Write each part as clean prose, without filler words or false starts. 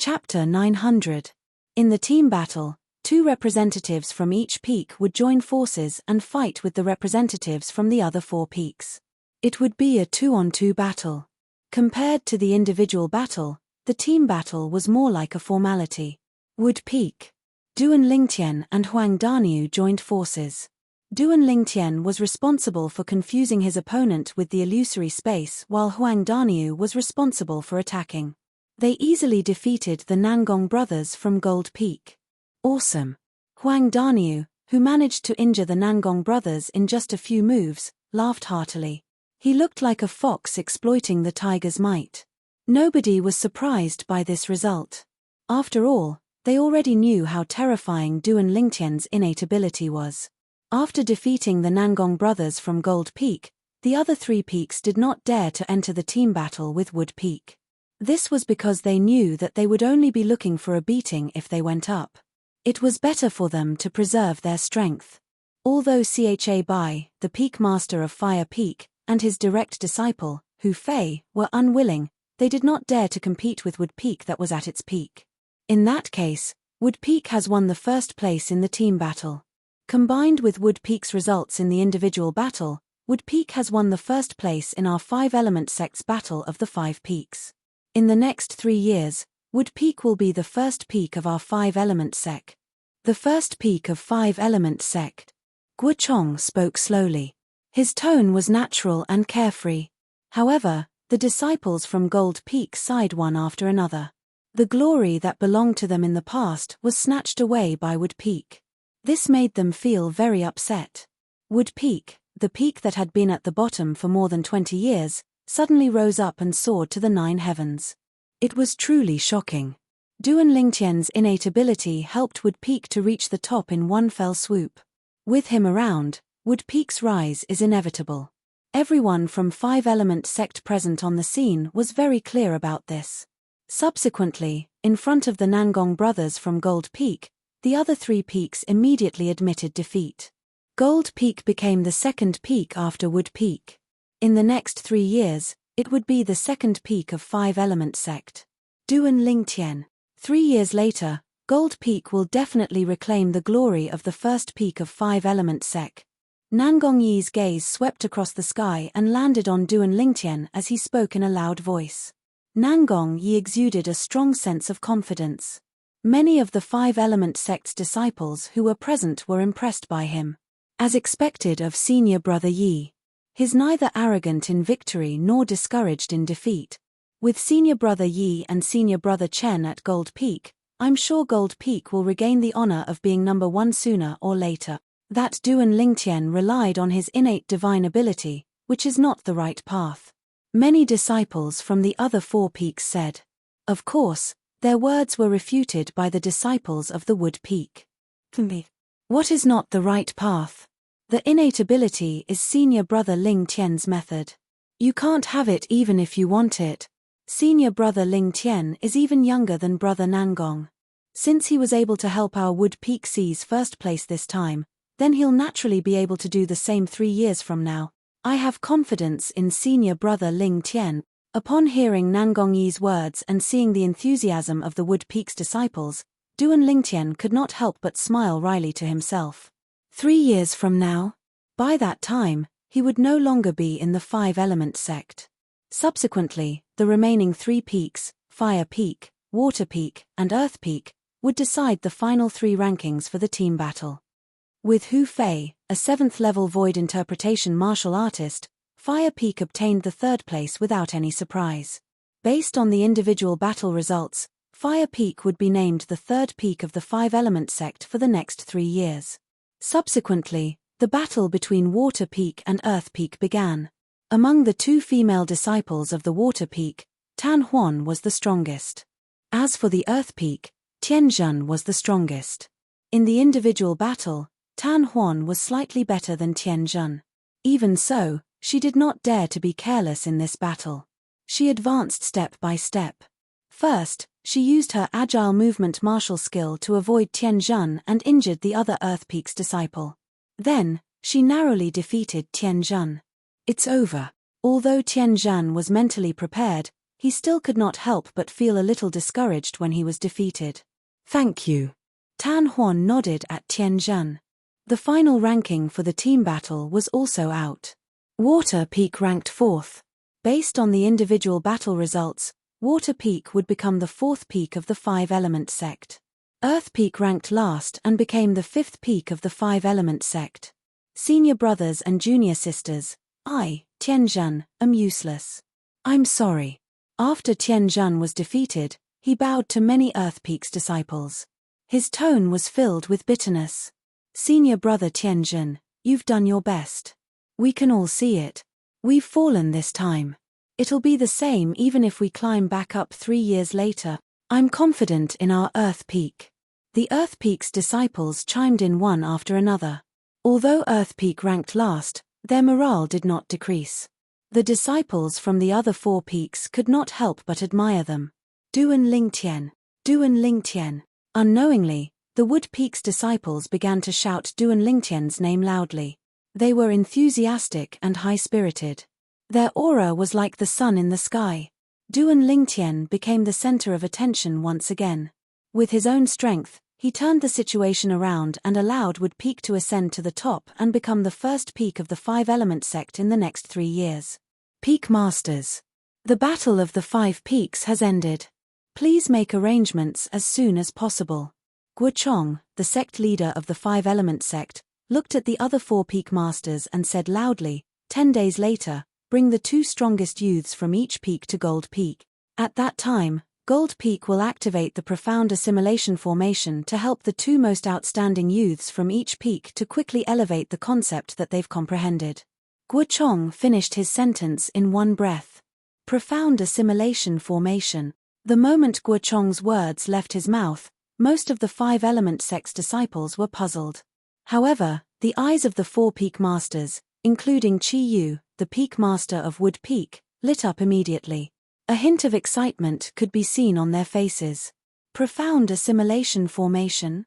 Chapter 900. In the team battle, 2 representatives from each peak would join forces and fight with the representatives from the other 4 peaks. It would be a 2-on-2 battle. Compared to the individual battle, the team battle was more like a formality. Wood Peak. Duan Lingtian and Huang Daniu joined forces. Duan Lingtian was responsible for confusing his opponent with the illusory space, while Huang Daniu was responsible for attacking. They easily defeated the Nangong brothers from Gold Peak. Awesome. Huang Daniu, who managed to injure the Nangong brothers in just a few moves, laughed heartily. He looked like a fox exploiting the tiger's might. Nobody was surprised by this result. After all, they already knew how terrifying Duan Lingtian's innate ability was. After defeating the Nangong brothers from Gold Peak, the other 3 peaks did not dare to enter the team battle with Wood Peak. This was because they knew that they would only be looking for a beating if they went up. It was better for them to preserve their strength. Although Cha Bai, the peak master of Fire Peak, and his direct disciple, Hu Fei, were unwilling, they did not dare to compete with Wood Peak that was at its peak. In that case, Wood Peak has won the first place in the team battle. Combined with Wood Peak's results in the individual battle, Wood Peak has won the first place in our 5-element sect's battle of the 5 peaks. In the next 3 years, Wood Peak will be the first peak of our 5-element sect. The first peak of 5-element sect. Guo Chong spoke slowly. His tone was natural and carefree. However, the disciples from Gold Peak sighed one after another. The glory that belonged to them in the past was snatched away by Wood Peak. This made them feel very upset. Wood Peak, the peak that had been at the bottom for more than 20 years, suddenly rose up and soared to the 9 heavens. It was truly shocking. Duan Lingtian's innate ability helped Wood Peak to reach the top in one fell swoop. With him around, Wood Peak's rise is inevitable. Everyone from 5-element sect present on the scene was very clear about this. Subsequently, in front of the Nangong brothers from Gold Peak, the other 3 peaks immediately admitted defeat. Gold Peak became the 2nd peak after Wood Peak. In the next 3 years, it would be the 2nd peak of 5-element sect. Duan Lingtian. 3 years later, Gold Peak will definitely reclaim the glory of the 1st peak of 5-element sect. Nangong Yi's gaze swept across the sky and landed on Duan Lingtian as he spoke in a loud voice. Nangong Yi exuded a strong sense of confidence. Many of the 5-element sect's disciples who were present were impressed by him. As expected of senior brother Yi, he's neither arrogant in victory nor discouraged in defeat. With senior brother Yi and senior brother Chen at Gold Peak, I'm sure Gold Peak will regain the honor of being number 1 sooner or later. That Duan Lingtian relied on his innate divine ability, which is not the right path. Many disciples from the other 4 peaks said. Of course, their words were refuted by the disciples of the Wood Peak. What is not the right path? The innate ability is senior brother Ling Tian's method. You can't have it even if you want it. Senior brother Ling Tian is even younger than brother Nangong. Since he was able to help our Wood Peak seize first place this time, then he'll naturally be able to do the same 3 years from now. I have confidence in senior brother Ling Tian. Upon hearing Nangong Yi's words and seeing the enthusiasm of the Wood Peak's disciples, Duan Lingtian could not help but smile wryly to himself. 3 years from now? By that time, he would no longer be in the 5-element sect. Subsequently, the remaining 3 peaks, Fire Peak, Water Peak, and Earth Peak, would decide the final 3 rankings for the team battle. With Hu Fei, a 7th-level void interpretation martial artist, Fire Peak obtained the 3rd place without any surprise. Based on the individual battle results, Fire Peak would be named the 3rd peak of the 5-element sect for the next 3 years. Subsequently, the battle between Water Peak and Earth Peak began. Among the 2 female disciples of the Water Peak, Tan Huan was the strongest. As for the Earth Peak, Tian Zhen was the strongest. In the individual battle, Tan Huan was slightly better than Tian Zhen. Even so, she did not dare to be careless in this battle. She advanced step by step. First, she used her agile movement martial skill to avoid Tian Zhen and injured the other Earth Peak's disciple. Then, she narrowly defeated Tian Zhen. It's over. Although Tian Zhen was mentally prepared, he still could not help but feel a little discouraged when he was defeated. Thank you. Tan Huan nodded at Tianzhen. The final ranking for the team battle was also out. Water Peak ranked 4th. Based on the individual battle results, Water Peak would become the 4th peak of the 5-element sect. Earth Peak ranked last and became the 5th peak of the 5-element sect. Senior brothers and junior sisters, I, Tianzhen, am useless. I'm sorry. After Tianzhen was defeated, he bowed to many Earth Peak's disciples. His tone was filled with bitterness. Senior brother Tianzhen, you've done your best. We can all see it. We've fallen this time. It'll be the same even if we climb back up 3 years later. I'm confident in our Earth Peak. The Earth Peak's disciples chimed in one after another. Although Earth Peak ranked last, their morale did not decrease. The disciples from the other 4 peaks could not help but admire them. Duan Lingtian, Duan Lingtian. Unknowingly, the Wood Peak's disciples began to shout Duan Lingtian's name loudly. They were enthusiastic and high-spirited. Their aura was like the sun in the sky. Duan Lingtian became the center of attention once again. With his own strength, he turned the situation around and allowed Wood Peak to ascend to the top and become the 1st peak of the 5-element sect in the next 3 years. Peak Masters. The battle of the 5 peaks has ended. Please make arrangements as soon as possible. Guochong, the sect leader of the 5-element sect, looked at the other 4 peak masters and said loudly, 10 days later, bring the 2 strongest youths from each peak to Gold Peak. At that time, Gold Peak will activate the profound assimilation formation to help the 2 most outstanding youths from each peak to quickly elevate the concept that they've comprehended. Guochong finished his sentence in one breath. Profound assimilation formation. The moment Guochong's words left his mouth, most of the 5-element sect's disciples were puzzled. However, the eyes of the 4 peak masters, including Qi Yu, the peak master of Wood Peak, lit up immediately. A hint of excitement could be seen on their faces. Profound assimilation formation?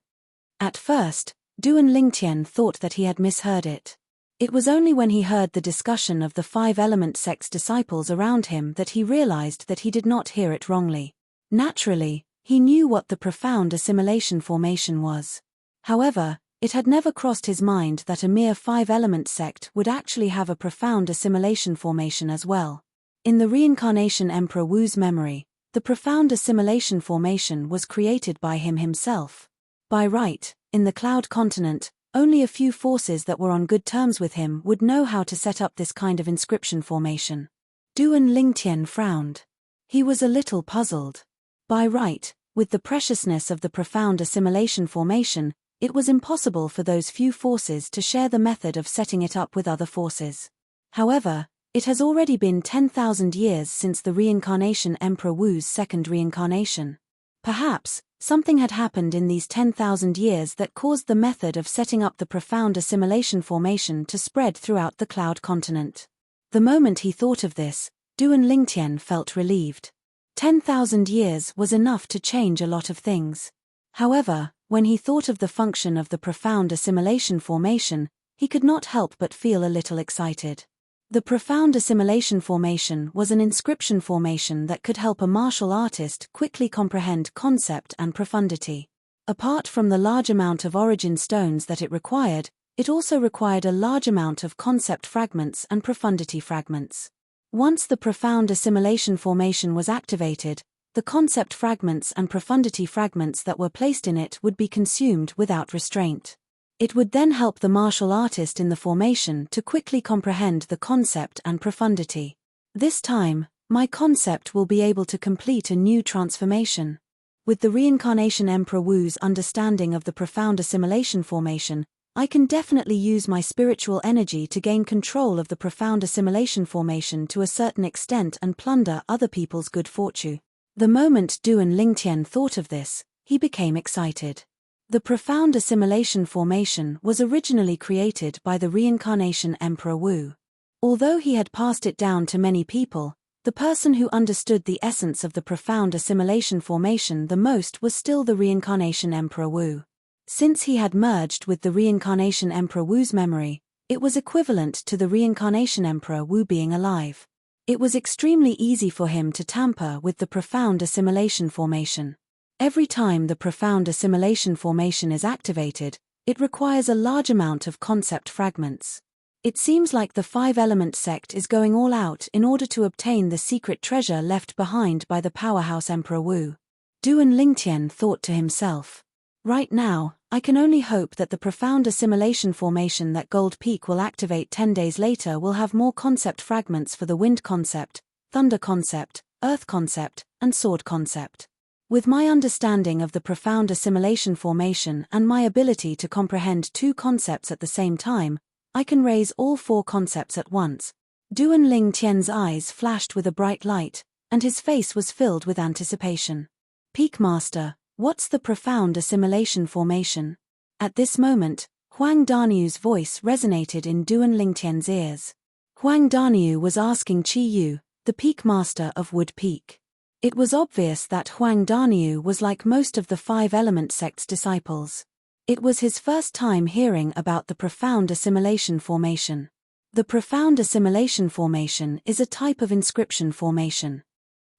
At first, Duan Lingtian thought that he had misheard it. It was only when he heard the discussion of the 5-element sect's disciples around him that he realized that he did not hear it wrongly. Naturally, he knew what the profound assimilation formation was. However, it had never crossed his mind that a mere 5-element sect would actually have a profound assimilation formation as well. In the Reincarnation Emperor Wu's memory, the profound assimilation formation was created by him himself. By right, in the Cloud Continent, only a few forces that were on good terms with him would know how to set up this kind of inscription formation. Duan Lingtian frowned. He was a little puzzled. By right, with the preciousness of the profound assimilation formation, it was impossible for those few forces to share the method of setting it up with other forces. However, it has already been 10,000 years since the Reincarnation Emperor Wu's second reincarnation. Perhaps, something had happened in these 10,000 years that caused the method of setting up the profound assimilation formation to spread throughout the Cloud Continent. The moment he thought of this, Duan Lingtian felt relieved. 10,000 years was enough to change a lot of things. However, when he thought of the function of the profound assimilation formation, he could not help but feel a little excited. The profound assimilation formation was an inscription formation that could help a martial artist quickly comprehend concept and profundity. Apart from the large amount of origin stones that it required, it also required a large amount of concept fragments and profundity fragments. Once the profound assimilation formation was activated, the concept fragments and profundity fragments that were placed in it would be consumed without restraint. It would then help the martial artist in the formation to quickly comprehend the concept and profundity. This time, my concept will be able to complete a new transformation. With the Reincarnation Emperor Wu's understanding of the profound assimilation formation, I can definitely use my spiritual energy to gain control of the profound assimilation formation to a certain extent and plunder other people's good fortune. The moment Duan Lingtian thought of this, he became excited. The profound assimilation formation was originally created by the Reincarnation Emperor Wu. Although he had passed it down to many people, the person who understood the essence of the profound assimilation formation the most was still the Reincarnation Emperor Wu. Since he had merged with the Reincarnation Emperor Wu's memory, it was equivalent to the Reincarnation Emperor Wu being alive. It was extremely easy for him to tamper with the profound assimilation formation. Every time the profound assimilation formation is activated, it requires a large amount of concept fragments. It seems like the five-element sect is going all out in order to obtain the secret treasure left behind by the powerhouse Emperor Wu. Duan Lingtian thought to himself. Right now, I can only hope that the profound assimilation formation that Gold Peak will activate 10 days later will have more concept fragments for the wind concept, thunder concept, earth concept, and sword concept. With my understanding of the profound assimilation formation and my ability to comprehend two concepts at the same time, I can raise all four concepts at once. Duan Lingtian's eyes flashed with a bright light, and his face was filled with anticipation. Peak Master, what's the profound assimilation formation? At this moment, Huang Daniu's voice resonated in Duan Lingtian's ears. Huang Daniu was asking Qi Yu, the Peak Master of Wood Peak. It was obvious that Huang Daniu was like most of the five-element sect's disciples. It was his first time hearing about the profound assimilation formation. The profound assimilation formation is a type of inscription formation.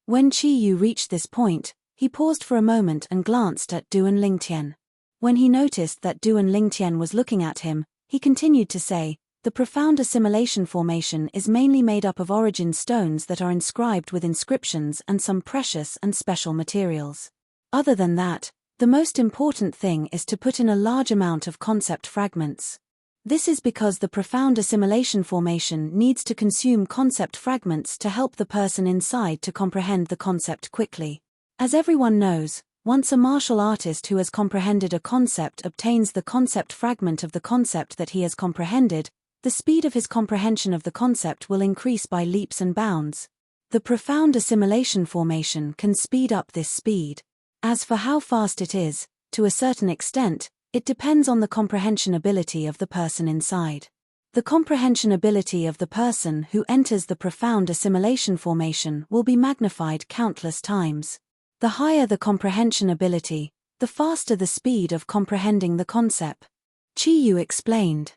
When Qi Yu reached this point, he paused for a moment and glanced at Duan Lingtian. When he noticed that Duan Lingtian was looking at him, he continued to say, the profound assimilation formation is mainly made up of origin stones that are inscribed with inscriptions and some precious and special materials. Other than that, the most important thing is to put in a large amount of concept fragments. This is because the profound assimilation formation needs to consume concept fragments to help the person inside to comprehend the concept quickly. As everyone knows, once a martial artist who has comprehended a concept obtains the concept fragment of the concept that he has comprehended, the speed of his comprehension of the concept will increase by leaps and bounds. The profound assimilation formation can speed up this speed. As for how fast it is, to a certain extent, it depends on the comprehension ability of the person inside. The comprehension ability of the person who enters the profound assimilation formation will be magnified countless times. The higher the comprehension ability, the faster the speed of comprehending the concept. Qi Yu explained.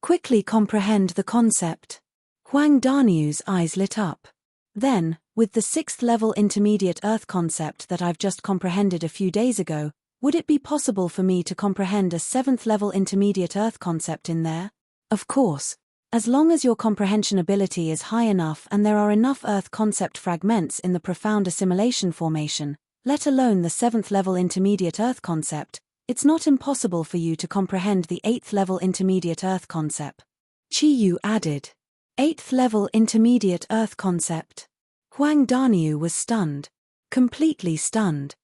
Quickly comprehend the concept. Huang Daniu's eyes lit up. Then, with the 6th level intermediate earth concept that I've just comprehended a few days ago, would it be possible for me to comprehend a 7th level intermediate earth concept in there? Of course. As long as your comprehension ability is high enough and there are enough earth concept fragments in the profound assimilation formation, let alone the 7th level intermediate earth concept, it's not impossible for you to comprehend the 8th level intermediate earth concept. Qi Yu added. 8th level intermediate earth concept. Huang Daniu was stunned. Completely stunned.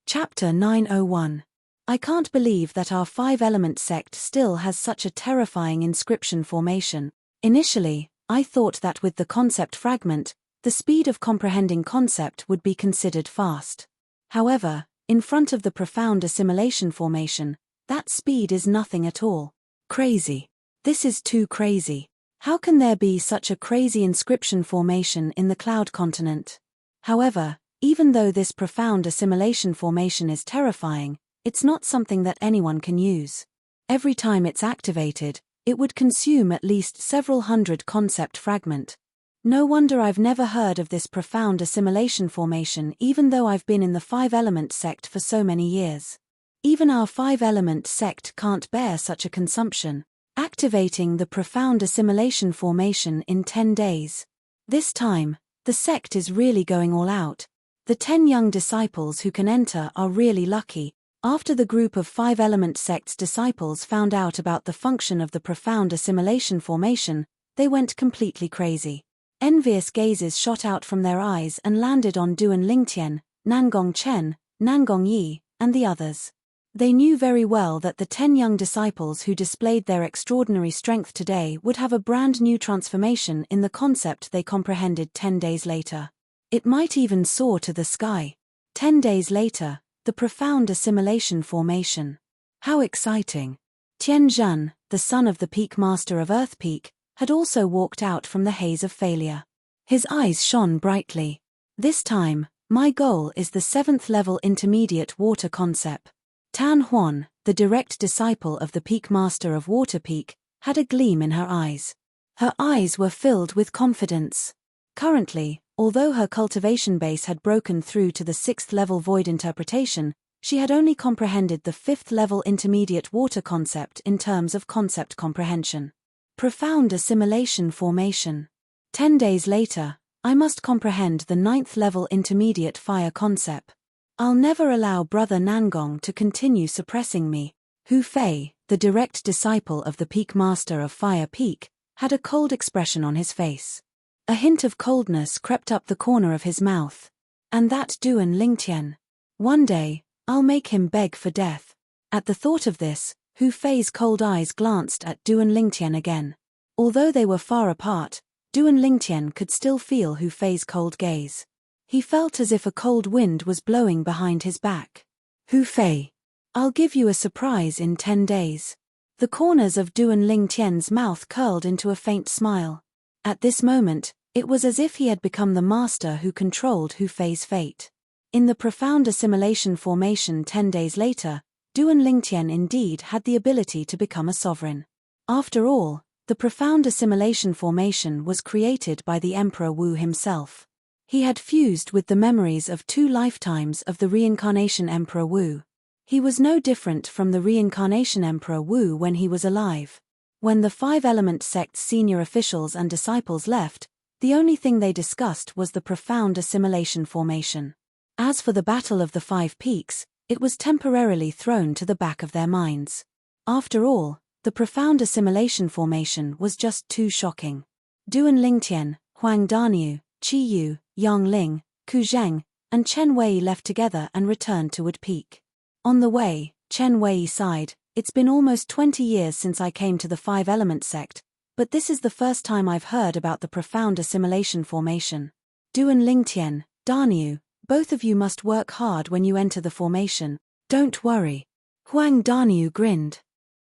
Chapter 901. I can't believe that our five-element sect still has such a terrifying inscription formation. Initially, I thought that with the concept fragment, the speed of comprehending concept would be considered fast. However, in front of the profound assimilation formation, that speed is nothing at all. Crazy. This is too crazy. How can there be such a crazy inscription formation in the Cloud Continent? However, even though this profound assimilation formation is terrifying, it's not something that anyone can use. Every time it's activated, it would consume at least several hundred concept fragment. No wonder I've never heard of this profound assimilation formation even though I've been in the five-element sect for so many years. Even our five-element sect can't bear such a consumption, activating the profound assimilation formation in 10 days. This time, the sect is really going all out. The 10 young disciples who can enter are really lucky. After the group of five-element sect's disciples found out about the function of the profound assimilation formation, they went completely crazy. Envious gazes shot out from their eyes and landed on Duan Lingtian, Nangong Chen, Nangong Yi, and the others. They knew very well that the 10 young disciples who displayed their extraordinary strength today would have a brand new transformation in the concept they comprehended 10 days later. It might even soar to the sky. 10 days later, the profound assimilation formation. How exciting! Tian Zhan, the son of the Peak Master of Earth Peak, had also walked out from the haze of failure. His eyes shone brightly. This time, my goal is the 7th level intermediate water concept. Tan Huan, the direct disciple of the Peak Master of Water Peak, had a gleam in her eyes. Her eyes were filled with confidence. Currently, although her cultivation base had broken through to the 6th level void interpretation, she had only comprehended the 5th level intermediate water concept in terms of concept comprehension. Profound assimilation formation. 10 days later, I must comprehend the 9th level intermediate fire concept. I'll never allow Brother Nangong to continue suppressing me. Hu Fei, the direct disciple of the Peak Master of Fire Peak, had a cold expression on his face. A hint of coldness crept up the corner of his mouth. And that Duan Lingtian. One day, I'll make him beg for death. At the thought of this, Hu Fei's cold eyes glanced at Duan Lingtian again. Although they were far apart, Duan Lingtian could still feel Hu Fei's cold gaze. He felt as if a cold wind was blowing behind his back. Hu Fei, I'll give you a surprise in 10 days. The corners of Duan Lingtian's mouth curled into a faint smile. At this moment, it was as if he had become the master who controlled Hu Fei's fate. In the profound assimilation formation 10 days later, Duan Lingtian indeed had the ability to become a sovereign. After all, the profound assimilation formation was created by the Emperor Wu himself. He had fused with the memories of 2 lifetimes of the reincarnation Emperor Wu. He was no different from the reincarnation Emperor Wu when he was alive. When the 5-element sect's senior officials and disciples left, the only thing they discussed was the profound assimilation formation. As for the Battle of the 5 Peaks, it was temporarily thrown to the back of their minds. After all, the profound assimilation formation was just too shocking. Duan Lingtian, Huang Daniu, Qi Yu, Yang Ling, Ku Zheng, and Chen Wei left together and returned to Wood Peak. On the way, Chen Wei sighed, "It's been almost 20 years since I came to the 5-element sect, but this is the first time I've heard about the profound assimilation formation. Duan Lingtian, Daniu, both of you must work hard when you enter the formation. Don't worry." Huang Daniu grinned.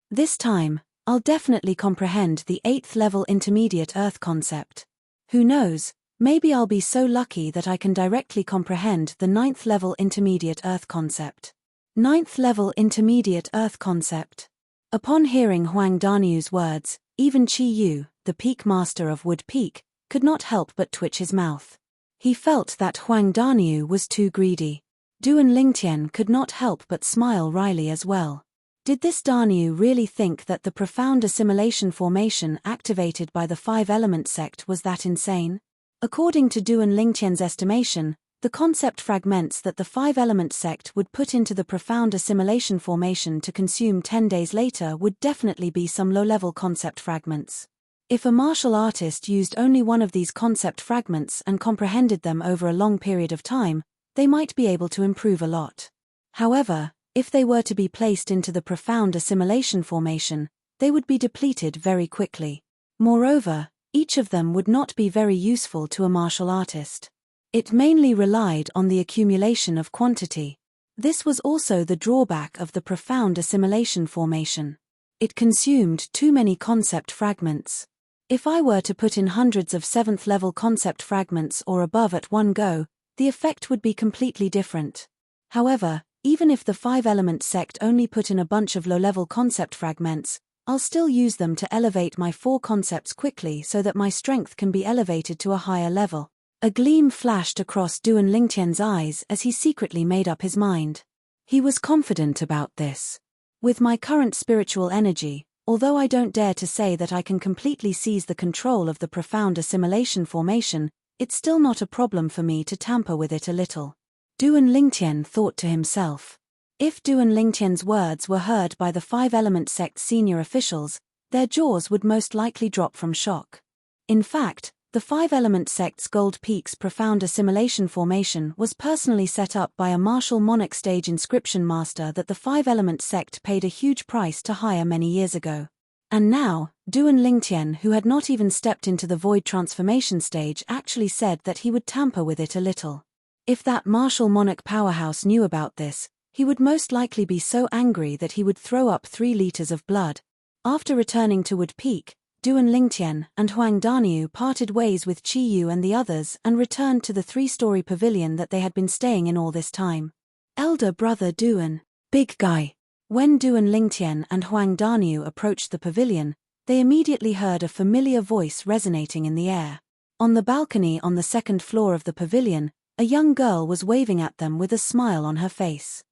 "This time, I'll definitely comprehend the 8th level intermediate earth concept. Who knows, maybe I'll be so lucky that I can directly comprehend the 9th level intermediate earth concept." 9th level intermediate earth concept. Upon hearing Huang Daniu's words, even Qi Yu, the Peak Master of Wood Peak, could not help but twitch his mouth. He felt that Huang Daniu was too greedy. Duan Lingtian could not help but smile wryly as well. Did this Daniu really think that the profound assimilation formation activated by the 5-element sect was that insane? According to Duan Lingtian's estimation, the concept fragments that the 5-element sect would put into the profound assimilation formation to consume 10 days later would definitely be some low-level concept fragments. If a martial artist used only one of these concept fragments and comprehended them over a long period of time, they might be able to improve a lot. However, if they were to be placed into the profound assimilation formation, they would be depleted very quickly. Moreover, each of them would not be very useful to a martial artist. It mainly relied on the accumulation of quantity. This was also the drawback of the profound assimilation formation. It consumed too many concept fragments. If I were to put in hundreds of 7th level concept fragments or above at one go, the effect would be completely different. However, even if the 5-element sect only put in a bunch of low-level concept fragments, I'll still use them to elevate my 4 concepts quickly so that my strength can be elevated to a higher level. A gleam flashed across Duan Lingtian's eyes as he secretly made up his mind. He was confident about this. With my current spiritual energy, although I don't dare to say that I can completely seize the control of the profound assimilation formation, it's still not a problem for me to tamper with it a little. Duan Lingtian thought to himself. If Duan Lingtian's words were heard by the 5-element sect senior officials, their jaws would most likely drop from shock. In fact, the 5-element sect's Gold Peak's profound assimilation formation was personally set up by a martial Monarch stage inscription master that the 5-element sect paid a huge price to hire many years ago. And now, Duan Lingtian, who had not even stepped into the void transformation stage, actually said that he would tamper with it a little. If that martial Monarch powerhouse knew about this, he would most likely be so angry that he would throw up 3 liters of blood. After returning to Wood Peak, Duan Lingtian and Huang Daniu parted ways with Qi Yu and the others and returned to the 3-story pavilion that they had been staying in all this time. Elder brother Duan, big guy. When Duan Lingtian and Huang Daniu approached the pavilion, they immediately heard a familiar voice resonating in the air. On the balcony on the second floor of the pavilion, a young girl was waving at them with a smile on her face.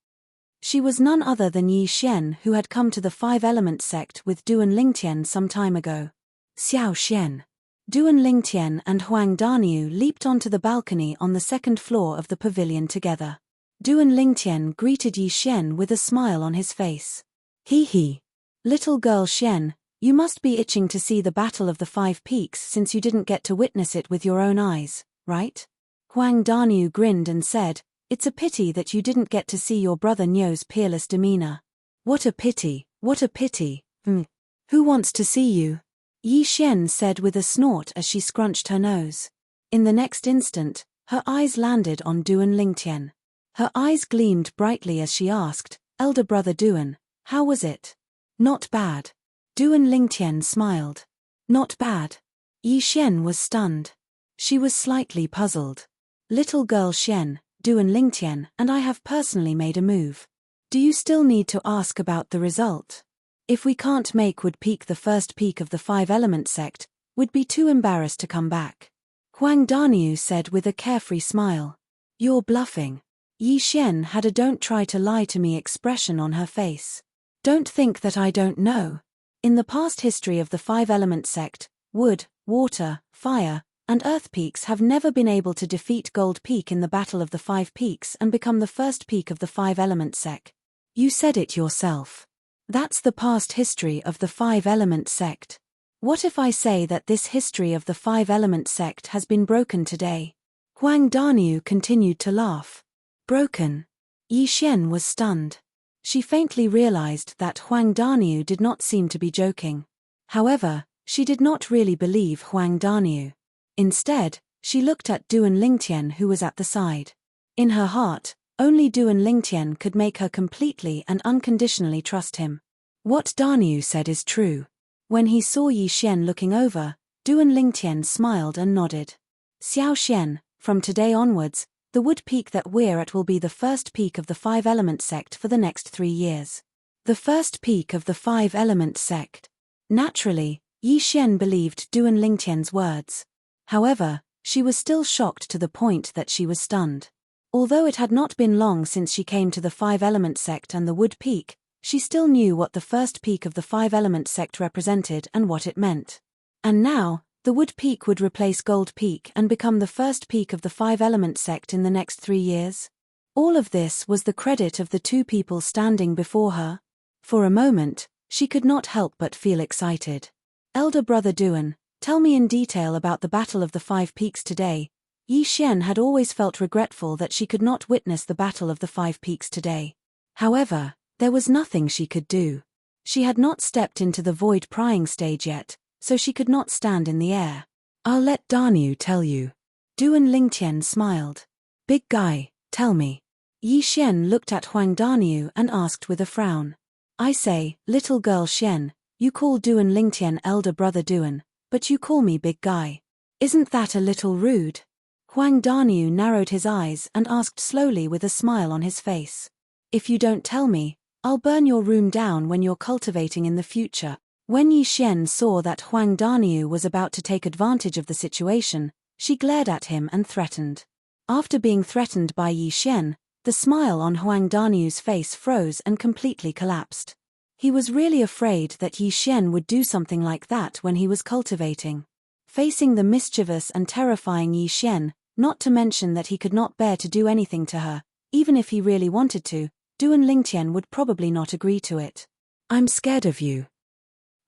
She was none other than Yi Xian, who had come to the Five-Element sect with Duan Lingtian some time ago. Xiao Xian. Duan Lingtian and Huang Daniu leaped onto the balcony on the second floor of the pavilion together. Duan Lingtian greeted Yi Xian with a smile on his face. Hee hee. Little girl Xian, you must be itching to see the Battle of the Five Peaks since you didn't get to witness it with your own eyes, right? Huang Daniu grinned and said, it's a pity that you didn't get to see your brother Nyo's peerless demeanor. What a pity, what a pity. Who wants to see you? Yi Xian said with a snort as she scrunched her nose. In the next instant, her eyes landed on Duan Lingtian. Her eyes gleamed brightly as she asked, Elder brother Duan, how was it? Not bad. Duan Lingtian smiled. Not bad. Yi Xian was stunned. She was slightly puzzled. Little girl Xian, Duan Lingtian and I have personally made a move. Do you still need to ask about the result? If we can't make Wood Peak the first peak of the Five-Element sect, we'd be too embarrassed to come back. Huang Daniu said with a carefree smile. You're bluffing. Yi Xian had a don't try to lie to me expression on her face. Don't think that I don't know. In the past history of the Five-Element sect, wood, water, fire, and earth peaks have never been able to defeat Gold Peak in the Battle of the Five Peaks and become the first peak of the Five-Element sect. You said it yourself. That's the past history of the Five-Element sect. What if I say that this history of the Five-Element sect has been broken today? Huang Daniu continued to laugh. Broken? Yi Xian was stunned. She faintly realized that Huang Daniu did not seem to be joking. However, she did not really believe Huang Daniu. Instead, she looked at Duan Lingtian who was at the side. In her heart, only Duan Lingtian could make her completely and unconditionally trust him. What Daniu said is true. When he saw Yi Xian looking over, Duan Lingtian smiled and nodded. Xiao Xian, from today onwards, the wood peak that we're at will be the first peak of the Five-Element sect for the next 3 years. The first peak of the Five-Element sect. Naturally, Yi Xian believed Duan Lingtian's words. However, she was still shocked to the point that she was stunned. Although it had not been long since she came to the Five-Element sect and the Wood Peak, she still knew what the first peak of the Five-Element sect represented and what it meant. And now, the Wood Peak would replace Gold Peak and become the first peak of the Five-Element sect in the next 3 years. All of this was the credit of the two people standing before her. For a moment, she could not help but feel excited. Elder brother Duan, tell me in detail about the Battle of the Five Peaks today. Yi Xian had always felt regretful that she could not witness the Battle of the Five Peaks today. However, there was nothing she could do. She had not stepped into the void prying stage yet, so she could not stand in the air. I'll let Daniu tell you. Duan Lingtian smiled. Big guy, tell me. Yi Xian looked at Huang Daniu and asked with a frown. I say, little girl Xian, you call Duan Lingtian elder brother Duan, but you call me big guy. Isn't that a little rude? Huang Daniu narrowed his eyes and asked slowly with a smile on his face. If you don't tell me, I'll burn your room down when you're cultivating in the future. When Yi Xian saw that Huang Daniu was about to take advantage of the situation, she glared at him and threatened. After being threatened by Yi Xian, the smile on Huang Daniu's face froze and completely collapsed. He was really afraid that Yi Xian would do something like that when he was cultivating. Facing the mischievous and terrifying Yi Xian, not to mention that he could not bear to do anything to her, even if he really wanted to, Duan Lingtian would probably not agree to it. I'm scared of you.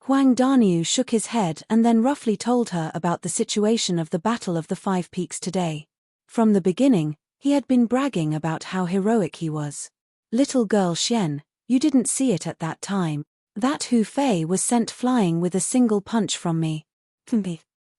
Huang Daniu shook his head and then roughly told her about the situation of the Battle of the Five Peaks today. From the beginning, he had been bragging about how heroic he was. Little girl Xian, you didn't see it at that time. That Hu Fei was sent flying with a single punch from me.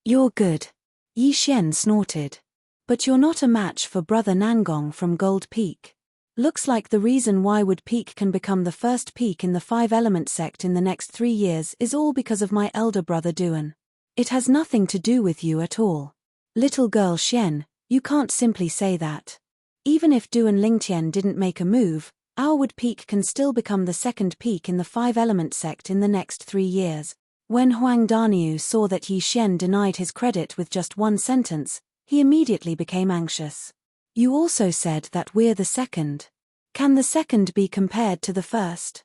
You're good. Yi Xian snorted. But you're not a match for brother Nangong from Gold Peak. Looks like the reason why Wood Peak can become the first peak in the Five-Element sect in the next 3 years is all because of my elder brother Duan. It has nothing to do with you at all. Little girl Xian, you can't simply say that. Even if Duan Lingtian didn't make a move, our Wood Peak can still become the second peak in the Five-Element sect in the next 3 years. When Huang Daniu saw that Yi Xian denied his credit with just one sentence, he immediately became anxious. You also said that we're the second. Can the second be compared to the first?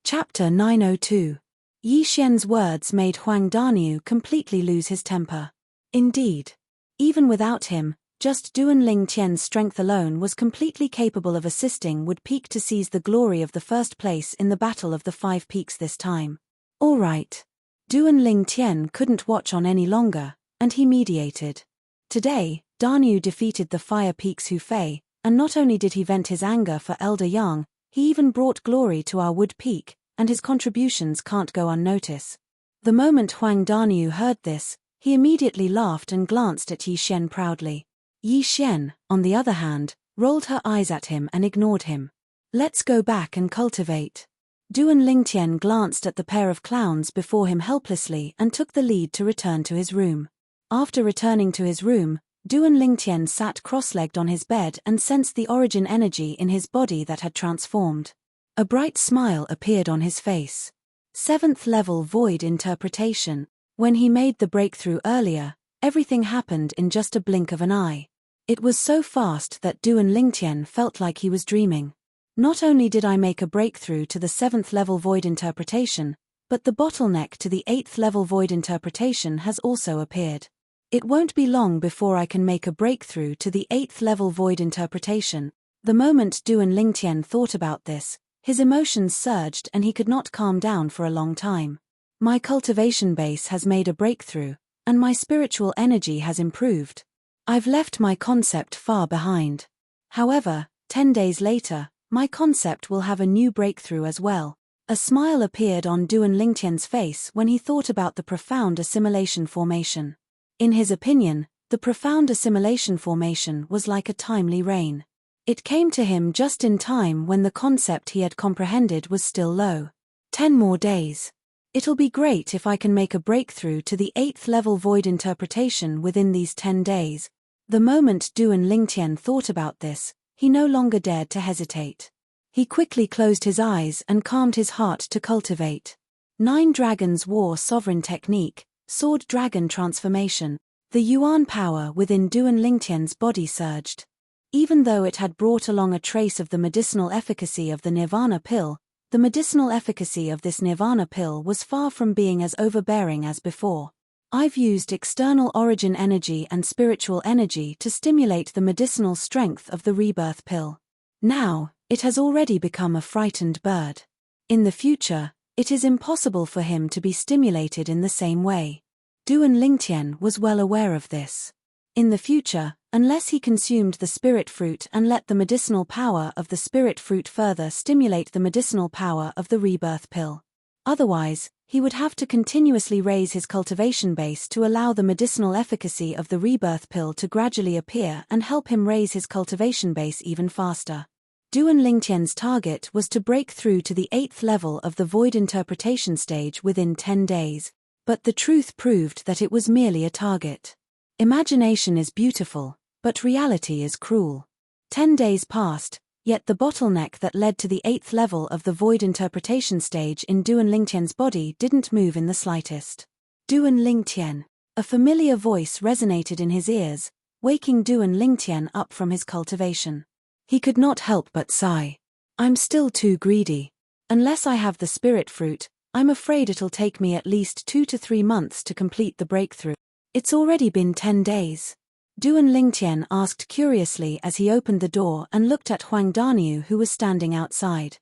Chapter 902. Yi Xian's words made Huang Daniu completely lose his temper. Indeed. Even without him, just Duan Ling Tian's strength alone was completely capable of assisting Wood Peak to seize the glory of the first place in the Battle of the Five Peaks this time. All right. Duan Ling Tian couldn't watch on any longer, and he mediated. Today, Daniu defeated the Fire Peak's Hu Fei, and not only did he vent his anger for Elder Yang, he even brought glory to our Wood Peak, and his contributions can't go unnoticed. The moment Huang Daniu heard this, he immediately laughed and glanced at Yi Xian proudly. Yi Xian, on the other hand, rolled her eyes at him and ignored him. Let's go back and cultivate. Duan Lingtian glanced at the pair of clowns before him helplessly and took the lead to return to his room. After returning to his room, Duan Lingtian sat cross-legged on his bed and sensed the origin energy in his body that had transformed. A bright smile appeared on his face. 7th level void interpretation. When he made the breakthrough earlier, everything happened in just a blink of an eye. It was so fast that Duan Lingtian felt like he was dreaming. Not only did I make a breakthrough to the 7th level void interpretation, but the bottleneck to the 8th level void interpretation has also appeared. It won't be long before I can make a breakthrough to the 8th level void interpretation. The moment Duan Lingtian thought about this, his emotions surged and he could not calm down for a long time. My cultivation base has made a breakthrough, and my spiritual energy has improved. I've left my concept far behind. However, 10 days later, my concept will have a new breakthrough as well. A smile appeared on Duan Lingtian's face when he thought about the profound assimilation formation. In his opinion, the profound assimilation formation was like a timely rain. It came to him just in time when the concept he had comprehended was still low. 10 more days. It'll be great if I can make a breakthrough to the 8th level void interpretation within these 10 days. The moment Duan Lingtian thought about this, he no longer dared to hesitate. He quickly closed his eyes and calmed his heart to cultivate. 9 Dragons War Sovereign Technique, Sword Dragon Transformation. The Yuan power within Duan Lingtian's body surged. Even though it had brought along a trace of the medicinal efficacy of the Nirvana pill, the medicinal efficacy of this Nirvana pill was far from being as overbearing as before. I've used external origin energy and spiritual energy to stimulate the medicinal strength of the rebirth pill. Now, it has already become a frightened bird. In the future, it is impossible for him to be stimulated in the same way. Duan Lingtian was well aware of this. In the future, unless he consumed the spirit fruit and let the medicinal power of the spirit fruit further stimulate the medicinal power of the rebirth pill. Otherwise, he would have to continuously raise his cultivation base to allow the medicinal efficacy of the rebirth pill to gradually appear and help him raise his cultivation base even faster. Duan Lingtian's target was to break through to the 8th level of the void interpretation stage within 10 days, but the truth proved that it was merely a target. Imagination is beautiful, but reality is cruel. 10 days passed, yet the bottleneck that led to the 8th level of the void interpretation stage in Duan Lingtian's body didn't move in the slightest. Duan Lingtian. A familiar voice resonated in his ears, waking Duan Lingtian up from his cultivation. He could not help but sigh. I'm still too greedy. Unless I have the spirit fruit, I'm afraid it'll take me at least 2 to 3 months to complete the breakthrough. It's already been 10 days. Duan Lingtian asked curiously as he opened the door and looked at Huang Daniu who was standing outside.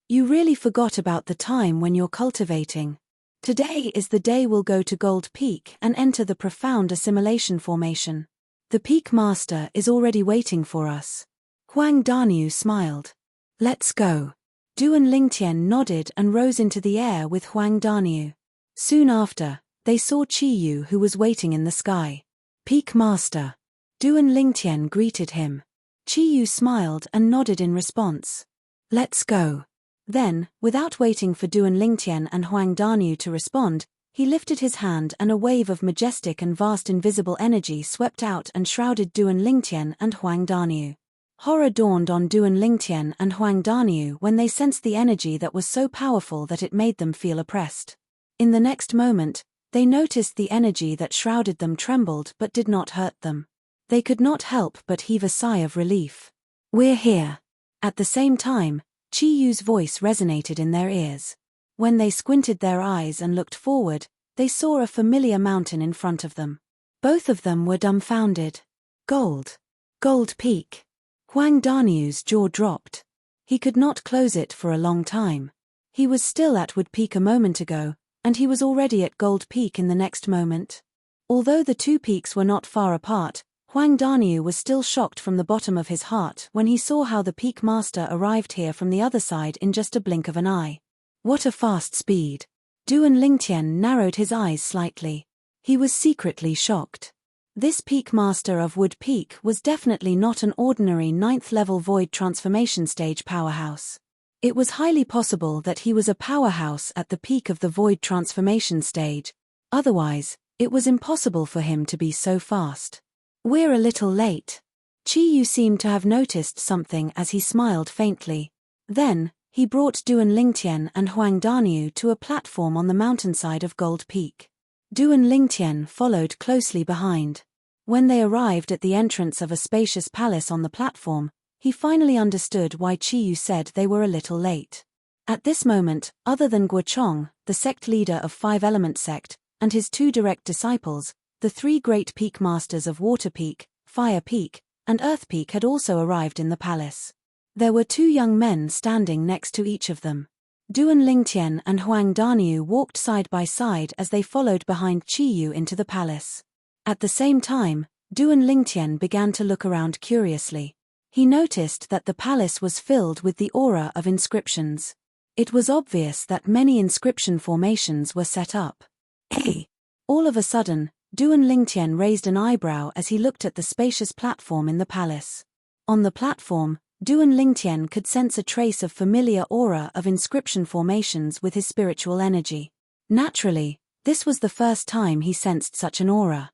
You really forgot about the time when you're cultivating. Today is the day we'll go to Gold Peak and enter the profound assimilation formation. The Peak Master is already waiting for us. Huang Daniu smiled. Let's go. Duan Lingtian nodded and rose into the air with Huang Daniu. Soon after, they saw Qiyu who was waiting in the sky. Peak Master. Duan Lingtian greeted him. Qiyu smiled and nodded in response. Let's go. Then, without waiting for Duan Lingtian and Huang Daniu to respond, he lifted his hand and a wave of majestic and vast invisible energy swept out and shrouded Duan Lingtian and Huang Daniu. Horror dawned on Duan Lingtian and Huang Daniu when they sensed the energy that was so powerful that it made them feel oppressed. In the next moment, they noticed the energy that shrouded them trembled but did not hurt them. They could not help but heave a sigh of relief. "We're here." At the same time, Chi Yu's voice resonated in their ears. When they squinted their eyes and looked forward, they saw a familiar mountain in front of them. Both of them were dumbfounded. Gold. Gold Peak. Huang Daniu's jaw dropped. He could not close it for a long time. He was still at Wood Peak a moment ago, and he was already at Gold Peak in the next moment. Although the two peaks were not far apart, Huang Daniu was still shocked from the bottom of his heart when he saw how the Peak Master arrived here from the other side in just a blink of an eye. What a fast speed! Duan Lingtian narrowed his eyes slightly. He was secretly shocked. This Peak Master of Wood Peak was definitely not an ordinary 9th-level Void Transformation Stage powerhouse. It was highly possible that he was a powerhouse at the peak of the Void Transformation Stage. Otherwise, it was impossible for him to be so fast. "We're a little late." Chi Yu seemed to have noticed something as he smiled faintly. Then, he brought Duan Lingtian and Huang Daniu to a platform on the mountainside of Gold Peak. Duan Lingtian followed closely behind. When they arrived at the entrance of a spacious palace on the platform, he finally understood why Chi Yu said they were a little late. At this moment, other than Guochong, the sect leader of Five Element Sect, and his two direct disciples, the three great peak masters of Water Peak, Fire Peak, and Earth Peak had also arrived in the palace. There were two young men standing next to each of them. Duan Lingtian and Huang Daniu walked side by side as they followed behind Chi Yu into the palace. At the same time, Duan Lingtian began to look around curiously. He noticed that the palace was filled with the aura of inscriptions. It was obvious that many inscription formations were set up. Hey! All of a sudden, Duan Lingtian raised an eyebrow as he looked at the spacious platform in the palace. On the platform, Duan Lingtian could sense a trace of familiar aura of inscription formations with his spiritual energy. Naturally, this was the first time he sensed such an aura.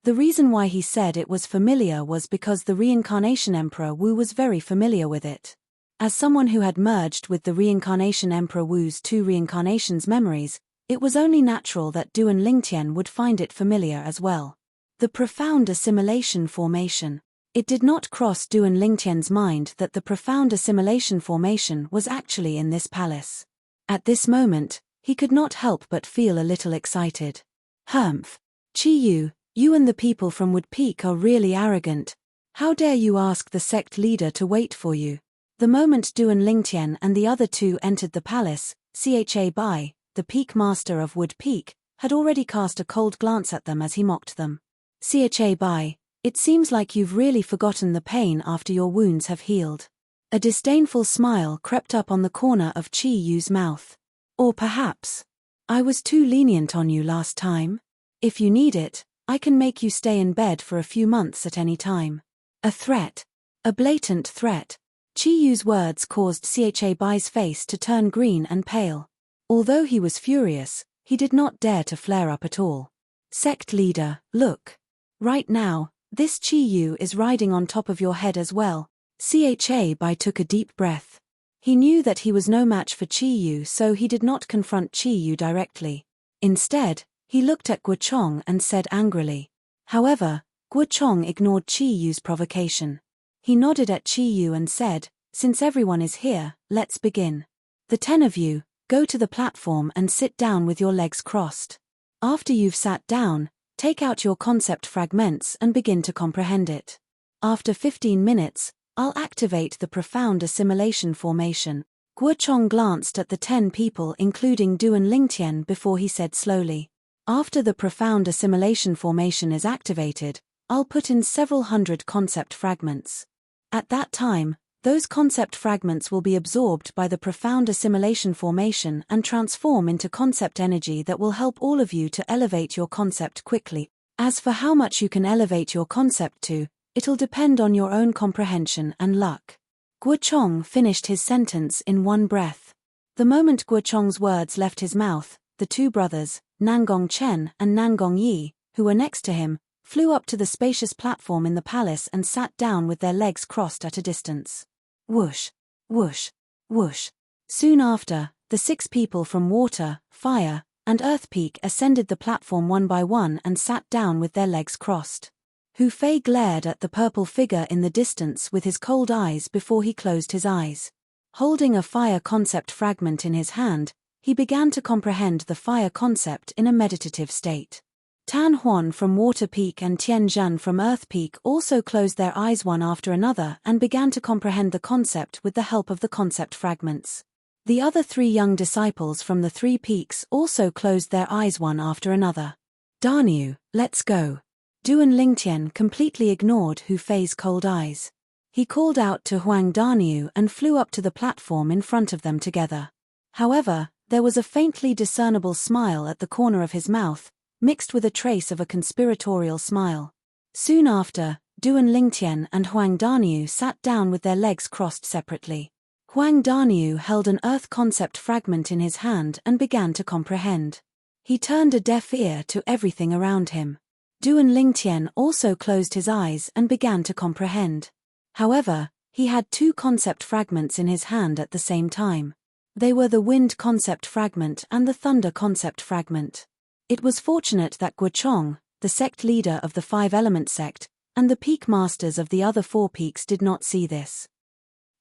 The reason why he said it was familiar was because the Reincarnation Emperor Wu was very familiar with it. As someone who had merged with the Reincarnation Emperor Wu's two reincarnations memories, it was only natural that Duan Lingtian would find it familiar as well. The profound assimilation formation. It did not cross Duan Lingtian's mind that the profound assimilation formation was actually in this palace. At this moment, he could not help but feel a little excited. "Humph! Chi Yu, you and the people from Wood Peak are really arrogant. How dare you ask the sect leader to wait for you?" The moment Duan Lingtian and the other two entered the palace, Cha Bai, the Peak Master of Wood Peak, had already cast a cold glance at them as he mocked them. "Cha Bai, it seems like you've really forgotten the pain after your wounds have healed." A disdainful smile crept up on the corner of Chi Yu's mouth. "Or perhaps, I was too lenient on you last time? If you need it, I can make you stay in bed for a few months at any time." A threat. A blatant threat. Chi Yu's words caused Cha Bai's face to turn green and pale. Although he was furious, he did not dare to flare up at all. "Sect leader, look. Right now, this Chi Yu is riding on top of your head as well." Cha Bai took a deep breath. He knew that he was no match for Chi Yu, so he did not confront Chi Yu directly. Instead, he looked at Guochong and said angrily. However, Guochong ignored Chi Yu's provocation. He nodded at Chi Yu and said, "Since everyone is here, let's begin. The 10 of you, go to the platform and sit down with your legs crossed. After you've sat down, take out your concept fragments and begin to comprehend it. After 15 minutes, I'll activate the profound assimilation formation." Guochong glanced at the 10 people including Duan Lingtian before he said slowly, "After the profound assimilation formation is activated, I'll put in several hundred concept fragments. At that time, those concept fragments will be absorbed by the profound assimilation formation and transform into concept energy that will help all of you to elevate your concept quickly. As for how much you can elevate your concept to, it'll depend on your own comprehension and luck." Guochong finished his sentence in one breath. The moment Guochong's words left his mouth, the two brothers, Nangong Chen and Nangong Yi, who were next to him, flew up to the spacious platform in the palace and sat down with their legs crossed at a distance. Whoosh, whoosh, whoosh. Soon after, the 6 people from Water, Fire, and Earth Peak ascended the platform one by one and sat down with their legs crossed. Hu Fei glared at the purple figure in the distance with his cold eyes before he closed his eyes. Holding a fire concept fragment in his hand, he began to comprehend the fire concept in a meditative state. Tan Huan from Water Peak and Tian Zhan from Earth Peak also closed their eyes one after another and began to comprehend the concept with the help of the concept fragments. The other 3 young disciples from the 3 peaks also closed their eyes one after another. Daniu, let's go. Duan Lingtian completely ignored Hu Fei's cold eyes. He called out to Huang Daniu and flew up to the platform in front of them together. However, there was a faintly discernible smile at the corner of his mouth, mixed with a trace of a conspiratorial smile. Soon after, Duan Lingtian and Huang Daniu sat down with their legs crossed separately. Huang Daniu held an earth concept fragment in his hand and began to comprehend. He turned a deaf ear to everything around him. Duan Lingtian also closed his eyes and began to comprehend. However, he had 2 concept fragments in his hand at the same time. They were the wind concept fragment and the thunder concept fragment. It was fortunate that Guochong, the sect leader of the 5-element sect, and the peak masters of the other 4 peaks did not see this.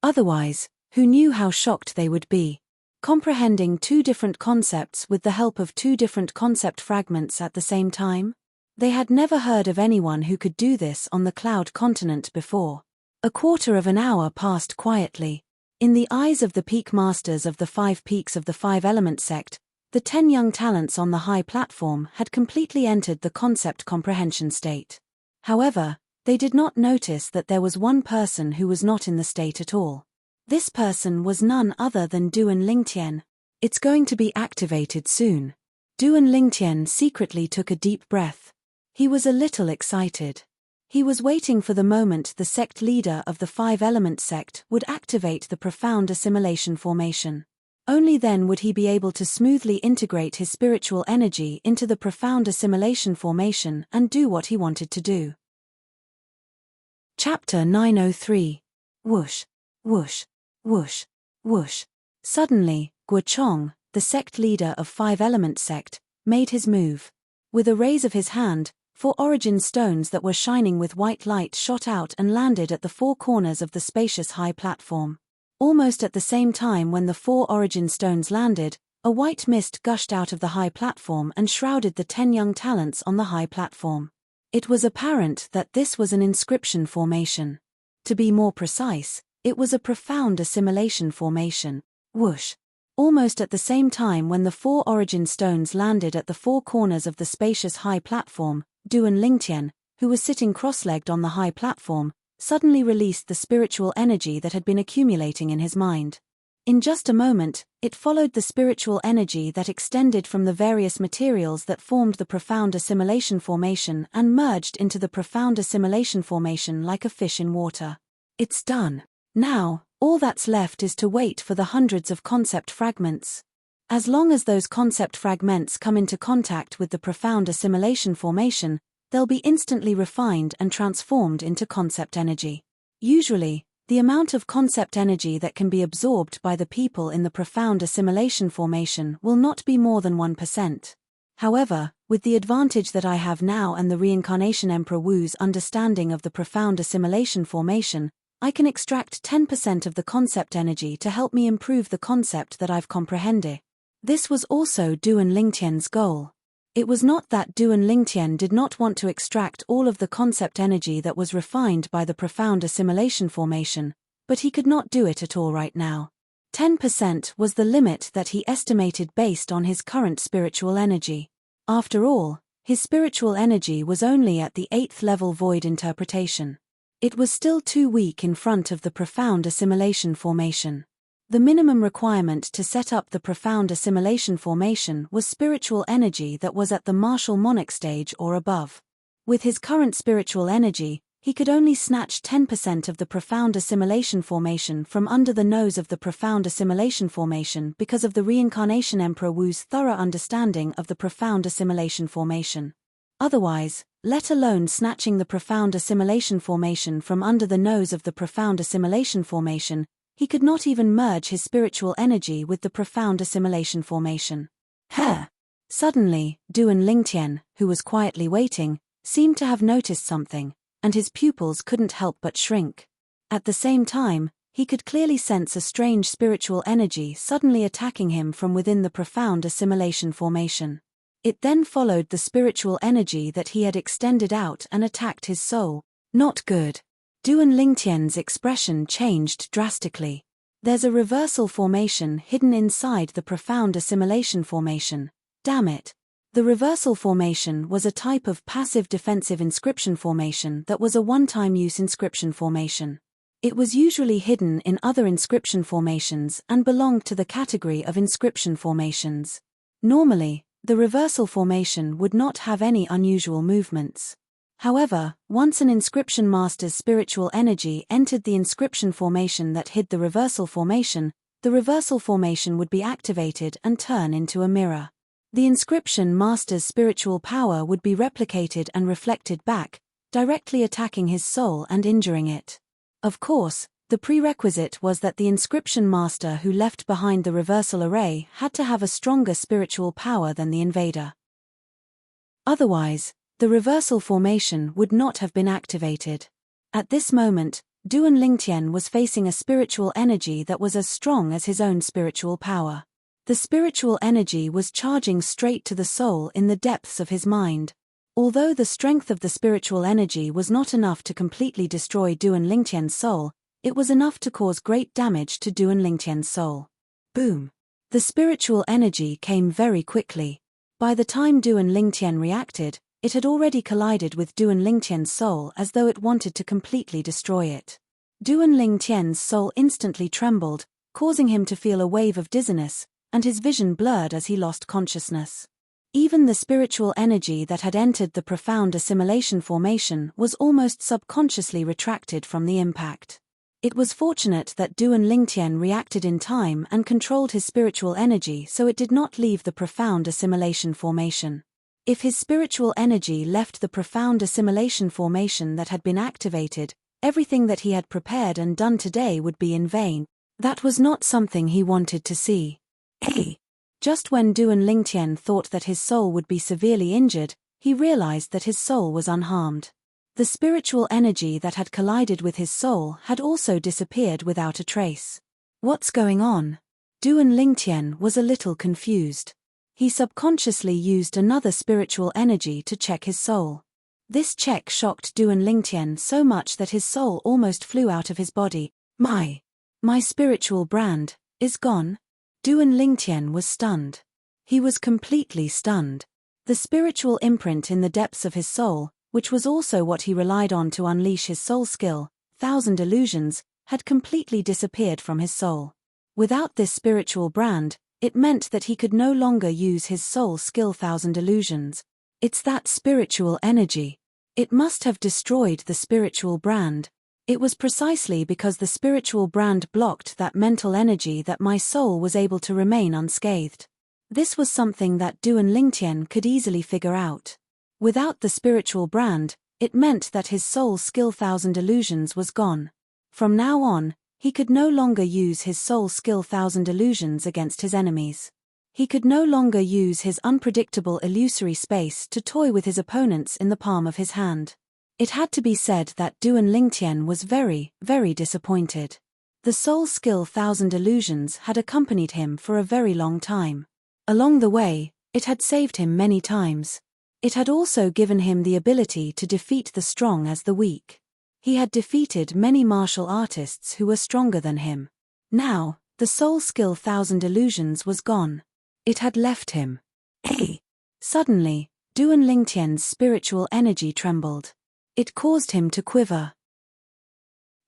Otherwise, who knew how shocked they would be? Comprehending 2 different concepts with the help of 2 different concept fragments at the same time? They had never heard of anyone who could do this on the Cloud Continent before. A quarter of an hour passed quietly. In the eyes of the peak masters of the 5 peaks of the 5-element sect, the 10 young talents on the high platform had completely entered the concept comprehension state. However, they did not notice that there was one person who was not in the state at all. This person was none other than Duan Lingtian. It's going to be activated soon. Duan Lingtian secretly took a deep breath. He was a little excited. He was waiting for the moment the sect leader of the 5-element sect would activate the profound assimilation formation. Only then would he be able to smoothly integrate his spiritual energy into the profound assimilation formation and do what he wanted to do. Chapter 903. Whoosh, whoosh, whoosh, whoosh. Suddenly, Guochong, the sect leader of 5-element sect, made his move. With a raise of his hand, 4 origin stones that were shining with white light shot out and landed at the 4 corners of the spacious high platform. Almost at the same time when the 4 origin stones landed, a white mist gushed out of the high platform and shrouded the 10 young talents on the high platform. It was apparent that this was an inscription formation. To be more precise, it was a profound assimilation formation. Whoosh. Almost at the same time when the 4 origin stones landed at the 4 corners of the spacious high platform, Duan Lingtian, who was sitting cross-legged on the high platform, suddenly released the spiritual energy that had been accumulating in his mind. In just a moment, it followed the spiritual energy that extended from the various materials that formed the profound assimilation formation and merged into the profound assimilation formation like a fish in water. It's done. Now, all that's left is to wait for the hundreds of concept fragments. As long as those concept fragments come into contact with the profound assimilation formation, they'll be instantly refined and transformed into concept energy. Usually, the amount of concept energy that can be absorbed by the people in the profound assimilation formation will not be more than 1%. However, with the advantage that I have now and the Reincarnation Emperor Wu's understanding of the profound assimilation formation, I can extract 10% of the concept energy to help me improve the concept that I've comprehended. This was also Duan Lingtian's goal. It was not that Duan Lingtian did not want to extract all of the concept energy that was refined by the profound assimilation formation, but he could not do it at all right now. 10% was the limit that he estimated based on his current spiritual energy. After all, his spiritual energy was only at the 8th level void interpretation. It was still too weak in front of the profound assimilation formation. The minimum requirement to set up the profound assimilation formation was spiritual energy that was at the martial monarch stage or above. With his current spiritual energy, he could only snatch 10% of the profound assimilation formation from under the nose of the profound assimilation formation because of the Reincarnation Emperor Wu's thorough understanding of the profound assimilation formation. Otherwise, let alone snatching the profound assimilation formation from under the nose of the profound assimilation formation. He could not even merge his spiritual energy with the profound assimilation formation. Suddenly, Duan Lingtian, who was quietly waiting, seemed to have noticed something, and his pupils couldn't help but shrink. At the same time, he could clearly sense a strange spiritual energy suddenly attacking him from within the profound assimilation formation. It then followed the spiritual energy that he had extended out and attacked his soul. Not good. Duan Lingtian's expression changed drastically. There's a reversal formation hidden inside the profound assimilation formation. Damn it. The reversal formation was a type of passive defensive inscription formation that was a one-time use inscription formation. It was usually hidden in other inscription formations and belonged to the category of inscription formations. Normally, the reversal formation would not have any unusual movements. However, once an inscription master's spiritual energy entered the inscription formation that hid the reversal formation would be activated and turn into a mirror. The inscription master's spiritual power would be replicated and reflected back, directly attacking his soul and injuring it. Of course, the prerequisite was that the inscription master who left behind the reversal array had to have a stronger spiritual power than the invader. Otherwise, the reversal formation would not have been activated. At this moment, Duan Lingtian was facing a spiritual energy that was as strong as his own spiritual power. The spiritual energy was charging straight to the soul in the depths of his mind. Although the strength of the spiritual energy was not enough to completely destroy Duan Lingtian's soul, it was enough to cause great damage to Duan Lingtian's soul. Boom! The spiritual energy came very quickly. By the time Duan Lingtian reacted, it had already collided with Duan Lingtian's soul as though it wanted to completely destroy it. Duan Lingtian's soul instantly trembled, causing him to feel a wave of dizziness, and his vision blurred as he lost consciousness. Even the spiritual energy that had entered the profound assimilation formation was almost subconsciously retracted from the impact. It was fortunate that Duan Lingtian reacted in time and controlled his spiritual energy so it did not leave the profound assimilation formation. If his spiritual energy left the profound assimilation formation that had been activated, everything that he had prepared and done today would be in vain. That was not something he wanted to see. Just when Duan Lingtian thought that his soul would be severely injured, he realized that his soul was unharmed. The spiritual energy that had collided with his soul had also disappeared without a trace. What's going on? Duan Lingtian was a little confused. He subconsciously used another spiritual energy to check his soul. This check shocked Duan Lingtian so much that his soul almost flew out of his body. My spiritual brand is gone? Duan Lingtian was stunned. He was completely stunned. The spiritual imprint in the depths of his soul, which was also what he relied on to unleash his soul skill, 1,000 illusions, had completely disappeared from his soul. Without this spiritual brand, it meant that he could no longer use his soul skill 1,000 illusions. It's that spiritual energy. It must have destroyed the spiritual brand. It was precisely because the spiritual brand blocked that mental energy that my soul was able to remain unscathed. This was something that Duan Lingtian could easily figure out. Without the spiritual brand, it meant that his soul skill 1,000 illusions was gone. From now on, he could no longer use his soul skill 1,000 illusions against his enemies. He could no longer use his unpredictable illusory space to toy with his opponents in the palm of his hand. It had to be said that Duan Lingtian was very, very disappointed. The soul skill 1,000 illusions had accompanied him for a very long time. Along the way, it had saved him many times. It had also given him the ability to defeat the strong as the weak. He had defeated many martial artists who were stronger than him. Now, the soul skill 1,000 illusions was gone. It had left him. Suddenly, Duan Lingtian's spiritual energy trembled. It caused him to quiver.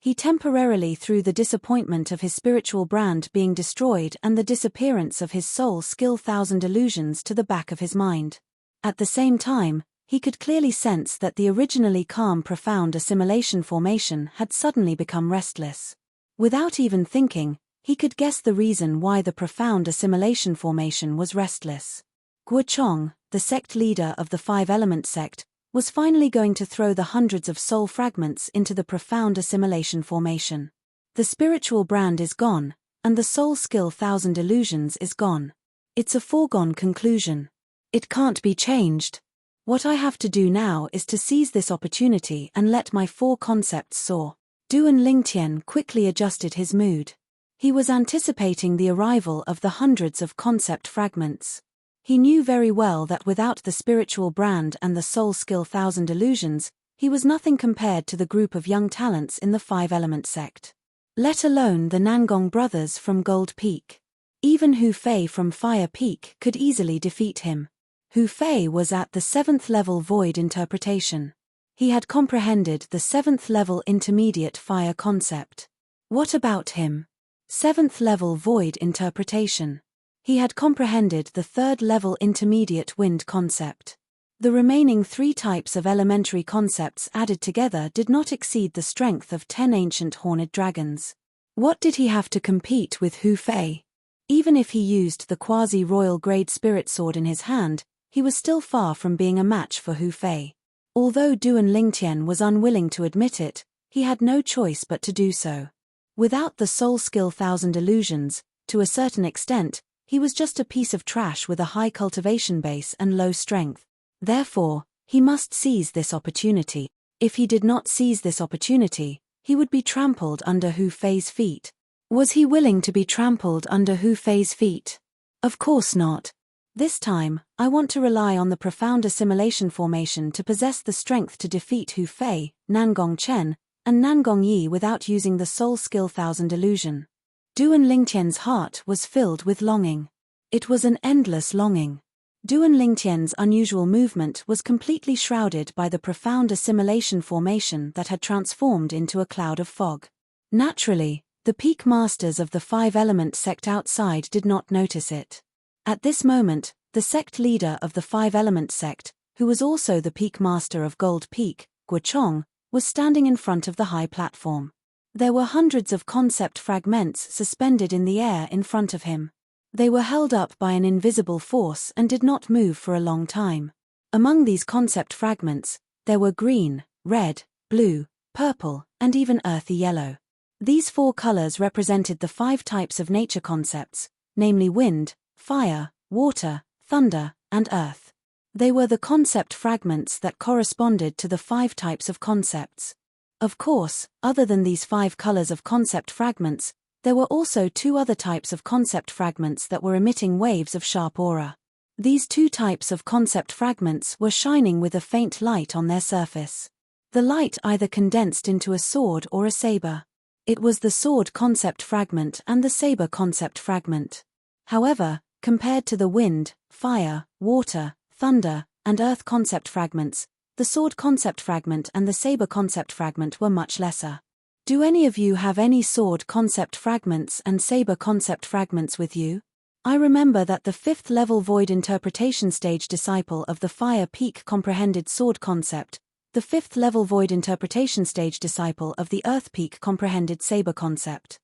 He temporarily threw the disappointment of his spiritual brand being destroyed and the disappearance of his soul skill 1,000 illusions to the back of his mind. At the same time, he could clearly sense that the originally calm profound assimilation formation had suddenly become restless. Without even thinking, he could guess the reason why the profound assimilation formation was restless. Guo Chong, the sect leader of the Five-Element sect, was finally going to throw the hundreds of soul fragments into the profound assimilation formation. The spiritual brand is gone, and the soul skill 1000 illusions is gone. It's a foregone conclusion. It can't be changed. What I have to do now is to seize this opportunity and let my 4 concepts soar. Duan Lingtian quickly adjusted his mood. He was anticipating the arrival of the hundreds of concept fragments. He knew very well that without the spiritual brand and the soul skill 1000 illusions, he was nothing compared to the group of young talents in the 5-element sect. Let alone the Nangong brothers from Gold Peak. Even Hu Fei from Fire Peak could easily defeat him. Hu Fei was at the 7th level void interpretation. He had comprehended the 7th level intermediate fire concept. What about him? 7th level void interpretation. He had comprehended the 3rd level intermediate wind concept. The remaining 3 types of elementary concepts added together did not exceed the strength of 10 ancient horned dragons. What did he have to compete with Hu Fei? Even if he used the quasi-royal grade spirit sword in his hand, he was still far from being a match for Hu Fei. Although Duan Lingtian was unwilling to admit it, he had no choice but to do so. Without the soul skill 1000 illusions, to a certain extent, he was just a piece of trash with a high cultivation base and low strength. Therefore, he must seize this opportunity. If he did not seize this opportunity, he would be trampled under Hu Fei's feet. Was he willing to be trampled under Hu Fei's feet? Of course not. This time, I want to rely on the profound assimilation formation to possess the strength to defeat Hu Fei, Nangong Chen, and Nangong Yi without using the soul skill 1000 illusion. Duan Lingtian's heart was filled with longing. It was an endless longing. Duan Lingtian's unusual movement was completely shrouded by the profound assimilation formation that had transformed into a cloud of fog. Naturally, the peak masters of the 5-element sect outside did not notice it. At this moment, the sect leader of the 5-element sect, who was also the peak master of Gold Peak, Guochong, was standing in front of the high platform. There were hundreds of concept fragments suspended in the air in front of him. They were held up by an invisible force and did not move for a long time. Among these concept fragments, there were green, red, blue, purple, and even earthy yellow. These 4 colors represented the 5 types of nature concepts, namely wind, fire, water, thunder, and earth. They were the concept fragments that corresponded to the 5 types of concepts. Of course, other than these 5 colors of concept fragments, there were also 2 other types of concept fragments that were emitting waves of sharp aura. These 2 types of concept fragments were shining with a faint light on their surface. The light either condensed into a sword or a saber. It was the sword concept fragment and the saber concept fragment. However, compared to the wind, fire, water, thunder, and earth concept fragments, the sword concept fragment and the saber concept fragment were much lesser. Do any of you have any sword concept fragments and saber concept fragments with you? I remember that the 5th level void interpretation stage disciple of the Fire Peak comprehended sword concept, the 5th level void interpretation stage disciple of the Earth Peak comprehended saber concept.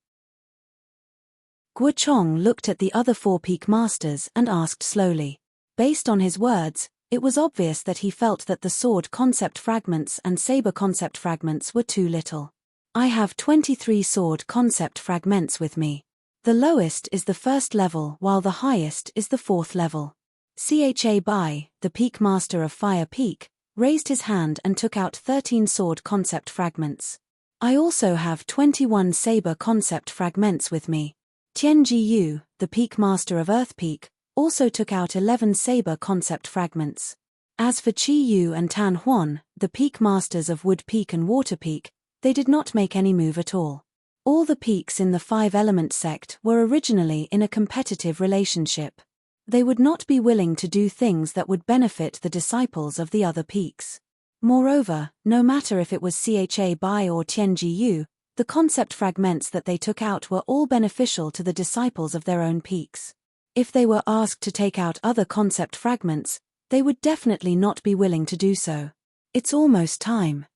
Guochong looked at the other 4 peak masters and asked slowly. Based on his words, it was obvious that he felt that the sword concept fragments and saber concept fragments were too little. I have 23 sword concept fragments with me. The lowest is the 1st level while the highest is the 4th level. Cha Bai, the peak master of Fire Peak, raised his hand and took out 13 sword concept fragments. I also have 21 saber concept fragments with me. Tian Jiyu, the peak master of Earth Peak, also took out 11 saber concept fragments. As for Qi Yu and Tan Huan, the peak masters of Wood Peak and Water Peak, they did not make any move at all. All the peaks in the 5-element sect were originally in a competitive relationship. They would not be willing to do things that would benefit the disciples of the other peaks. Moreover, no matter if it was Cha Bai or Tianji Yu, the concept fragments that they took out were all beneficial to the disciples of their own peaks. If they were asked to take out other concept fragments, they would definitely not be willing to do so. It's almost time.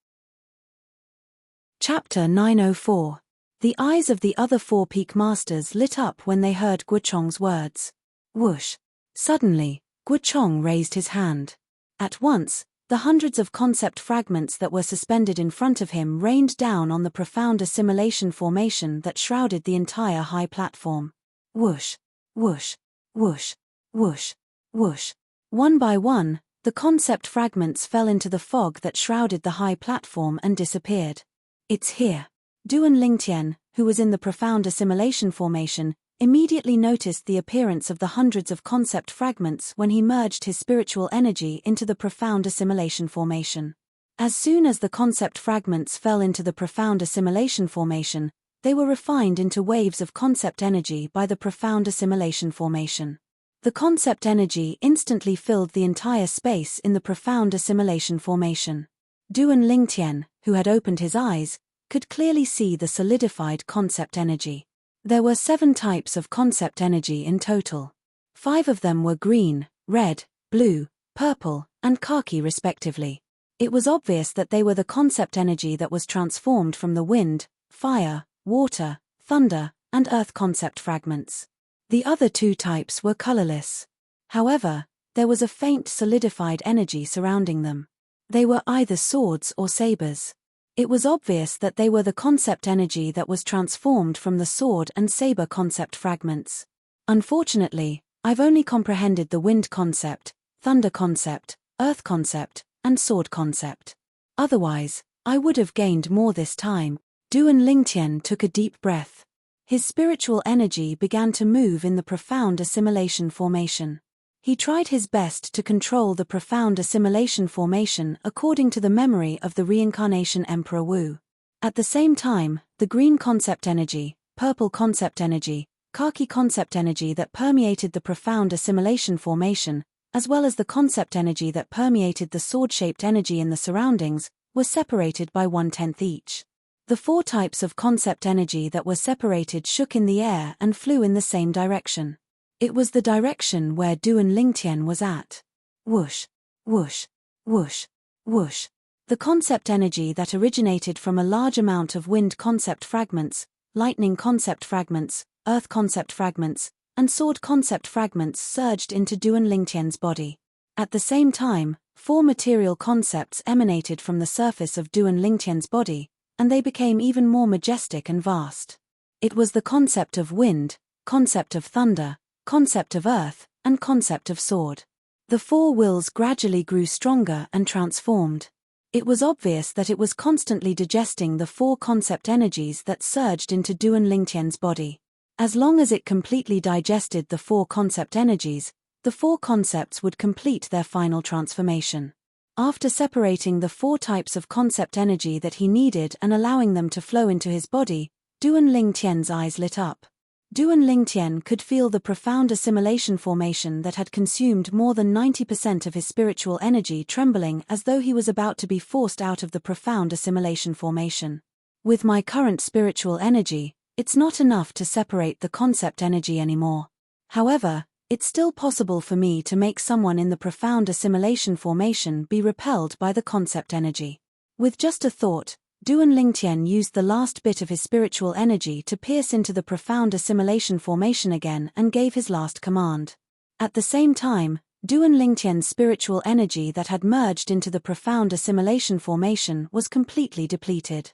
Chapter 904. The eyes of the other 4 peak masters lit up when they heard Guochong's words. Whoosh! Suddenly, Guochong raised his hand. At once, The hundreds of concept fragments that were suspended in front of him rained down on the profound assimilation formation that shrouded the entire high platform. Whoosh, whoosh, whoosh, whoosh, whoosh. One by one, the concept fragments fell into the fog that shrouded the high platform and disappeared. It's here. Duan Lingtian, who was in the profound assimilation formation, immediately noticed the appearance of the hundreds of concept fragments when he merged his spiritual energy into the profound assimilation formation. As soon as the concept fragments fell into the profound assimilation formation, they were refined into waves of concept energy by the profound assimilation formation. The concept energy instantly filled the entire space in the profound assimilation formation. Duan Lingtian, who had opened his eyes, could clearly see the solidified concept energy. There were 7 types of concept energy in total. 5 of them were green, red, blue, purple, and khaki respectively. It was obvious that they were the concept energy that was transformed from the wind, fire, water, thunder, and earth concept fragments. The other 2 types were colorless. However, there was a faint solidified energy surrounding them. They were either swords or sabers. It was obvious that they were the concept energy that was transformed from the sword and saber concept fragments. Unfortunately, I've only comprehended the wind concept, thunder concept, earth concept, and sword concept. Otherwise, I would have gained more this time. Duan Lingtian took a deep breath. His spiritual energy began to move in the profound assimilation formation. He tried his best to control the profound assimilation formation according to the memory of the reincarnation Emperor Wu. At the same time, the green concept energy, purple concept energy, khaki concept energy that permeated the profound assimilation formation, as well as the concept energy that permeated the sword-shaped energy in the surroundings, were separated by 1/10 each. The 4 types of concept energy that were separated shook in the air and flew in the same direction. It was the direction where Duan Lingtian was at. Whoosh, whoosh, whoosh, whoosh. The concept energy that originated from a large amount of wind concept fragments, lightning concept fragments, earth concept fragments, and sword concept fragments surged into Duan Lingtian's body. At the same time, 4 material concepts emanated from the surface of Duan Lingtian's body, and they became even more majestic and vast. It was the concept of wind, concept of thunder, concept of earth, and concept of sword. The 4 wills gradually grew stronger and transformed. It was obvious that it was constantly digesting the 4 concept energies that surged into Duan Lingtian's body. As long as it completely digested the 4 concept energies, the 4 concepts would complete their final transformation. After separating the 4 types of concept energy that he needed and allowing them to flow into his body, Duan Lingtian's eyes lit up. Duan Lingtian could feel the profound assimilation formation that had consumed more than 90% of his spiritual energy trembling as though he was about to be forced out of the profound assimilation formation. With my current spiritual energy, it's not enough to separate the concept energy anymore. However, it's still possible for me to make someone in the profound assimilation formation be repelled by the concept energy. With just a thought, Duan Lingtian used the last bit of his spiritual energy to pierce into the profound assimilation formation again and gave his last command. At the same time, Duan Lingtian's spiritual energy that had merged into the profound assimilation formation was completely depleted.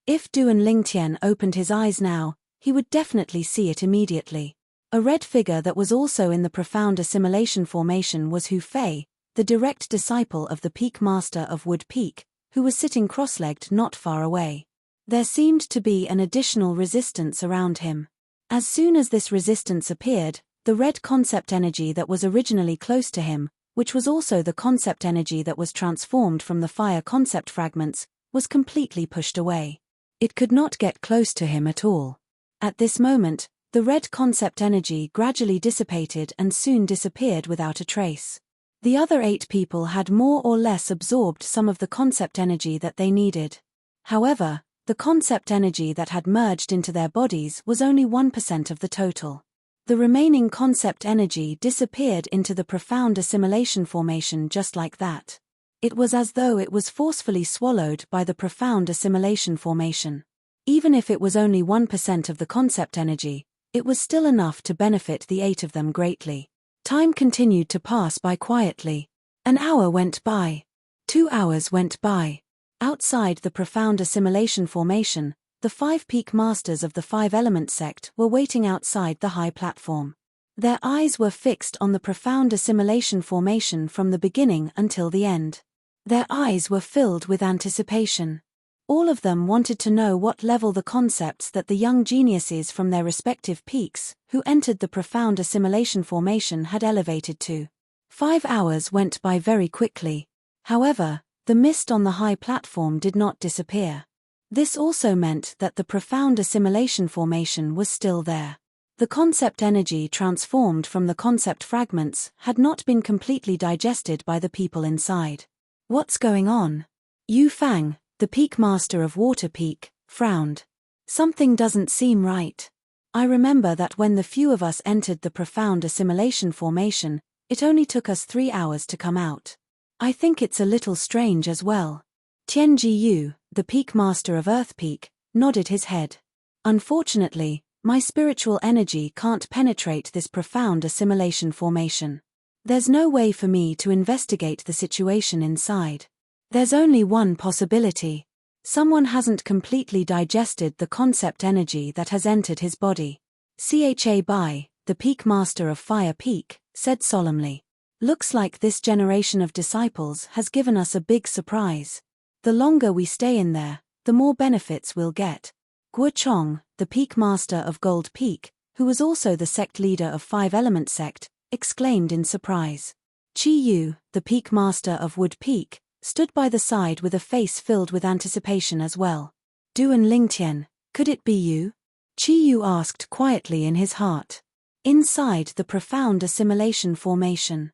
If Duan Lingtian opened his eyes now, he would definitely see it immediately. A red figure that was also in the profound assimilation formation was Hu Fei, the direct disciple of the Peak Master of Wood Peak, who was sitting cross-legged not far away. There seemed to be an additional resistance around him. As soon as this resistance appeared, the red concept energy that was originally close to him, which was also the concept energy that was transformed from the fire concept fragments, was completely pushed away. It could not get close to him at all. At this moment, the red concept energy gradually dissipated and soon disappeared without a trace. The other 8 people had more or less absorbed some of the concept energy that they needed. However, the concept energy that had merged into their bodies was only 1% of the total. The remaining concept energy disappeared into the profound assimilation formation just like that. It was as though it was forcefully swallowed by the profound assimilation formation. Even if it was only 1% of the concept energy, it was still enough to benefit the 8 of them greatly. Time continued to pass by quietly. An hour went by. 2 hours went by. Outside the profound assimilation formation, the 5 peak masters of the 5-element sect were waiting outside the high platform. Their eyes were fixed on the profound assimilation formation from the beginning until the end. Their eyes were filled with anticipation. All of them wanted to know what level the concepts that the young geniuses from their respective peaks, who entered the profound assimilation formation, had elevated to. 5 hours went by very quickly. However, the mist on the high platform did not disappear. This also meant that the profound assimilation formation was still there. The concept energy transformed from the concept fragments had not been completely digested by the people inside. What's going on? Yu Fang, the peak master of Water Peak, frowned. Something doesn't seem right. I remember that when the few of us entered the profound assimilation formation, it only took us 3 hours to come out. I think it's a little strange as well. Tianji Yu, the peak master of Earth Peak, nodded his head. Unfortunately, my spiritual energy can't penetrate this profound assimilation formation. There's no way for me to investigate the situation inside. There's only one possibility. Someone hasn't completely digested the concept energy that has entered his body. Cha Bai, the peak master of Fire Peak, said solemnly. Looks like this generation of disciples has given us a big surprise. The longer we stay in there, the more benefits we'll get. Guo Chong, the peak master of Gold Peak, who was also the sect leader of 5-element sect, exclaimed in surprise. Chi Yu, the peak master of Wood Peak, stood by the side with a face filled with anticipation as well. Duan Lingtian, could it be you? Chi Yu asked quietly in his heart. Inside the profound assimilation formation.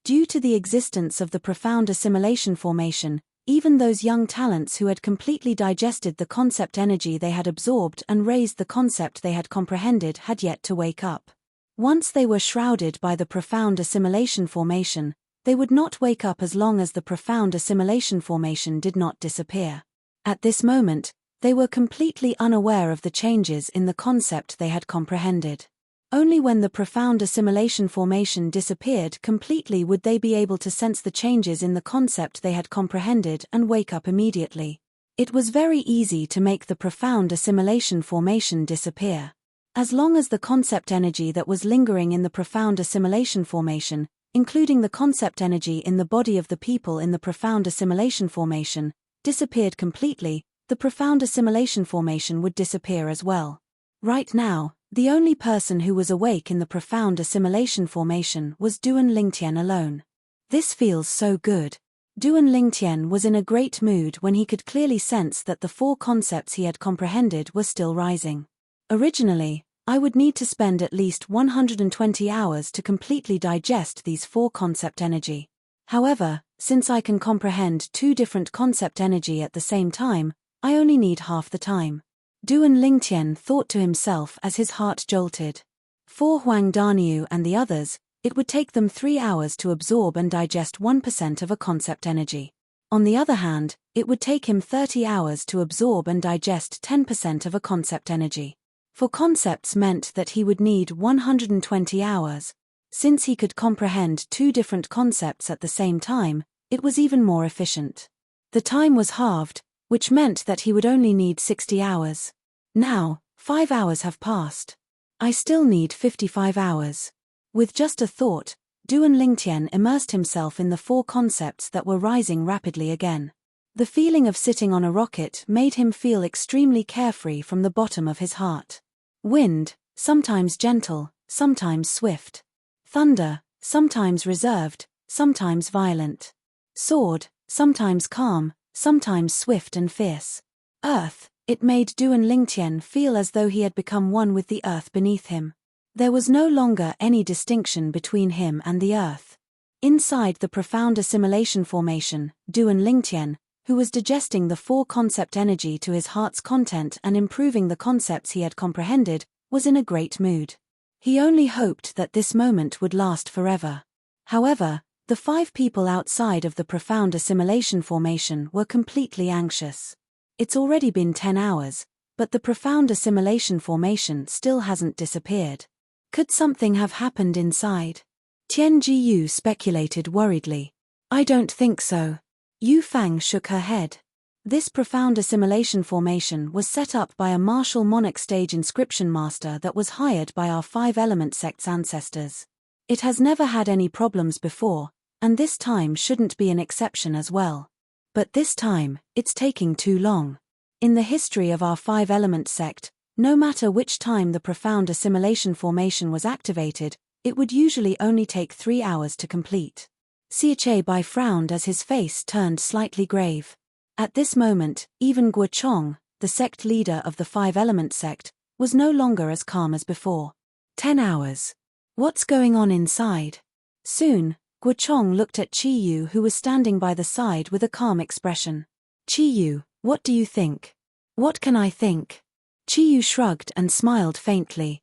Due to the existence of the profound assimilation formation, even those young talents who had completely digested the concept energy they had absorbed and raised the concept they had comprehended had yet to wake up. Once they were shrouded by the profound assimilation formation, they would not wake up as long as the profound assimilation formation did not disappear. At this moment, they were completely unaware of the changes in the concept they had comprehended. Only when the profound assimilation formation disappeared completely would they be able to sense the changes in the concept they had comprehended and wake up immediately. It was very easy to make the profound assimilation formation disappear. As long as the concept energy that was lingering in the profound assimilation formation, including the concept energy in the body of the people in the profound assimilation formation, disappeared completely, the profound assimilation formation would disappear as well. Right now, the only person who was awake in the profound assimilation formation was Duan Lingtian alone. This feels so good. Duan Lingtian was in a great mood when he could clearly sense that the 4 concepts he had comprehended were still rising. Originally, I would need to spend at least 120 hours to completely digest these 4 concept energy. However, since I can comprehend 2 different concept energy at the same time, I only need half the time. Duan Lingtian thought to himself as his heart jolted. For Huang Daniu and the others, it would take them 3 hours to absorb and digest 1% of a concept energy. On the other hand, it would take him 30 hours to absorb and digest 10% of a concept energy. For concepts meant that he would need 120 hours. Since he could comprehend 2 different concepts at the same time, it was even more efficient. The time was halved, which meant that he would only need 60 hours. Now, 5 hours have passed. I still need 55 hours. With just a thought, Duan Lingtian immersed himself in the 4 concepts that were rising rapidly again. The feeling of sitting on a rocket made him feel extremely carefree from the bottom of his heart. Wind, sometimes gentle, sometimes swift. Thunder, sometimes reserved, sometimes violent. Sword, sometimes calm, sometimes swift and fierce. Earth, it made Duan Lingtian feel as though he had become one with the earth beneath him. There was no longer any distinction between him and the earth. Inside the profound assimilation formation, Duan Lingtian, who was digesting the 4 concept energy to his heart's content and improving the concepts he had comprehended, was in a great mood. He only hoped that this moment would last forever. However, the 5 people outside of the profound assimilation formation were completely anxious. It's already been 10 hours, but the profound assimilation formation still hasn't disappeared. Could something have happened inside? Tian Jiyu speculated worriedly. I don't think so. Yu Fang shook her head. This profound assimilation formation was set up by a martial monarch stage inscription master that was hired by our 5-element sect's ancestors. It has never had any problems before, and this time shouldn't be an exception as well. But this time, it's taking too long. In the history of our 5-element sect, no matter which time the profound assimilation formation was activated, it would usually only take 3 hours to complete. Xiache Bai frowned as his face turned slightly grave. At this moment, even Guo Chong, the sect leader of the 5-element sect, was no longer as calm as before. 10 hours. What's going on inside? Soon, Guo Chong looked at Qi Yu, who was standing by the side with a calm expression. Qi Yu, what do you think? What can I think? Qi Yu shrugged and smiled faintly.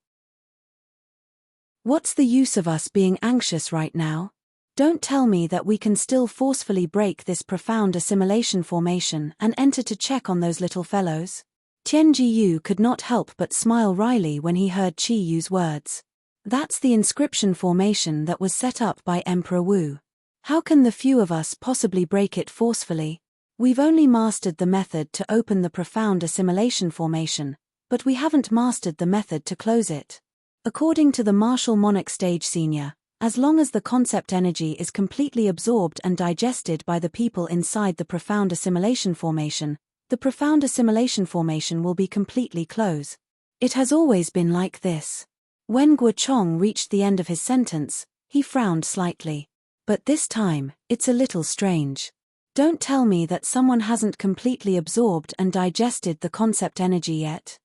What's the use of us being anxious right now? Don't tell me that we can still forcefully break this profound assimilation formation and enter to check on those little fellows. Tian Jiyu could not help but smile wryly when he heard Qi Yu's words. That's the inscription formation that was set up by Emperor Wu. How can the few of us possibly break it forcefully? We've only mastered the method to open the profound assimilation formation, but we haven't mastered the method to close it. According to the martial monarch stage senior, as long as the concept energy is completely absorbed and digested by the people inside the profound assimilation formation, the profound assimilation formation will be completely closed. It has always been like this. When Guo Chong reached the end of his sentence, he frowned slightly. But this time, it's a little strange. Don't tell me that someone hasn't completely absorbed and digested the concept energy yet.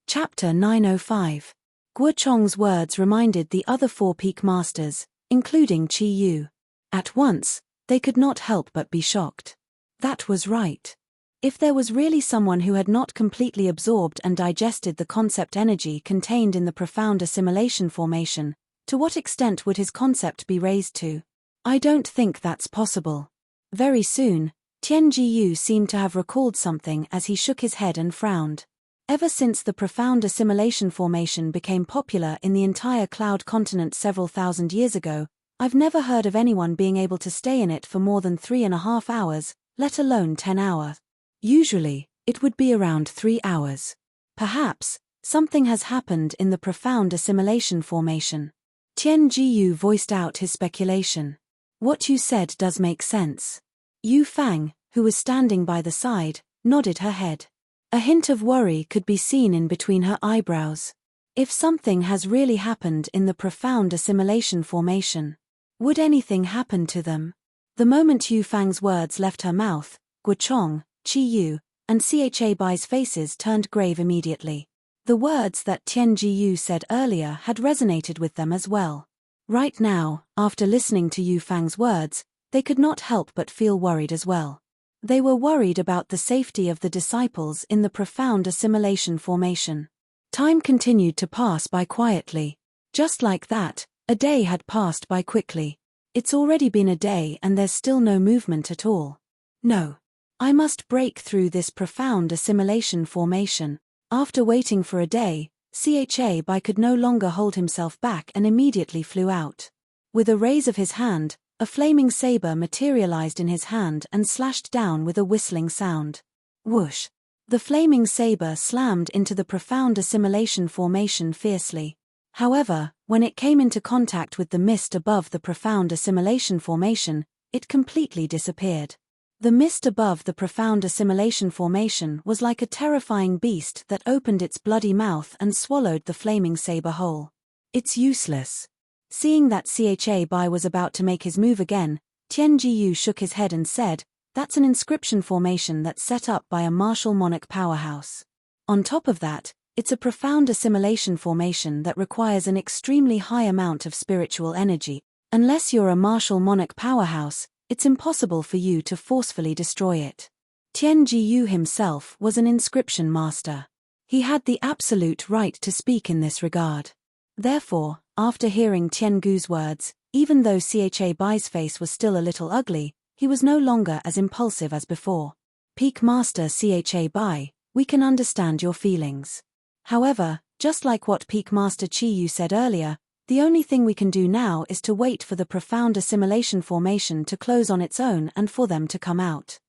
Chapter 905. Guo Chong's words reminded the other 4 peak masters, including Qi Yu. At once, they could not help but be shocked. That was right. If there was really someone who had not completely absorbed and digested the concept energy contained in the profound assimilation formation, to what extent would his concept be raised to? I don't think that's possible. Very soon, Tian Jiyu seemed to have recalled something as he shook his head and frowned. Ever since the profound assimilation formation became popular in the entire Cloud continent several thousand years ago, I've never heard of anyone being able to stay in it for more than 3.5 hours, let alone 10 hours. Usually, it would be around 3 hours. Perhaps, something has happened in the profound assimilation formation. Tian Jiyu voiced out his speculation. What you said does make sense. Yu Fang, who was standing by the side, nodded her head. A hint of worry could be seen in between her eyebrows. If something has really happened in the profound assimilation formation, would anything happen to them? The moment Yu Fang's words left her mouth, Guo Chong, Qi Yu, and Xiache Bai's faces turned grave immediately. The words that Tian Jiyu said earlier had resonated with them as well. Right now, after listening to Yu Fang's words, they could not help but feel worried as well. They were worried about the safety of the disciples in the profound assimilation formation. Time continued to pass by quietly. Just like that, a day had passed by quickly. It's already been a day and there's still no movement at all. No. I must break through this profound assimilation formation. After waiting for a day, Xiache Bai could no longer hold himself back and immediately flew out. With a raise of his hand, a flaming saber materialized in his hand and slashed down with a whistling sound. Whoosh! The flaming saber slammed into the profound assimilation formation fiercely. However, when it came into contact with the mist above the profound assimilation formation, it completely disappeared. The mist above the profound assimilation formation was like a terrifying beast that opened its bloody mouth and swallowed the flaming saber whole. It's useless. Seeing that Xiache Bai was about to make his move again, Tian Jiyu shook his head and said, "That's an inscription formation that's set up by a martial monarch powerhouse. On top of that, it's a profound assimilation formation that requires an extremely high amount of spiritual energy. Unless you're a martial monarch powerhouse, it's impossible for you to forcefully destroy it." Tian Jiyu himself was an inscription master. He had the absolute right to speak in this regard. Therefore, after hearing Tian Gu's words, even though Xiache Bai's face was still a little ugly, he was no longer as impulsive as before. "Peak Master Xiache Bai, we can understand your feelings. However, just like what Peak Master Qi Yu said earlier, The only thing we can do now is to wait for the profound assimilation formation to close on its own and for them to come out.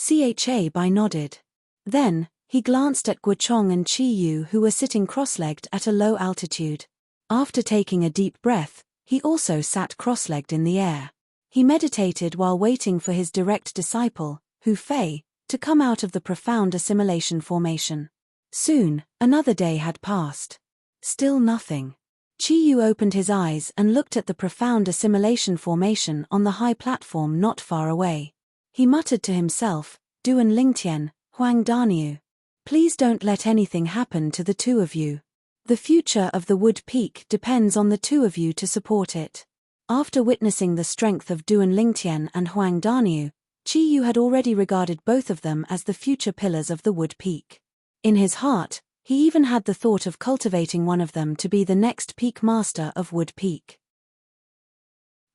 Bai nodded. Then, he glanced at Guochong and Qi Yu who were sitting cross-legged at a low altitude. After taking a deep breath, he also sat cross-legged in the air. He meditated while waiting for his direct disciple, Hu Fei, to come out of the profound assimilation formation. Soon, another day had passed. Still nothing. Qi Yu opened his eyes and looked at the profound assimilation formation on the high platform not far away. He muttered to himself, Duan Lingtian, Huang Daniu. Please don't let anything happen to the two of you. The future of the Wood Peak depends on the two of you to support it. After witnessing the strength of Duan Lingtian and Huang Daniu, Qi Yu had already regarded both of them as the future pillars of the Wood Peak. In his heart, he even had the thought of cultivating one of them to be the next peak master of Wood Peak.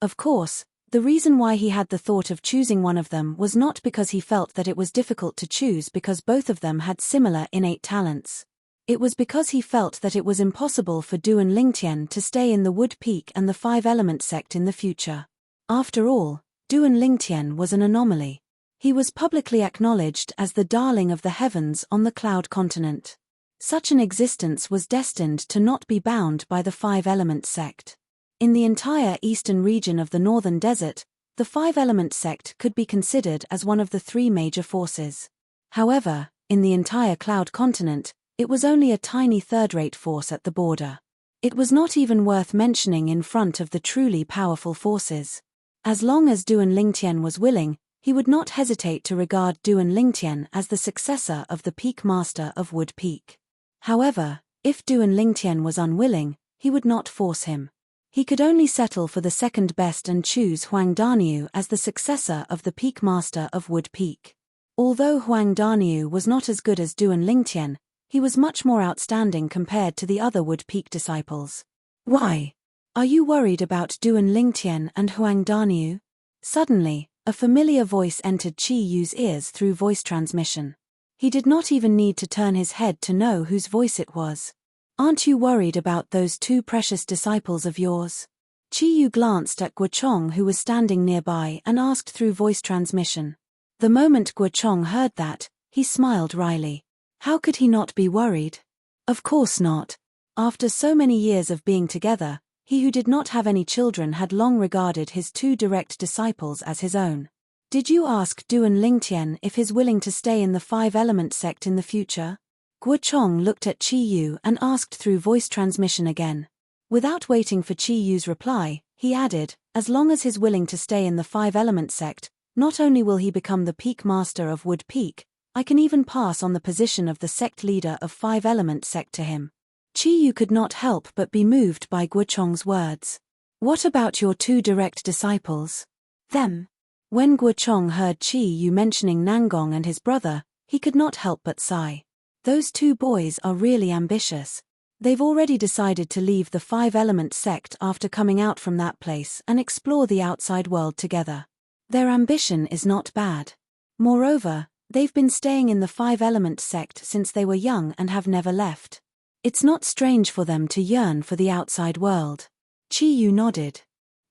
Of course, the reason why he had the thought of choosing one of them was not because he felt that it was difficult to choose because both of them had similar innate talents. It was because he felt that it was impossible for Duan Lingtian to stay in the Wood Peak and the Five-Element sect in the future. After all, Duan Lingtian was an anomaly. He was publicly acknowledged as the darling of the heavens on the Cloud Continent. Such an existence was destined to not be bound by the Five-Element sect. In the entire eastern region of the Northern Desert, the Five-Element sect could be considered as one of the three major forces. However, in the entire Cloud Continent, it was only a tiny third-rate force at the border. It was not even worth mentioning in front of the truly powerful forces. As long as Duan Lingtian was willing, he would not hesitate to regard Duan Lingtian as the successor of the Peak Master of Wood Peak. However, if Duan Lingtian was unwilling, he would not force him. He could only settle for the second best and choose Huang Daniu as the successor of the Peak Master of Wood Peak. Although Huang Daniu was not as good as Duan Lingtian, he was much more outstanding compared to the other Wood Peak disciples. Why? Are you worried about Duan Lingtian and Huang Daniu? Suddenly, a familiar voice entered Qi Yu's ears through voice transmission. He did not even need to turn his head to know whose voice it was. Aren't you worried about those two precious disciples of yours? Qi Yu glanced at Guochong who was standing nearby and asked through voice transmission. The moment Guochong heard that, he smiled wryly. How could he not be worried? Of course not. After so many years of being together, he who did not have any children had long regarded his two direct disciples as his own. Did you ask Duan Lingtian if he's willing to stay in the Five-Element sect in the future? Guochong looked at Qi Yu and asked through voice transmission again. Without waiting for Qi Yu's reply, he added, as long as he's willing to stay in the Five-Element sect, not only will he become the Peak Master of Wood Peak, I can even pass on the position of the sect leader of Five-Element sect to him. Qi Yu could not help but be moved by Guochong's words. What about your two direct disciples? Them? When Guochong heard Qi Yu mentioning Nangong and his brother, he could not help but sigh. Those two boys are really ambitious. They've already decided to leave the Five-Element sect after coming out from that place and explore the outside world together. Their ambition is not bad. Moreover, they've been staying in the Five-Element sect since they were young and have never left. It's not strange for them to yearn for the outside world. Qi Yu nodded.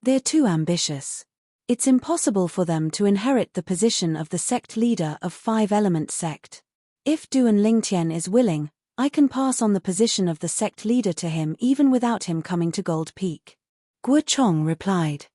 They're too ambitious. It's impossible for them to inherit the position of the sect leader of Five-Element sect. If Duan Lingtian is willing, I can pass on the position of the sect leader to him even without him coming to Gold Peak. Guochong replied.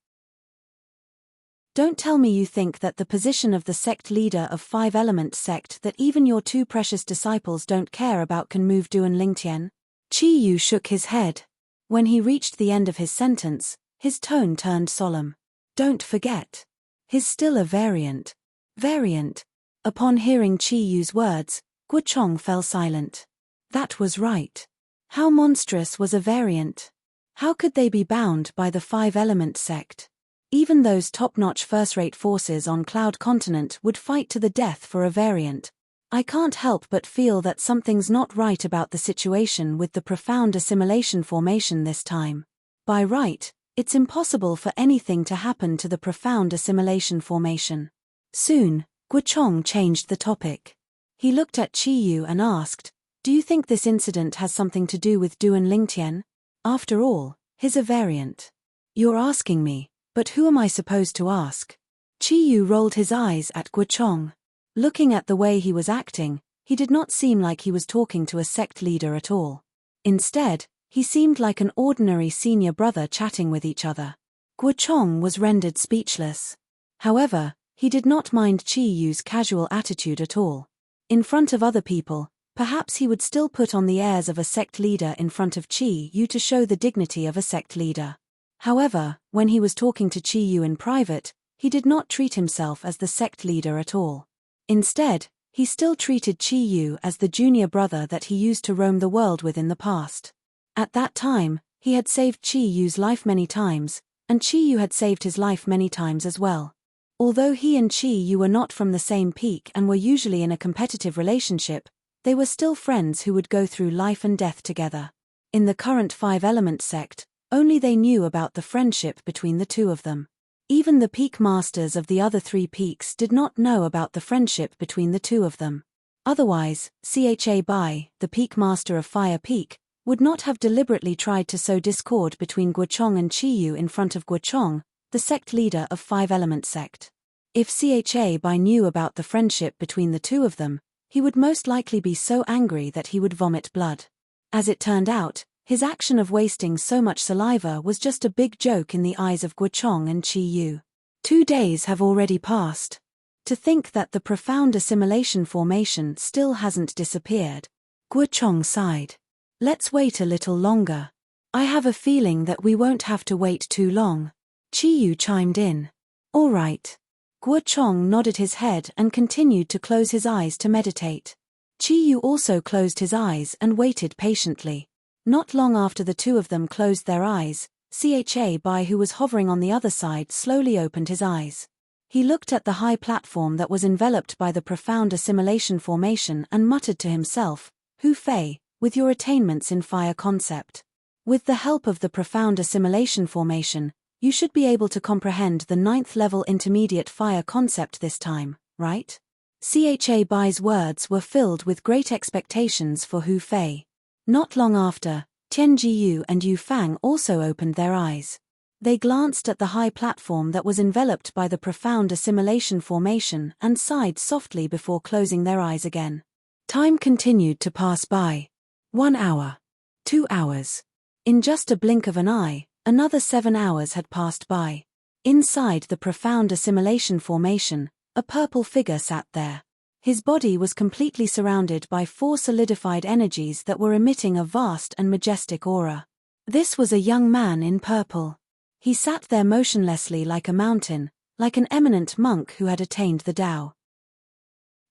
Don't tell me you think that the position of the sect leader of Five-Element sect that even your two precious disciples don't care about can move Duan Lingtian? Qi Yu shook his head. When he reached the end of his sentence, his tone turned solemn. Don't forget. He's still a variant. Variant. Upon hearing Qi Yu's words, Guochong fell silent. That was right. How monstrous was a variant? How could they be bound by the Five-Element sect? Even those top-notch first-rate forces on Cloud Continent would fight to the death for a variant. I can't help but feel that something's not right about the situation with the profound assimilation formation this time. By right, it's impossible for anything to happen to the profound assimilation formation. Soon, Guochong changed the topic. He looked at Qi Yu and asked, do you think this incident has something to do with Duan Lingtian? After all, His a variant. You're asking me, but who am I supposed to ask? Qiyu rolled his eyes at Guochong. Looking at the way he was acting, he did not seem like he was talking to a sect leader at all. Instead, he seemed like an ordinary senior brother chatting with each other. Guochong was rendered speechless. However, he did not mind Qiyu's casual attitude at all. In front of other people, perhaps he would still put on the airs of a sect leader in front of Qiyu to show the dignity of a sect leader. However, when he was talking to Qiyu in private, he did not treat himself as the sect leader at all. Instead, he still treated Qiyu as the junior brother that he used to roam the world with in the past. At that time, he had saved Qiyu's life many times, and Qiyu had saved his life many times as well. Although he and Qiyu were not from the same peak and were usually in a competitive relationship, they were still friends who would go through life and death together. In the current five-element sect, only they knew about the friendship between the two of them. Even the peak masters of the other three peaks did not know about the friendship between the two of them. Otherwise, Cha Bai, the peak master of Fire Peak, would not have deliberately tried to sow discord between Guochong and Qiyu in front of Guochong, the sect leader of Five-Element sect. If Cha Bai knew about the friendship between the two of them, he would most likely be so angry that he would vomit blood. As it turned out, his action of wasting so much saliva was just a big joke in the eyes of Guochong and Qiyu. 2 days have already passed. To think that the profound assimilation formation still hasn't disappeared. Guochong sighed. Let's wait a little longer. I have a feeling that we won't have to wait too long. Qiyu chimed in. All right. Guochong nodded his head and continued to close his eyes to meditate. Qiyu also closed his eyes and waited patiently. Not long after the two of them closed their eyes, Cha Bai, who was hovering on the other side, slowly opened his eyes. He looked at the high platform that was enveloped by the profound assimilation formation and muttered to himself, Hu Fei, with your attainments in fire concept. With the help of the profound assimilation formation, you should be able to comprehend the 9th level intermediate fire concept this time, right? Cha Bai's words were filled with great expectations for Hu Fei. Not long after, Tian Jiyu and Yu Fang also opened their eyes. They glanced at the high platform that was enveloped by the profound assimilation formation and sighed softly before closing their eyes again. Time continued to pass by. 1 hour. 2 hours. In just a blink of an eye, another 7 hours had passed by. Inside the profound assimilation formation, a purple figure sat there. His body was completely surrounded by 4 solidified energies that were emitting a vast and majestic aura. This was a young man in purple. He sat there motionlessly like a mountain, like an eminent monk who had attained the Tao.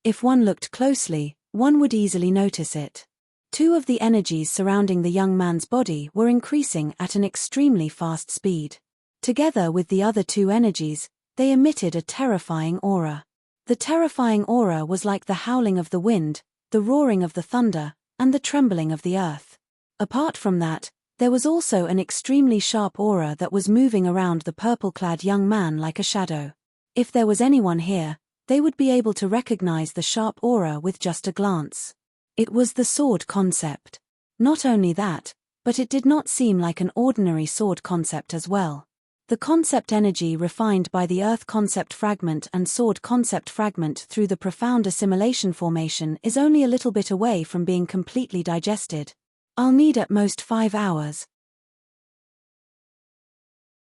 If one looked closely, one would easily notice it. 2 of the energies surrounding the young man's body were increasing at an extremely fast speed. Together with the other 2 energies, they emitted a terrifying aura. The terrifying aura was like the howling of the wind, the roaring of the thunder, and the trembling of the earth. Apart from that, there was also an extremely sharp aura that was moving around the purple-clad young man like a shadow. If there was anyone here, they would be able to recognize the sharp aura with just a glance. It was the sword concept. Not only that, but it did not seem like an ordinary sword concept as well. The concept energy refined by the Earth concept fragment and sword concept fragment through the profound assimilation formation is only a little bit away from being completely digested. I'll need at most 5 hours.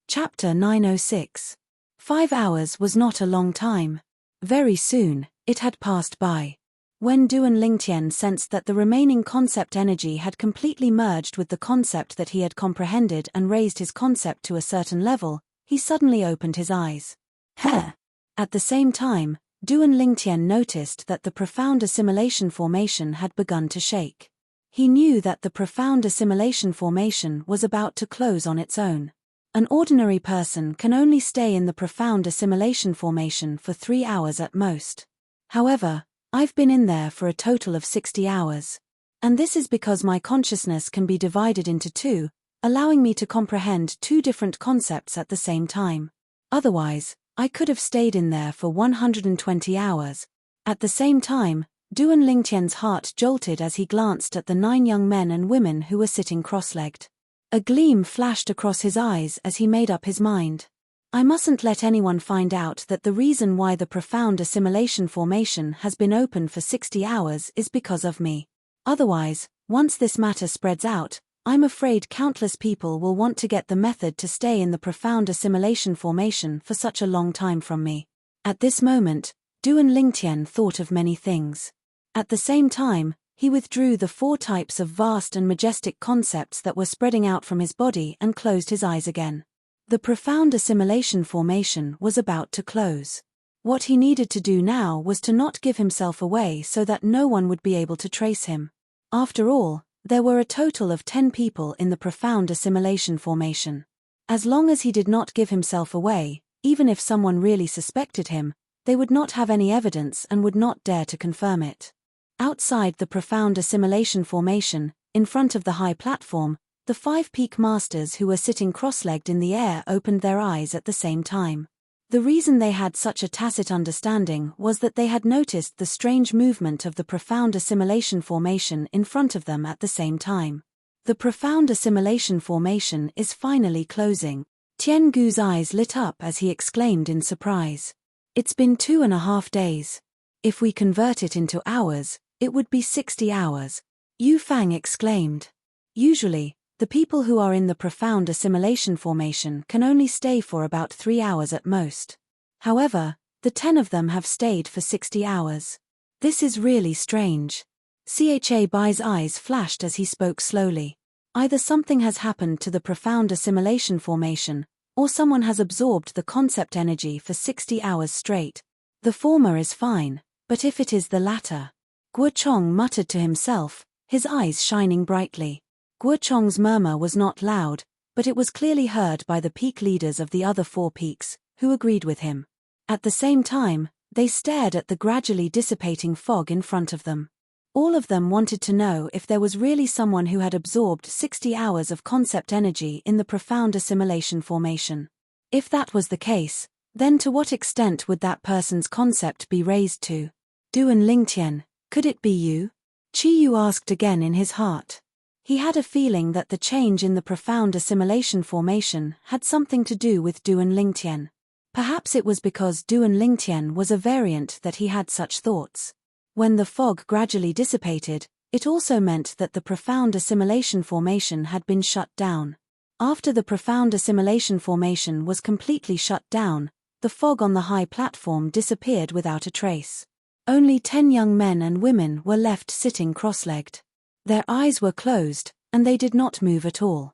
Chapter 906. 5 hours was not a long time. Very soon, it had passed by. When Duan Lingtian sensed that the remaining concept energy had completely merged with the concept that he had comprehended and raised his concept to a certain level, he suddenly opened his eyes. Heh! At the same time, Duan Lingtian noticed that the profound assimilation formation had begun to shake. He knew that the profound assimilation formation was about to close on its own. An ordinary person can only stay in the profound assimilation formation for 3 hours at most. However, I've been in there for a total of 60 hours. And this is because my consciousness can be divided into 2, allowing me to comprehend 2 different concepts at the same time. Otherwise, I could have stayed in there for 120 hours. At the same time, Duan Lingtian's heart jolted as he glanced at the 9 young men and women who were sitting cross-legged. A gleam flashed across his eyes as he made up his mind. I mustn't let anyone find out that the reason why the profound assimilation formation has been open for 60 hours is because of me. Otherwise, once this matter spreads out, I'm afraid countless people will want to get the method to stay in the profound assimilation formation for such a long time from me. At this moment, Duan Lingtian thought of many things. At the same time, he withdrew the 4 types of vast and majestic concepts that were spreading out from his body and closed his eyes again. The profound assimilation formation was about to close. What he needed to do now was to not give himself away so that no one would be able to trace him. After all, there were a total of 10 people in the profound assimilation formation. As long as he did not give himself away, even if someone really suspected him, they would not have any evidence and would not dare to confirm it. Outside the profound assimilation formation, in front of the high platform, the 5 peak masters who were sitting cross-legged in the air opened their eyes at the same time. The reason they had such a tacit understanding was that they had noticed the strange movement of the profound assimilation formation in front of them at the same time. The profound assimilation formation is finally closing. Tian Gu's eyes lit up as he exclaimed in surprise. It's been 2.5 days. If we convert it into hours, it would be 60 hours. Yu Fang exclaimed. Usually, the people who are in the profound assimilation formation can only stay for about 3 hours at most. However, the 10 of them have stayed for 60 hours. This is really strange. Cha Bai's eyes flashed as he spoke slowly. Either something has happened to the profound assimilation formation, or someone has absorbed the concept energy for 60 hours straight. The former is fine, but if it is the latter... Guo Chong muttered to himself, his eyes shining brightly. Guo Chong's murmur was not loud, but it was clearly heard by the peak leaders of the other 4 peaks, who agreed with him. At the same time, they stared at the gradually dissipating fog in front of them. All of them wanted to know if there was really someone who had absorbed 60 hours of concept energy in the profound assimilation formation. If that was the case, then to what extent would that person's concept be raised to? Duan Lingtian, could it be you? Chi Yu asked again in his heart. He had a feeling that the change in the profound assimilation formation had something to do with Duan Lingtian. Perhaps it was because Duan Lingtian was a variant that he had such thoughts. When the fog gradually dissipated, it also meant that the profound assimilation formation had been shut down. After the profound assimilation formation was completely shut down, the fog on the high platform disappeared without a trace. Only 10 young men and women were left sitting cross-legged. Their eyes were closed, and they did not move at all.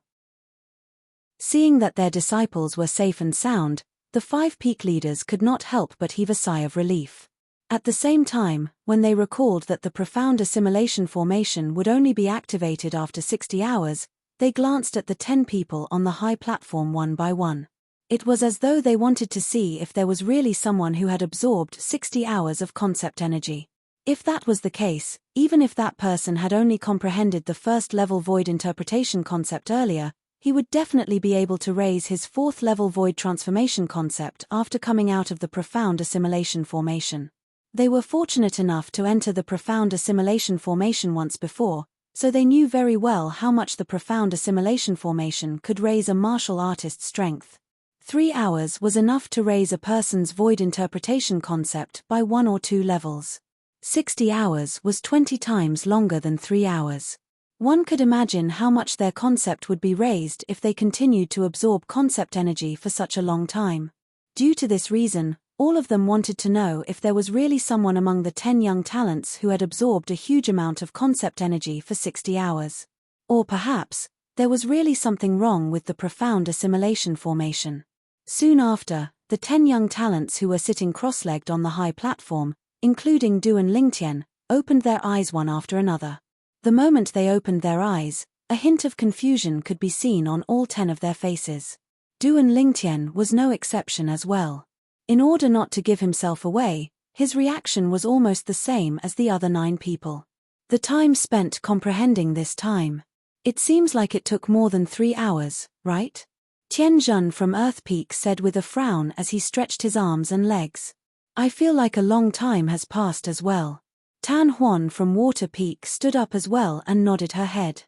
Seeing that their disciples were safe and sound, the 5 peak leaders could not help but heave a sigh of relief. At the same time, when they recalled that the profound assimilation formation would only be activated after 60 hours, they glanced at the 10 people on the high platform one by one. It was as though they wanted to see if there was really someone who had absorbed 60 hours of concept energy. If that was the case, even if that person had only comprehended the first-level void interpretation concept earlier, he would definitely be able to raise his 4th-level void transformation concept after coming out of the profound assimilation formation. They were fortunate enough to enter the profound assimilation formation once before, so they knew very well how much the profound assimilation formation could raise a martial artist's strength. 3 hours was enough to raise a person's void interpretation concept by 1 or 2 levels. 60 hours was 20 times longer than 3 hours. One could imagine how much their concept would be raised if they continued to absorb concept energy for such a long time. Due to this reason, all of them wanted to know if there was really someone among the 10 young talents who had absorbed a huge amount of concept energy for 60 hours. Or perhaps, there was really something wrong with the profound assimilation formation. Soon after, the 10 young talents who were sitting cross-legged on the high platform, including Duan Lingtian, opened their eyes one after another. The moment they opened their eyes, a hint of confusion could be seen on all 10 of their faces. Duan Lingtian was no exception as well. In order not to give himself away, his reaction was almost the same as the other 9 people. The time spent comprehending this time. It seems like it took more than 3 hours, right? Tian Zhun from Earth Peak said with a frown as he stretched his arms and legs. I feel like a long time has passed as well. Tan Huan from Water Peak stood up as well and nodded her head.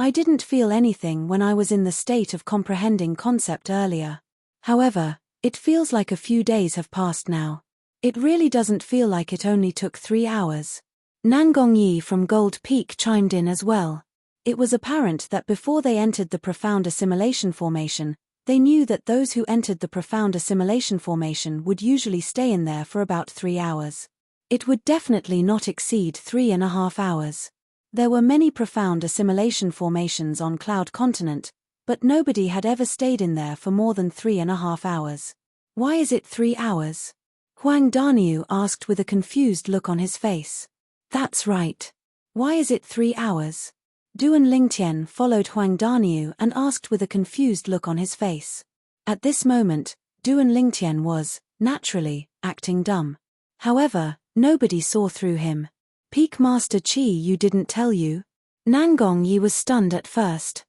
I didn't feel anything when I was in the state of comprehending concept earlier. However, it feels like a few days have passed now. It really doesn't feel like it only took 3 hours. Nangong Yi from Gold Peak chimed in as well. It was apparent that before they entered the profound assimilation formation, they knew that those who entered the profound assimilation formation would usually stay in there for about 3 hours. It would definitely not exceed 3.5 hours. There were many profound assimilation formations on Cloud Continent, but nobody had ever stayed in there for more than 3.5 hours. Why is it 3 hours? Huang Daniu asked with a confused look on his face. That's right. Why is it 3 hours? Duan Lingtian followed Huang Daniu and asked with a confused look on his face. At this moment, Duan Lingtian was, naturally, acting dumb. However, nobody saw through him. Peak Master Qi Yu didn't tell you? Nangong Yi was stunned at first.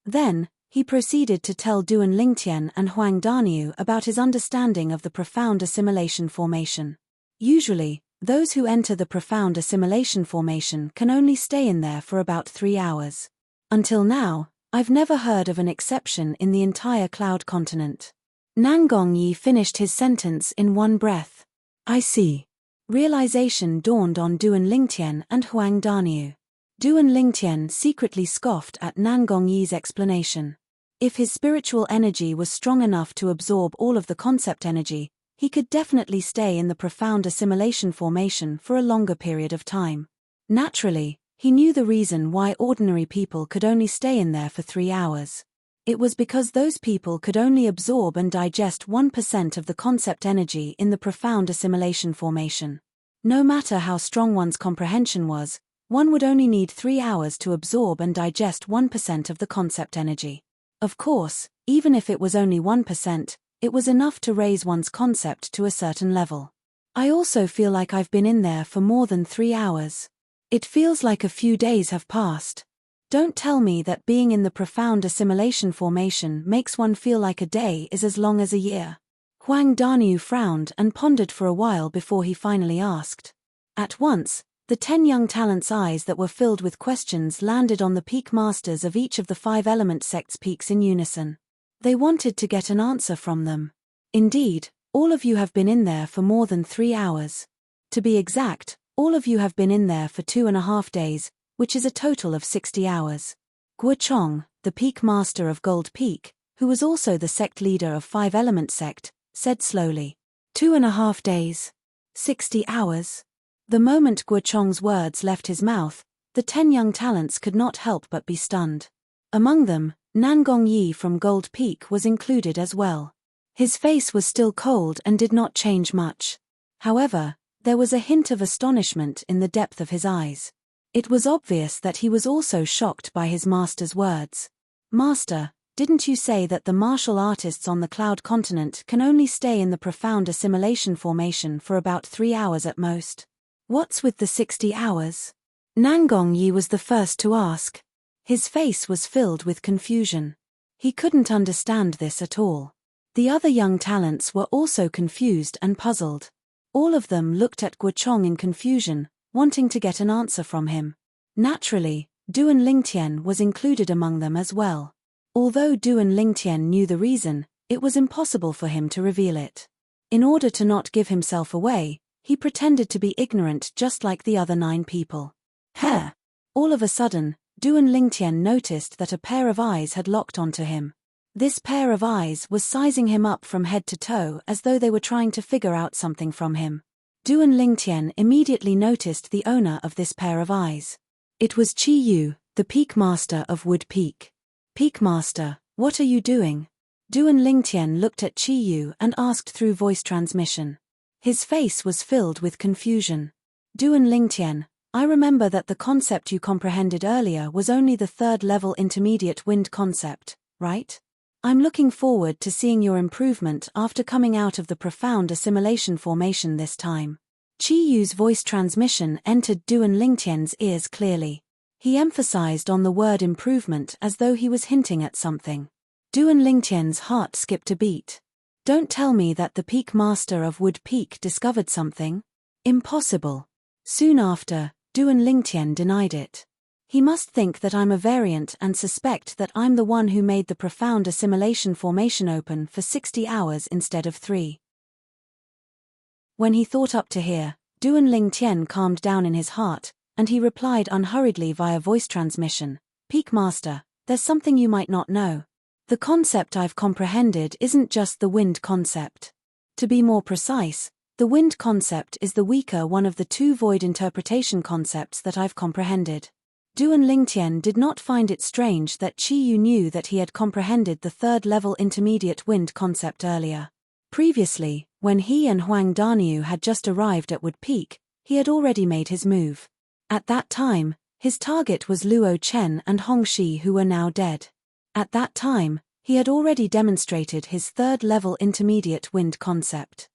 Then, he proceeded to tell Duan Lingtian and Huang Daniu about his understanding of the profound assimilation formation. Usually, those who enter the profound assimilation formation can only stay in there for about 3 hours. Until now, I've never heard of an exception in the entire Cloud Continent. Nangong Yi finished his sentence in one breath. I see. Realization dawned on Duan Lingtian and Huang Daniu. Duan Lingtian secretly scoffed at Nangong Yi's explanation. If his spiritual energy was strong enough to absorb all of the concept energy, he could definitely stay in the profound assimilation formation for a longer period of time. Naturally, he knew the reason why ordinary people could only stay in there for 3 hours. It was because those people could only absorb and digest 1% of the concept energy in the profound assimilation formation. No matter how strong one's comprehension was, one would only need 3 hours to absorb and digest 1% of the concept energy. Of course, even if it was only 1%, it was enough to raise one's concept to a certain level. I also feel like I've been in there for more than 3 hours. It feels like a few days have passed. Don't tell me that being in the profound assimilation formation makes one feel like a day is as long as a year. Huang Daniu frowned and pondered for a while before he finally asked. At once, the 10 young talents' eyes that were filled with questions landed on the peak masters of each of the 5 element sects' peaks in unison. They wanted to get an answer from them. Indeed, all of you have been in there for more than 3 hours. To be exact, all of you have been in there for 2.5 days, which is a total of 60 hours. Guo Chong, the peak master of Gold Peak, who was also the sect leader of 5 element sect, said slowly. 2.5 days. 60 hours. The moment Guo Chong's words left his mouth, the 10 young talents could not help but be stunned. Among them, Nangong Yi from Gold Peak was included as well. His face was still cold and did not change much. However, there was a hint of astonishment in the depth of his eyes. It was obvious that he was also shocked by his master's words. Master, didn't you say that the martial artists on the Cloud Continent can only stay in the profound assimilation formation for about 3 hours at most? What's with the 60 hours? Nangong Yi was the first to ask. His face was filled with confusion. He couldn't understand this at all. The other young talents were also confused and puzzled. All of them looked at Guo Chong in confusion, wanting to get an answer from him. Naturally, Duan Lingtian was included among them as well. Although Duan Lingtian knew the reason, it was impossible for him to reveal it. In order to not give himself away, he pretended to be ignorant just like the other 9 people. Heh! All of a sudden, Duan Lingtian noticed that a pair of eyes had locked onto him. This pair of eyes was sizing him up from head to toe as though they were trying to figure out something from him. Duan Lingtian immediately noticed the owner of this pair of eyes. It was Qi Yu, the Peak Master of Wood Peak. Peak Master, what are you doing? Duan Lingtian looked at Qi Yu and asked through voice transmission. His face was filled with confusion. Duan Lingtian, I remember that the concept you comprehended earlier was only the 3rd level intermediate wind concept, right? I'm looking forward to seeing your improvement after coming out of the profound assimilation formation this time. Qi Yu's voice transmission entered Duan Lingtian's ears clearly. He emphasized on the word improvement as though he was hinting at something. Duan Lingtian's heart skipped a beat. Don't tell me that the Peak Master of Wood Peak discovered something. Impossible. Soon after, Duan Lingtian denied it. He must think that I'm a variant and suspect that I'm the one who made the profound assimilation formation open for 60 hours instead of 3. When he thought up to here, Duan Ling Tian calmed down in his heart, and he replied unhurriedly via voice transmission, Peak Master, there's something you might not know. The concept I've comprehended isn't just the wind concept. To be more precise, the wind concept is the weaker one of the 2 void interpretation concepts that I've comprehended. Duan Lingtian did not find it strange that Qi Yu knew that he had comprehended the 3rd-level intermediate wind concept earlier. Previously, when he and Huang Daniu had just arrived at Wood Peak, he had already made his move. At that time, his target was Luo Chen and Hong Shi, who were now dead. At that time, he had already demonstrated his 3rd-level intermediate wind concept.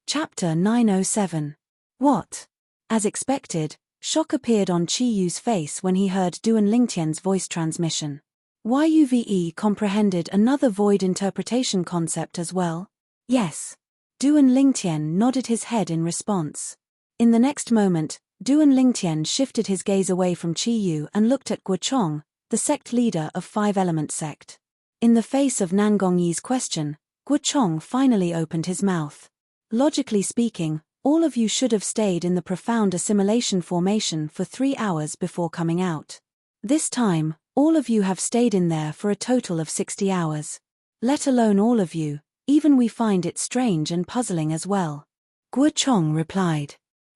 Chapter 907. What? As expected, shock appeared on Qi Yu's face when he heard Duan Lingtian's voice transmission. YUVE comprehended another void interpretation concept as well? Yes. Duan Lingtian nodded his head in response. In the next moment, Duan Lingtian shifted his gaze away from Qi Yu and looked at Guochong, the sect leader of 5-element sect. In the face of Nangong Yi's question, Guochong finally opened his mouth. Logically speaking, all of you should have stayed in the profound assimilation formation for 3 hours before coming out. This time, all of you have stayed in there for a total of 60 hours. Let alone all of you, even we find it strange and puzzling as well. Guochong replied.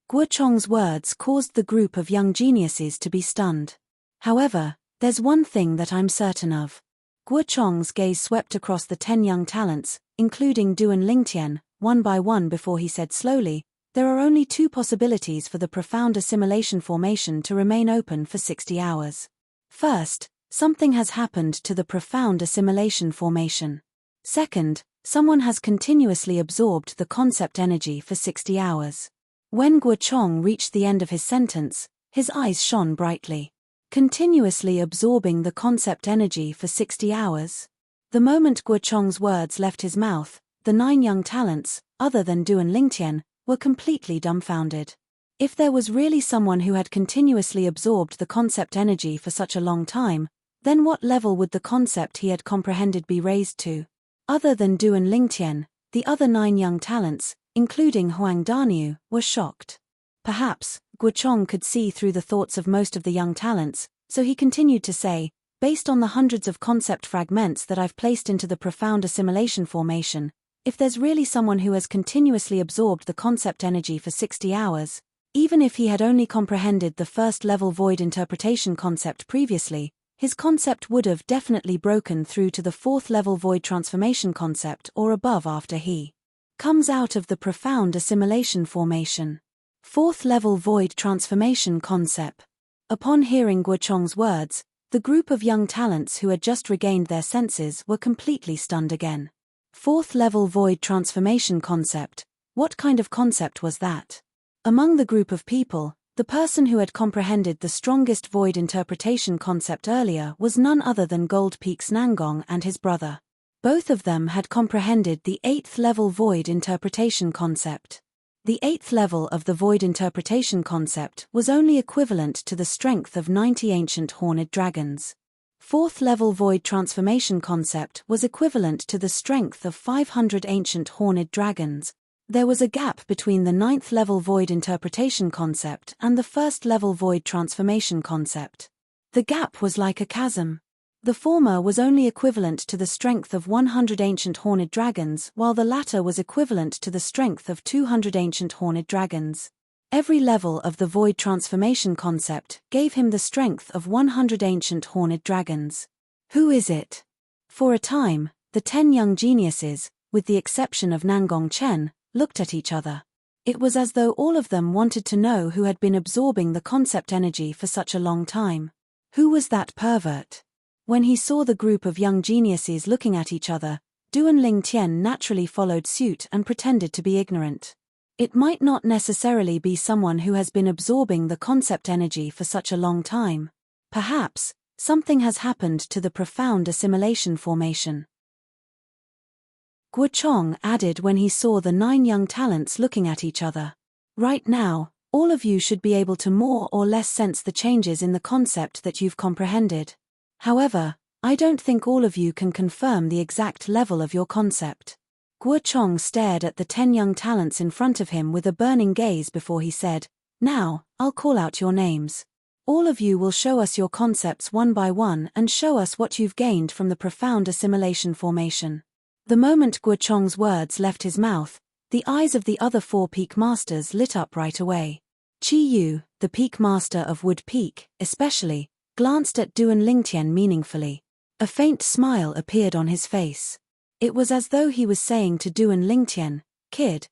Guochong's words caused the group of young geniuses to be stunned. However, there's one thing that I'm certain of. Guochong's gaze swept across the 10 young talents, including Duan Lingtian, one by one before he said slowly, there are only 2 possibilities for the profound assimilation formation to remain open for 60 hours. First, something has happened to the profound assimilation formation. Second, someone has continuously absorbed the concept energy for 60 hours. When Guochong reached the end of his sentence, his eyes shone brightly. Continuously absorbing the concept energy for 60 hours? The moment Guochong's words left his mouth, the 9 young talents, other than Duan Lingtian, were completely dumbfounded. If there was really someone who had continuously absorbed the concept energy for such a long time, then what level would the concept he had comprehended be raised to? Other than Duan Lingtian, the other 9 young talents, including Huang Daniu, were shocked. Perhaps, Guochong could see through the thoughts of most of the young talents, so he continued to say, based on the hundreds of concept fragments that I've placed into the profound assimilation formation, if there's really someone who has continuously absorbed the concept energy for 60 hours, even if he had only comprehended the 1st-level void interpretation concept previously, his concept would have definitely broken through to the 4th-level void transformation concept or above after he comes out of the profound assimilation formation. 4th-level void transformation concept. Upon hearing Guochong's words, the group of young talents who had just regained their senses were completely stunned again. 4th-level void transformation concept. What kind of concept was that? Among the group of people, the person who had comprehended the strongest void interpretation concept earlier was none other than Gold Peak's Nangong and his brother. Both of them had comprehended the 8th-level void interpretation concept. The 8th level of the void interpretation concept was only equivalent to the strength of 90 ancient horned dragons. 4th-level void transformation concept was equivalent to the strength of 500 ancient horned dragons. There was a gap between the 9th-level void interpretation concept and the 1st-level void transformation concept. The gap was like a chasm. The former was only equivalent to the strength of 100 ancient horned dragons, while the latter was equivalent to the strength of 200 ancient horned dragons. Every level of the void transformation concept gave him the strength of 100 ancient horned dragons. Who is it? For a time, the 10 young geniuses, with the exception of Nangong Chen, looked at each other. It was as though all of them wanted to know who had been absorbing the concept energy for such a long time. Who was that pervert? When he saw the group of young geniuses looking at each other, Duan Lingtian naturally followed suit and pretended to be ignorant. It might not necessarily be someone who has been absorbing the concept energy for such a long time. Perhaps, something has happened to the profound assimilation formation. Guochong added when he saw the 9 young talents looking at each other. Right now, All of you should be able to more or less sense the changes in the concept that you've comprehended. However, I don't think all of you can confirm the exact level of your concept. Guo Chong stared at the 10 young talents in front of him with a burning gaze before he said, "Now, I'll call out your names. All of you will show us your concepts one by one and show us what you've gained from the profound assimilation formation." The moment Guo Chong's words left his mouth, the eyes of the other 4 peak masters lit up right away. Qi Yu, the peak master of Wood Peak, especially, glanced at Duan Lingtian meaningfully. A faint smile appeared on his face. It was as though he was saying to Duan Lingtian, Kid,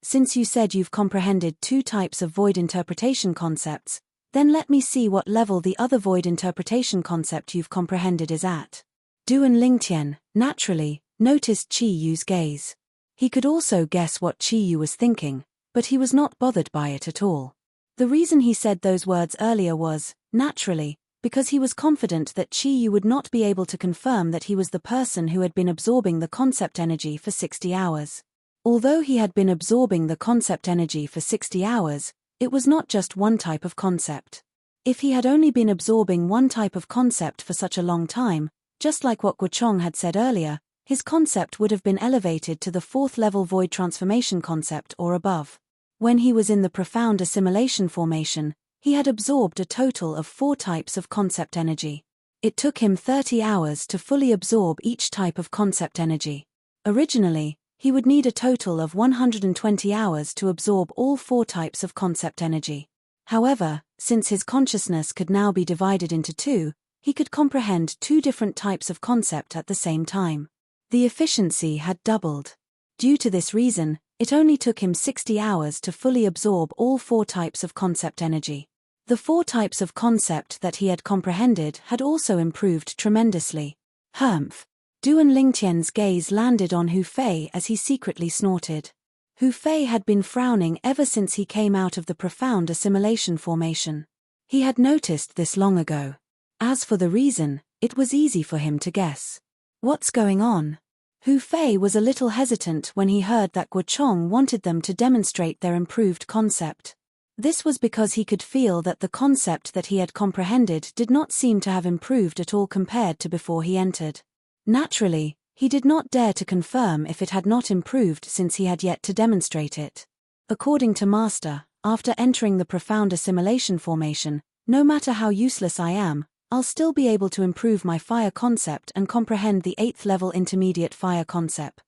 since you said you've comprehended 2 types of void interpretation concepts, then let me see what level the other void interpretation concept you've comprehended is at." Duan Lingtian, naturally, noticed Qi Yu's gaze. He could also guess what Qi Yu was thinking, but he was not bothered by it at all. The reason he said those words earlier was, naturally, because he was confident that Qi Yu would not be able to confirm that he was the person who had been absorbing the concept energy for 60 hours. Although he had been absorbing the concept energy for 60 hours, it was not just one type of concept. If he had only been absorbing one type of concept for such a long time, just like what Guo Chong had said earlier, his concept would have been elevated to the 4th level void transformation concept or above. When he was in the profound assimilation formation, he had absorbed a total of 4 types of concept energy. It took him 30 hours to fully absorb each type of concept energy. Originally, he would need a total of 120 hours to absorb all 4 types of concept energy. However, since his consciousness could now be divided into 2, he could comprehend 2 different types of concept at the same time. The efficiency had doubled. Due to this reason, it only took him 60 hours to fully absorb all 4 types of concept energy. The 4 types of concept that he had comprehended had also improved tremendously. Humph. Duan Lingtian's gaze landed on Hu Fei as he secretly snorted. Hu Fei had been frowning ever since he came out of the profound assimilation formation. He had noticed this long ago. As for the reason, it was easy for him to guess. What's going on? Hu Fei was a little hesitant when he heard that Guo Chong wanted them to demonstrate their improved concept. This was because he could feel that the concept that he had comprehended did not seem to have improved at all compared to before he entered. Naturally, he did not dare to confirm if it had not improved since he had yet to demonstrate it. According to Master, after entering the profound assimilation formation, no matter how useless I am, I'll still be able to improve my fire concept and comprehend the 8th level intermediate fire concept.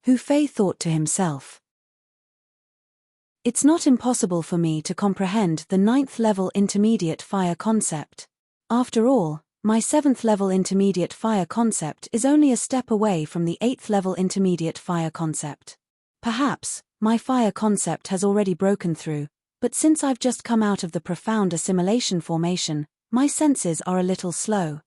Hu Fei thought to himself. It's not impossible for me to comprehend the 9th level intermediate fire concept. After all, my 7th level intermediate fire concept is only a step away from the 8th level intermediate fire concept. Perhaps, my fire concept has already broken through, but since I've just come out of the profound assimilation formation, my senses are a little slow.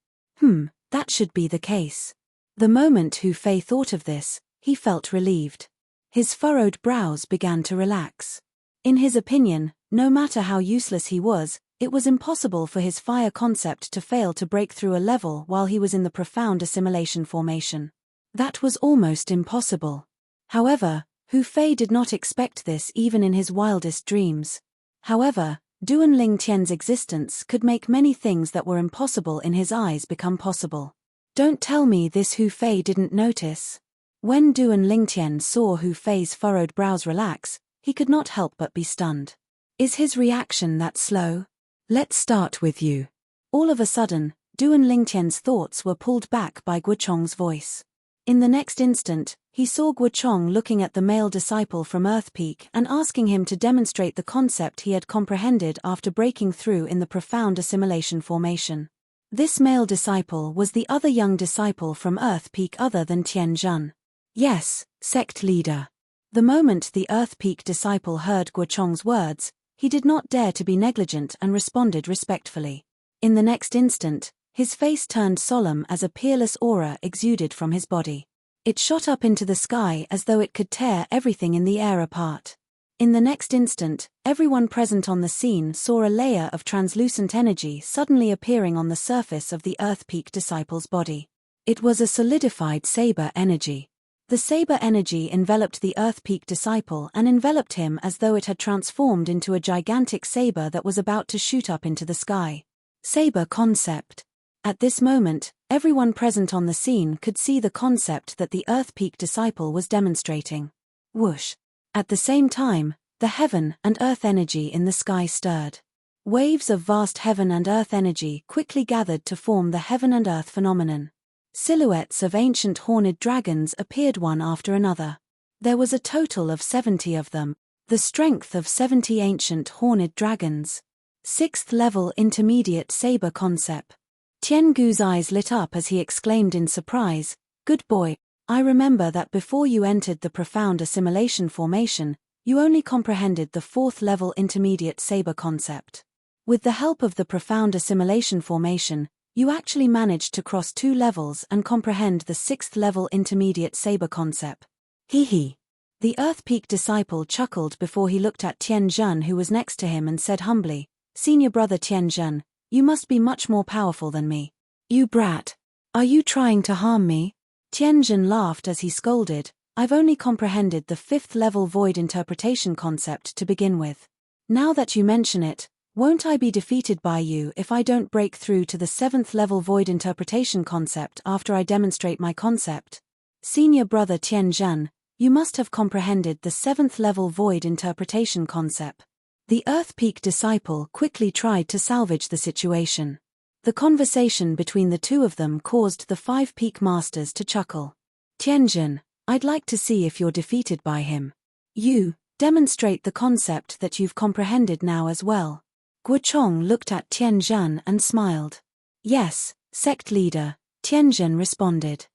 That should be the case. The moment Hu Fei thought of this, he felt relieved. His furrowed brows began to relax. In his opinion, no matter how useless he was, it was impossible for his fire concept to fail to break through a level while he was in the profound assimilation formation. That was almost impossible. However, Hu Fei did not expect this even in his wildest dreams. However, Duan Lingtian's existence could make many things that were impossible in his eyes become possible. Don't tell me this Hu Fei didn't notice. When Duan Lingtian saw Hu Fei's furrowed brows relax, he could not help but be stunned. Is his reaction that slow? Let's start with you. All of a sudden, Duan Lingtian's thoughts were pulled back by Guo Chong's voice. In the next instant, he saw Guo Chong looking at the male disciple from Earth Peak and asking him to demonstrate the concept he had comprehended after breaking through in the profound assimilation formation. This male disciple was the other young disciple from Earth Peak other than Tian Zhen. Yes, sect leader. The moment the Earth Peak disciple heard Guo Chong's words, he did not dare to be negligent and responded respectfully. In the next instant, his face turned solemn as a peerless aura exuded from his body. It shot up into the sky as though it could tear everything in the air apart. In the next instant, everyone present on the scene saw a layer of translucent energy suddenly appearing on the surface of the Earth Peak disciple's body. It was a solidified saber energy. The saber energy enveloped the Earth Peak disciple and enveloped him as though it had transformed into a gigantic saber that was about to shoot up into the sky. Saber concept. At this moment, everyone present on the scene could see the concept that the Earth Peak disciple was demonstrating. Whoosh. At the same time, the heaven and earth energy in the sky stirred. Waves of vast heaven and earth energy quickly gathered to form the heaven and earth phenomenon. Silhouettes of ancient horned dragons appeared one after another. There was a total of 70 of them, the strength of 70 ancient horned dragons. 6th level intermediate saber concept. Tiangu's eyes lit up as he exclaimed in surprise, "Good boy, I remember that before you entered the profound assimilation formation, you only comprehended the 4th level intermediate saber concept. With the help of the profound assimilation formation, you actually managed to cross 2 levels and comprehend the 6th level intermediate saber concept." Hee hee. The Earth Peak disciple chuckled before he looked at Tianjun, who was next to him, and said humbly, "Senior brother Tianjun, you must be much more powerful than me. You brat. Are you trying to harm me?" Tianjun laughed as he scolded, "I've only comprehended the 5th level void interpretation concept to begin with. Now that you mention it, won't I be defeated by you if I don't break through to the 7th level void interpretation concept after I demonstrate my concept? Senior brother Tianjun, you must have comprehended the 7th level void interpretation concept." The Earth Peak disciple quickly tried to salvage the situation. The conversation between the two of them caused the 5 Peak masters to chuckle. "Tianjun, I'd like to see if you're defeated by him. You, demonstrate the concept that you've comprehended now as well." Guochong looked at Tianjun and smiled. "Yes, sect leader," Tianjun responded.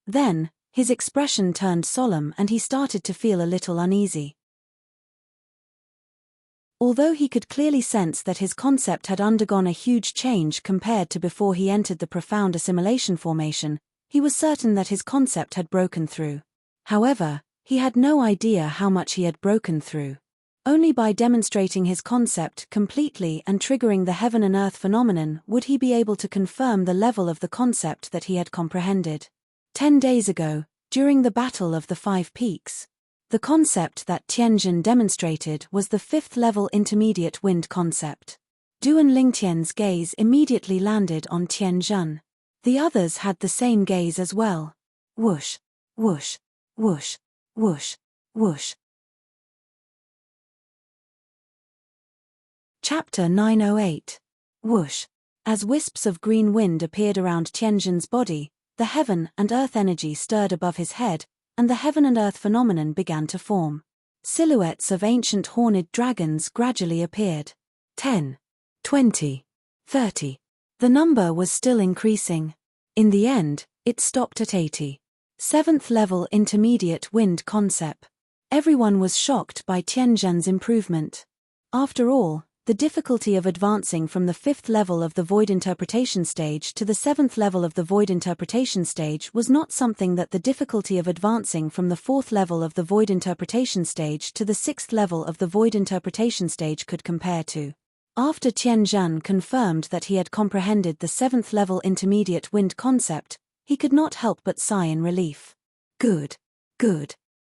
Then, his expression turned solemn and he started to feel a little uneasy. Although he could clearly sense that his concept had undergone a huge change compared to before he entered the profound assimilation formation, he was certain that his concept had broken through. However, he had no idea how much he had broken through. Only by demonstrating his concept completely and triggering the heaven and earth phenomenon would he be able to confirm the level of the concept that he had comprehended. 10 days ago, during the Battle of the 5 Peaks, the concept that Tianjun demonstrated was the 5th level intermediate wind concept. Duan Lingtian's gaze immediately landed on Tianjun. The others had the same gaze as well. Whoosh, whoosh, whoosh, whoosh, whoosh. Chapter 908. Whoosh. As wisps of green wind appeared around Tianjun's body, the heaven and earth energy stirred above his head, and the heaven and earth phenomenon began to form. Silhouettes of ancient horned dragons gradually appeared. 10, 20, 30. The number was still increasing. In the end, it stopped at 80. 7th level intermediate wind concept. Everyone was shocked by Tianjun's improvement. After all, the difficulty of advancing from the 5th level of the void interpretation stage to the 7th level of the void interpretation stage was not something that the difficulty of advancing from the 4th level of the void interpretation stage to the 6th level of the void interpretation stage could compare to. After Tianjun confirmed that he had comprehended the 7th level intermediate wind concept, he could not help but sigh in relief. Good.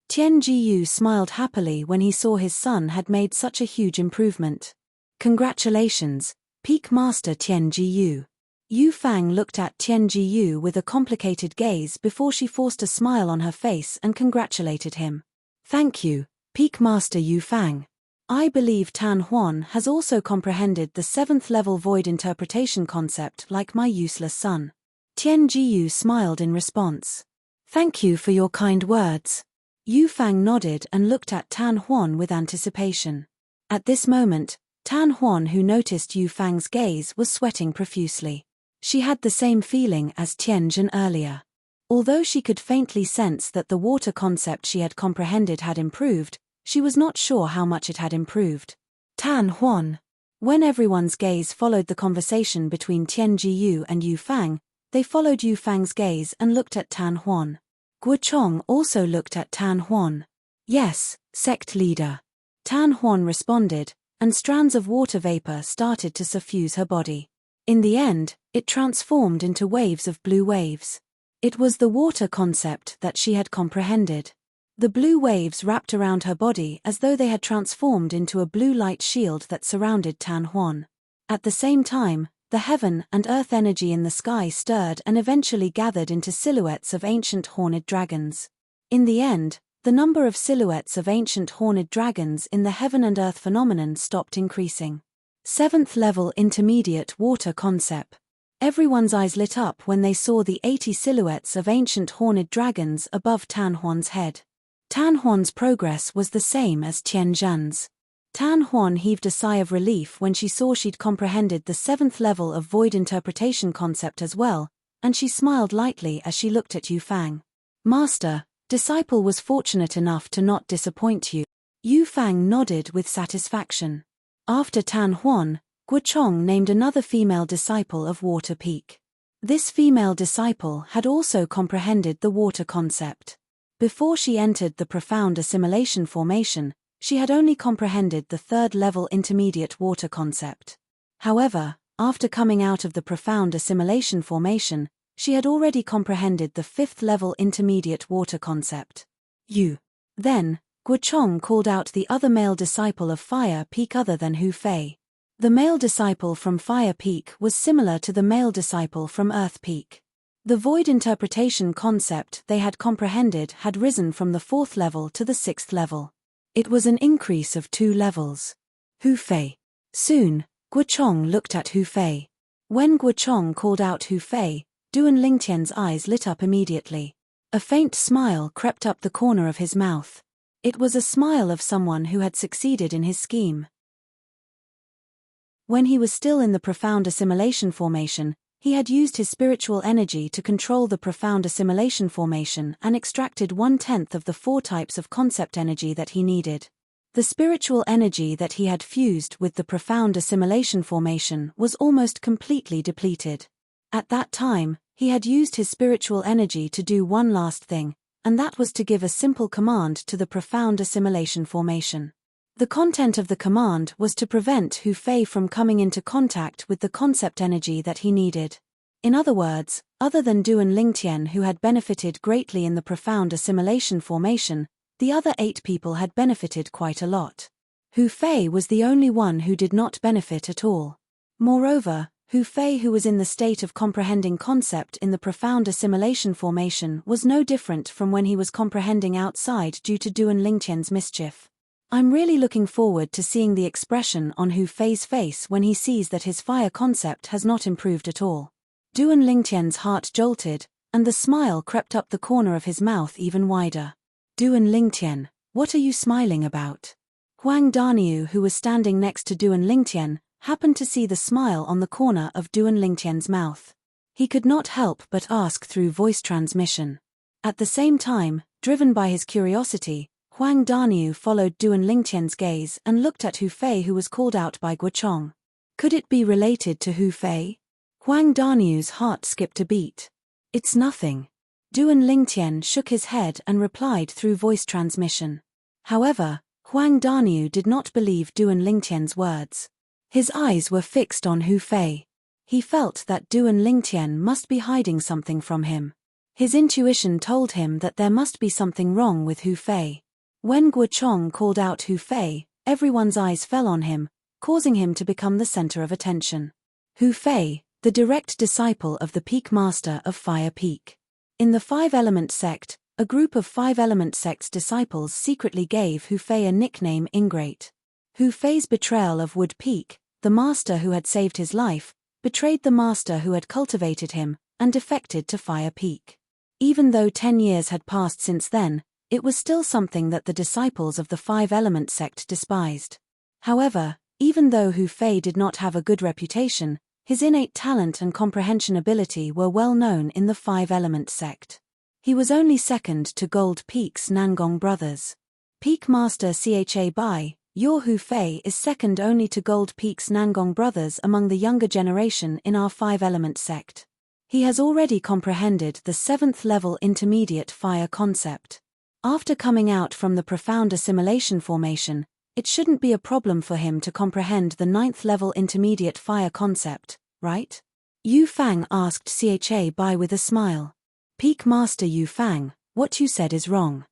Tianjiyu smiled happily when he saw his son had made such a huge improvement. Congratulations, Peak Master Tianjiyu. Yu Fang looked at Tianjiyu with a complicated gaze before she forced a smile on her face and congratulated him. Thank you, Peak Master Yu Fang. I believe Tan Huan has also comprehended the 7th level void interpretation concept like my useless son. Tianjiyu smiled in response. Thank you for your kind words. Yu Fang nodded and looked at Tan Huan with anticipation. At this moment, Tan Huan, who noticed Yu Fang's gaze, was sweating profusely. She had the same feeling as Tianjun earlier. Although she could faintly sense that the water concept she had comprehended had improved, she was not sure how much it had improved. Tan Huan. When everyone's gaze followed the conversation between Tianjiyu and Yu Fang, they followed Yu Fang's gaze and looked at Tan Huan. Guochong also looked at Tan Huan. Yes, sect leader. Tan Huan responded, and strands of water vapor started to suffuse her body. In the end, it transformed into waves of blue waves. It was the water concept that she had comprehended. The blue waves wrapped around her body as though they had transformed into a blue light shield that surrounded Tan Huan. At the same time, the heaven and earth energy in the sky stirred and eventually gathered into silhouettes of ancient horned dragons. In the end, the number of silhouettes of ancient horned dragons in the heaven and earth phenomenon stopped increasing. 7th level intermediate water concept. Everyone's eyes lit up when they saw the 80 silhouettes of ancient horned dragons above Tan Huan's head. Tan Huan's progress was the same as Tian Zhan's. Tan Huan heaved a sigh of relief when she saw she'd comprehended the 7th level of void interpretation concept as well, and she smiled lightly as she looked at Yu Fang. Master, disciple was fortunate enough to not disappoint you. Yu Fang nodded with satisfaction. After Tan Huan, Guochong named another female disciple of Water Peak. This female disciple had also comprehended the water concept. Before she entered the profound assimilation formation, she had only comprehended the 3rd level intermediate water concept. However, after coming out of the profound assimilation formation, she had already comprehended the 5th level intermediate water concept. Then, Guochong called out the other male disciple of Fire Peak other than Hu Fei. The male disciple from Fire Peak was similar to the male disciple from Earth Peak. The void interpretation concept they had comprehended had risen from the 4th level to the 6th level. It was an increase of 2 levels. Hu Fei. Soon, Guochong looked at Hu Fei. When Guochong called out Hu Fei, Duan Lingtian's eyes lit up immediately. A faint smile crept up the corner of his mouth. It was a smile of someone who had succeeded in his scheme. When he was still in the profound assimilation formation, he had used his spiritual energy to control the profound assimilation formation and extracted 1/10 of the 4 types of concept energy that he needed. The spiritual energy that he had fused with the profound assimilation formation was almost completely depleted. At that time, he had used his spiritual energy to do one last thing, and that was to give a simple command to the profound assimilation formation. The content of the command was to prevent Hu Fei from coming into contact with the concept energy that he needed. In other words, other than Duan Lingtian who had benefited greatly in the profound assimilation formation, the other 8 people had benefited quite a lot. Hu Fei was the only one who did not benefit at all. Moreover, Hu Fei, who was in the state of comprehending concept in the profound assimilation formation, was no different from when he was comprehending outside due to Duan Lingtian's mischief. I'm really looking forward to seeing the expression on Hu Fei's face when he sees that his fire concept has not improved at all. Duan Lingtian's heart jolted, and the smile crept up the corner of his mouth even wider. Duan Lingtian, what are you smiling about? Huang Daniu, who was standing next to Duan Lingtian, happened to see the smile on the corner of Duan Lingtian's mouth. He could not help but ask through voice transmission. At the same time, driven by his curiosity, Huang Daniu followed Duan Lingtian's gaze and looked at Hu Fei, who was called out by Guochong. Could it be related to Hu Fei? Huang Daniu's heart skipped a beat. It's nothing. Duan Lingtian shook his head and replied through voice transmission. However, Huang Daniu did not believe Duan Lingtian's words. His eyes were fixed on Hu Fei. He felt that Duan Lingtian must be hiding something from him. His intuition told him that there must be something wrong with Hu Fei. When Guochong called out Hu Fei, everyone's eyes fell on him, causing him to become the center of attention. Hu Fei, the direct disciple of the Peak Master of Fire Peak. In the 5-element sect, a group of 5-element sect's disciples secretly gave Hu Fei a nickname Ingrate. Hu Fei's betrayal of Wood Peak, the master who had saved his life, betrayed the master who had cultivated him, and defected to Fire Peak. Even though 10 years had passed since then, it was still something that the disciples of the 5-element sect despised. However, even though Hu Fei did not have a good reputation, his innate talent and comprehension ability were well known in the 5-element sect. He was only second to Gold Peak's Nangong brothers. Peak Master Cha Bai, your Hu Fei is second only to Gold Peak's Nangong brothers among the younger generation in our 5-element sect. He has already comprehended the 7th level intermediate fire concept. After coming out from the profound assimilation formation, it shouldn't be a problem for him to comprehend the 9th level intermediate fire concept, right? Yu Fang asked Cha Bai with a smile. Peak Master Yu Fang, what you said is wrong.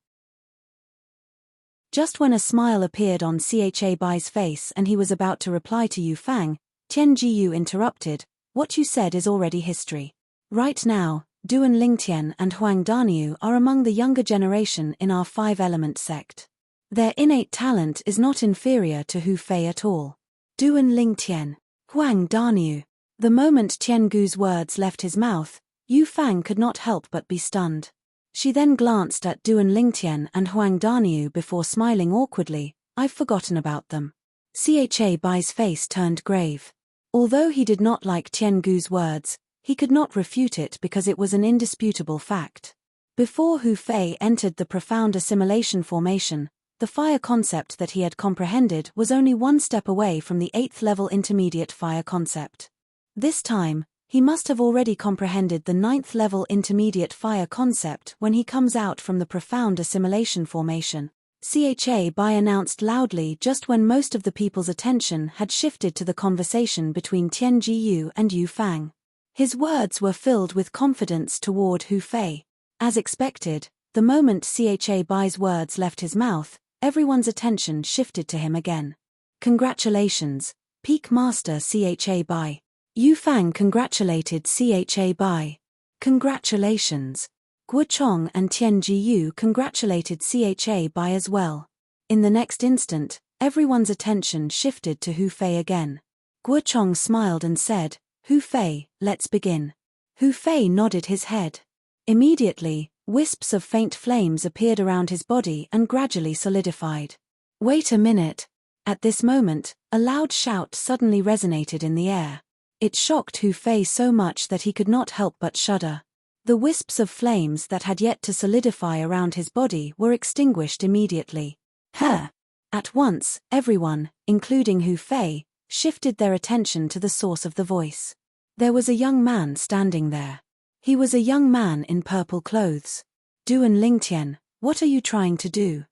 Just when a smile appeared on Cha Bai's face and he was about to reply to Yu Fang, Tian Jiyu interrupted, what you said is already history. Right now, Duan Lingtian and Huang Daniu are among the younger generation in our five-element sect. Their innate talent is not inferior to Hu Fei at all. Duan Lingtian, Huang Daniu. The moment Tian Gu's words left his mouth, Yu Fang could not help but be stunned. She then glanced at Duan Lingtian and Huang Daniu before smiling awkwardly. I've forgotten about them. Cha Bai's face turned grave. Although he did not like Tian Gu's words, he could not refute it because it was an indisputable fact. Before Hu Fei entered the profound assimilation formation, the fire concept that he had comprehended was only one step away from the 8th level intermediate fire concept. This time, he must have already comprehended the 9th level intermediate fire concept when he comes out from the profound assimilation formation. Cha Bai announced loudly just when most of the people's attention had shifted to the conversation between Tian Jiyu and Yu Fang. His words were filled with confidence toward Hu Fei. As expected, the moment Cha Bai's words left his mouth, everyone's attention shifted to him again. Congratulations, Peak Master Cha Bai. Yu Fang congratulated Cha Bai. Congratulations. Guo Chong and Tian Jiyu congratulated Cha Bai as well. In the next instant, everyone's attention shifted to Hu Fei again. Guo Chong smiled and said, Hu Fei, let's begin. Hu Fei nodded his head. Immediately, wisps of faint flames appeared around his body and gradually solidified. Wait a minute. At this moment, a loud shout suddenly resonated in the air. It shocked Hu Fei so much that he could not help but shudder. The wisps of flames that had yet to solidify around his body were extinguished immediately. Huh! At once, everyone, including Hu Fei, shifted their attention to the source of the voice. There was a young man standing there. He was a young man in purple clothes. Duan Lingtian, what are you trying to do?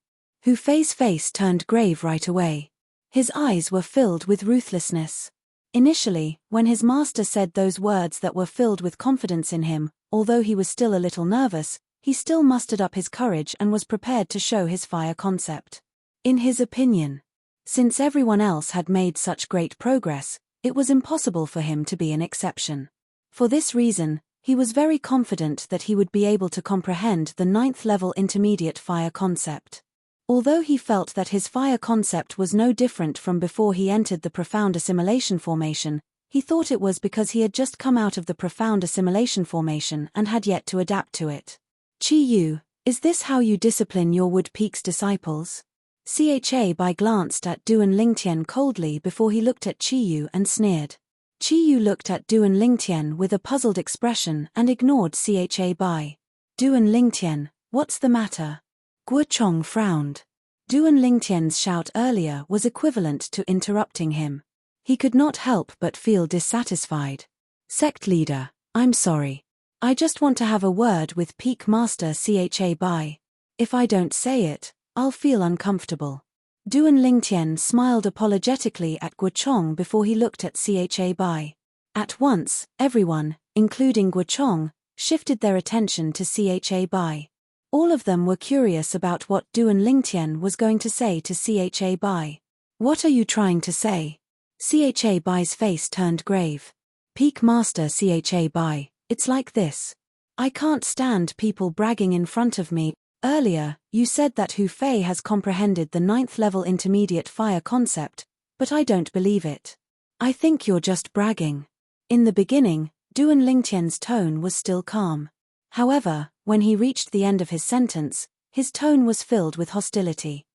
Hu Fei's face turned grave right away. His eyes were filled with ruthlessness. Initially, when his master said those words that were filled with confidence in him, although he was still a little nervous, he still mustered up his courage and was prepared to show his fire concept. In his opinion, since everyone else had made such great progress, it was impossible for him to be an exception. For this reason, he was very confident that he would be able to comprehend the 9th level intermediate fire concept. Although he felt that his fire concept was no different from before he entered the profound assimilation formation, he thought it was because he had just come out of the profound assimilation formation and had yet to adapt to it. Chi Yu, is this how you discipline your Wood Peak's disciples? Cha Bai glanced at Duan Lingtian coldly before he looked at Chi Yu and sneered. Chi Yu looked at Duan Lingtian with a puzzled expression and ignored Cha Bai. Duan Lingtian, what's the matter? Guo Chong frowned. Duan Lingtian's shout earlier was equivalent to interrupting him. He could not help but feel dissatisfied. Sect leader, I'm sorry. I just want to have a word with Peak Master Cha Bai. If I don't say it, I'll feel uncomfortable. Duan Lingtian smiled apologetically at Guo Chong before he looked at Cha Bai. At once, everyone, including Guo Chong, shifted their attention to Cha Bai. All of them were curious about what Duan Lingtian was going to say to Cha Bai. What are you trying to say? Cha Bai's face turned grave. Peak Master Cha Bai, it's like this. I can't stand people bragging in front of me. Earlier, you said that Hu Fei has comprehended the 9th level intermediate fire concept, but I don't believe it. I think you're just bragging. In the beginning, Duan Lingtian's tone was still calm. However, when he reached the end of his sentence, his tone was filled with hostility.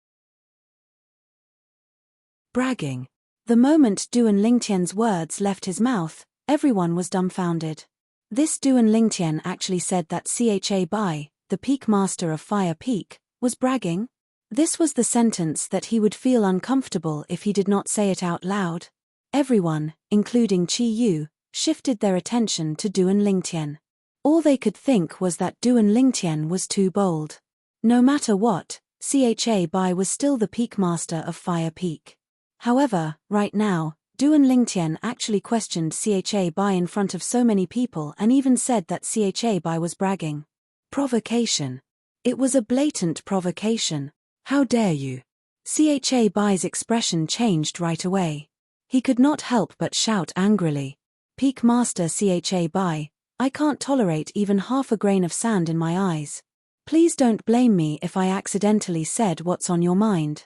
Bragging. The moment Duan Lingtian's words left his mouth, everyone was dumbfounded. This Duan Lingtian actually said that Cha Bai, the Peak Master of Fire Peak, was bragging? This was the sentence that he would feel uncomfortable if he did not say it out loud. Everyone, including Chi Yu, shifted their attention to Duan Lingtian. All they could think was that Duan Lingtian was too bold. No matter what, Cha Bai was still the Peak Master of Fire Peak. However, right now, Duan Lingtian actually questioned Cha Bai in front of so many people and even said that Cha Bai was bragging. Provocation. It was a blatant provocation. How dare you? Cha Bai's expression changed right away. He could not help but shout angrily. Peak Master Cha Bai, I can't tolerate even half a grain of sand in my eyes. Please don't blame me if I accidentally said what's on your mind.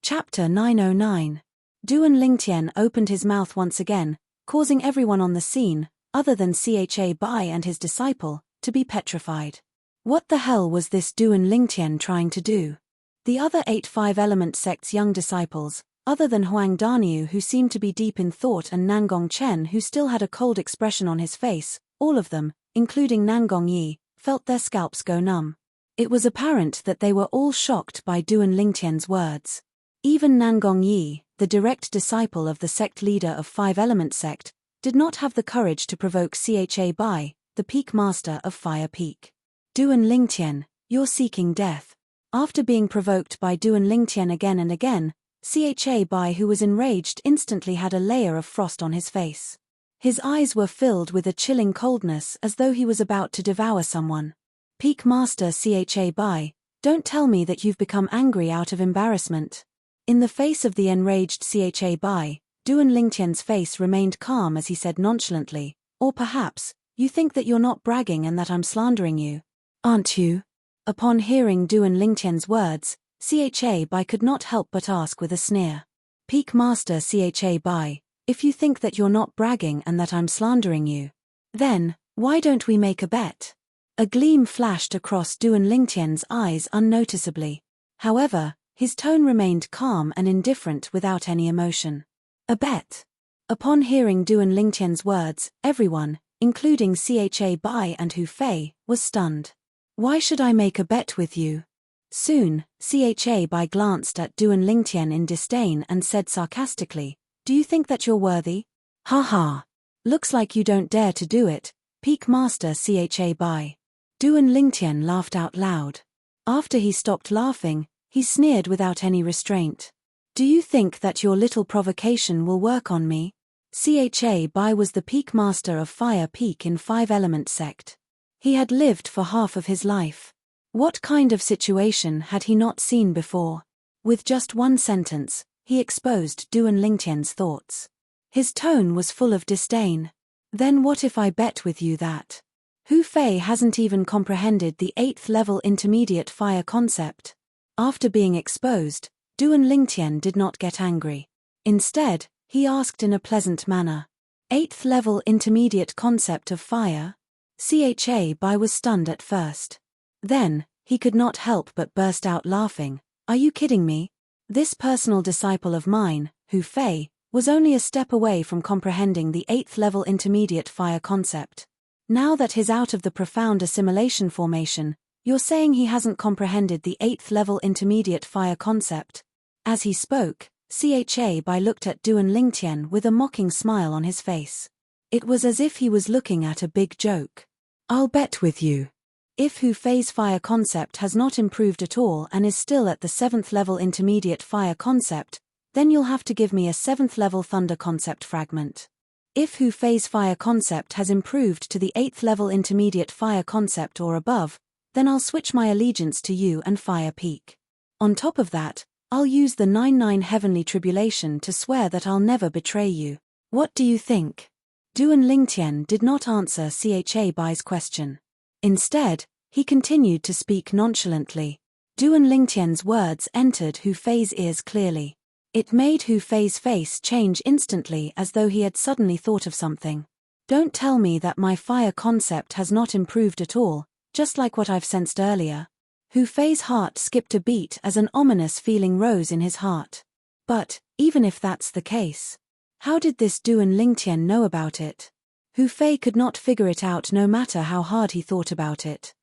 Chapter 909. Duan Lingtian opened his mouth once again, causing everyone on the scene, other than Cha Bai and his disciple, to be petrified. What the hell was this Duan Lingtian trying to do? The other 8 five-element sect's young disciples, other than Huang Daniu who seemed to be deep in thought and Nangong Chen who still had a cold expression on his face, all of them, including Nangong Yi, felt their scalps go numb. It was apparent that they were all shocked by Duan Lingtian's words. Even Nangong Yi, the direct disciple of the sect leader of Five-Element sect, did not have the courage to provoke Cha Bai, the peak master of Fire Peak. Duan Lingtian, you're seeking death. After being provoked by Duan Lingtian again and again, Cha Bai, who was enraged, instantly had a layer of frost on his face. His eyes were filled with a chilling coldness as though he was about to devour someone. Peak Master Cha Bai, don't tell me that you've become angry out of embarrassment. In the face of the enraged Cha Bai, Duan Lingtian's face remained calm as he said nonchalantly, or perhaps, you think that you're not bragging and that I'm slandering you. Aren't you? Upon hearing Duan Lingtian's words, Cha Bai could not help but ask with a sneer. Peak Master Cha Bai, if you think that you're not bragging and that I'm slandering you, then, why don't we make a bet? A gleam flashed across Duan Lingtian's eyes unnoticeably. However, his tone remained calm and indifferent without any emotion. A bet? Upon hearing Duan Lingtian's words, everyone, including Cha Bai and Hu Fei, was stunned. Why should I make a bet with you? Soon, Cha Bai glanced at Duan Lingtian in disdain and said sarcastically, do you think that you're worthy? Ha ha. Looks like you don't dare to do it, Peak Master Cha Bai. Duan Lingtian laughed out loud. After he stopped laughing, he sneered without any restraint. Do you think that your little provocation will work on me? Cha Bai was the peak master of Fire Peak in Five-Element sect. He had lived for half of his life. What kind of situation had he not seen before? With just one sentence, he exposed Duan Lingtian's thoughts. His tone was full of disdain. Then what if I bet with you that Hu Fei hasn't even comprehended the 8th level intermediate fire concept? After being exposed, Duan Lingtian did not get angry. Instead, he asked in a pleasant manner. 8th level intermediate concept of fire? Cha Bai was stunned at first. Then, he could not help but burst out laughing. Are you kidding me? This personal disciple of mine, Hu Fei, was only a step away from comprehending the 8th level intermediate fire concept. Now that he's out of the profound assimilation formation, you're saying he hasn't comprehended the 8th level intermediate fire concept? As he spoke, Cha Bai looked at Duan Lingtian with a mocking smile on his face. It was as if he was looking at a big joke. I'll bet with you. If Hu Fei's fire concept has not improved at all and is still at the 7th level intermediate fire concept, then you'll have to give me a 7th level thunder concept fragment. If Hu Fei's fire concept has improved to the 8th level intermediate fire concept or above, then I'll switch my allegiance to you and Fire Peak. On top of that, I'll use the 9-9 heavenly tribulation to swear that I'll never betray you. What do you think? Duan Lingtian did not answer Cha Bai's question. Instead, he continued to speak nonchalantly. Duan Lingtian's words entered Hu Fei's ears clearly. It made Hu Fei's face change instantly as though he had suddenly thought of something. Don't tell me that my fire concept has not improved at all, just like what I've sensed earlier. Hu Fei's heart skipped a beat as an ominous feeling rose in his heart. But, even if that's the case, how did this Duan Lingtian know about it? Hu Fei could not figure it out no matter how hard he thought about it.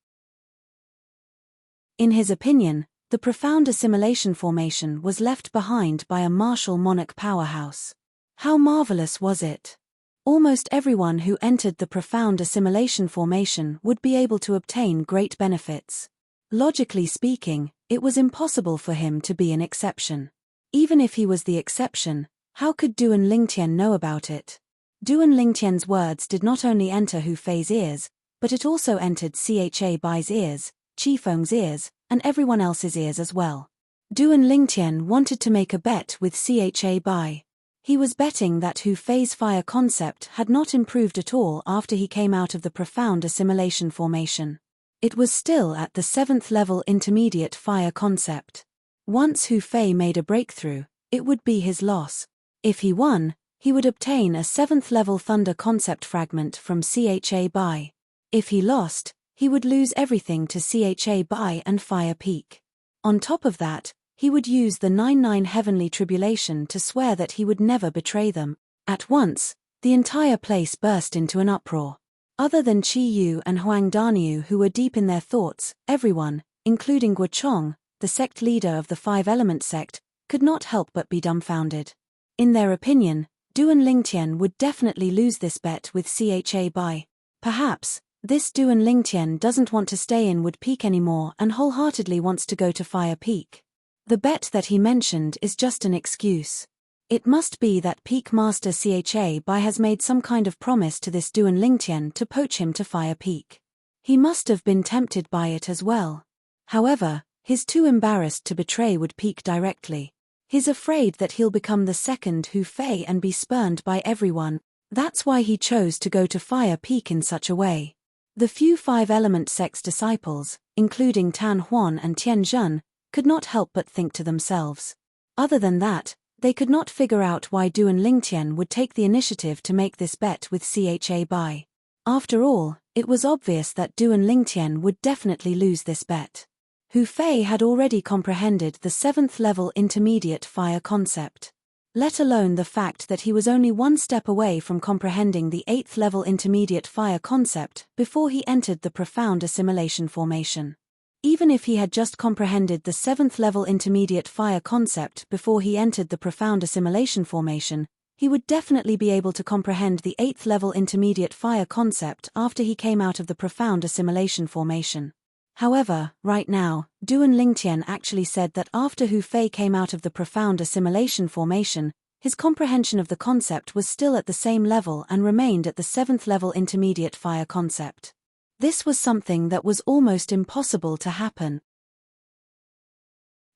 In his opinion, the profound assimilation formation was left behind by a martial monarch powerhouse. How marvelous was it? Almost everyone who entered the profound assimilation formation would be able to obtain great benefits. Logically speaking, it was impossible for him to be an exception. Even if he was the exception, how could Duan Lingtian know about it? Duan Lingtian's words did not only enter Hu Fei's ears, but it also entered Cha Bai's ears, Qi Feng's ears, and everyone else's ears as well. Duan Lingtian wanted to make a bet with Cha Bai. He was betting that Hu Fei's fire concept had not improved at all after he came out of the profound assimilation formation. It was still at the 7th level intermediate fire concept. Once Hu Fei made a breakthrough, it would be his loss. If he won, he would obtain a 7th level thunder concept fragment from Cha Bai. If he lost, he would lose everything to Cha Bai and Fire Peak. On top of that, he would use the 99 heavenly tribulation to swear that he would never betray them. At once, the entire place burst into an uproar. Other than Qi Yu and Huang Daniu, who were deep in their thoughts, everyone, including Guo Chong, the sect leader of the Five-Element sect, could not help but be dumbfounded. In their opinion, Duan Lingtian would definitely lose this bet with Cha Bai. Perhaps, this Duan Lingtian doesn't want to stay in Wood Peak anymore and wholeheartedly wants to go to Fire Peak. The bet that he mentioned is just an excuse. It must be that Peak Master Cha Bai has made some kind of promise to this Duan Lingtian to poach him to Fire Peak. He must have been tempted by it as well. However, he's too embarrassed to betray Wood Peak directly. He's afraid that he'll become the second Hu Fei and be spurned by everyone. That's why he chose to go to Fire Peak in such a way. The few Five-Element sect's disciples, including Tan Huan and Tian Zhen, could not help but think to themselves. Other than that, they could not figure out why Duan Lingtian would take the initiative to make this bet with Cha Bai. After all, it was obvious that Duan Lingtian would definitely lose this bet. Hu Fei had already comprehended the 7th level intermediate fire concept. Let alone the fact that he was only one step away from comprehending the 8th level intermediate fire concept before he entered the profound assimilation formation. Even if he had just comprehended the 7th level intermediate fire concept before he entered the profound assimilation formation, he would definitely be able to comprehend the 8th level intermediate fire concept after he came out of the profound assimilation formation. However, right now, Duan Lingtian actually said that after Hu Fei came out of the profound assimilation formation, his comprehension of the concept was still at the same level and remained at the 7th level intermediate fire concept. This was something that was almost impossible to happen.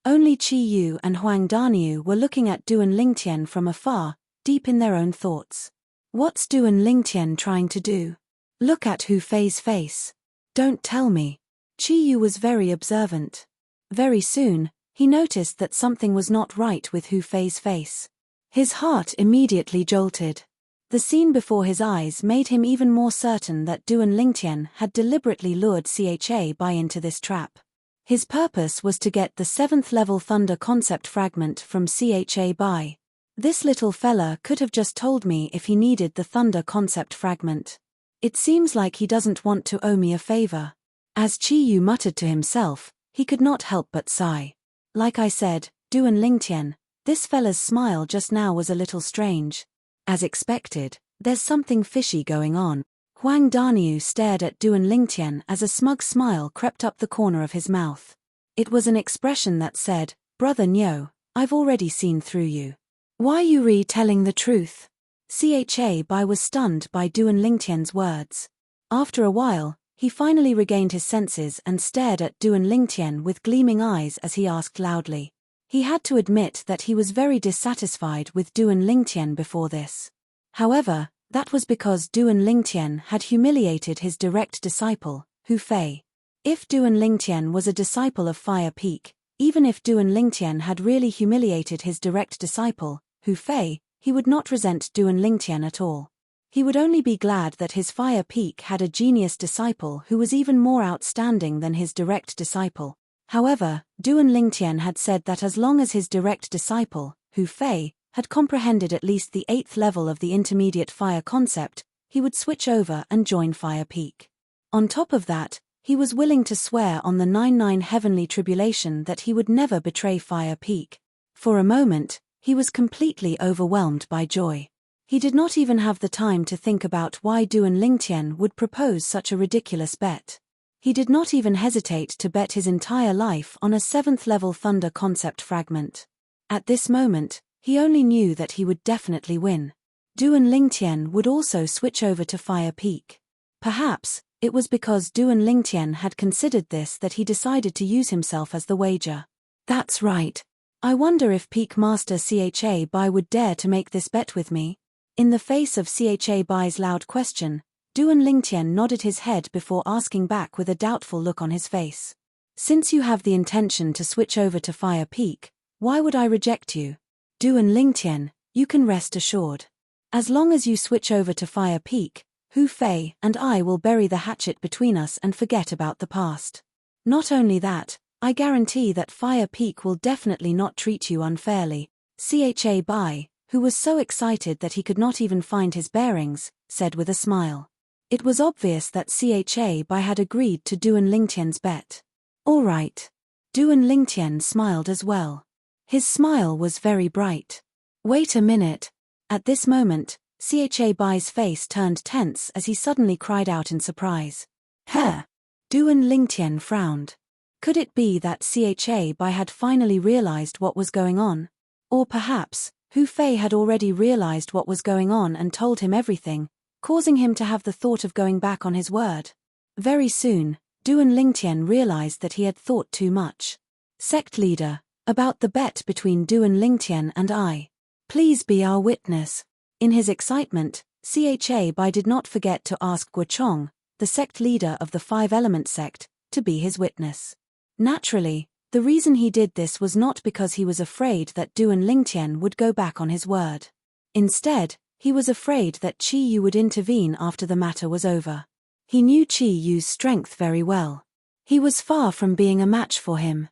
Only Qi Yu and Huang Daniu were looking at Duan Lingtian from afar, deep in their own thoughts. What's Duan Lingtian trying to do? Look at Hu Fei's face. Don't tell me. Qi Yu was very observant. Very soon, he noticed that something was not right with Hu Fei's face. His heart immediately jolted. The scene before his eyes made him even more certain that Duan Lingtian had deliberately lured Cha Bai into this trap. His purpose was to get the 7th level thunder concept fragment from Cha Bai. This little fella could have just told me if he needed the thunder concept fragment. It seems like he doesn't want to owe me a favor. As Qi Yu muttered to himself, he could not help but sigh. Like I said, Duan Lingtian, this fella's smile just now was a little strange. As expected, there's something fishy going on. Huang Daniu stared at Duan Lingtian as a smug smile crept up the corner of his mouth. It was an expression that said, "Brother Nyo, I've already seen through you. Why you re-telling the truth?" Cha Bai was stunned by Duan Lingtian's words. After a while, he finally regained his senses and stared at Duan Lingtian with gleaming eyes as he asked loudly. He had to admit that he was very dissatisfied with Duan Lingtian before this. However, that was because Duan Lingtian had humiliated his direct disciple, Hu Fei. If Duan Lingtian was a disciple of Fire Peak, even if Duan Lingtian had really humiliated his direct disciple, Hu Fei, he would not resent Duan Lingtian at all. He would only be glad that his Fire Peak had a genius disciple who was even more outstanding than his direct disciple. However, Duan Lingtian had said that as long as his direct disciple, Hu Fei, had comprehended at least the 8th level of the intermediate fire concept, he would switch over and join Fire Peak. On top of that, he was willing to swear on the 99 heavenly tribulation that he would never betray Fire Peak. For a moment, he was completely overwhelmed by joy. He did not even have the time to think about why Duan Lingtian would propose such a ridiculous bet. He did not even hesitate to bet his entire life on a 7th level thunder concept fragment. At this moment, he only knew that he would definitely win. Duan Lingtian would also switch over to Fire Peak. Perhaps, it was because Duan Lingtian had considered this that he decided to use himself as the wager. That's right. I wonder if Peak Master Cha Bai would dare to make this bet with me. In the face of Cha Bai's loud question, Duan Lingtian nodded his head before asking back with a doubtful look on his face. Since you have the intention to switch over to Fire Peak, why would I reject you? Duan Lingtian, you can rest assured. As long as you switch over to Fire Peak, Hu Fei and I will bury the hatchet between us and forget about the past. Not only that, I guarantee that Fire Peak will definitely not treat you unfairly. Cha Bai, who was so excited that he could not even find his bearings, said with a smile. It was obvious that Cha Bai had agreed to Duan Lingtian's bet. All right. Duan Lingtian smiled as well. His smile was very bright. Wait a minute. At this moment, Cha Bai's face turned tense as he suddenly cried out in surprise. Huh? Duan Lingtian frowned. Could it be that Cha Bai had finally realized what was going on? Or perhaps, Hu Fei had already realized what was going on and told him everything, causing him to have the thought of going back on his word. Very soon, Duan Lingtian realized that he had thought too much. Sect leader, about the bet between Duan Lingtian and I. Please be our witness. In his excitement, Cha Bai did not forget to ask Guochong, the sect leader of the Five-Element sect, to be his witness. Naturally, the reason he did this was not because he was afraid that Duan Lingtian would go back on his word. Instead, he was afraid that Qi Yu would intervene after the matter was over. He knew Qi Yu's strength very well. He was far from being a match for him.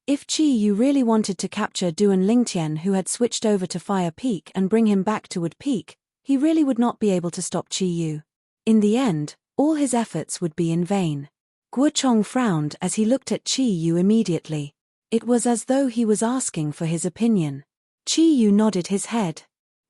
If Qi Yu really wanted to capture Duan Lingtian, who had switched over to Fire Peak, and bring him back to Wood Peak, he really would not be able to stop Qi Yu. In the end, all his efforts would be in vain. Guochong frowned as he looked at Qi Yu immediately. It was as though he was asking for his opinion. Qi Yu nodded his head.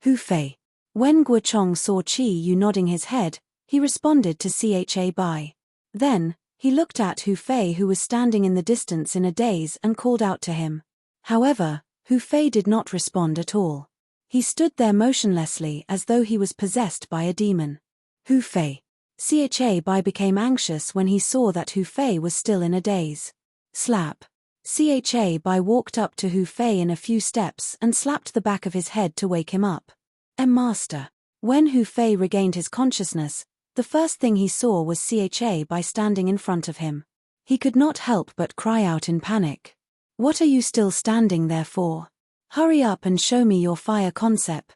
Hu Fei. When Guochong saw Qi Yu nodding his head, he responded to Cha Bai. Then, he looked at Hu Fei, who was standing in the distance in a daze, and called out to him. However, Hu Fei did not respond at all. He stood there motionlessly as though he was possessed by a demon. Hu Fei. Cha Bai became anxious when he saw that Hu Fei was still in a daze. Slap. Cha Bai walked up to Hu Fei in a few steps and slapped the back of his head to wake him up. Master. When Hu Fei regained his consciousness, the first thing he saw was Cha Bai standing in front of him. He could not help but cry out in panic. What are you still standing there for? Hurry up and show me your fire concept.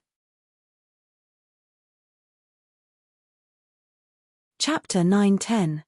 Chapter 9-10.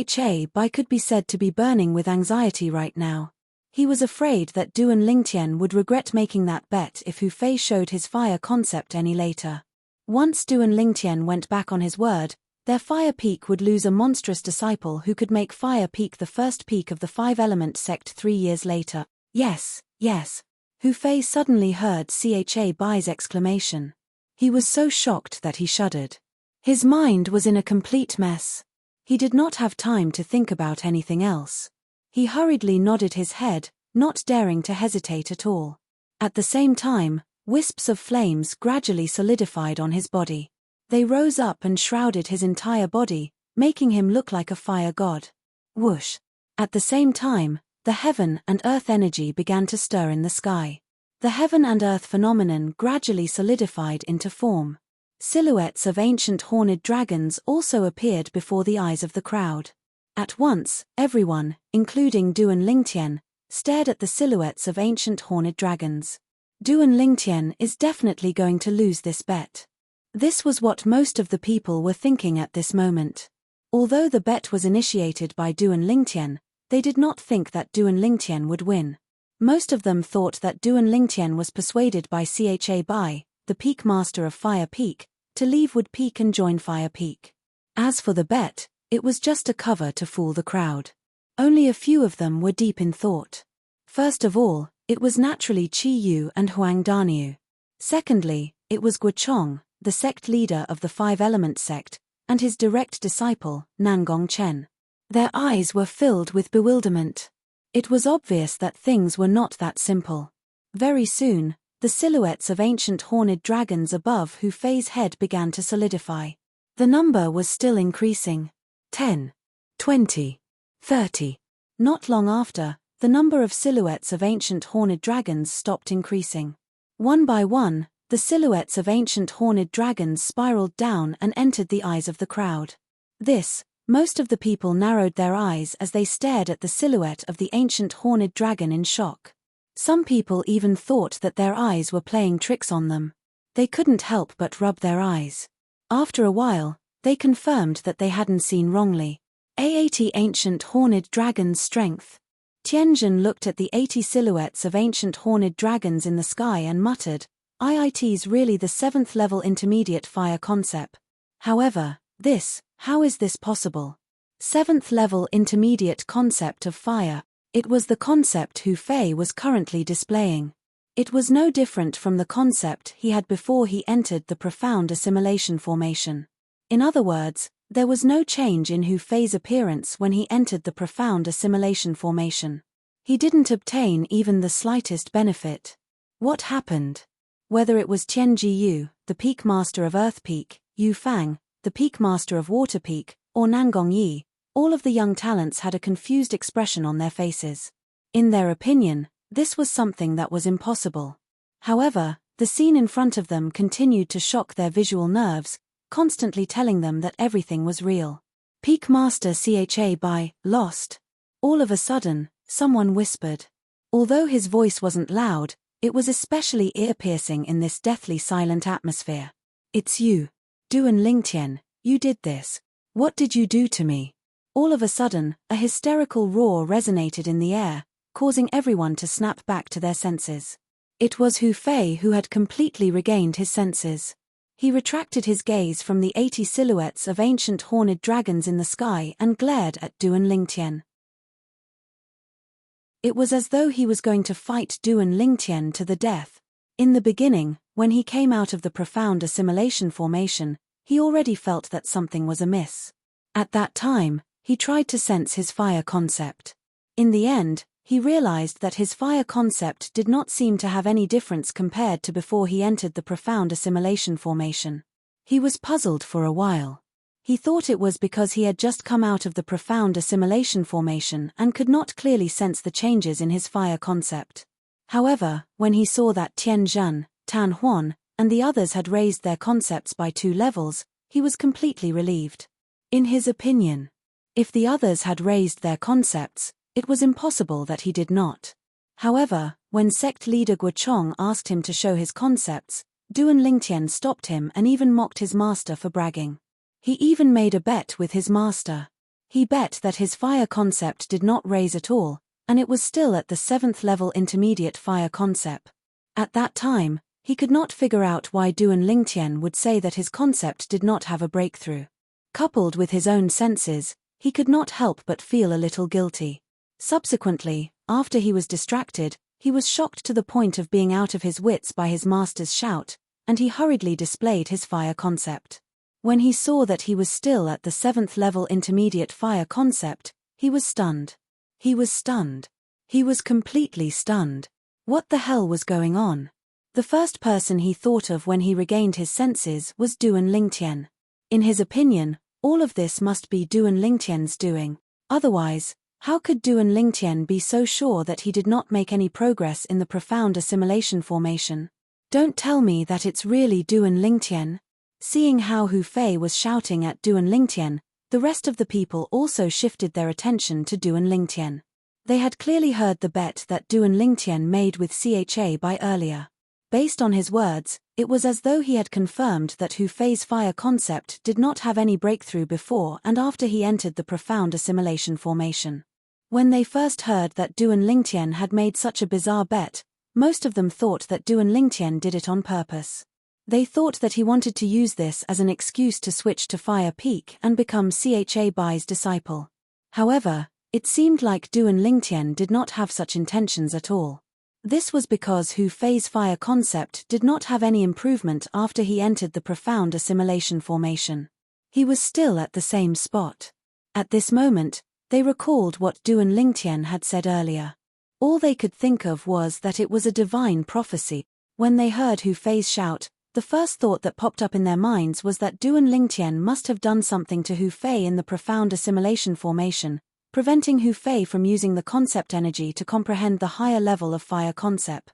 Cha Bai could be said to be burning with anxiety right now. He was afraid that Duan Lingtian would regret making that bet if Hu Fei showed his fire concept any later. Once Duan Lingtian went back on his word, their Fire Peak would lose a monstrous disciple who could make Fire Peak the first peak of the Five-Element sect 3 years later. Yes, yes. Hu Fei suddenly heard Cha Bai's exclamation. He was so shocked that he shuddered. His mind was in a complete mess. He did not have time to think about anything else. He hurriedly nodded his head, not daring to hesitate at all. At the same time, wisps of flames gradually solidified on his body. They rose up and shrouded his entire body, making him look like a fire god. Whoosh! At the same time, the heaven and earth energy began to stir in the sky. The heaven and earth phenomenon gradually solidified into form. Silhouettes of ancient horned dragons also appeared before the eyes of the crowd. At once, everyone, including Duan Lingtian, stared at the silhouettes of ancient horned dragons. Duan Lingtian is definitely going to lose this bet. This was what most of the people were thinking at this moment. Although the bet was initiated by Duan Lingtian, they did not think that Duan Lingtian would win. Most of them thought that Duan Lingtian was persuaded by Cha Bai, the Peak Master of Fire Peak, to leave Wood Peak and join Fire Peak. As for the bet, it was just a cover to fool the crowd. Only a few of them were deep in thought. First of all, it was naturally Qi Yu and Huang Daniu. Secondly, it was Guochong, the sect leader of the Five-Element sect, and his direct disciple, Nangong Chen. Their eyes were filled with bewilderment. It was obvious that things were not that simple. Very soon, the silhouettes of ancient horned dragons above Hu Fei's head began to solidify. The number was still increasing. 10, 20, 30. Not long after, the number of silhouettes of ancient horned dragons stopped increasing. One by one, the silhouettes of ancient horned dragons spiraled down and entered the eyes of the crowd. Most of the people narrowed their eyes as they stared at the silhouette of the ancient horned dragon in shock. Some people even thought that their eyes were playing tricks on them. They couldn't help but rub their eyes. After a while, they confirmed that they hadn't seen wrongly. 80 ancient horned dragons' strength. Tianjin looked at the 80 silhouettes of ancient horned dragons in the sky and muttered, "It's really the 7th level intermediate fire concept. However, how is this possible? 7th level intermediate concept of fire." It was the concept Hu Fei was currently displaying. It was no different from the concept he had before he entered the profound assimilation formation. In other words, there was no change in Hu Fei's appearance when he entered the profound assimilation formation. He didn't obtain even the slightest benefit. What happened? Whether it was Tian Jiyu, the Peak Master of Earth Peak, Yu Fang, the Peak Master of Water Peak, or Nangong Yi, all of the young talents had a confused expression on their faces. In their opinion, this was something that was impossible. However, the scene in front of them continued to shock their visual nerves, constantly telling them that everything was real. Peak Master Cha lost. All of a sudden, someone whispered. Although his voice wasn't loud, it was especially ear-piercing in this deathly silent atmosphere. "It's you. Duan Lingtian, you did this. What did you do to me?" All of a sudden, a hysterical roar resonated in the air, causing everyone to snap back to their senses. It was Hu Fei who had completely regained his senses. He retracted his gaze from the 80 silhouettes of ancient horned dragons in the sky and glared at Duan Lingtian. It was as though he was going to fight Duan Lingtian to the death. In the beginning, when he came out of the profound assimilation formation, he already felt that something was amiss. At that time, he tried to sense his fire concept. In the end, he realized that his fire concept did not seem to have any difference compared to before he entered the profound assimilation formation. He was puzzled for a while. He thought it was because he had just come out of the profound assimilation formation and could not clearly sense the changes in his fire concept. However, when he saw that Tian Zhan, Tan Huan, and the others had raised their concepts by 2 levels, he was completely relieved. In his opinion, if the others had raised their concepts, it was impossible that he did not. However, when sect leader Guochong asked him to show his concepts, Duan Lingtian stopped him and even mocked his master for bragging. He even made a bet with his master. He bet that his fire concept did not raise at all, and it was still at the 7th level intermediate fire concept. At that time, he could not figure out why Duan Lingtian would say that his concept did not have a breakthrough. Coupled with his own senses, he could not help but feel a little guilty. Subsequently, after he was distracted, he was shocked to the point of being out of his wits by his master's shout, and he hurriedly displayed his fire concept. When he saw that he was still at the 7th level intermediate fire concept, he was stunned. He was stunned. He was completely stunned. What the hell was going on? The first person he thought of when he regained his senses was Duan Lingtian. In his opinion, all of this must be Duan Lingtian's doing. Otherwise, how could Duan Lingtian be so sure that he did not make any progress in the profound assimilation formation? Don't tell me that it's really Duan Lingtian. Seeing how Hu Fei was shouting at Duan Lingtian, the rest of the people also shifted their attention to Duan Lingtian. They had clearly heard the bet that Duan Lingtian made with Cha by earlier. Based on his words, it was as though he had confirmed that Hu Fei's fire concept did not have any breakthrough before and after he entered the profound assimilation formation. When they first heard that Duan Lingtian had made such a bizarre bet, most of them thought that Duan Lingtian did it on purpose. They thought that he wanted to use this as an excuse to switch to Fire Peak and become Cha Bai's disciple. However, it seemed like Duan Lingtian did not have such intentions at all. This was because Hu Fei's fire concept did not have any improvement after he entered the profound assimilation formation. He was still at the same spot. At this moment, they recalled what Duan Lingtian had said earlier. All they could think of was that it was a divine prophecy. When they heard Hu Fei's shout, the first thought that popped up in their minds was that Duan Lingtian must have done something to Hu Fei in the profound assimilation formation, preventing Hu Fei from using the concept energy to comprehend the higher level of fire concept.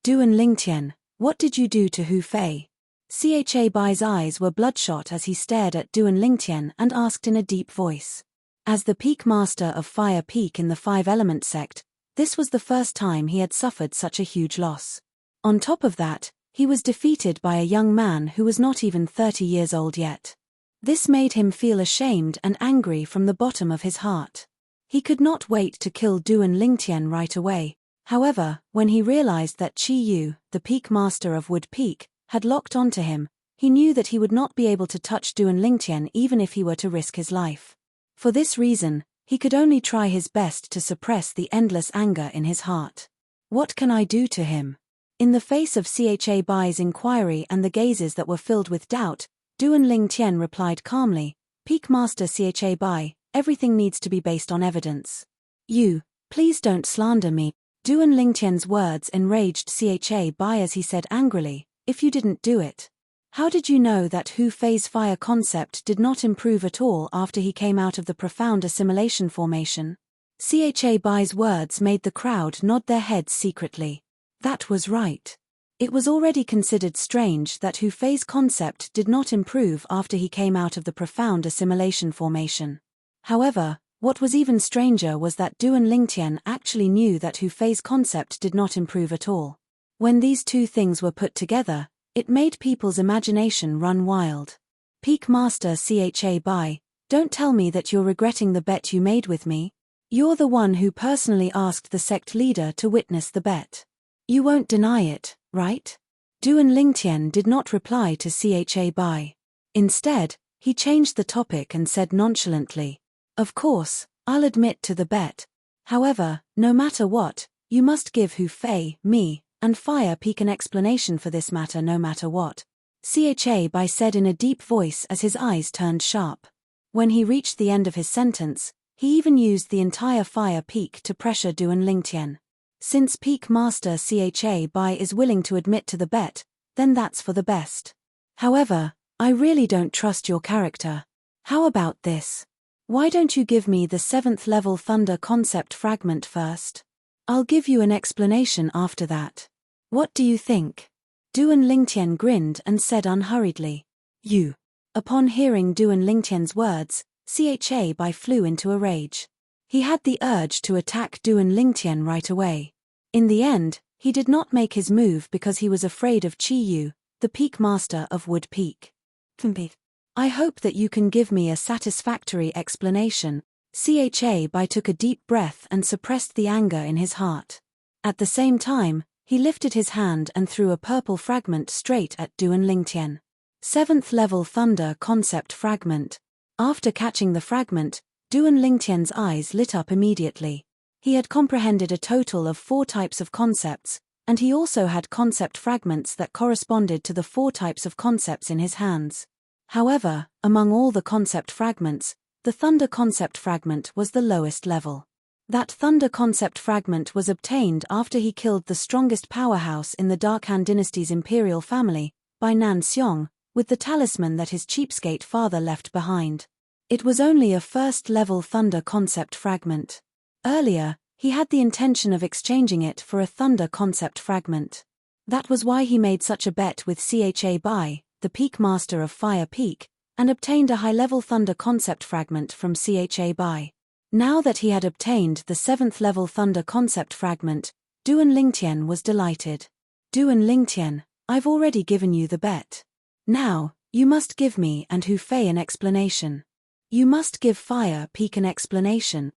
Duan Lingtian, what did you do to Hu Fei? Cha Bai's eyes were bloodshot as he stared at Duan Lingtian and asked in a deep voice. As the peak master of Fire Peak in the Five-Element sect, this was the first time he had suffered such a huge loss. On top of that, he was defeated by a young man who was not even 30 years old yet. This made him feel ashamed and angry from the bottom of his heart. He could not wait to kill Duan Lingtian right away. However, when he realized that Qi Yu, the peak master of Wood Peak, had locked onto him, he knew that he would not be able to touch Duan Lingtian even if he were to risk his life. For this reason, he could only try his best to suppress the endless anger in his heart. What can I do to him? In the face of Cha Bai's inquiry and the gazes that were filled with doubt, Duan Lingtian replied calmly, Peak Master Cha Bai, everything needs to be based on evidence. You, please don't slander me. Duan Lingtian's words enraged Cha Bai as he said angrily, if you didn't do it. How did you know that Hu Fei's fire concept did not improve at all after he came out of the profound assimilation formation? Cha Bai's words made the crowd nod their heads secretly. That was right. It was already considered strange that Hu Fei's concept did not improve after he came out of the profound assimilation formation. However, what was even stranger was that Duan Lingtian actually knew that Hu Fei's concept did not improve at all. When these two things were put together, it made people's imagination run wild. Peak Master Cha Bai, don't tell me that you're regretting the bet you made with me. You're the one who personally asked the sect leader to witness the bet. You won't deny it, right? Duan Lingtian did not reply to Cha Bai. Instead, he changed the topic and said nonchalantly, of course, I'll admit to the bet. However, no matter what, you must give Hu Fei, me, and Fire Peak an explanation for this matter no matter what. Cha Bai said in a deep voice as his eyes turned sharp. When he reached the end of his sentence, he even used the entire Fire Peak to pressure Duan Lingtian. Since Peak Master Cha Bai is willing to admit to the bet, then that's for the best. However, I really don't trust your character. How about this? Why don't you give me the 7th level Thunder concept fragment first? I'll give you an explanation after that. What do you think? Duan Lingtian grinned and said unhurriedly. You. Upon hearing Duan Lingtian's words, Cha Bai flew into a rage. He had the urge to attack Duan Lingtian right away. In the end, he did not make his move because he was afraid of Qi Yu, the peak master of Wood Peak. I hope that you can give me a satisfactory explanation. Cha Bai took a deep breath and suppressed the anger in his heart. At the same time, he lifted his hand and threw a purple fragment straight at Duan Lingtian. 7th level Thunder concept fragment. After catching the fragment, Duan Lingtian's eyes lit up immediately. He had comprehended a total of 4 types of concepts, and he also had concept fragments that corresponded to the 4 types of concepts in his hands. However, among all the concept fragments, the Thunder concept fragment was the lowest level. That Thunder concept fragment was obtained after he killed the strongest powerhouse in the Darkhan dynasty's imperial family, by Nan Xiong, with the talisman that his cheapskate father left behind. It was only a 1st level Thunder concept fragment. Earlier, he had the intention of exchanging it for a Thunder concept fragment. That was why he made such a bet with Cha Bai, the peak master of Fire Peak, and obtained a high-level Thunder concept fragment from Cha Bai. Now that he had obtained the 7th level Thunder concept fragment, Duan Lingtian was delighted. Duan Lingtian, I've already given you the bet. Now, you must give me and Hu Fei an explanation. You must give Fire Peak an explanation.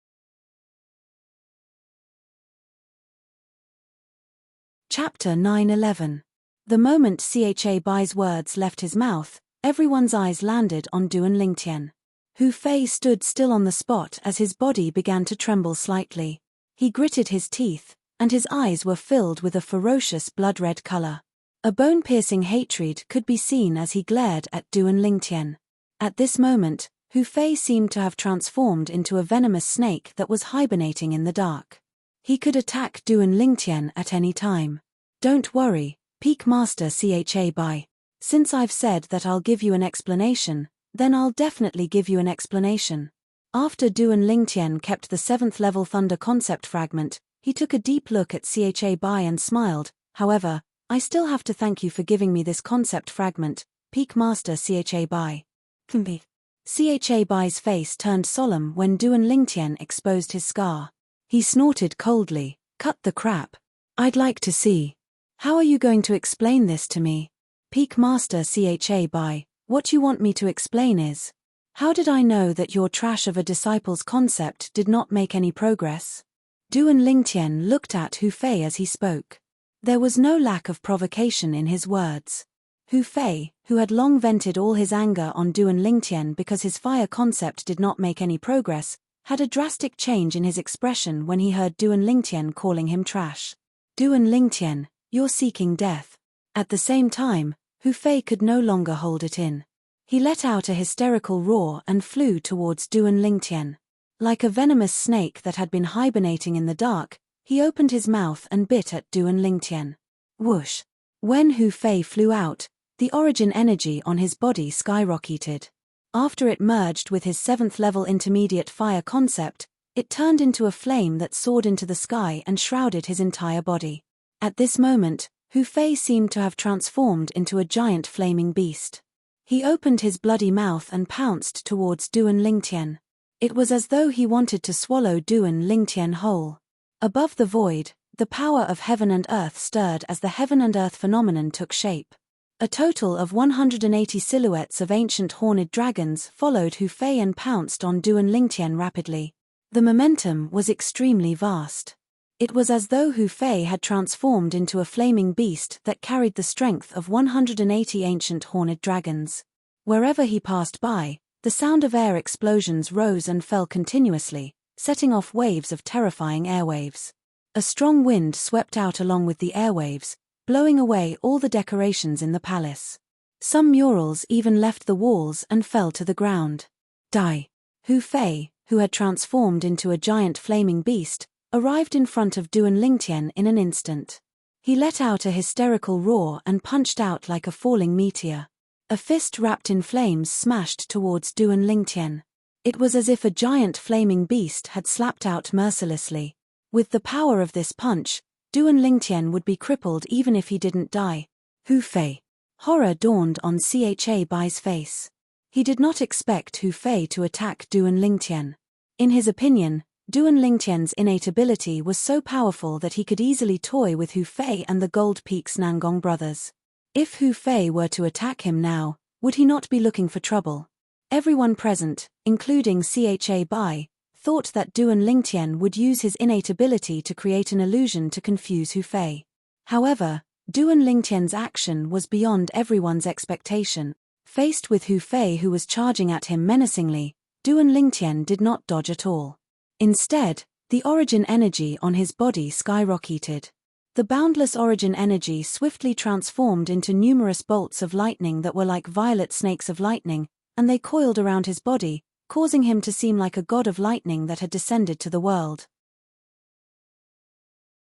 Chapter 9-11. The moment Cha Bai's words left his mouth, everyone's eyes landed on Duan Lingtian. Hu Fei stood still on the spot as his body began to tremble slightly. He gritted his teeth, and his eyes were filled with a ferocious blood-red color. A bone-piercing hatred could be seen as he glared at Duan Lingtian. At this moment, Hu Fei seemed to have transformed into a venomous snake that was hibernating in the dark. He could attack Duan Lingtian at any time. Don't worry, Peak Master Cha Bai. Since I've said that I'll give you an explanation, then I'll definitely give you an explanation. After Duan Lingtian kept the 7th level Thunder concept fragment, he took a deep look at Cha Bai and smiled. However, I still have to thank you for giving me this concept fragment, Peak Master Cha Bai. Cha Bai's face turned solemn when Duan Lingtian exposed his scar. He snorted coldly, "Cut the crap. I'd like to see. How are you going to explain this to me? Peak Master Cha Bai, what you want me to explain is, how did I know that your trash of a disciple's concept did not make any progress?" Duan Lingtian looked at Hu Fei as he spoke. There was no lack of provocation in his words. Hu Fei, who had long vented all his anger on Duan Lingtian because his fire concept did not make any progress, had a drastic change in his expression when he heard Duan Lingtian calling him trash. "Duan Lingtian, you're seeking death." At the same time, Hu Fei could no longer hold it in. He let out a hysterical roar and flew towards Duan Lingtian. Like a venomous snake that had been hibernating in the dark, he opened his mouth and bit at Duan Lingtian. Whoosh! When Hu Fei flew out, the origin energy on his body skyrocketed. After it merged with his 7th level intermediate fire concept, it turned into a flame that soared into the sky and shrouded his entire body. At this moment, Hu Fei seemed to have transformed into a giant flaming beast. He opened his bloody mouth and pounced towards Duan Lingtian. It was as though he wanted to swallow Duan Lingtian whole. Above the void, the power of heaven and earth stirred as the heaven and earth phenomenon took shape. A total of 180 silhouettes of ancient horned dragons followed Hu Fei and pounced on Duan Lingtian rapidly. The momentum was extremely vast. It was as though Hu Fei had transformed into a flaming beast that carried the strength of 180 ancient horned dragons. Wherever he passed by, the sound of air explosions rose and fell continuously, setting off waves of terrifying airwaves. A strong wind swept out along with the airwaves, blowing away all the decorations in the palace. Some murals even left the walls and fell to the ground. Die! Hu Fei, who had transformed into a giant flaming beast, arrived in front of Duan Lingtian in an instant. He let out a hysterical roar and punched out like a falling meteor. A fist wrapped in flames smashed towards Duan Lingtian. It was as if a giant flaming beast had slapped out mercilessly. With the power of this punch, Duan Lingtian would be crippled even if he didn't die. Hu Fei. Horror dawned on Cha Bai's face. He did not expect Hu Fei to attack Duan Lingtian. In his opinion, Duan Lingtian's innate ability was so powerful that he could easily toy with Hu Fei and the Gold Peak's Nangong brothers. If Hu Fei were to attack him now, would he not be looking for trouble? Everyone present, including Cha Bai, thought that Duan Lingtian would use his innate ability to create an illusion to confuse Hu Fei. However, Duan Lingtian's action was beyond everyone's expectation. Faced with Hu Fei who was charging at him menacingly, Duan Lingtian did not dodge at all. Instead, the origin energy on his body skyrocketed. The boundless origin energy swiftly transformed into numerous bolts of lightning that were like violet snakes of lightning, and they coiled around his body, causing him to seem like a god of lightning that had descended to the world.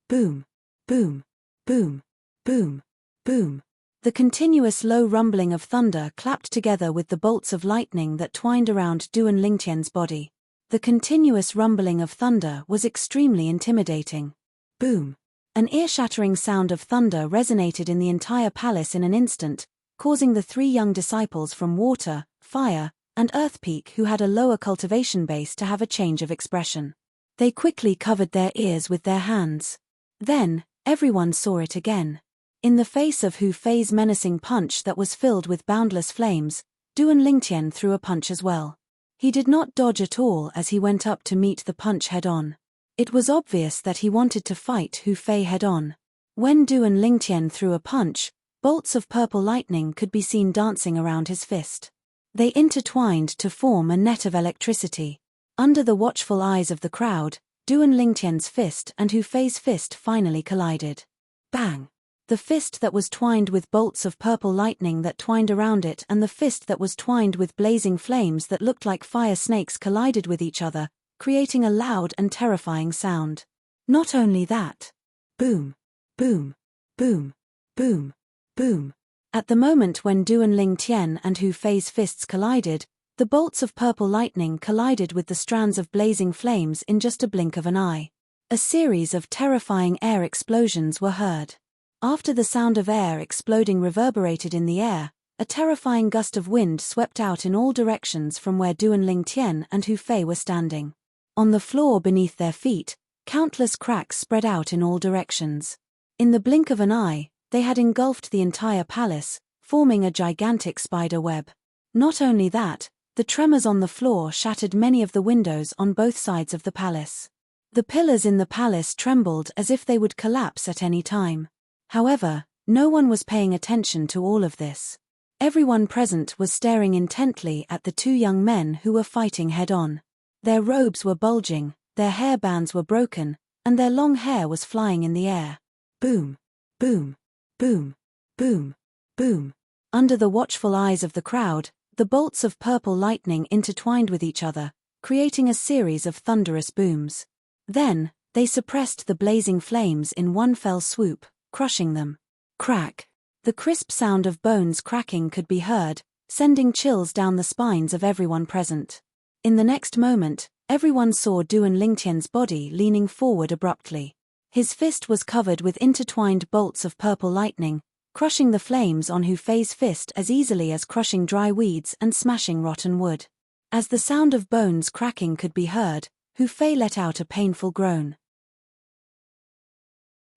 Boom, boom, boom, boom, boom. The continuous low rumbling of thunder clapped together with the bolts of lightning that twined around Duan Lingtian's body. The continuous rumbling of thunder was extremely intimidating. Boom. An ear-shattering sound of thunder resonated in the entire palace in an instant, causing the 3 young disciples from Water, Fire, and Earth Peak who had a lower cultivation base to have a change of expression. They quickly covered their ears with their hands. Then, everyone saw it again. In the face of Hu Fei's menacing punch that was filled with boundless flames, Duan Lingtian threw a punch as well. He did not dodge at all as he went up to meet the punch head-on. It was obvious that he wanted to fight Hu Fei head-on. When Duan Lingtian threw a punch, bolts of purple lightning could be seen dancing around his fist. They intertwined to form a net of electricity. Under the watchful eyes of the crowd, Duan Lingtian's fist and Hu Fei's fist finally collided. Bang! The fist that was twined with bolts of purple lightning that twined around it and the fist that was twined with blazing flames that looked like fire snakes collided with each other, creating a loud and terrifying sound. Not only that. Boom, boom, boom, boom, boom. At the moment when Duan Lingtian and Hu Fei's fists collided, the bolts of purple lightning collided with the strands of blazing flames in just a blink of an eye. A series of terrifying air explosions were heard. After the sound of air exploding reverberated in the air, a terrifying gust of wind swept out in all directions from where Duan Lingtian and Hu Fei were standing. On the floor beneath their feet, countless cracks spread out in all directions. In the blink of an eye, they had engulfed the entire palace, forming a gigantic spider web. Not only that, the tremors on the floor shattered many of the windows on both sides of the palace. The pillars in the palace trembled as if they would collapse at any time. However, no one was paying attention to all of this. Everyone present was staring intently at the two young men who were fighting head-on. Their robes were bulging, their hairbands were broken, and their long hair was flying in the air. Boom, boom, boom, boom, boom. Under the watchful eyes of the crowd, the bolts of purple lightning intertwined with each other, creating a series of thunderous booms. Then, they suppressed the blazing flames in one fell swoop, crushing them. Crack. The crisp sound of bones cracking could be heard, sending chills down the spines of everyone present. In the next moment, everyone saw Duan Lingtian's body leaning forward abruptly. His fist was covered with intertwined bolts of purple lightning, crushing the flames on Hu Fei's fist as easily as crushing dry weeds and smashing rotten wood. As the sound of bones cracking could be heard, Hu Fei let out a painful groan.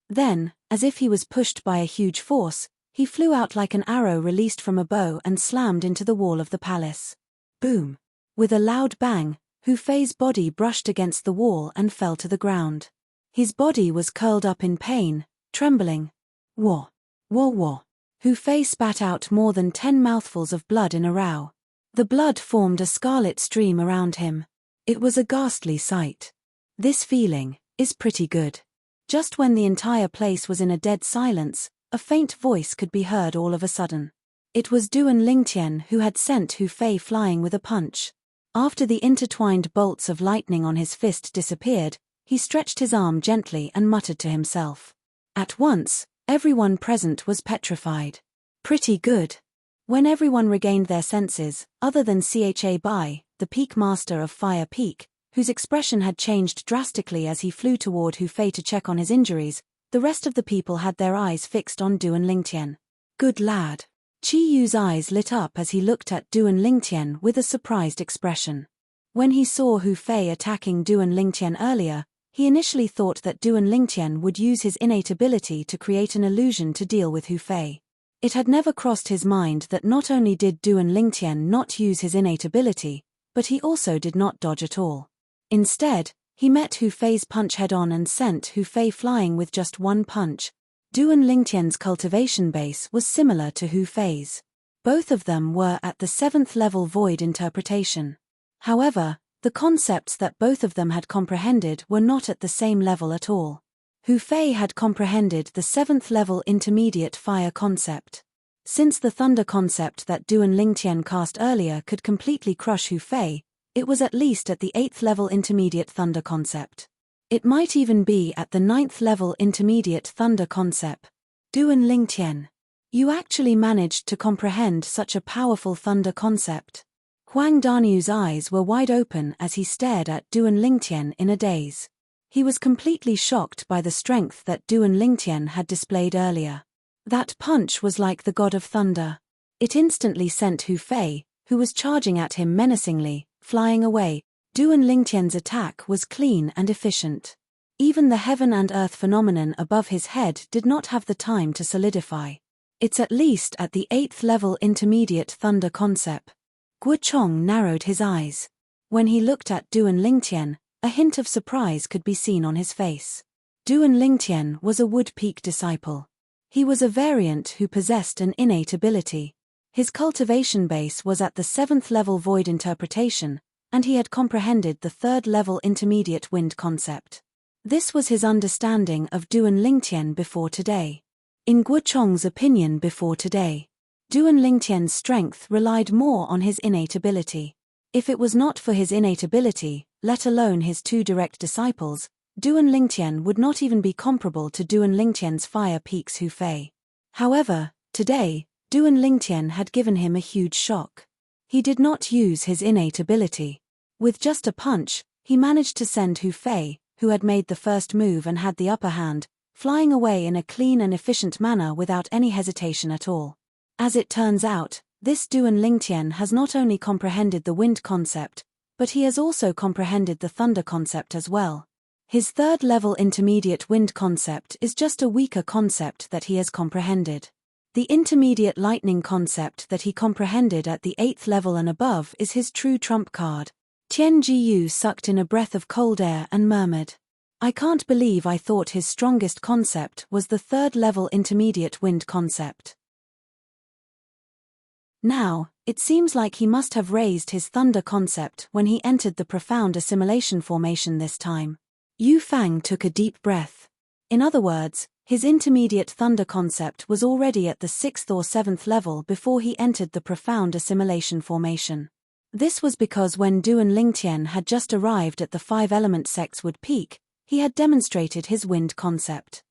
Then, as if he was pushed by a huge force, he flew out like an arrow released from a bow and slammed into the wall of the palace. Boom! With a loud bang, Hu Fei's body brushed against the wall and fell to the ground. His body was curled up in pain, trembling. Wah! Wah wah! Hu Fei spat out more than 10 mouthfuls of blood in a row. The blood formed a scarlet stream around him. It was a ghastly sight. This feeling is pretty good. Just when the entire place was in a dead silence, a faint voice could be heard all of a sudden. It was Duan Lingtian who had sent Hu Fei flying with a punch. After the intertwined bolts of lightning on his fist disappeared, he stretched his arm gently and muttered to himself. At once, everyone present was petrified. Pretty good. When everyone regained their senses, other than Cha Bai, the Peak Master of Fire Peak, whose expression had changed drastically as he flew toward Hu Fei to check on his injuries, the rest of the people had their eyes fixed on Duan Lingtian. Good lad. Qi Yu's eyes lit up as he looked at Duan Lingtian with a surprised expression. When he saw Hu Fei attacking Duan Lingtian earlier, he initially thought that Duan Lingtian would use his innate ability to create an illusion to deal with Hu Fei. It had never crossed his mind that not only did Duan Lingtian not use his innate ability, but he also did not dodge at all. Instead, he met Hu Fei's punch head-on and sent Hu Fei flying with just one punch. Duan Lingtian's cultivation base was similar to Hu Fei's. Both of them were at the 7th level void interpretation. However, the concepts that both of them had comprehended were not at the same level at all. Hu Fei had comprehended the 7th level intermediate fire concept. Since the thunder concept that Duan Lingtian cast earlier could completely crush Hu Fei, it was at least at the 8th level intermediate thunder concept. It might even be at the 9th level intermediate thunder concept. Duan Lingtian. You actually managed to comprehend such a powerful thunder concept. Huang Danyu's eyes were wide open as he stared at Duan Lingtian in a daze. He was completely shocked by the strength that Duan Lingtian had displayed earlier. That punch was like the god of thunder. It instantly sent Hu Fei, who was charging at him menacingly, flying away. Duan Lingtian's attack was clean and efficient. Even the heaven and earth phenomenon above his head did not have the time to solidify. It's at least at the 8th level intermediate thunder concept. Guo Chong narrowed his eyes. When he looked at Duan Lingtian, a hint of surprise could be seen on his face. Duan Lingtian was a Wood Peak disciple. He was a variant who possessed an innate ability. His cultivation base was at the 7th level void interpretation, and he had comprehended the 3rd level intermediate wind concept. This was his understanding of Duan Lingtian before today. In Guo Chong's opinion before today, Duan Lingtian's strength relied more on his innate ability. If it was not for his innate ability, let alone his two direct disciples, Duan Lingtian would not even be comparable to Duan Lingtian's fire peaks Hu Fei. However, today, Duan Lingtian had given him a huge shock. He did not use his innate ability. With just a punch, he managed to send Hu Fei, who had made the first move and had the upper hand, flying away in a clean and efficient manner without any hesitation at all. As it turns out, this Duan Lingtian has not only comprehended the wind concept, but he has also comprehended the thunder concept as well. His third-level intermediate wind concept is just a weaker concept that he has comprehended. The intermediate lightning concept that he comprehended at the 8th level and above is his true trump card. Tian Jiyu sucked in a breath of cold air and murmured, "I can't believe I thought his strongest concept was the third-level intermediate wind concept. Now, it seems like he must have raised his thunder concept when he entered the profound assimilation formation this time." Yu Fang took a deep breath. In other words, his intermediate thunder concept was already at the 6th or 7th level before he entered the profound assimilation formation. This was because when Duan Lingtian had just arrived at the 5-element Sexwood Peak, he had demonstrated his wind concept.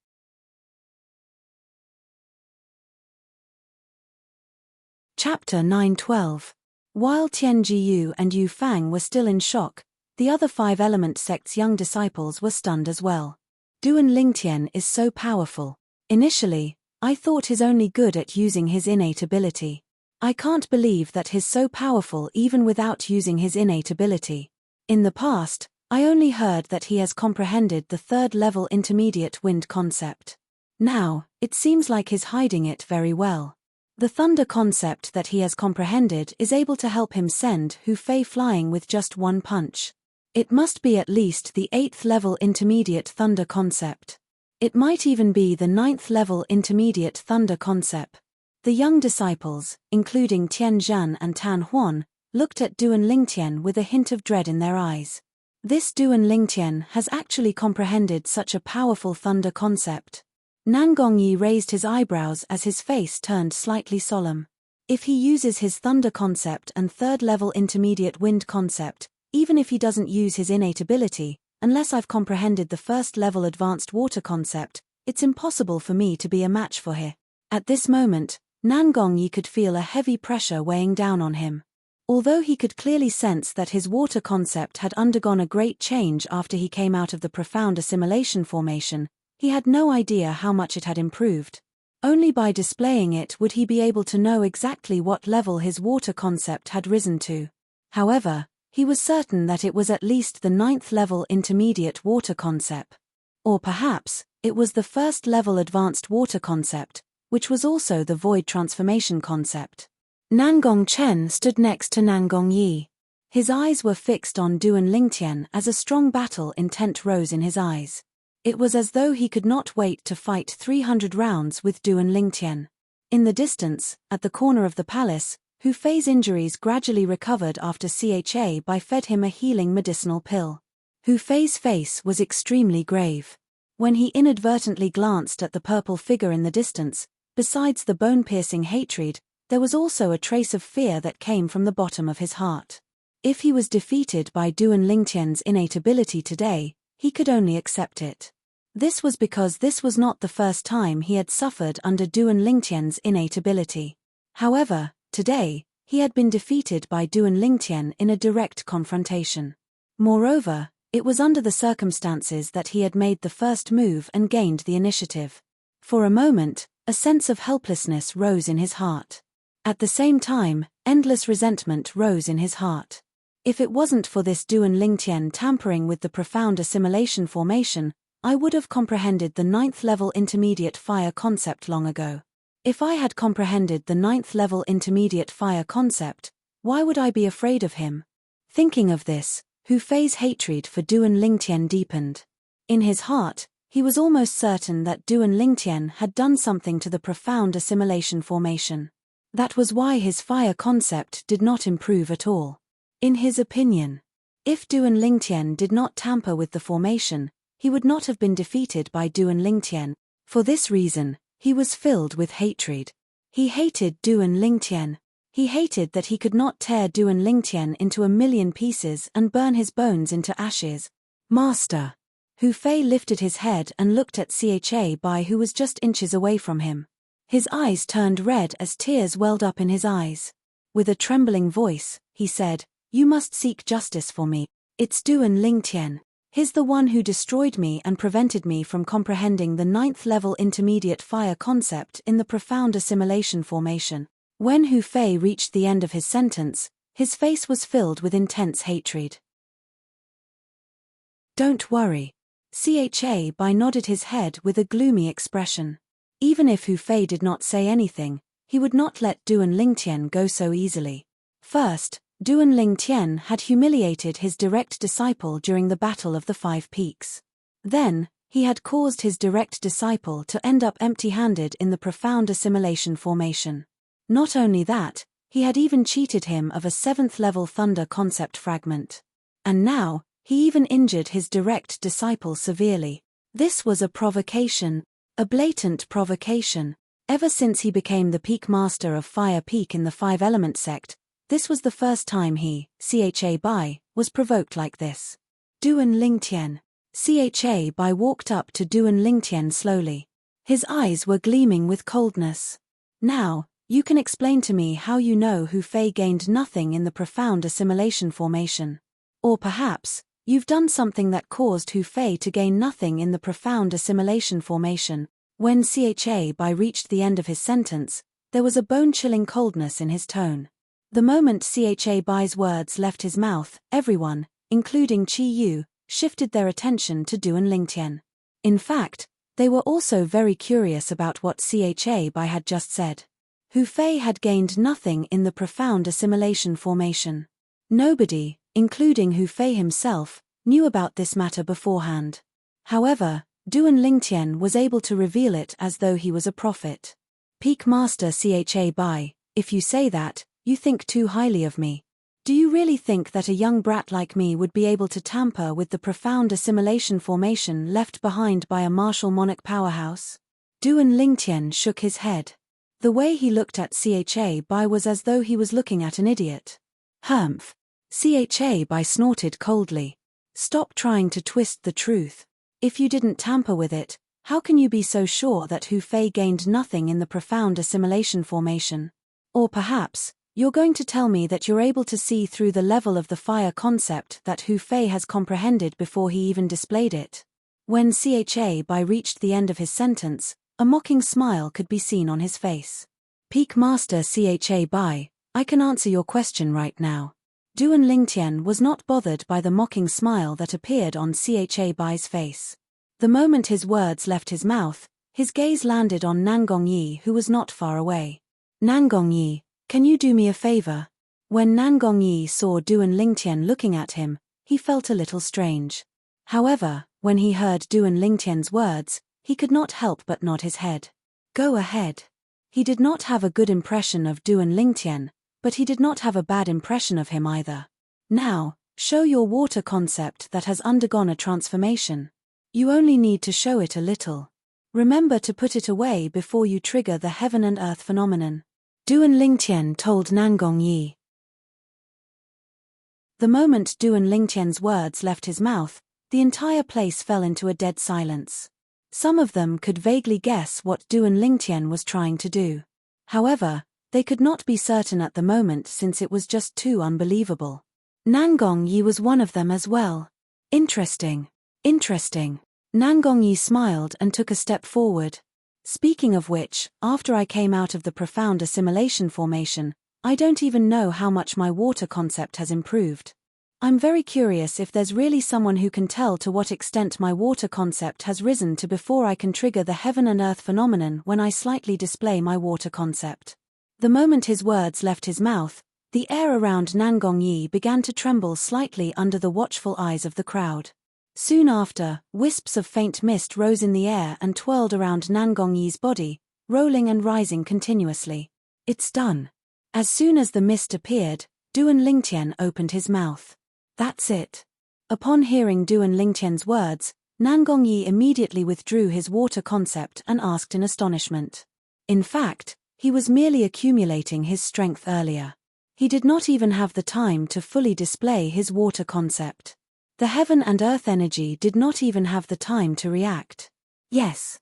Chapter 9:12. While Tian Jiyu and Yu Fang were still in shock, the other 5-element sect's young disciples were stunned as well. Duan Lingtian is so powerful. Initially, I thought he's only good at using his innate ability. I can't believe that he's so powerful even without using his innate ability. In the past, I only heard that he has comprehended the third-level intermediate wind concept. Now, it seems like he's hiding it very well. The thunder concept that he has comprehended is able to help him send Hu Fei flying with just one punch. It must be at least the 8th-level intermediate thunder concept. It might even be the 9th-level intermediate thunder concept. The young disciples, including Tian Zhan and Tan Huan, looked at Duan Lingtian with a hint of dread in their eyes. This Duan Lingtian has actually comprehended such a powerful thunder concept. Nan Gongyi raised his eyebrows as his face turned slightly solemn. If he uses his thunder concept and third-level intermediate wind concept, even if he doesn't use his innate ability, unless I've comprehended the first-level advanced water concept, it's impossible for me to be a match for him. At this moment, Nan Gongyi could feel a heavy pressure weighing down on him. Although he could clearly sense that his water concept had undergone a great change after he came out of the profound assimilation formation, he had no idea how much it had improved. Only by displaying it would he be able to know exactly what level his water concept had risen to. However, he was certain that it was at least the 9th-level intermediate water concept. Or perhaps, it was the 1st-level advanced water concept, which was also the void transformation concept. Nangong Chen stood next to Nangong Yi. His eyes were fixed on Duan Lingtian as a strong battle intent rose in his eyes. It was as though he could not wait to fight 300 rounds with Duan Lingtian. In the distance, at the corner of the palace, Hu Fei's injuries gradually recovered after Cha fed him a healing medicinal pill. Hu Fei's face was extremely grave. When he inadvertently glanced at the purple figure in the distance, besides the bone-piercing hatred, there was also a trace of fear that came from the bottom of his heart. If he was defeated by Duan Lingtian's innate ability today, he could only accept it. This was because this was not the first time he had suffered under Duan Lingtian's innate ability. However, today, he had been defeated by Duan Lingtian in a direct confrontation. Moreover, it was under the circumstances that he had made the first move and gained the initiative. For a moment, a sense of helplessness rose in his heart. At the same time, endless resentment rose in his heart. If it wasn't for this Duan Lingtian tampering with the profound assimilation formation, I would have comprehended the 9th-level intermediate fire concept long ago. If I had comprehended the 9th-level intermediate fire concept, why would I be afraid of him? Thinking of this, Hu Fei's hatred for Duan Lingtian deepened. In his heart, he was almost certain that Duan Lingtian had done something to the profound assimilation formation. That was why his fire concept did not improve at all. In his opinion, if Duan Lingtian did not tamper with the formation, he would not have been defeated by Duan Lingtian. For this reason, he was filled with hatred. He hated Duan Lingtian. He hated that he could not tear Duan Lingtian into 1,000,000 pieces and burn his bones into ashes. Master! Hu Fei lifted his head and looked at Cha Bai, who was just inches away from him. His eyes turned red as tears welled up in his eyes. With a trembling voice, he said, "You must seek justice for me. It's Duan Lingtian. He's the one who destroyed me and prevented me from comprehending the 9th level intermediate fire concept in the profound assimilation formation." When Hu Fei reached the end of his sentence, his face was filled with intense hatred. "Don't worry." Cha Bai nodded his head with a gloomy expression. Even if Hu Fei did not say anything, he would not let Duan Lingtian go so easily. First, Duan Lingtian had humiliated his direct disciple during the Battle of the Five Peaks. Then, he had caused his direct disciple to end up empty-handed in the profound assimilation formation. Not only that, he had even cheated him of a 7th-level thunder concept fragment. And now, he even injured his direct disciple severely. This was a provocation, a blatant provocation. Ever since he became the peak master of Fire Peak in the Five-Element sect, this was the first time he, Cha Bai, was provoked like this. "Duan Lingtian." Cha Bai walked up to Duan Lingtian slowly. His eyes were gleaming with coldness. "Now, you can explain to me how you know Hu Fei gained nothing in the profound assimilation formation. Or perhaps, you've done something that caused Hu Fei to gain nothing in the profound assimilation formation." When Cha Bai reached the end of his sentence, there was a bone-chilling coldness in his tone. The moment Cha Bai's words left his mouth, everyone, including Qi Yu, shifted their attention to Duan Lingtian. In fact, they were also very curious about what Cha Bai had just said. Hu Fei had gained nothing in the profound assimilation formation. Nobody, including Hu Fei himself, knew about this matter beforehand. However, Duan Lingtian was able to reveal it as though he was a prophet. "Peak Master Cha Bai, if you say that, you think too highly of me. Do you really think that a young brat like me would be able to tamper with the profound assimilation formation left behind by a martial monarch powerhouse?" Duan Lingtian shook his head. The way he looked at Cha Bai was as though he was looking at an idiot. "Humph." Cha Bai snorted coldly. "Stop trying to twist the truth. If you didn't tamper with it, how can you be so sure that Hu Fei gained nothing in the profound assimilation formation? Or perhaps, you're going to tell me that you're able to see through the level of the fire concept that Hu Fei has comprehended before he even displayed it?" When Cha Bai reached the end of his sentence, a mocking smile could be seen on his face. "Peak Master Cha Bai, I can answer your question right now." Duan Lingtian was not bothered by the mocking smile that appeared on Cha Bai's face. The moment his words left his mouth, his gaze landed on Nangong Yi, who was not far away. "Nangong Yi, can you do me a favor?" When Nangong Yi saw Duan Lingtian looking at him, he felt a little strange. However, when he heard Duan Lingtian's words, he could not help but nod his head. "Go ahead." He did not have a good impression of Duan Lingtian, but he did not have a bad impression of him either. "Now, show your water concept that has undergone a transformation. You only need to show it a little. Remember to put it away before you trigger the heaven and earth phenomenon," Duan Lingtian told Nangong Yi. The moment Duan Lingtian's words left his mouth, the entire place fell into a dead silence. Some of them could vaguely guess what Duan Lingtian was trying to do. However, they could not be certain at the moment since it was just too unbelievable. Nangong Yi was one of them as well. "Interesting. Interesting." Nangong Yi smiled and took a step forward. "Speaking of which, after I came out of the profound assimilation formation, I don't even know how much my water concept has improved. I'm very curious if there's really someone who can tell to what extent my water concept has risen to before I can trigger the heaven and earth phenomenon when I slightly display my water concept." The moment his words left his mouth, the air around Nangong Yi began to tremble slightly under the watchful eyes of the crowd. Soon after, wisps of faint mist rose in the air and twirled around Nangong Yi's body, rolling and rising continuously. "It's done." As soon as the mist appeared, Duan Lingtian opened his mouth. "That's it." Upon hearing Duan Lingtian's words, Nangong Yi immediately withdrew his water concept and asked in astonishment. In fact, he was merely accumulating his strength earlier. He did not even have the time to fully display his water concept. The heaven and earth energy did not even have the time to react. Yes.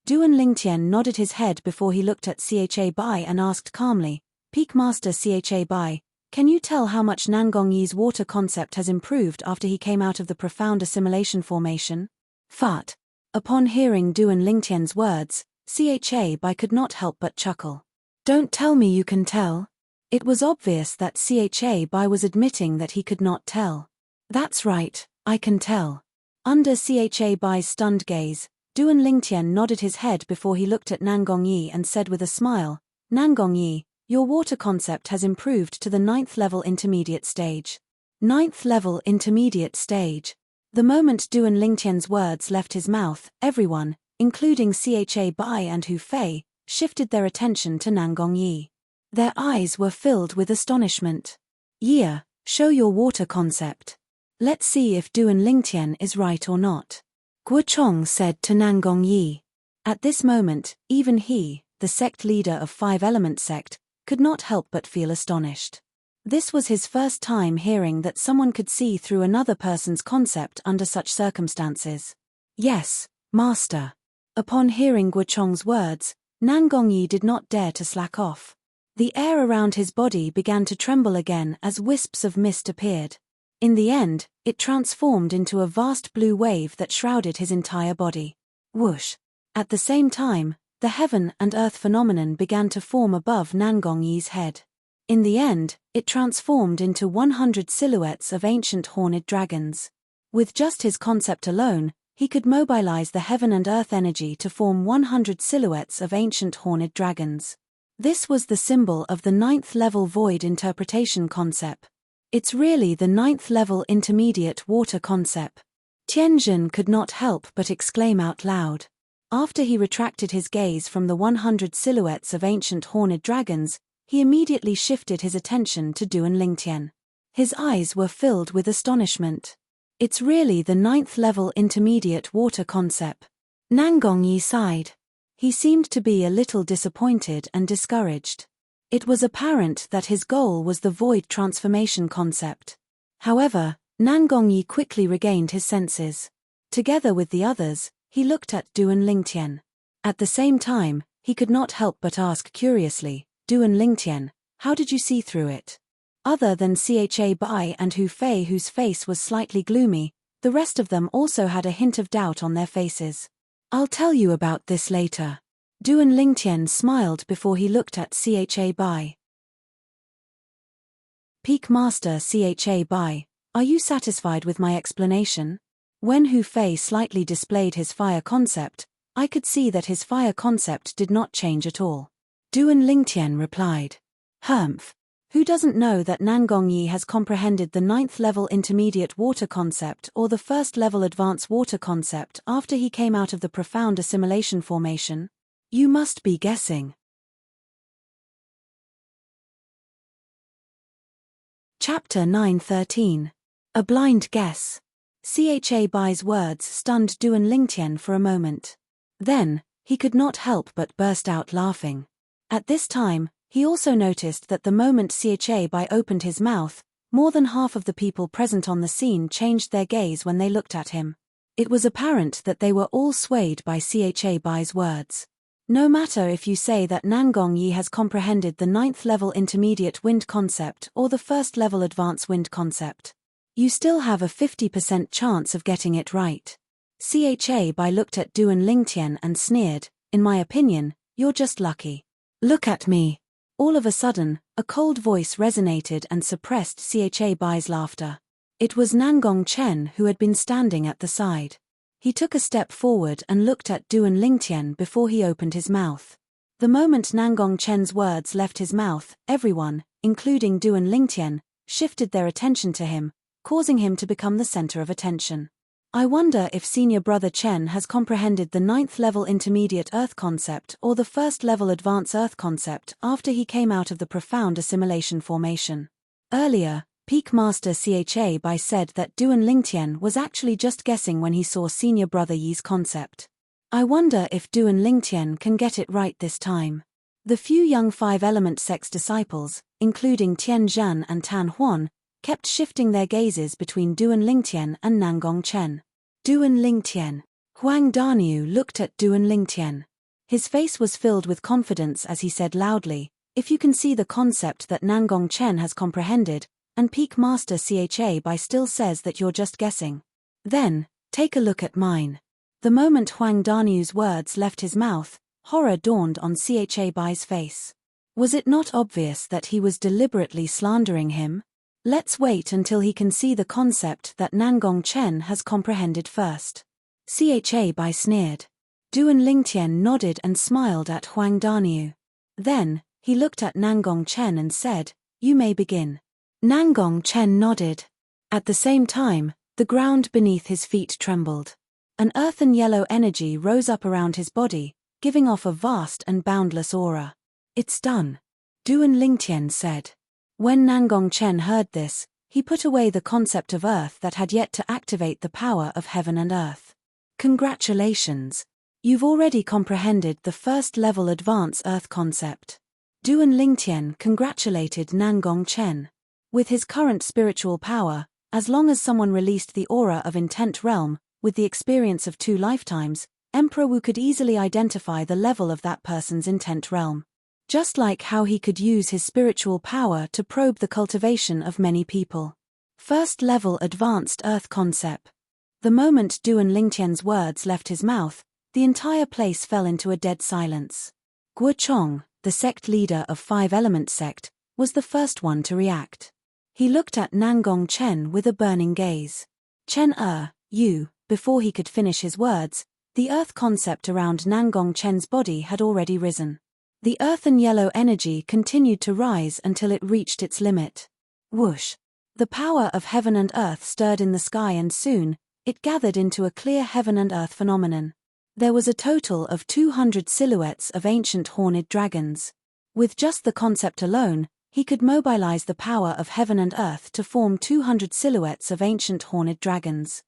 Duan Lingtian nodded his head before he looked at Cha Bai and asked calmly, Peak Master Cha Bai, can you tell how much Nangong Yi's water concept has improved after he came out of the profound assimilation formation? Fart. Upon hearing Duan Lingtian's words, Cha Bai could not help but chuckle. Don't tell me you can tell. It was obvious that Cha Bai was admitting that he could not tell. That's right, I can tell. Under Cha Bai's stunned gaze, Duan Lingtian nodded his head before he looked at Nangong Yi and said with a smile, Nangong Yi, your water concept has improved to the 9th level intermediate stage. 9th level intermediate stage. The moment Duan Lingtian's words left his mouth, everyone, including Cha Bai and Hu Fei, shifted their attention to Nangong Yi. Their eyes were filled with astonishment. Yi, show your water concept. Let's see if Duan Lingtian is right or not. Guo Chong said to Nangong Yi. At this moment, even he, the sect leader of Five Element sect, could not help but feel astonished. This was his first time hearing that someone could see through another person's concept under such circumstances. Yes, Master. Upon hearing Guo Chong's words, Nangong Yi did not dare to slack off. The air around his body began to tremble again as wisps of mist appeared. In the end, it transformed into a vast blue wave that shrouded his entire body. Whoosh! At the same time, the heaven and earth phenomenon began to form above Nangong Yi's head. In the end, it transformed into 100 silhouettes of ancient horned dragons. With just his concept alone, he could mobilize the heaven and earth energy to form 100 silhouettes of ancient horned dragons. This was the symbol of the 9th level void interpretation concept. It's really the 9th level intermediate water concept. Tianjin could not help but exclaim out loud. After he retracted his gaze from the 100 silhouettes of ancient horned dragons, he immediately shifted his attention to Duan Lingtian. His eyes were filled with astonishment. It's really the 9th level intermediate water concept. Nangong Yi sighed. He seemed to be a little disappointed and discouraged. It was apparent that his goal was the void transformation concept. However, Nangong Yi quickly regained his senses. Together with the others, he looked at Duan Lingtian. At the same time, he could not help but ask curiously, Duan Lingtian, how did you see through it? Other than Cha Bai and Hu Fei, whose face was slightly gloomy, the rest of them also had a hint of doubt on their faces. I'll tell you about this later. Duan Lingtian smiled before he looked at Cha Bai. Peak Master Cha Bai, are you satisfied with my explanation? When Hu Fei slightly displayed his fire concept, I could see that his fire concept did not change at all. Duan Lingtian replied. Humph. Who doesn't know that Nangong Yi has comprehended the 9th level intermediate water concept or the 1st level advanced water concept after he came out of the profound assimilation formation? You must be guessing. Chapter 9:13. A blind guess. Cha Bai's words stunned Duan Lingtian for a moment. Then, he could not help but burst out laughing. At this time, he also noticed that the moment Cha Bai opened his mouth, more than half of the people present on the scene changed their gaze when they looked at him. It was apparent that they were all swayed by Cha Bai's words. No matter if you say that Nangong Yi has comprehended the 9th level intermediate wind concept or the 1st level advanced wind concept, you still have a 50% chance of getting it right. Cha Bai looked at Duan Lingtian and sneered, in my opinion, you're just lucky. Look at me. All of a sudden, a cold voice resonated and suppressed Cha Bai's laughter. It was Nangong Chen who had been standing at the side. He took a step forward and looked at Duan Lingtian before he opened his mouth. The moment Nangong Chen's words left his mouth, everyone, including Duan Lingtian, shifted their attention to him, causing him to become the center of attention. I wonder if senior brother Chen has comprehended the 9th level intermediate earth concept or the 1st level advanced earth concept after he came out of the profound assimilation formation. Earlier, Peak Master Cha Bai said that Duan Lingtian was actually just guessing when he saw senior brother Yi's concept. I wonder if Duan Lingtian can get it right this time. The few young 5 element sect's disciples, including Tian Zhan and Tan Huan, kept shifting their gazes between Duan Lingtian and Nangong Chen. Duan Lingtian. Huang Daniu looked at Duan Lingtian. His face was filled with confidence as he said loudly, "If you can see the concept that Nangong Chen has comprehended, and Peak Master Cha Bai still says that you're just guessing, then, take a look at mine." The moment Huang Daniu's words left his mouth, horror dawned on Cha Bai's face. Was it not obvious that he was deliberately slandering him? Let's wait until he can see the concept that Nangong Chen has comprehended first. Cha Bai sneered. Duan Lingtian nodded and smiled at Huang Daniu. Then, he looked at Nangong Chen and said, "You may begin." Nangong Chen nodded. At the same time, the ground beneath his feet trembled. An earthen yellow energy rose up around his body, giving off a vast and boundless aura. "It's done," Duan Lingtian said. When Nangong Chen heard this, he put away the concept of earth that had yet to activate the power of heaven and earth. "Congratulations. You've already comprehended the first-level advance earth concept." Duan Lingtian congratulated Nangong Chen. With his current spiritual power, as long as someone released the aura of Intent Realm, with the experience of 2 lifetimes, Emperor Wu could easily identify the level of that person's Intent Realm. Just like how he could use his spiritual power to probe the cultivation of many people. First-level advanced earth concept. The moment Duan Lingtian's words left his mouth, the entire place fell into a dead silence. Guo Chong, the sect leader of 5-element sect, was the first one to react. He looked at Nangong Chen with a burning gaze. "Chen you," before he could finish his words, the earth concept around Nangong Chen's body had already risen. The earthen yellow energy continued to rise until it reached its limit. Whoosh! The power of heaven and earth stirred in the sky and soon, it gathered into a clear heaven and earth phenomenon. There was a total of 200 silhouettes of ancient horned dragons. With just the concept alone, he could mobilize the power of heaven and earth to form 200 silhouettes of ancient horned dragons.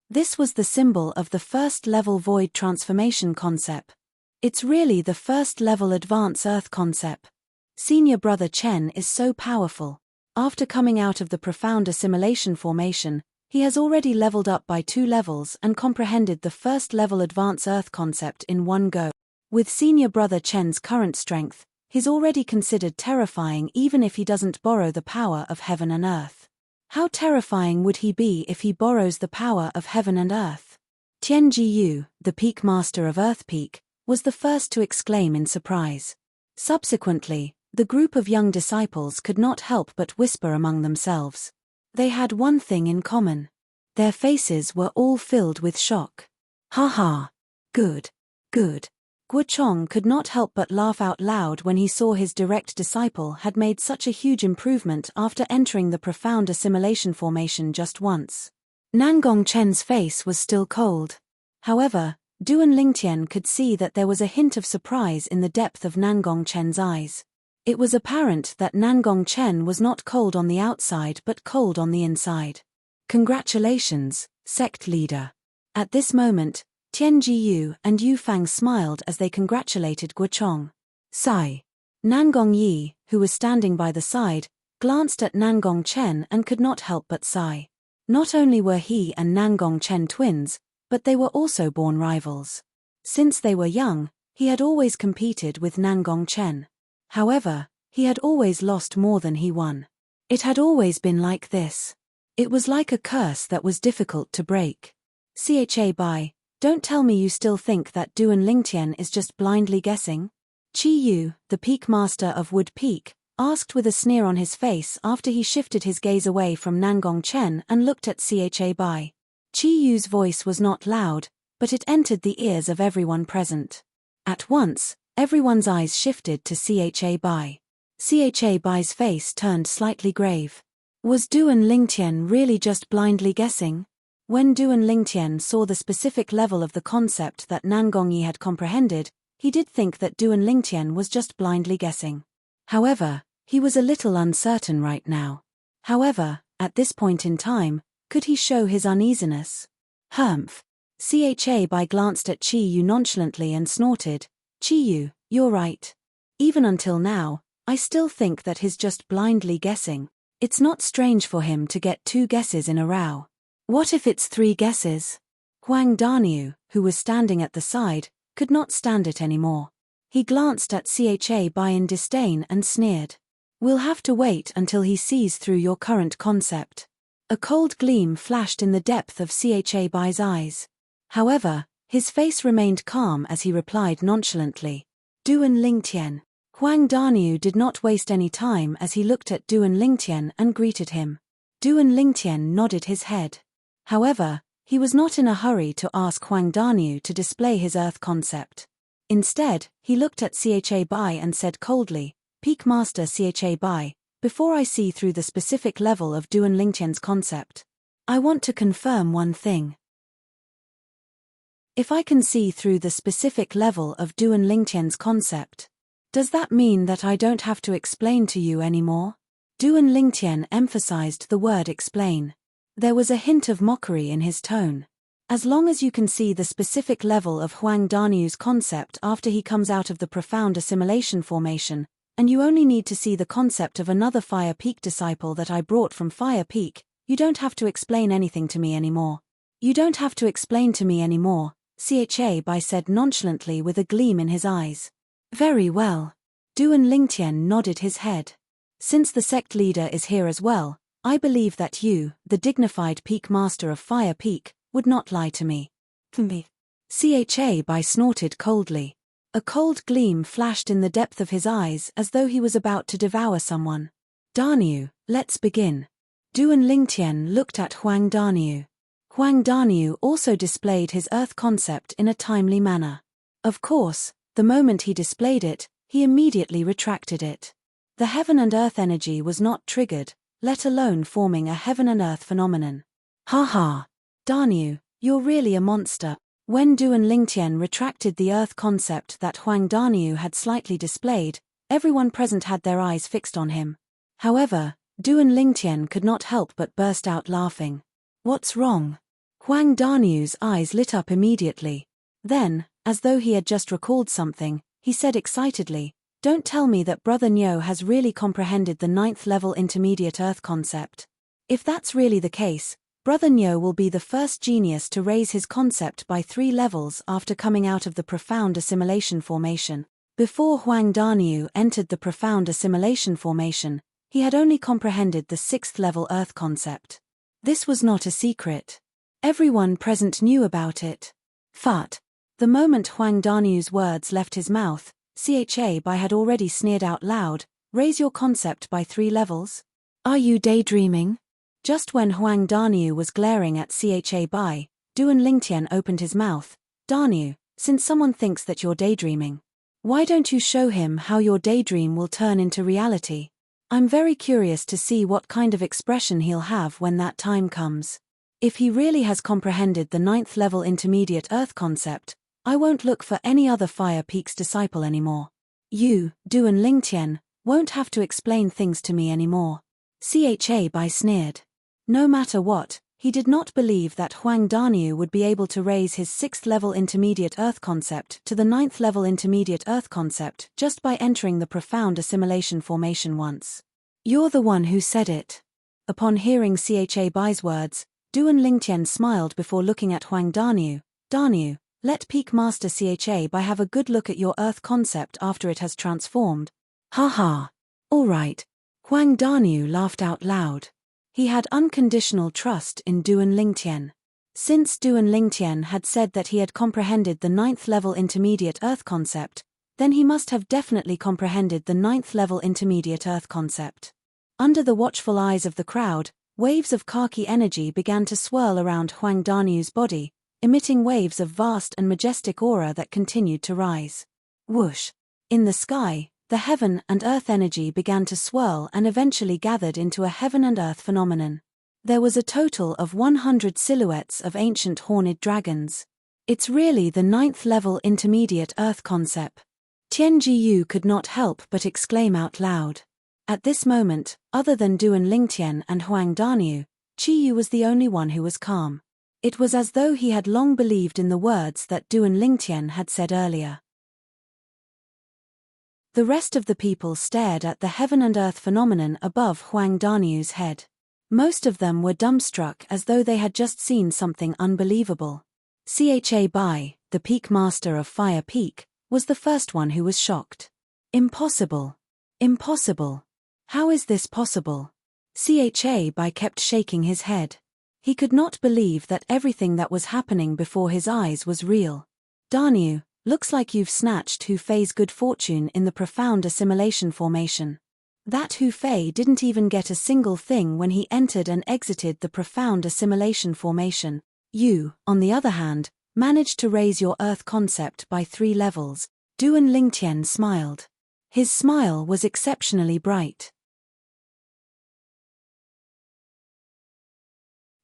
This was the symbol of the first-level void transformation concept. It's really the first-level advance earth concept. Senior brother Chen is so powerful. After coming out of the profound assimilation formation, he has already leveled up by 2 levels and comprehended the first-level advance earth concept in one go. With senior brother Chen's current strength, he's already considered terrifying even if he doesn't borrow the power of heaven and earth. How terrifying would he be if he borrows the power of heaven and earth? Tian Jiyu, the Peak Master of Earth Peak, was the first to exclaim in surprise. Subsequently, the group of young disciples could not help but whisper among themselves. They had one thing in common. Their faces were all filled with shock. "Ha ha! Good. Good." Guo Chong could not help but laugh out loud when he saw his direct disciple had made such a huge improvement after entering the profound assimilation formation just once. Nangong Chen's face was still cold. However, Duan Lingtian could see that there was a hint of surprise in the depth of Nangong Chen's eyes. It was apparent that Nangong Chen was not cold on the outside but cold on the inside. "Congratulations, sect leader." At this moment, Tian Jiyu and Yu Fang smiled as they congratulated Guo Chong. Sigh. Nangong Yi, who was standing by the side, glanced at Nangong Chen and could not help but sigh. Not only were he and Nangong Chen twins, but they were also born rivals. Since they were young, he had always competed with Nangong Chen. However, he had always lost more than he won. It had always been like this. It was like a curse that was difficult to break. Cha Bai, don't tell me you still think that Duan Lingtian is just blindly guessing? Chi Yu, the Peak Master of Wood Peak, asked with a sneer on his face after he shifted his gaze away from Nangong Chen and looked at Cha Bai. Chi Yu's voice was not loud, but it entered the ears of everyone present. At once, everyone's eyes shifted to Cha Bai. Cha Bai's face turned slightly grave. Was Duan Lingtian really just blindly guessing? When Duan Lingtian saw the specific level of the concept that Nangong Yi had comprehended, he did think that Duan Lingtian was just blindly guessing. However, he was a little uncertain right now. However, at this point in time, could he show his uneasiness? Humph. Cha Bai glanced at Chi Yu nonchalantly and snorted. "Chi Yu, you're right. Even until now, I still think that he's just blindly guessing. It's not strange for him to get 2 guesses in a row. What if it's 3 guesses? Huang Daniu, who was standing at the side, could not stand it anymore. He glanced at Cha Bai in disdain and sneered. We'll have to wait until he sees through your current concept. A cold gleam flashed in the depth of Cha Bai's eyes. However, his face remained calm as he replied nonchalantly. Duan Lingtian. Huang Daniu did not waste any time as he looked at Duan Lingtian and greeted him. Duan Lingtian nodded his head. However, he was not in a hurry to ask Huang Daniu to display his earth concept. Instead, he looked at Cha Bai and said coldly, Peak Master Cha Bai, before I see through the specific level of Duan Lingtian's concept, I want to confirm one thing. If I can see through the specific level of Duan Lingtian's concept, does that mean that I don't have to explain to you anymore? Duan Lingtian emphasized the word explain. There was a hint of mockery in his tone. As long as you can see the specific level of Huang Daniu's concept after he comes out of the profound assimilation formation, and you only need to see the concept of another Fire Peak disciple that I brought from Fire Peak, you don't have to explain anything to me anymore. You don't have to explain to me anymore, Cha Bai said nonchalantly with a gleam in his eyes. Very well. Duan Lingtian nodded his head. Since the sect leader is here as well, I believe that you, the dignified Peak Master of Fire Peak, would not lie to me. Cha Bai snorted coldly. A cold gleam flashed in the depth of his eyes as though he was about to devour someone. Daniu, let's begin. Duan Lingtian looked at Huang Daniu. Huang Daniu also displayed his earth concept in a timely manner. Of course, the moment he displayed it, he immediately retracted it. The heaven and earth energy was not triggered, let alone forming a heaven and earth phenomenon. Ha. Daniu, you're really a monster. When Duan Lingtian retracted the earth concept that Huang Daniu had slightly displayed, everyone present had their eyes fixed on him. However, Duan Lingtian could not help but burst out laughing. What's wrong? Huang Daniu's eyes lit up immediately. Then, as though he had just recalled something, he said excitedly, Don't tell me that Brother Nyo has really comprehended the 9th level intermediate earth concept. If that's really the case, Brother Nyo will be the first genius to raise his concept by 3 levels after coming out of the profound assimilation formation. Before Huang Daniu entered the profound assimilation formation, he had only comprehended the 6th level earth concept. This was not a secret. Everyone present knew about it. Fat. The moment Huang Daniu's words left his mouth, Cha Bai had already sneered out loud, Raise your concept by 3 levels? Are you daydreaming? Just when Huang Daniu was glaring at Cha Bai, Duan Lingtian opened his mouth. Daniu, since someone thinks that you're daydreaming, why don't you show him how your daydream will turn into reality? I'm very curious to see what kind of expression he'll have when that time comes. If he really has comprehended the 9th level intermediate earth concept, I won't look for any other Fire Peak's disciple anymore. You, Duan Lingtian, won't have to explain things to me anymore. Cha Bai sneered. No matter what, he did not believe that Huang Daniu would be able to raise his 6th level intermediate earth concept to the 9th level intermediate earth concept just by entering the profound assimilation formation once. You're the one who said it. Upon hearing Cha Bai's words, Duan Lingtian smiled before looking at Huang Daniu. Daniu, let Peak Master Cha Bai have a good look at your earth concept after it has transformed. Ha. All right. Huang Daniu laughed out loud. He had unconditional trust in Duan Lingtian. Since Duan Lingtian had said that he had comprehended the 9th level intermediate earth concept, then he must have definitely comprehended the 9th level intermediate earth concept. Under the watchful eyes of the crowd, waves of khaki energy began to swirl around Huang Daniu's body, emitting waves of vast and majestic aura that continued to rise. Whoosh! In the sky, the heaven and earth energy began to swirl and eventually gathered into a heaven and earth phenomenon. There was a total of 100 silhouettes of ancient horned dragons. It's really the 9th level intermediate earth concept. Tianjiyu could not help but exclaim out loud. At this moment, other than Duan Lingtian and Huang Daniu, Qiyu was the only one who was calm. It was as though he had long believed in the words that Duan Lingtian had said earlier. The rest of the people stared at the heaven and earth phenomenon above Huang Danyu's head. Most of them were dumbstruck as though they had just seen something unbelievable. Cha Bai, the Peak Master of Fire Peak, was the first one who was shocked. Impossible. Impossible. How is this possible? Cha Bai kept shaking his head. He could not believe that everything that was happening before his eyes was real. Danyu, looks like you've snatched Hu Fei's good fortune in the profound assimilation formation. That Hu Fei didn't even get a single thing when he entered and exited the profound assimilation formation. You, on the other hand, managed to raise your Earth concept by 3 levels. Duan Lingtian smiled. His smile was exceptionally bright.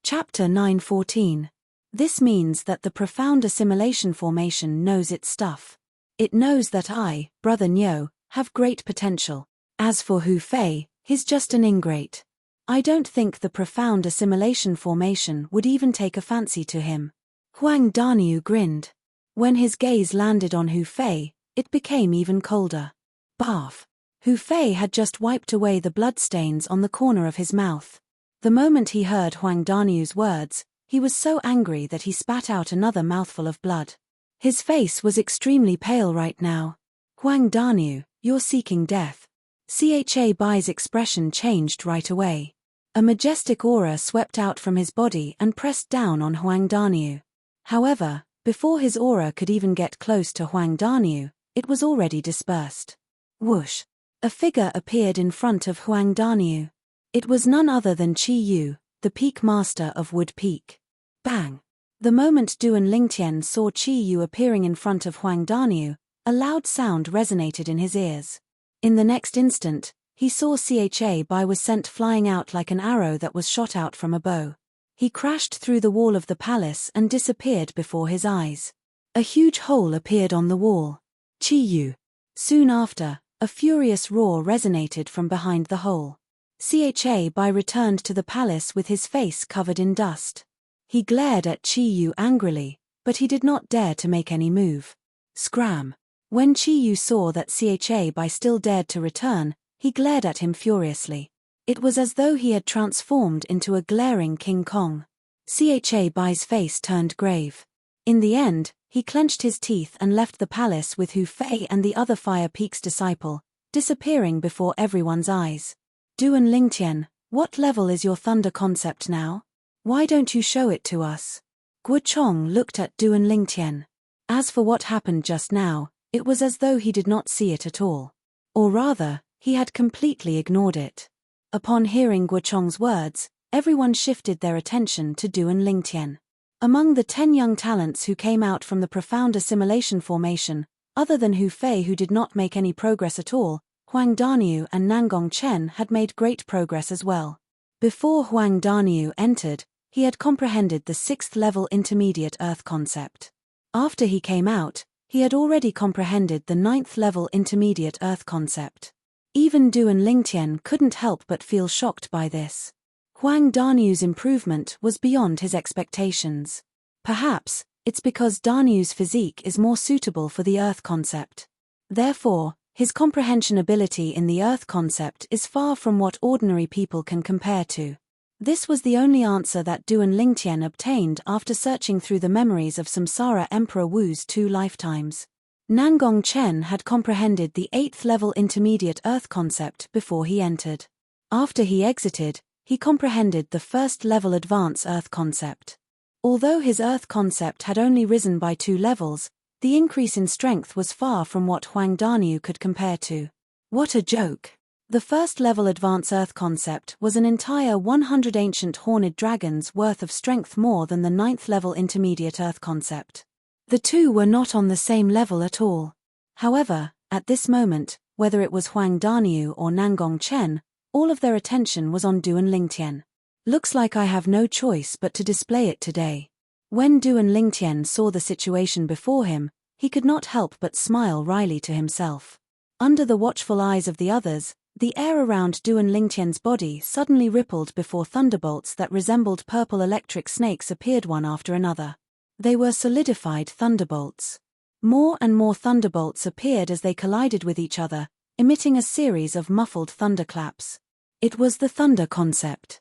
Chapter 9:14. This means that the profound assimilation formation knows its stuff. It knows that I, Brother Nyo, have great potential. As for Hu Fei, he's just an ingrate. I don't think the profound assimilation formation would even take a fancy to him. Huang Danyu grinned. When his gaze landed on Hu Fei, it became even colder. Barf. Hu Fei had just wiped away the bloodstains on the corner of his mouth. The moment he heard Huang Danyu's words, he was so angry that he spat out another mouthful of blood. His face was extremely pale right now. Huang Danyu, you're seeking death. Cha Bai's expression changed right away. A majestic aura swept out from his body and pressed down on Huang Danyu. However, before his aura could even get close to Huang Danyu, it was already dispersed. Whoosh! A figure appeared in front of Huang Danyu. It was none other than Qi Yu, the Peak Master of Wood Peak. Bang! The moment Duan Lingtian saw Qi Yu appearing in front of Huang Danyu, a loud sound resonated in his ears. In the next instant, he saw Cha Bai was sent flying out like an arrow that was shot out from a bow. He crashed through the wall of the palace and disappeared before his eyes. A huge hole appeared on the wall. Qi Yu. Soon after, a furious roar resonated from behind the hole. Cha Bai returned to the palace with his face covered in dust. He glared at Qi Yu angrily, but he did not dare to make any move. Scram! When Qi Yu saw that Cha Bai still dared to return, he glared at him furiously. It was as though he had transformed into a glaring King Kong. Cha Bai's face turned grave. In the end, he clenched his teeth and left the palace with Hu Fei and the other Fire Peak's disciple, disappearing before everyone's eyes. Duan Lingtian, what level is your thunder concept now? Why don't you show it to us? Guo Chong looked at Duan Lingtian. As for what happened just now, it was as though he did not see it at all. Or rather, he had completely ignored it. Upon hearing Guo Chong's words, everyone shifted their attention to Duan Lingtian. Among the 10 young talents who came out from the profound assimilation formation, other than Hu Fei who did not make any progress at all, Huang Danyu and Nangong Chen had made great progress as well. Before Huang Danyu entered, he had comprehended the 6th level intermediate Earth concept. After he came out, he had already comprehended the 9th level intermediate Earth concept. Even Duan Lingtian couldn't help but feel shocked by this. Huang Danyu's improvement was beyond his expectations. Perhaps, it's because Danyu's physique is more suitable for the Earth concept. Therefore, his comprehension ability in the Earth concept is far from what ordinary people can compare to. This was the only answer that Duan Lingtian obtained after searching through the memories of Samsara Emperor Wu's 2 lifetimes. Nangong Chen had comprehended the 8th level intermediate Earth concept before he entered. After he exited, he comprehended the 1st level advanced Earth concept. Although his Earth concept had only risen by 2 levels, the increase in strength was far from what Huang Danyu could compare to. What a joke! The 1st level advanced Earth concept was an entire 100 ancient horned dragons worth of strength more than the 9th level intermediate Earth concept. The two were not on the same level at all. However, at this moment, whether it was Huang Danyu or Nangong Chen, all of their attention was on Duan Lingtian. Looks like I have no choice but to display it today. When Duan Lingtian saw the situation before him, he could not help but smile wryly to himself. Under the watchful eyes of the others, the air around Duan Lingtian's body suddenly rippled before thunderbolts that resembled purple electric snakes appeared one after another. They were solidified thunderbolts. More and more thunderbolts appeared as they collided with each other, emitting a series of muffled thunderclaps. It was the thunder concept.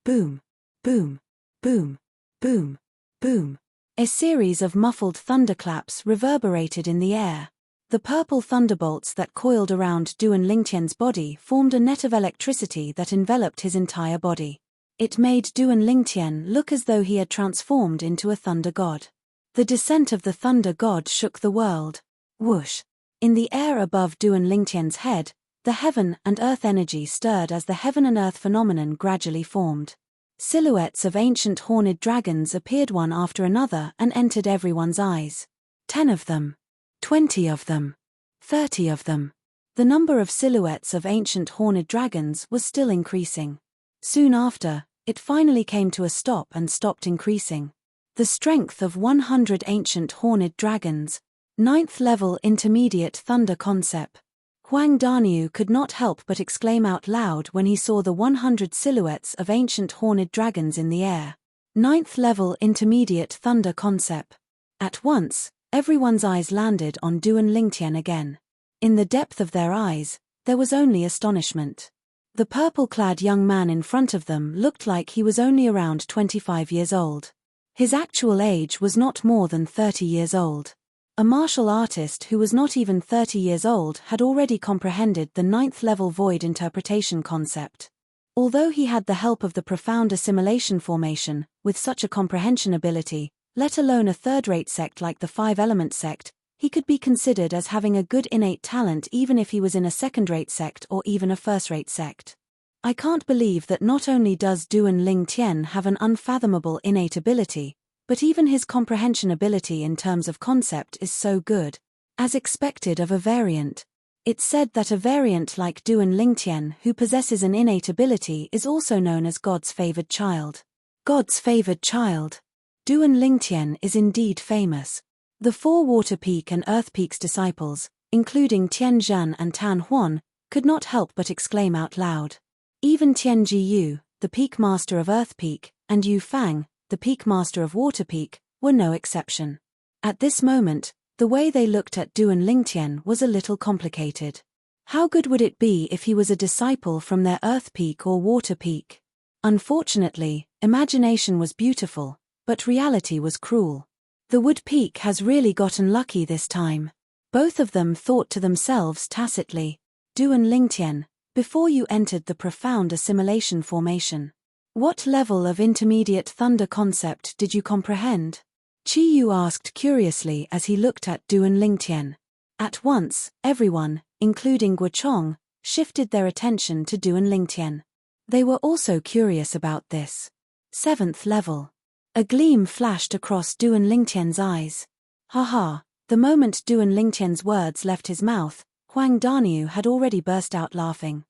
Boom, boom, boom, boom, boom. A series of muffled thunderclaps reverberated in the air. The purple thunderbolts that coiled around Duan Lingtian's body formed a net of electricity that enveloped his entire body. It made Duan Lingtian look as though he had transformed into a thunder god. The descent of the thunder god shook the world. Whoosh! In the air above Duan Lingtian's head, the heaven and earth energy stirred as the heaven and earth phenomenon gradually formed. Silhouettes of ancient horned dragons appeared one after another and entered everyone's eyes. 10 of them. 20 of them. 30 of them. The number of silhouettes of ancient horned dragons was still increasing. Soon after, it finally came to a stop and stopped increasing. The strength of 100 ancient horned dragons. 9th level intermediate thunder concept. Huang Daniu could not help but exclaim out loud when he saw the 100 silhouettes of ancient horned dragons in the air. 9th level intermediate thunder concept. At once, everyone's eyes landed on Duan Lingtian again. In the depth of their eyes, there was only astonishment. The purple-clad young man in front of them looked like he was only around 25 years old. His actual age was not more than 30 years old. A martial artist who was not even 30 years old had already comprehended the 9th level void interpretation concept. Although he had the help of the profound assimilation formation, with such a comprehension ability, let alone a third-rate sect like the Five-Element sect, he could be considered as having a good innate talent even if he was in a second-rate sect or even a first-rate sect. I can't believe that not only does Duan Lingtian have an unfathomable innate ability, but even his comprehension ability in terms of concept is so good. As expected of a variant. It's said that a variant like Duan Lingtian who possesses an innate ability is also known as God's favored child. God's favored child. Duan Lingtian is indeed famous. The 4 Water Peak and Earth Peak's disciples, including Tian Zhan and Tan Huan, could not help but exclaim out loud. Even Tian Jiyu, the Peak Master of Earth Peak, and Yu Fang, the Peak Master of Water Peak, were no exception. At this moment, the way they looked at Duan Lingtian was a little complicated. How good would it be if he was a disciple from their Earth Peak or Water Peak? Unfortunately, imagination was beautiful, but reality was cruel. The Wood Peak has really gotten lucky this time. Both of them thought to themselves tacitly. Duan Lingtian, before you entered the profound assimilation formation, what level of intermediate thunder concept did you comprehend? Chi Yu asked curiously as he looked at Duan Lingtian. At once, everyone, including Guochong, shifted their attention to Duan Lingtian. They were also curious about this. 7th level. A gleam flashed across Duan Lingtian's eyes. Haha, the moment Duan Lingtian's words left his mouth, Huang Daniu had already burst out laughing.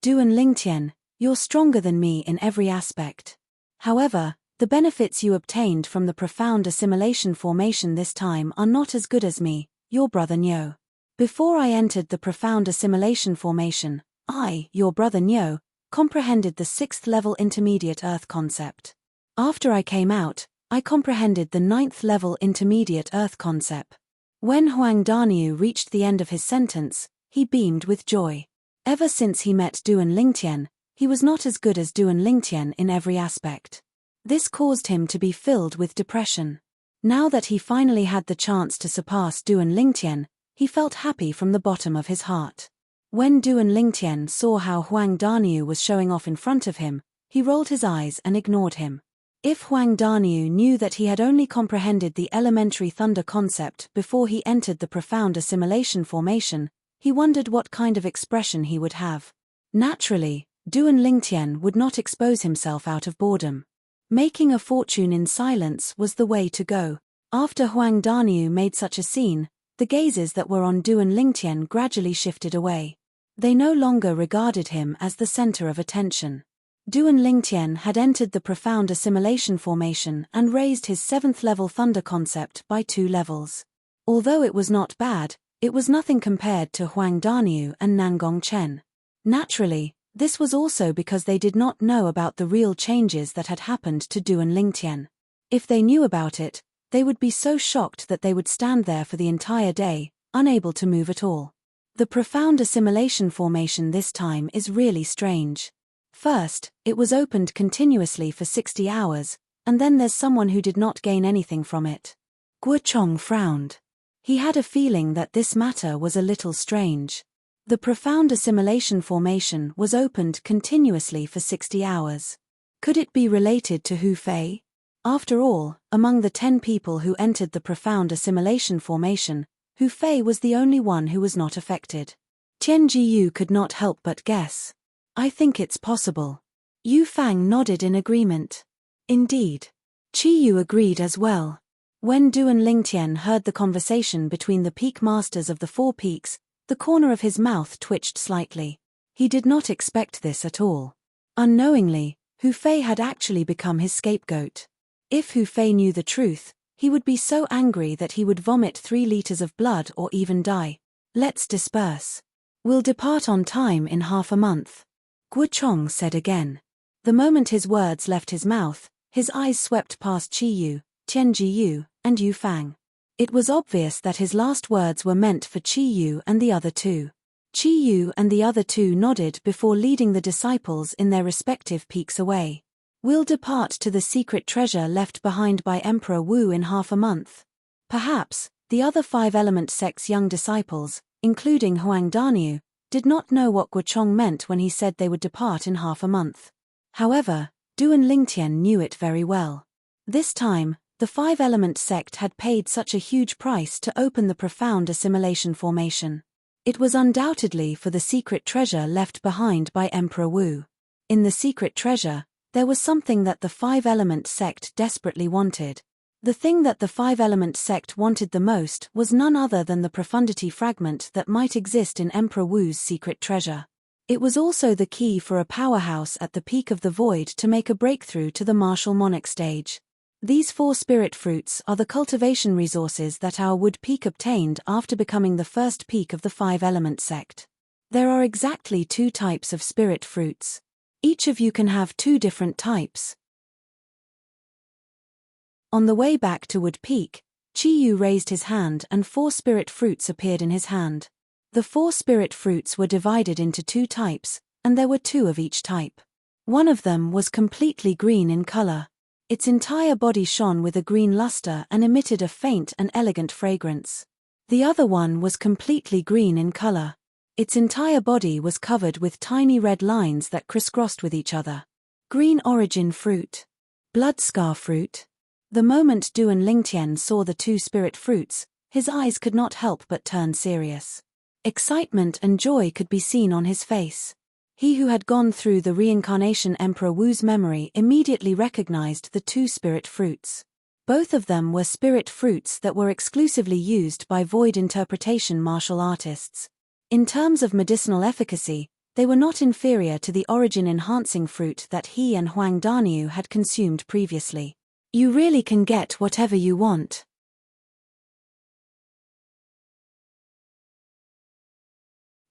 Duan Lingtian, you're stronger than me in every aspect. However, the benefits you obtained from the profound assimilation formation this time are not as good as me, your brother Nyo. Before I entered the profound assimilation formation, I, your brother Nyo, comprehended the 6th level intermediate earth concept. After I came out, I comprehended the 9th level intermediate earth concept. When Huang Daniu reached the end of his sentence, he beamed with joy. Ever since he met Duan Lingtian, he was not as good as Duan Lingtian in every aspect. This caused him to be filled with depression. Now that he finally had the chance to surpass Duan Lingtian, he felt happy from the bottom of his heart. When Duan Lingtian saw how Huang Daniu was showing off in front of him, he rolled his eyes and ignored him. If Huang Daniu knew that he had only comprehended the elementary thunder concept before he entered the profound assimilation formation, he wondered what kind of expression he would have. Naturally, Duan Lingtian would not expose himself out of boredom. Making a fortune in silence was the way to go. After Huang Daniu made such a scene, the gazes that were on Duan Lingtian gradually shifted away. They no longer regarded him as the center of attention. Duan Lingtian had entered the profound assimilation formation and raised his 7th level thunder concept by 2 levels. Although it was not bad, it was nothing compared to Huang Daniu and Nangong Chen. Naturally, this was also because they did not know about the real changes that had happened to Duan Lingtian. If they knew about it, They would be so shocked that they would stand there for the entire day, unable to move at all. The profound assimilation formation this time is really strange. First, it was opened continuously for 60 hours, and then there's someone who did not gain anything from it. Guo Chong frowned. He had a feeling that this matter was a little strange. The profound assimilation formation was opened continuously for 60 hours. Could it be related to Hu Fei? After all, among the 10 people who entered the profound assimilation formation, Hu Fei was the only one who was not affected. Tian Jiyu could not help but guess. I think it's possible. Yu Fang nodded in agreement. Indeed. Qi Yu agreed as well. When Duan Lingtian heard the conversation between the peak masters of the 4 peaks, the corner of his mouth twitched slightly. He did not expect this at all. Unknowingly, Hu Fei had actually become his scapegoat. If Hu Fei knew the truth, he would be so angry that he would vomit 3 liters of blood or even die. Let's disperse. We'll depart on time in half a month. Guo Chong said again. The moment his words left his mouth, his eyes swept past Qi Yu, Tian Jiyu, and Yu Fang. It was obvious that his last words were meant for Qi Yu and the other 2. Qi Yu and the other 2 nodded before leading the disciples in their respective peaks away. We'll depart to the secret treasure left behind by Emperor Wu in half a month. Perhaps, the other 5 element sect's young disciples, including Huang Daniu, did not know what Guo Chong meant when he said they would depart in half a month. However, Duan Lingtian knew it very well. This time, the 5 element sect had paid such a huge price to open the profound assimilation formation. It was undoubtedly for the secret treasure left behind by Emperor Wu. In the secret treasure, there was something that the 5 element sect desperately wanted. The thing that the 5 element sect wanted the most was none other than the profundity fragment that might exist in Emperor Wu's secret treasure. It was also the key for a powerhouse at the peak of the void to make a breakthrough to the martial monarch stage. These 4 spirit fruits are the cultivation resources that our wood peak obtained after becoming the first peak of the 5 element sect. There are exactly 2 types of spirit fruits. Each of you can have 2 different types. On the way back to Wood Peak, Qi Yu raised his hand and 4 spirit fruits appeared in his hand. The 4 spirit fruits were divided into 2 types, and there were 2 of each type. One of them was completely green in color. Its entire body shone with a green luster and emitted a faint and elegant fragrance. The other one was completely green in color. Its entire body was covered with tiny red lines that crisscrossed with each other. Green origin fruit. Blood scar fruit. The moment Duan Lingtian saw the 2 spirit fruits, his eyes could not help but turn serious. Excitement and joy could be seen on his face. He who had gone through the reincarnation Emperor Wu's memory immediately recognized the 2 spirit fruits. Both of them were spirit fruits that were exclusively used by void interpretation martial artists. In terms of medicinal efficacy, they were not inferior to the origin-enhancing fruit that he and Huang Daniu had consumed previously. You really can get whatever you want.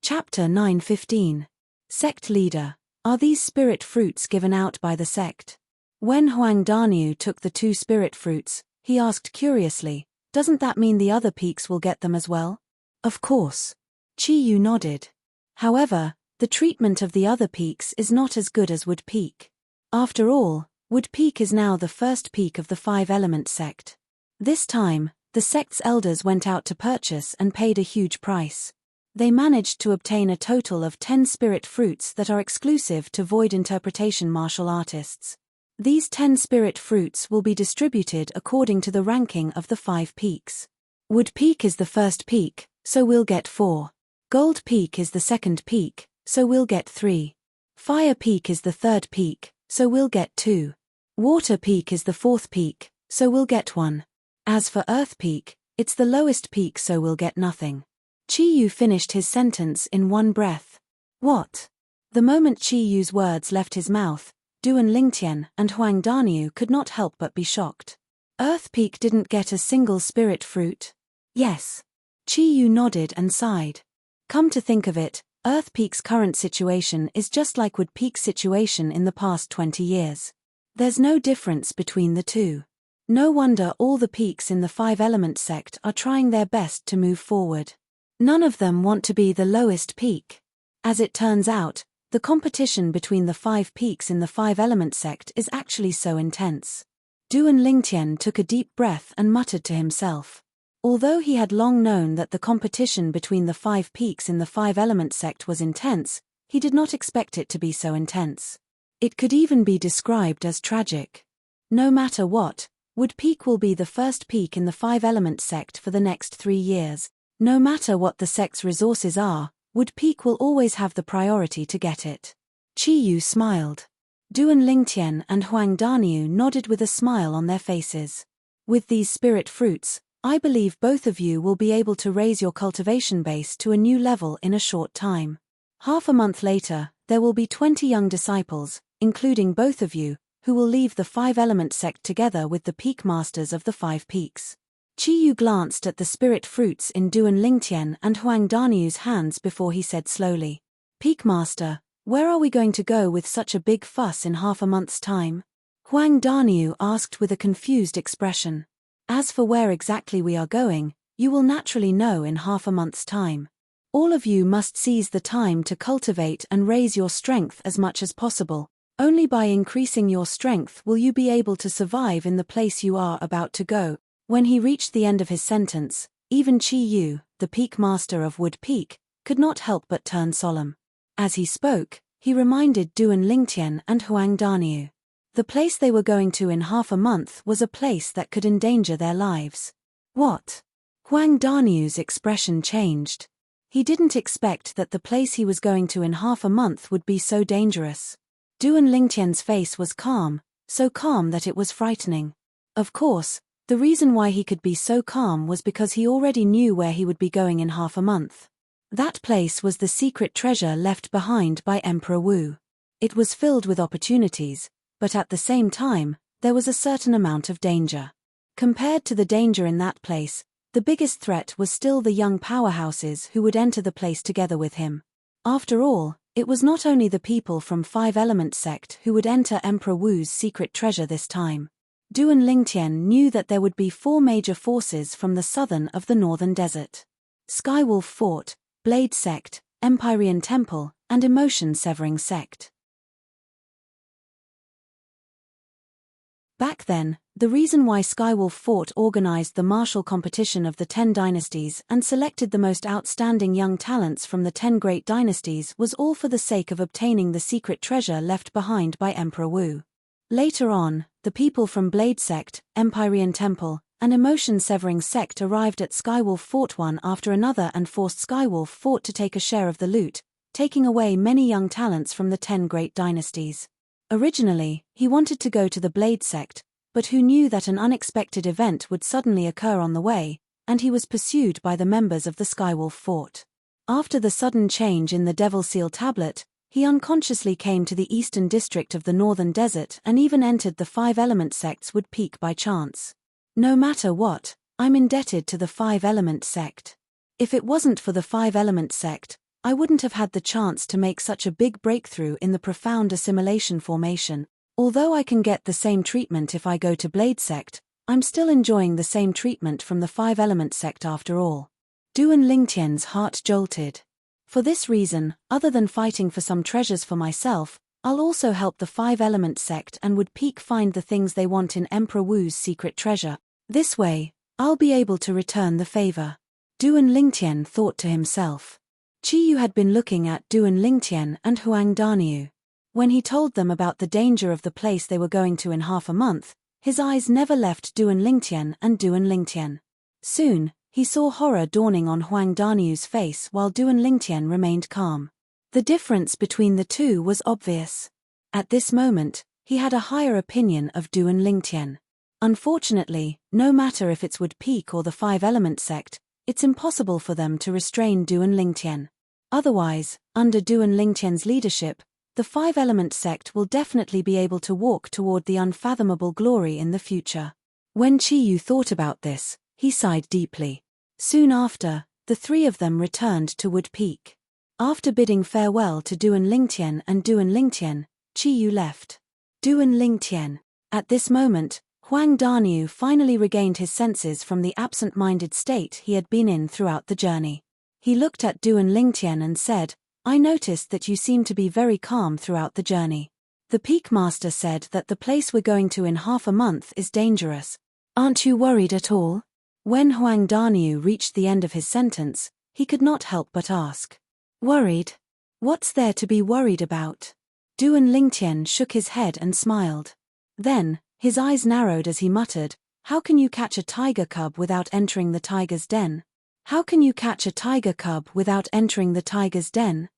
Chapter 9:15. Sect Leader. Are these spirit fruits given out by the sect? When Huang Daniu took the 2 spirit fruits, he asked curiously, doesn't that mean the other peaks will get them as well? Of course. Qi Yu nodded. However, the treatment of the other peaks is not as good as Wood Peak. After all, Wood Peak is now the first peak of the 5 element sect. This time, the sect's elders went out to purchase and paid a huge price. They managed to obtain a total of 10 spirit fruits that are exclusive to void interpretation martial artists. These 10 spirit fruits will be distributed according to the ranking of the 5 peaks. Wood Peak is the first peak, so we'll get 4. Gold Peak is the second peak, so we'll get 3. Fire Peak is the third peak, so we'll get 2. Water Peak is the fourth peak, so we'll get 1. As for Earth Peak, it's the lowest peak, so we'll get nothing. Qi Yu finished his sentence in one breath. What? The moment Qi Yu's words left his mouth, Duan Lingtian and Huang Daniu could not help but be shocked. Earth Peak didn't get a single spirit fruit? Yes. Qi Yu nodded and sighed. Come to think of it, Earth Peak's current situation is just like Wood Peak's situation in the past 20 years. There's no difference between the 2. No wonder all the peaks in the five-element sect are trying their best to move forward. None of them want to be the lowest peak. As it turns out, the competition between the 5 peaks in the five-element sect is actually so intense. Duan Lingtian took a deep breath and muttered to himself. Although he had long known that the competition between the 5 peaks in the five-element sect was intense, he did not expect it to be so intense. It could even be described as tragic. No matter what, Wood Peak will be the first peak in the five-element sect for the next 3 years. No matter what the sect's resources are, Wood Peak will always have the priority to get it. Chi Yu smiled. Duan Lingtian and Huang Daniu nodded with a smile on their faces. With these spirit fruits, I believe both of you will be able to raise your cultivation base to a new level in a short time. Half a month later, there will be 20 young disciples, including both of you, who will leave the five-element sect together with the peak masters of the 5 peaks. Chi Yu glanced at the spirit fruits in Duan Lingtian and Huang Daniu's hands before he said slowly, "Peak master, where are we going to go with such a big fuss in half a month's time?" Huang Daniu asked with a confused expression. "As for where exactly we are going, you will naturally know in half a month's time. All of you must seize the time to cultivate and raise your strength as much as possible. Only by increasing your strength will you be able to survive in the place you are about to go." When he reached the end of his sentence, even Chi Yu, the peak master of Wood Peak, could not help but turn solemn. As he spoke, he reminded Duan Lingtian and Huang Daniu. The place they were going to in half a month was a place that could endanger their lives. What? Huang Daniu's expression changed. He didn't expect that the place he was going to in half a month would be so dangerous. Duan Lingtian's face was calm, so calm that it was frightening. Of course, the reason why he could be so calm was because he already knew where he would be going in half a month. That place was the secret treasure left behind by Emperor Wu. It was filled with opportunities, but at the same time, there was a certain amount of danger. Compared to the danger in that place, the biggest threat was still the young powerhouses who would enter the place together with him. After all, it was not only the people from five-element sect who would enter Emperor Wu's secret treasure this time. Duan Lingtian knew that there would be 4 major forces from the southern of the northern desert. Skywolf Fort, Blade Sect, Empyrean Temple, and Emotion-Severing Sect. Back then, the reason why Skywolf Fort organized the martial competition of the 10 dynasties and selected the most outstanding young talents from the 10 great dynasties was all for the sake of obtaining the secret treasure left behind by Emperor Wu. Later on, the people from Blade Sect, Empyrean Temple, and Emotion-Severing Sect arrived at Skywolf Fort one after another and forced Skywolf Fort to take a share of the loot, taking away many young talents from the 10 great dynasties. Originally, he wanted to go to the Blade Sect, but who knew that an unexpected event would suddenly occur on the way, and he was pursued by the members of the Skywolf Fort. After the sudden change in the Devil Seal tablet, he unconsciously came to the eastern district of the northern desert and even entered the five-element sect's Wood Peak by chance. No matter what, I'm indebted to the five-element sect. If it wasn't for the five-element sect, I wouldn't have had the chance to make such a big breakthrough in the profound assimilation formation. Although I can get the same treatment if I go to Blade Sect, I'm still enjoying the same treatment from the five-element sect after all. Duan Lingtian's heart jolted. For this reason, other than fighting for some treasures for myself, I'll also help the five-element sect and Wood Peak find the things they want in Emperor Wu's secret treasure. This way, I'll be able to return the favor. Duan Lingtian thought to himself. Chi Yu had been looking at Duan Lingtian and Huang Daniu. When he told them about the danger of the place they were going to in half a month, his eyes never left Duan Lingtian and Duan Lingtian. Soon, he saw horror dawning on Huang Daniu's face while Duan Lingtian remained calm. The difference between the two was obvious. At this moment, he had a higher opinion of Duan Lingtian. Unfortunately, no matter if it's Wood Peak or the five-element sect, it's impossible for them to restrain Duan Lingtian. Otherwise, under Duan Lingtian's leadership, the five-element sect will definitely be able to walk toward the unfathomable glory in the future. When Chi Yu thought about this, he sighed deeply. Soon after, the 3 of them returned to Wood Peak. After bidding farewell to Duan Lingtian and Duan Lingtian, Chi Yu left. Duan Lingtian. At this moment, Huang Daniu finally regained his senses from the absent-minded state he had been in throughout the journey. He looked at Duan Lingtian and said, "I noticed that you seem to be very calm throughout the journey. The Peak Master said that the place we're going to in half a month is dangerous. Aren't you worried at all?" When Huang Daniu reached the end of his sentence, he could not help but ask, "Worried? What's there to be worried about?" Duan Lingtian shook his head and smiled. Then, his eyes narrowed as he muttered, "How can you catch a tiger cub without entering the tiger's den? How can you catch a tiger cub without entering the tiger's den?"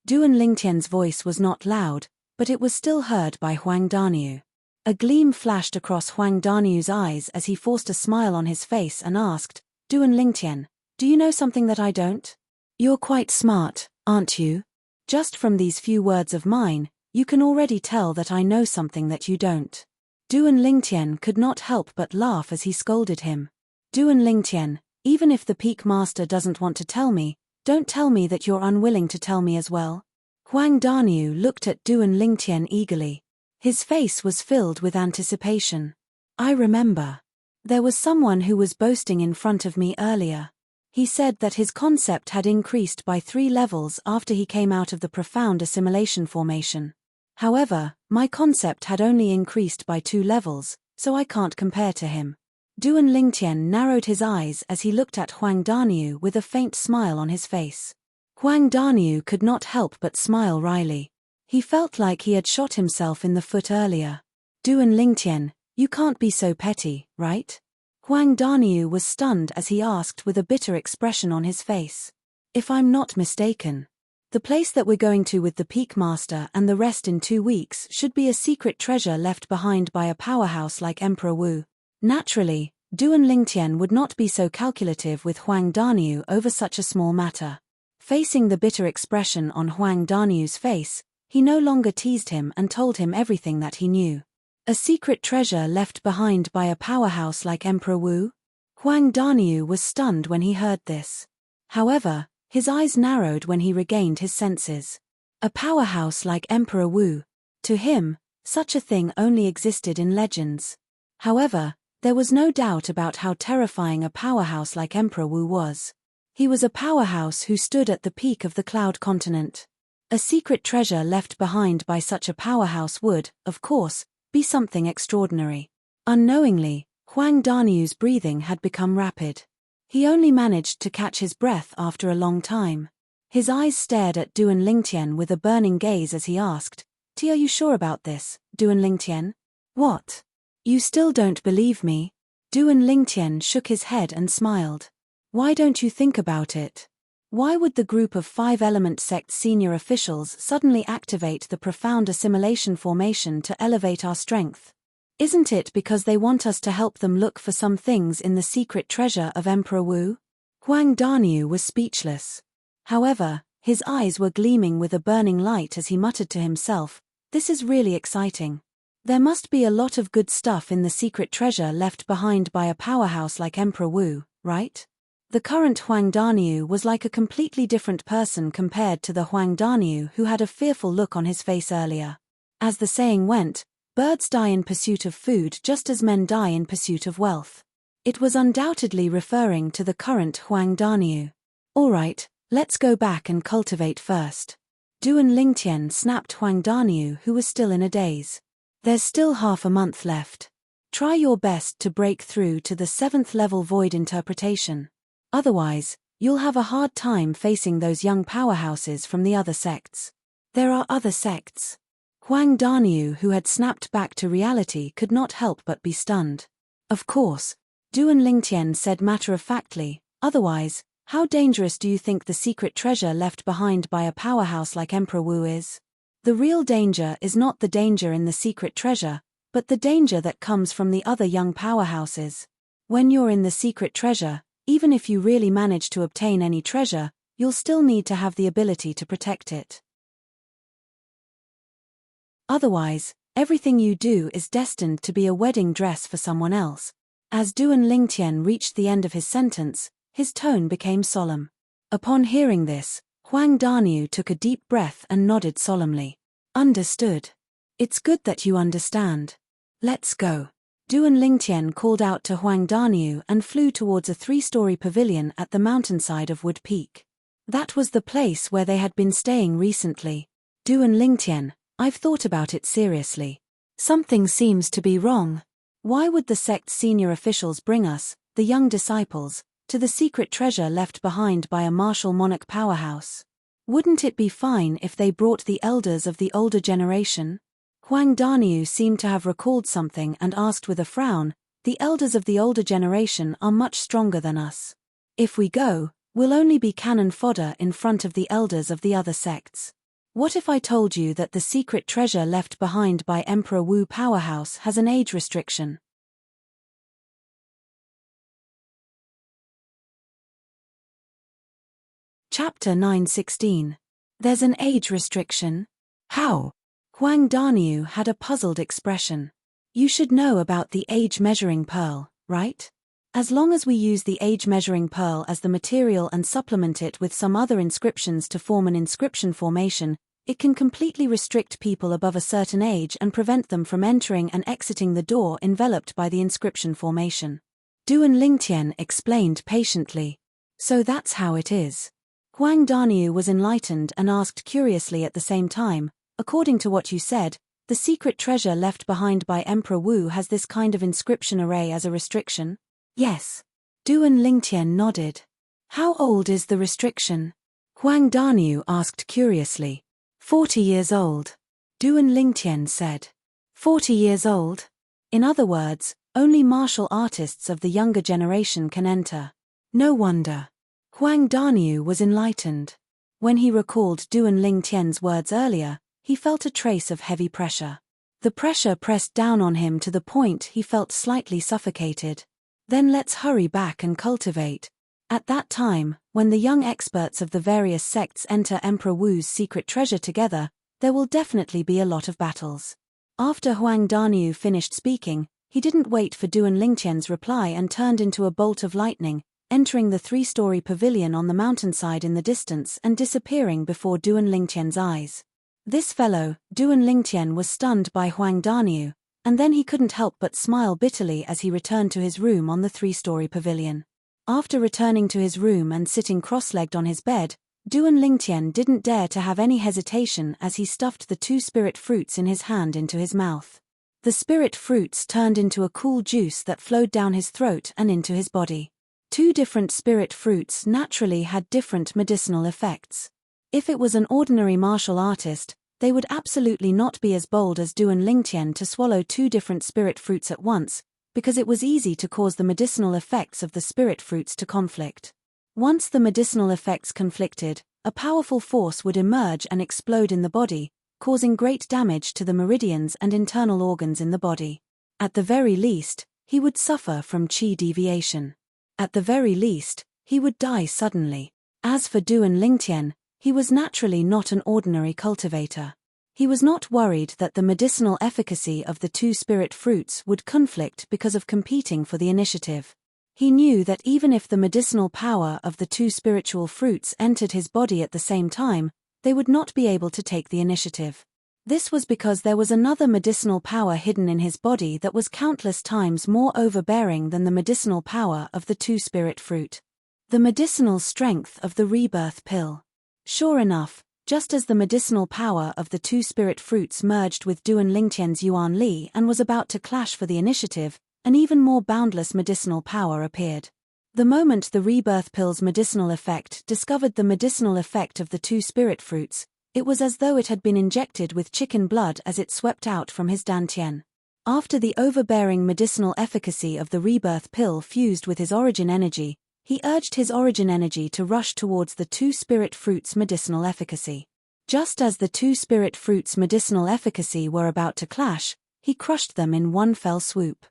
Duan Lingtian's voice was not loud, but it was still heard by Huang Daniu. A gleam flashed across Huang Daniu's eyes as he forced a smile on his face and asked, "Duan Lingtian, do you know something that I don't? You're quite smart, aren't you? Just from these few words of mine, you can already tell that I know something that you don't." Duan Lingtian could not help but laugh as he scolded him. "Duan Lingtian, even if the Peak Master doesn't want to tell me, don't tell me that you're unwilling to tell me as well." Huang Daniu looked at Duan Lingtian eagerly. His face was filled with anticipation. "I remember. There was someone who was boasting in front of me earlier. He said that his concept had increased by 3 levels after he came out of the profound assimilation formation. However, my concept had only increased by 2 levels, so I can't compare to him." Duan Lingtian narrowed his eyes as he looked at Huang Daniu with a faint smile on his face. Huang Daniu could not help but smile wryly. He felt like he had shot himself in the foot earlier. "Duan Lingtian, you can't be so petty, right?" Huang Daniu was stunned as he asked with a bitter expression on his face. "If I'm not mistaken, the place that we're going to with the Peak Master and the rest in 2 weeks should be a secret treasure left behind by a powerhouse like Emperor Wu." Naturally, Duan Lingtian would not be so calculative with Huang Daniu over such a small matter. Facing the bitter expression on Huang Daniu's face, he no longer teased him and told him everything that he knew. A secret treasure left behind by a powerhouse like Emperor Wu? Huang Daniu was stunned when he heard this. However, his eyes narrowed when he regained his senses. A powerhouse like Emperor Wu. To him, such a thing only existed in legends. However, there was no doubt about how terrifying a powerhouse like Emperor Wu was. He was a powerhouse who stood at the peak of the Cloud Continent. A secret treasure left behind by such a powerhouse would, of course, be something extraordinary. Unknowingly, Huang Daniu's breathing had become rapid. He only managed to catch his breath after a long time. His eyes stared at Duan Lingtian with a burning gaze as he asked, "Are you sure about this, Duan Lingtian? What? You still don't believe me?" Duan Lingtian shook his head and smiled. "Why don't you think about it? Why would the group of 5-element sect senior officials suddenly activate the profound assimilation formation to elevate our strength? Isn't it because they want us to help them look for some things in the secret treasure of Emperor Wu?" Huang Daniu was speechless. However, his eyes were gleaming with a burning light as he muttered to himself, "This is really exciting. There must be a lot of good stuff in the secret treasure left behind by a powerhouse like Emperor Wu, right?" The current Huang Daniu was like a completely different person compared to the Huang Daniu who had a fearful look on his face earlier. As the saying went, birds die in pursuit of food just as men die in pursuit of wealth. It was undoubtedly referring to the current Huang Daniu. "All right, let's go back and cultivate first." Duan Lingtian snapped Huang Daniu, who was still in a daze. "There's still half a month left. Try your best to break through to the 7th level void interpretation. Otherwise, you'll have a hard time facing those young powerhouses from the other sects." "There are other sects?" Huang Daniu, who had snapped back to reality, could not help but be stunned. "Of course," Duan Lingtian said matter-of-factly, "otherwise, how dangerous do you think the secret treasure left behind by a powerhouse like Emperor Wu is? The real danger is not the danger in the secret treasure, but the danger that comes from the other young powerhouses. When you're in the secret treasure, even if you really manage to obtain any treasure, you'll still need to have the ability to protect it. Otherwise, everything you do is destined to be a wedding dress for someone else." As Duan Lingtian reached the end of his sentence, his tone became solemn. Upon hearing this, Huang Daniu took a deep breath and nodded solemnly. "Understood. It's good that you understand. Let's go. Duan Lingtian called out to Huang Daniu and flew towards a 3-story pavilion at the mountainside of Wood Peak. That was the place where they had been staying recently. Duan Lingtian, I've thought about it seriously. Something seems to be wrong. Why would the sect's senior officials bring us, the young disciples, to the secret treasure left behind by a martial monarch powerhouse? Wouldn't it be fine if they brought the elders of the older generation? Huang Daniu seemed to have recalled something and asked with a frown, the elders of the older generation are much stronger than us. If we go, we'll only be cannon fodder in front of the elders of the other sects. What if I told you that the secret treasure left behind by Emperor Wu Powerhouse has an age restriction? Chapter 9:16. There's an age restriction? How? Huang Daniu had a puzzled expression. You should know about the age measuring pearl, right? As long as we use the age measuring pearl as the material and supplement it with some other inscriptions to form an inscription formation, it can completely restrict people above a certain age and prevent them from entering and exiting the door enveloped by the inscription formation. Duan Lingtian explained patiently. So that's how it is. Huang Daniu was enlightened and asked curiously at the same time, according to what you said, the secret treasure left behind by Emperor Wu has this kind of inscription array as a restriction? Yes. Duan Lingtian nodded. How old is the restriction? Huang Daniu asked curiously. 40 years old. Duan Lingtian said. 40 years old? In other words, only martial artists of the younger generation can enter. No wonder. Huang Daniu was enlightened. When he recalled Duan Lingtian's words earlier, he felt a trace of heavy pressure. The pressure pressed down on him to the point he felt slightly suffocated. Then let's hurry back and cultivate. At that time, when the young experts of the various sects enter Emperor Wu's secret treasure together, there will definitely be a lot of battles. After Huang Daniu finished speaking, he didn't wait for Duan Lingtian's reply and turned into a bolt of lightning, entering the 3-story pavilion on the mountainside in the distance and disappearing before Duan Lingtian's eyes. This fellow, Duan Lingtian, was stunned by Huang Daniu, and then he couldn't help but smile bitterly as he returned to his room on the 3-story pavilion. After returning to his room and sitting cross-legged on his bed, Duan Lingtian didn't dare to have any hesitation as he stuffed the 2 spirit fruits in his hand into his mouth. The spirit fruits turned into a cool juice that flowed down his throat and into his body. 2 different spirit fruits naturally had different medicinal effects. If it was an ordinary martial artist, they would absolutely not be as bold as Duan Lingtian to swallow 2 different spirit fruits at once, because it was easy to cause the medicinal effects of the spirit fruits to conflict. Once the medicinal effects conflicted, a powerful force would emerge and explode in the body, causing great damage to the meridians and internal organs in the body. At the very least, he would suffer from qi deviation. At the very least, he would die suddenly. As for Duan Lingtian, he was naturally not an ordinary cultivator. He was not worried that the medicinal efficacy of the 2 spirit fruits would conflict because of competing for the initiative. He knew that even if the medicinal power of the 2 spiritual fruits entered his body at the same time, they would not be able to take the initiative. This was because there was another medicinal power hidden in his body that was countless times more overbearing than the medicinal power of the 2 spirit fruit. The medicinal strength of the rebirth pill. Sure enough, just as the medicinal power of the 2 spirit fruits merged with Duan Lingtian's Yuan Li and was about to clash for the initiative, an even more boundless medicinal power appeared. The moment the rebirth pill's medicinal effect discovered the medicinal effect of the 2 spirit fruits, it was as though it had been injected with chicken blood as it swept out from his dantian. After the overbearing medicinal efficacy of the rebirth pill fused with his origin energy, he urged his origin energy to rush towards the 2 spirit fruits' medicinal efficacy. Just as the 2 spirit fruits' medicinal efficacy were about to clash, he crushed them in one fell swoop.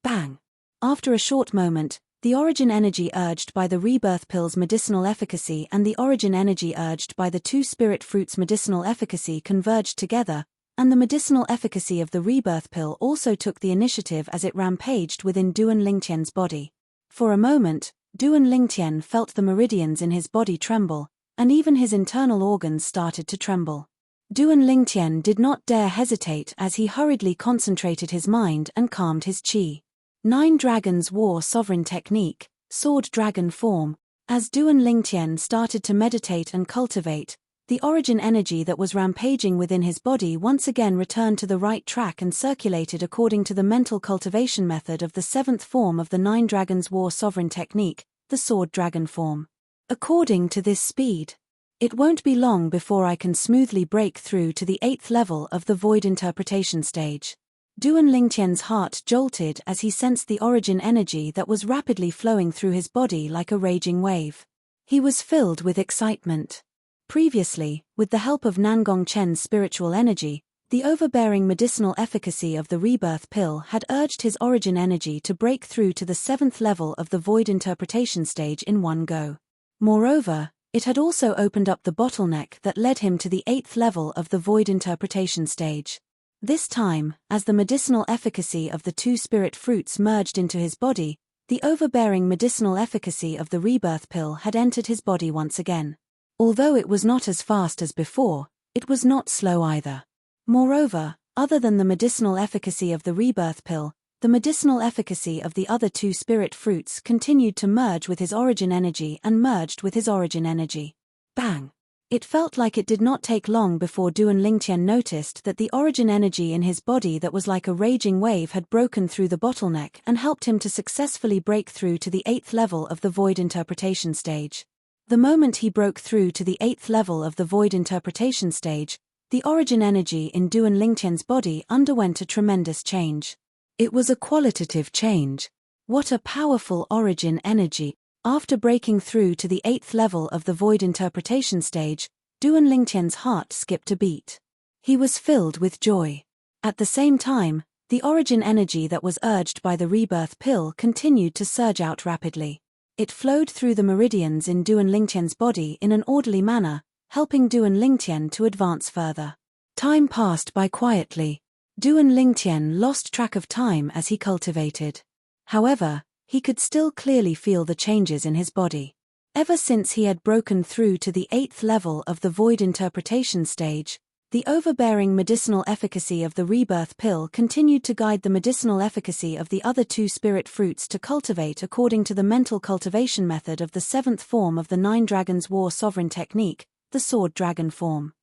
Bang! After a short moment, the origin energy urged by the rebirth pill's medicinal efficacy and the origin energy urged by the 2 spirit fruits' medicinal efficacy converged together, and the medicinal efficacy of the rebirth pill also took the initiative as it rampaged within Duan Lingtian's body. For a moment, Duan Lingtian felt the meridians in his body tremble, and even his internal organs started to tremble. Duan Lingtian did not dare hesitate as he hurriedly concentrated his mind and calmed his qi. 9 Dragons War Sovereign Technique, Sword Dragon Form. As Duan Lingtian started to meditate and cultivate, the origin energy that was rampaging within his body once again returned to the right track and circulated according to the mental cultivation method of the 7th form of the 9 Dragons War Sovereign Technique, the Sword Dragon Form. According to this speed, it won't be long before I can smoothly break through to the 8th level of the Void Interpretation stage. Duan Lingtian's heart jolted as he sensed the origin energy that was rapidly flowing through his body like a raging wave. He was filled with excitement. Previously, with the help of Nangong Chen's spiritual energy, the overbearing medicinal efficacy of the rebirth pill had urged his origin energy to break through to the 7th level of the Void Interpretation stage in one go. Moreover, it had also opened up the bottleneck that led him to the 8th level of the Void Interpretation stage. This time, as the medicinal efficacy of the 2 spirit fruits merged into his body, the overbearing medicinal efficacy of the rebirth pill had entered his body once again. Although it was not as fast as before, it was not slow either. Moreover, other than the medicinal efficacy of the rebirth pill, the medicinal efficacy of the other 2 spirit fruits continued to merge with his origin energy and merged with his origin energy. Bang! It felt like it did not take long before Duan Lingtian noticed that the origin energy in his body that was like a raging wave had broken through the bottleneck and helped him to successfully break through to the 8th level of the Void Interpretation stage. The moment he broke through to the 8th level of the Void Interpretation stage, the origin energy in Duan Lingtian's body underwent a tremendous change. It was a qualitative change. What a powerful origin energy! After breaking through to the 8th level of the Void Interpretation stage, Duan Lingtian's heart skipped a beat. He was filled with joy. At the same time, the origin energy that was urged by the rebirth pill continued to surge out rapidly. It flowed through the meridians in Duan Lingtian's body in an orderly manner, helping Duan Lingtian to advance further. Time passed by quietly. Duan Lingtian lost track of time as he cultivated. However, he could still clearly feel the changes in his body. Ever since he had broken through to the 8th level of the Void Interpretation stage, the overbearing medicinal efficacy of the rebirth pill continued to guide the medicinal efficacy of the other 2 spirit fruits to cultivate according to the mental cultivation method of the 7th form of the 9 Dragons War Sovereign Technique, the Sword Dragon Form.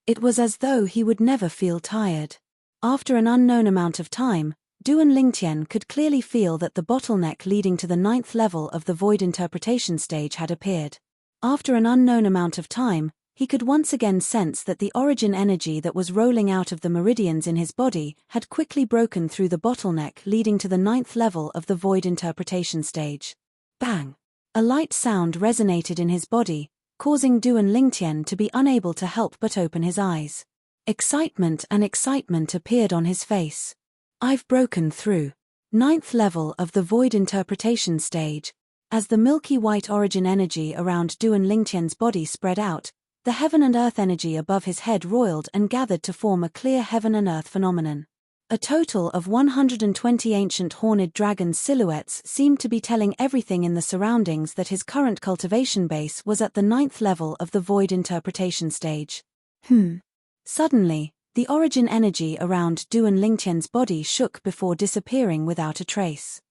It was as though he would never feel tired. After an unknown amount of time, Duan Lingtian could clearly feel that the bottleneck leading to the 9th level of the Void Interpretation stage had appeared. After an unknown amount of time, he could once again sense that the origin energy that was rolling out of the meridians in his body had quickly broken through the bottleneck leading to the 9th level of the Void Interpretation stage. Bang! A light sound resonated in his body, causing Duan Lingtian to be unable to help but open his eyes. Excitement appeared on his face. I've broken through. 9th level of the Void Interpretation stage. As the milky white origin energy around Duan Lingtian's body spread out, the heaven and earth energy above his head roiled and gathered to form a clear heaven and earth phenomenon. A total of 120 ancient horned dragon silhouettes seemed to be telling everything in the surroundings that his current cultivation base was at the 9th level of the Void Interpretation stage. Suddenly, the origin energy around Duan Lingtian's body shook before disappearing without a trace.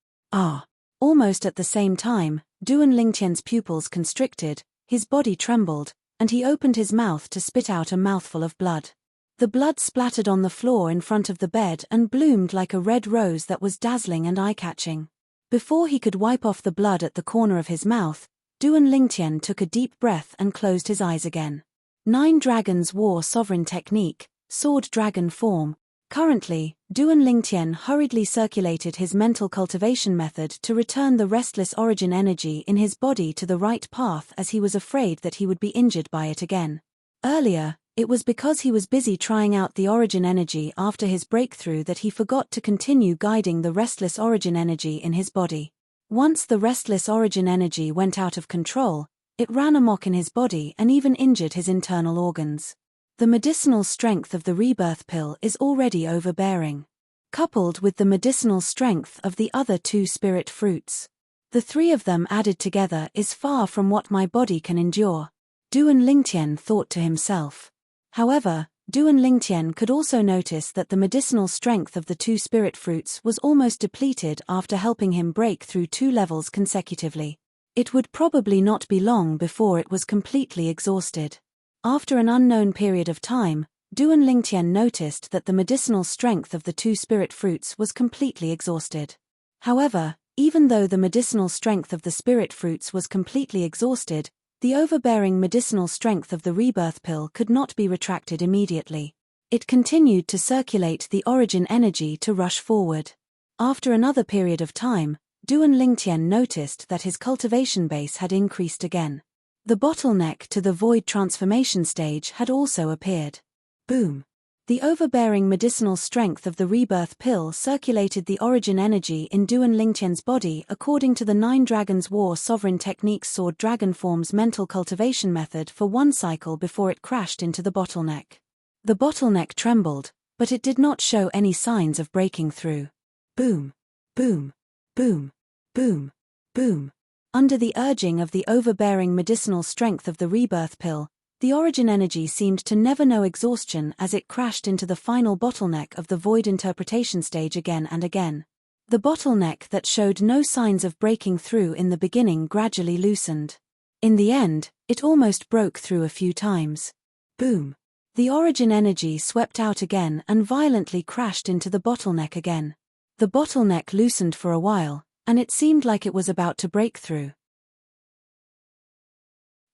Almost at the same time, Duan Lingtian's pupils constricted, his body trembled, and he opened his mouth to spit out a mouthful of blood. The blood splattered on the floor in front of the bed and bloomed like a red rose that was dazzling and eye-catching. Before he could wipe off the blood at the corner of his mouth, Duan Lingtian took a deep breath and closed his eyes again. 9 Dragons War Sovereign Technique, Sword Dragon Form. Currently, Duan Lingtian hurriedly circulated his mental cultivation method to return the restless origin energy in his body to the right path as he was afraid that he would be injured by it again. Earlier, it was because he was busy trying out the origin energy after his breakthrough that he forgot to continue guiding the restless origin energy in his body. Once the restless origin energy went out of control, it ran amok in his body and even injured his internal organs. The medicinal strength of the rebirth pill is already overbearing. Coupled with the medicinal strength of the other 2 spirit fruits, the 3 of them added together is far from what my body can endure. Duan Lingtian thought to himself. However, Duan Lingtian could also notice that the medicinal strength of the 2 spirit fruits was almost depleted after helping him break through 2 levels consecutively. It would probably not be long before it was completely exhausted. After an unknown period of time, Duan Lingtian noticed that the medicinal strength of the 2 spirit fruits was completely exhausted. However, even though the medicinal strength of the spirit fruits was completely exhausted, the overbearing medicinal strength of the rebirth pill could not be retracted immediately. It continued to circulate the origin energy to rush forward. After another period of time, Duan Lingtian noticed that his cultivation base had increased again. The bottleneck to the void transformation stage had also appeared. Boom! The overbearing medicinal strength of the rebirth pill circulated the origin energy in Duan Lingtian's body according to the 9 Dragons War Sovereign Techniques Sword Dragon Form's mental cultivation method for 1 cycle before it crashed into the bottleneck. The bottleneck trembled, but it did not show any signs of breaking through. Boom! Boom! Boom! Boom! Boom! Under the urging of the overbearing medicinal strength of the rebirth pill, the origin energy seemed to never know exhaustion as it crashed into the final bottleneck of the void interpretation stage again and again. The bottleneck that showed no signs of breaking through in the beginning gradually loosened. In the end, it almost broke through a few times. Boom! The origin energy swept out again and violently crashed into the bottleneck again. The bottleneck loosened for a while, and it seemed like it was about to break through.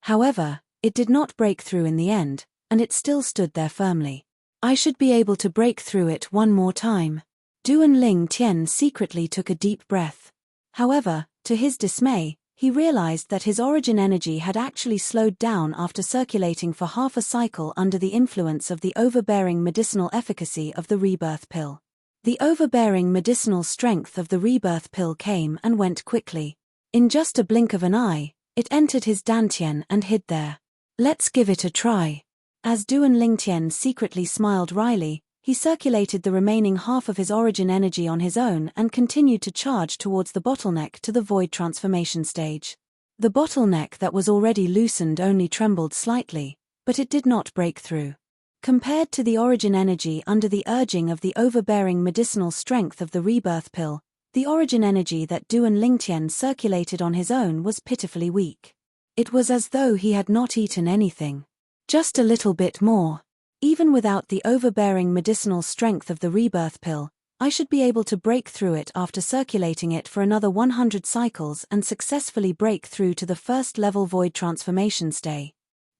However, it did not break through in the end, and it still stood there firmly. I should be able to break through it one more time. Duan Lingtian secretly took a deep breath. However, to his dismay, he realized that his origin energy had actually slowed down after circulating for half a cycle under the influence of the overbearing medicinal efficacy of the rebirth pill. The overbearing medicinal strength of the rebirth pill came and went quickly. In just a blink of an eye, it entered his dantian and hid there. Let's give it a try. As Duan Lingtian secretly smiled wryly, he circulated the remaining half of his origin energy on his own and continued to charge towards the bottleneck to the void transformation stage. The bottleneck that was already loosened only trembled slightly, but it did not break through. Compared to the origin energy under the urging of the overbearing medicinal strength of the rebirth pill, the origin energy that Duan Lingtian circulated on his own was pitifully weak. It was as though he had not eaten anything. Just a little bit more. Even without the overbearing medicinal strength of the rebirth pill, I should be able to break through it after circulating it for another 100 cycles and successfully break through to the first level void transformation stage.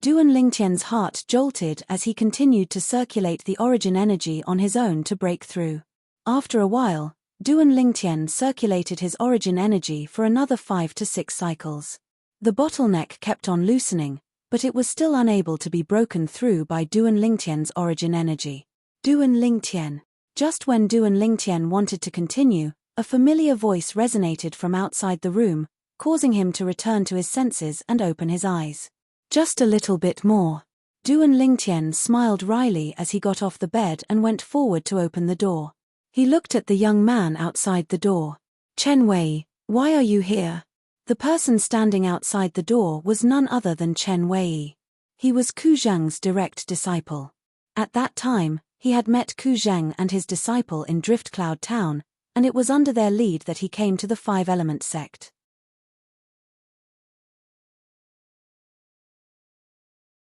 Duan Lingtian's heart jolted as he continued to circulate the origin energy on his own to break through. After a while, Duan Lingtian circulated his origin energy for another 5 to 6 cycles. The bottleneck kept on loosening, but it was still unable to be broken through by Duan Lingtian's origin energy. Duan Lingtian. Just when Duan Lingtian wanted to continue, a familiar voice resonated from outside the room, causing him to return to his senses and open his eyes. Just a little bit more. Duan Lingtian smiled wryly as he got off the bed and went forward to open the door. He looked at the young man outside the door. Chen Wei, why are you here? The person standing outside the door was none other than Chen Wei. He was Ku Zheng's direct disciple. At that time, he had met Ku Zheng and his disciple in Driftcloud Town, and it was under their lead that he came to the Five-Element sect.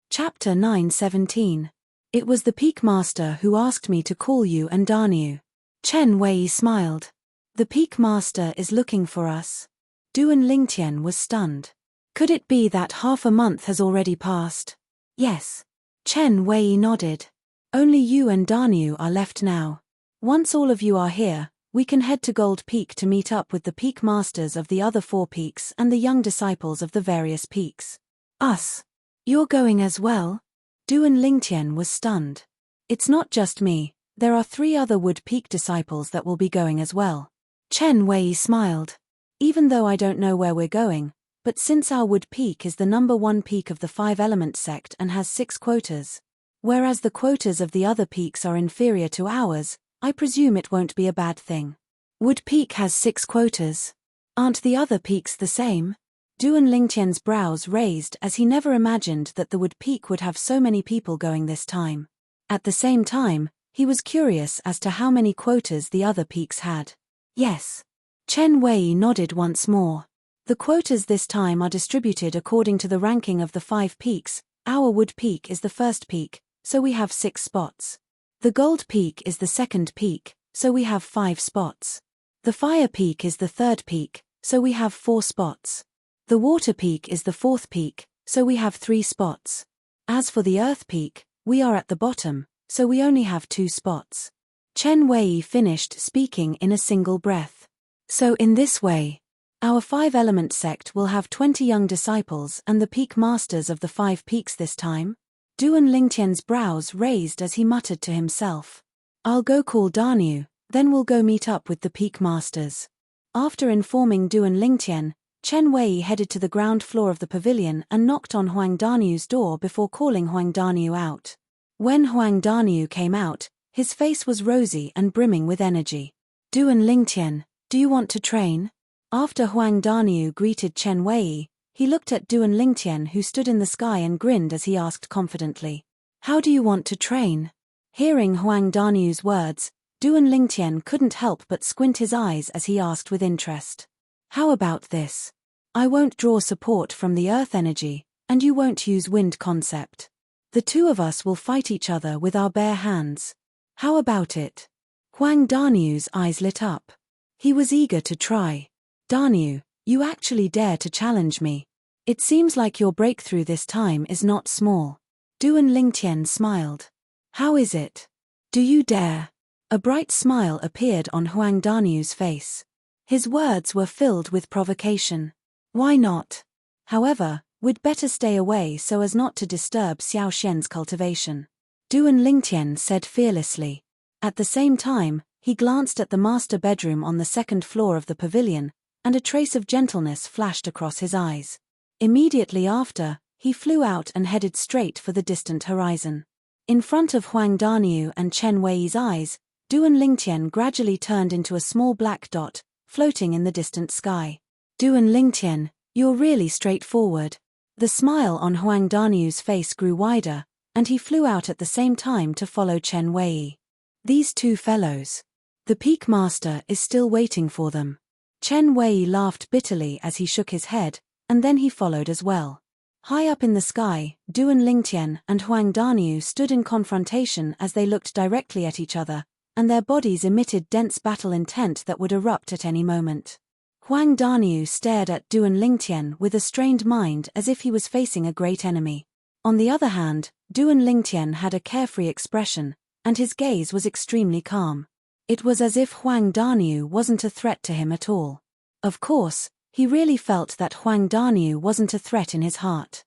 Chapter 9:17. It was the Peak Master who asked me to call you and Darniu. Chen Wei smiled. The Peak Master is looking for us. Duan Lingtian was stunned. Could it be that half a month has already passed? Yes. Chen Wei nodded. Only you and Darniu are left now. Once all of you are here, we can head to Gold Peak to meet up with the Peak Masters of the other 4 peaks and the young disciples of the various peaks. Us? You're going as well? Duan Lingtian was stunned. It's not just me, there are 3 other Wood Peak disciples that will be going as well. Chen Wei smiled. Even though I don't know where we're going, but since our Wood Peak is the number 1 peak of the Five-Element sect and has 6 quotas, whereas the quotas of the other peaks are inferior to ours, I presume it won't be a bad thing. Wood Peak has 6 quotas. Aren't the other peaks the same? Duan Lingtian's brows raised as he never imagined that the Wood Peak would have so many people going this time. At the same time, he was curious as to how many quotas the other peaks had. Yes. Chen Wei nodded once more. The quotas this time are distributed according to the ranking of the 5 peaks. Our Wood Peak is the first peak, so we have 6 spots. The Gold Peak is the second peak, so we have 5 spots. The Fire Peak is the third peak, so we have 4 spots. The Water Peak is the 4th peak, so we have 3 spots. As for the Earth Peak, we are at the bottom, so we only have 2 spots. Chen Wei finished speaking in a single breath. So in this way, our 5-element sect will have 20 young disciples and the peak masters of the 5 peaks this time? Duan Lingtian's brows raised as he muttered to himself. I'll go call Danu, then we'll go meet up with the peak masters. After informing Duan Lingtian, Chen Wei headed to the ground floor of the pavilion and knocked on Huang Danu's door before calling Huang Danu out. When Huang Danu came out, his face was rosy and brimming with energy. Duan Lingtian, do you want to train? After Huang Danu greeted Chen Wei, he looked at Duan Lingtian who stood in the sky and grinned as he asked confidently. How do you want to train? Hearing Huang Danu's words, Duan Lingtian couldn't help but squint his eyes as he asked with interest. How about this? I won't draw support from the earth energy, and you won't use wind concept. The 2 of us will fight each other with our bare hands. How about it? Huang Danu's eyes lit up. He was eager to try. Danu, you actually dare to challenge me. It seems like your breakthrough this time is not small. Duan Lingtian smiled. How is it? Do you dare? A bright smile appeared on Huang Danu's face. His words were filled with provocation. Why not? However, we'd better stay away so as not to disturb Xiao Xian's cultivation. Duan Lingtian said fearlessly. At the same time, he glanced at the master bedroom on the 2nd floor of the pavilion, and a trace of gentleness flashed across his eyes. Immediately after, he flew out and headed straight for the distant horizon. In front of Huang Danu and Chen Wei's eyes, Duan Lingtian gradually turned into a small black dot, floating in the distant sky. Duan Lingtian, you're really straightforward. The smile on Huang Danu's face grew wider, and he flew out at the same time to follow Chen Wei. These 2 fellows. The Peak Master is still waiting for them. Chen Wei laughed bitterly as he shook his head, and then he followed as well. High up in the sky, Duan Lingtian and Huang Danu stood in confrontation as they looked directly at each other, and their bodies emitted dense battle intent that would erupt at any moment. Huang Danu stared at Duan Lingtian with a strained mind as if he was facing a great enemy. On the other hand, Duan Lingtian had a carefree expression, and his gaze was extremely calm. It was as if Huang Danu wasn't a threat to him at all. Of course, he really felt that Huang Danu wasn't a threat in his heart.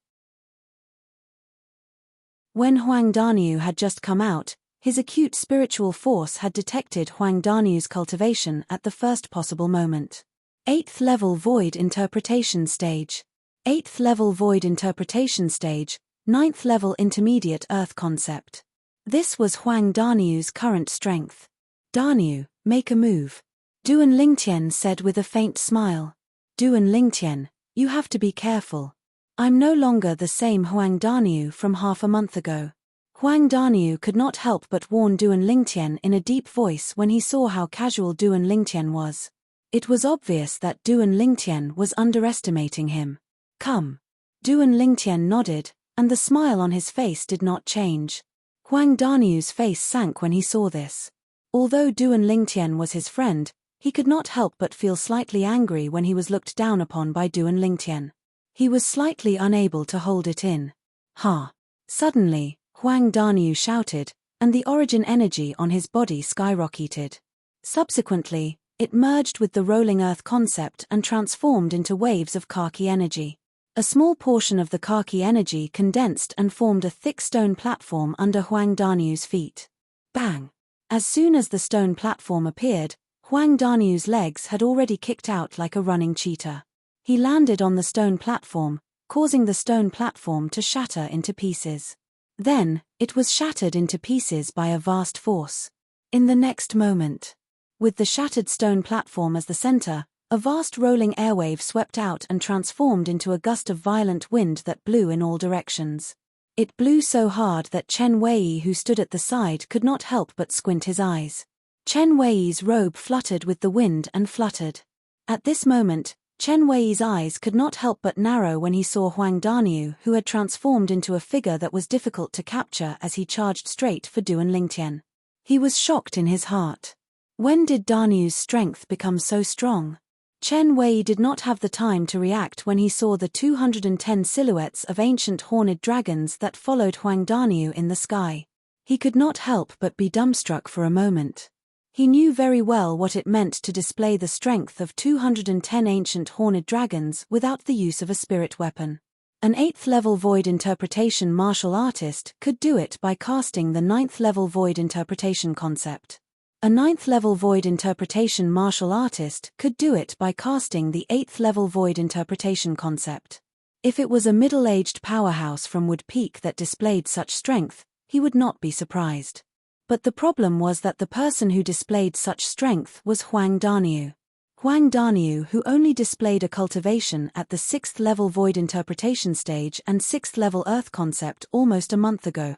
When Huang Danu had just come out, his acute spiritual force had detected Huang Danu's cultivation at the first possible moment. 8th level Void Interpretation Stage. 8th level Void Interpretation Stage, 9th level Intermediate Earth Concept. This was Huang Danu's current strength. Danu, make a move. Duan Lingtian said with a faint smile. Duan Lingtian, you have to be careful. I'm no longer the same Huang Danu from half a month ago. Huang Danu could not help but warn Duan Lingtian in a deep voice when he saw how casual Duan Lingtian was. It was obvious that Duan Lingtian was underestimating him. Come. Duan Lingtian nodded, and the smile on his face did not change. Huang Danu's face sank when he saw this. Although Duan Lingtian was his friend, he could not help but feel slightly angry when he was looked down upon by Duan Lingtian. He was slightly unable to hold it in. Ha! Suddenly, Huang Danu shouted, and the origin energy on his body skyrocketed. Subsequently, it merged with the rolling earth concept and transformed into waves of khaki energy. A small portion of the khaki energy condensed and formed a thick stone platform under Huang Danu's feet. Bang! As soon as the stone platform appeared, Huang Danu's legs had already kicked out like a running cheetah. He landed on the stone platform, causing the stone platform to shatter into pieces. Then, it was shattered into pieces by a vast force. In the next moment, with the shattered stone platform as the center, A vast rolling airwave swept out and transformed into a gust of violent wind that blew in all directions. It blew so hard that Chen Wei, who stood at the side, could not help but squint his eyes. Chen Wei's robe fluttered with the wind and fluttered. At this moment, Chen Wei's eyes could not help but narrow when he saw Huang Daniu, who had transformed into a figure that was difficult to capture as he charged straight for Duan Lingtian. He was shocked in his heart. When did Daniu's strength become so strong? Chen Wei did not have the time to react when he saw the 210 silhouettes of ancient horned dragons that followed Huang Daniu in the sky. He could not help but be dumbstruck for a moment. He knew very well what it meant to display the strength of 210 ancient horned dragons without the use of a spirit weapon. An 8th level void interpretation martial artist could do it by casting the 9th level void interpretation concept. A 9th level void interpretation martial artist could do it by casting the 8th level void interpretation concept. If it was a middle-aged powerhouse from Wood Peak that displayed such strength, he would not be surprised. But the problem was that the person who displayed such strength was Huang Daniu. Huang Daniu, who only displayed a cultivation at the 6th level void interpretation stage and 6th level earth concept almost a month ago.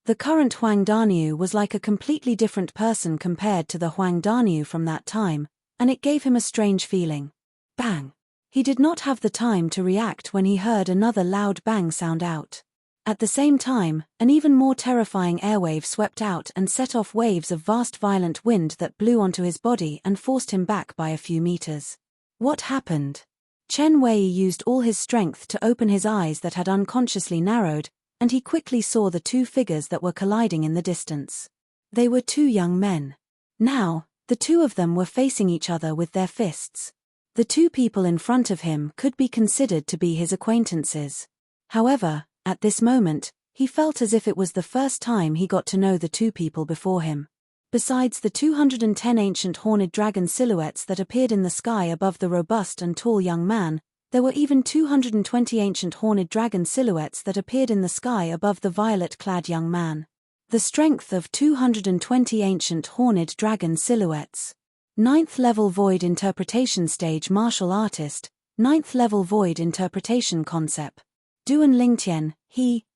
The current Huang Daniu was like a completely different person compared to the Huang Daniu from that time, and it gave him a strange feeling. Bang! He did not have the time to react when he heard another loud bang sound out. At the same time, an even more terrifying airwave swept out and set off waves of vast violent wind that blew onto his body and forced him back by a few meters. What happened? Chen Wei used all his strength to open his eyes that had unconsciously narrowed, and he quickly saw the two figures that were colliding in the distance. They were two young men. Now, the two of them were facing each other with their fists. The two people in front of him could be considered to be his acquaintances. However, at this moment, he felt as if it was the first time he got to know the two people before him. Besides the 210 ancient horned dragon silhouettes that appeared in the sky above the robust and tall young man, there were even 220 ancient horned dragon silhouettes that appeared in the sky above the violet-clad young man. The strength of 220 ancient horned dragon silhouettes. 9th level void interpretation stage martial artist, 9th level void interpretation concept. Duan Lingtian,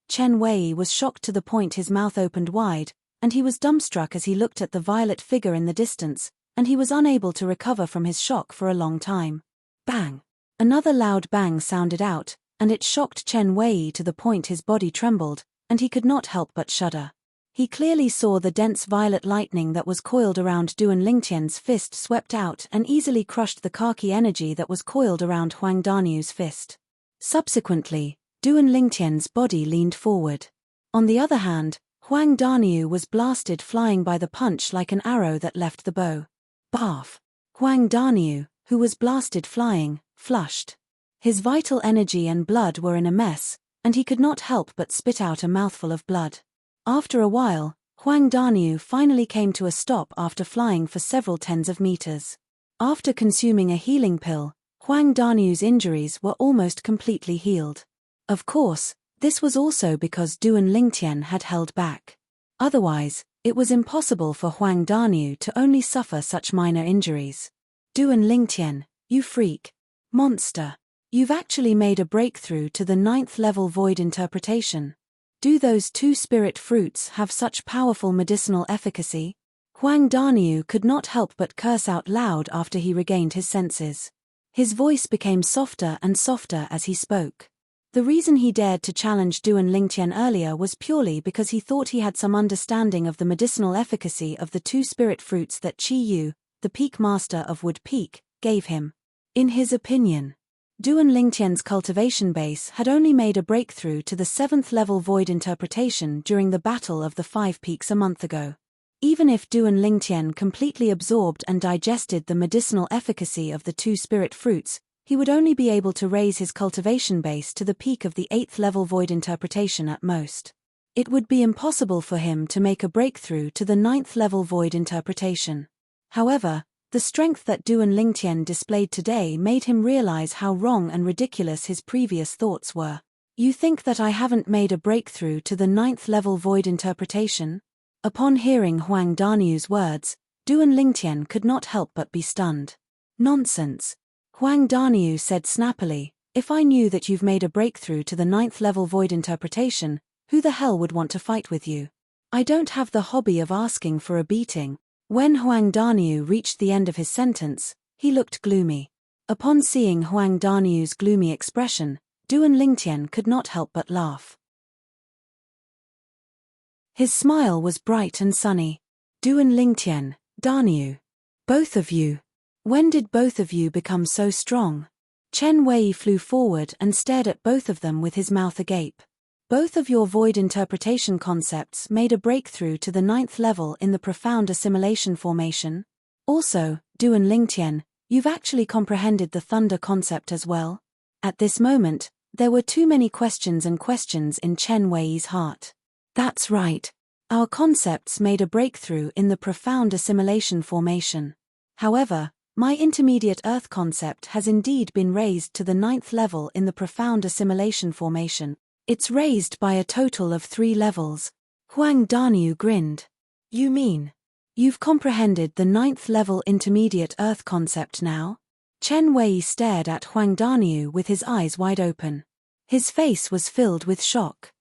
Chen Wei was shocked to the point his mouth opened wide, and he was dumbstruck as he looked at the violet figure in the distance, and he was unable to recover from his shock for a long time. Bang! Another loud bang sounded out, and it shocked Chen Wei to the point his body trembled, and he could not help but shudder. He clearly saw the dense violet lightning that was coiled around Duan Lingtian's fist swept out and easily crushed the khaki energy that was coiled around Huang Daniu's fist. Subsequently, Duan Lingtian's body leaned forward. On the other hand, Huang Daniu was blasted flying by the punch like an arrow that left the bow. Barf! Huang Daniu, who was blasted flying, flushed. His vital energy and blood were in a mess, and he could not help but spit out a mouthful of blood. After a while, Huang Daniu finally came to a stop after flying for several tens of meters. After consuming a healing pill, Huang Daniu's injuries were almost completely healed. Of course, this was also because Duan Lingtian had held back. Otherwise, it was impossible for Huang Daniu to only suffer such minor injuries. Duan Lingtian, you freak. Monster. You've actually made a breakthrough to the 9th level void interpretation. Do those two spirit fruits have such powerful medicinal efficacy? Huang Daniu could not help but curse out loud after he regained his senses. His voice became softer and softer as he spoke. The reason he dared to challenge Duan Lingtian earlier was purely because he thought he had some understanding of the medicinal efficacy of the two spirit fruits that Qi Yu, the Peak Master of Wood Peak, gave him. In his opinion, Duan Lingtian's cultivation base had only made a breakthrough to the 7th level void interpretation during the Battle of the Five Peaks a month ago. Even if Duan Lingtian completely absorbed and digested the medicinal efficacy of the two spirit fruits, he would only be able to raise his cultivation base to the peak of the 8th level void interpretation at most. It would be impossible for him to make a breakthrough to the 9th level void interpretation. However, the strength that Duan Lingtian displayed today made him realize how wrong and ridiculous his previous thoughts were. You think that I haven't made a breakthrough to the 9th level void interpretation? Upon hearing Huang Daniu's words, Duan Lingtian could not help but be stunned. Nonsense. Huang Daniu said snappily, if I knew that you've made a breakthrough to the 9th level void interpretation, who the hell would want to fight with you? I don't have the hobby of asking for a beating. When Huang Daniu reached the end of his sentence, he looked gloomy. Upon seeing Huang Daniu's gloomy expression, Duan Lingtian could not help but laugh. His smile was bright and sunny. Duan Lingtian, Daniu. Both of you. When did both of you become so strong? Chen Wei flew forward and stared at both of them with his mouth agape. Both of your void interpretation concepts made a breakthrough to the 9th level in the profound assimilation formation. Also, Duan Lingtian, you've actually comprehended the thunder concept as well. At this moment, there were too many questions in Chen Wei's heart. That's right. Our concepts made a breakthrough in the profound assimilation formation. However, my intermediate earth concept has indeed been raised to the 9th level in the profound assimilation formation. It's raised by a total of 3 levels. Huang Daniu grinned. You mean? You've comprehended the 9th level intermediate earth concept now? Chen Wei stared at Huang Daniu with his eyes wide open. His face was filled with shock.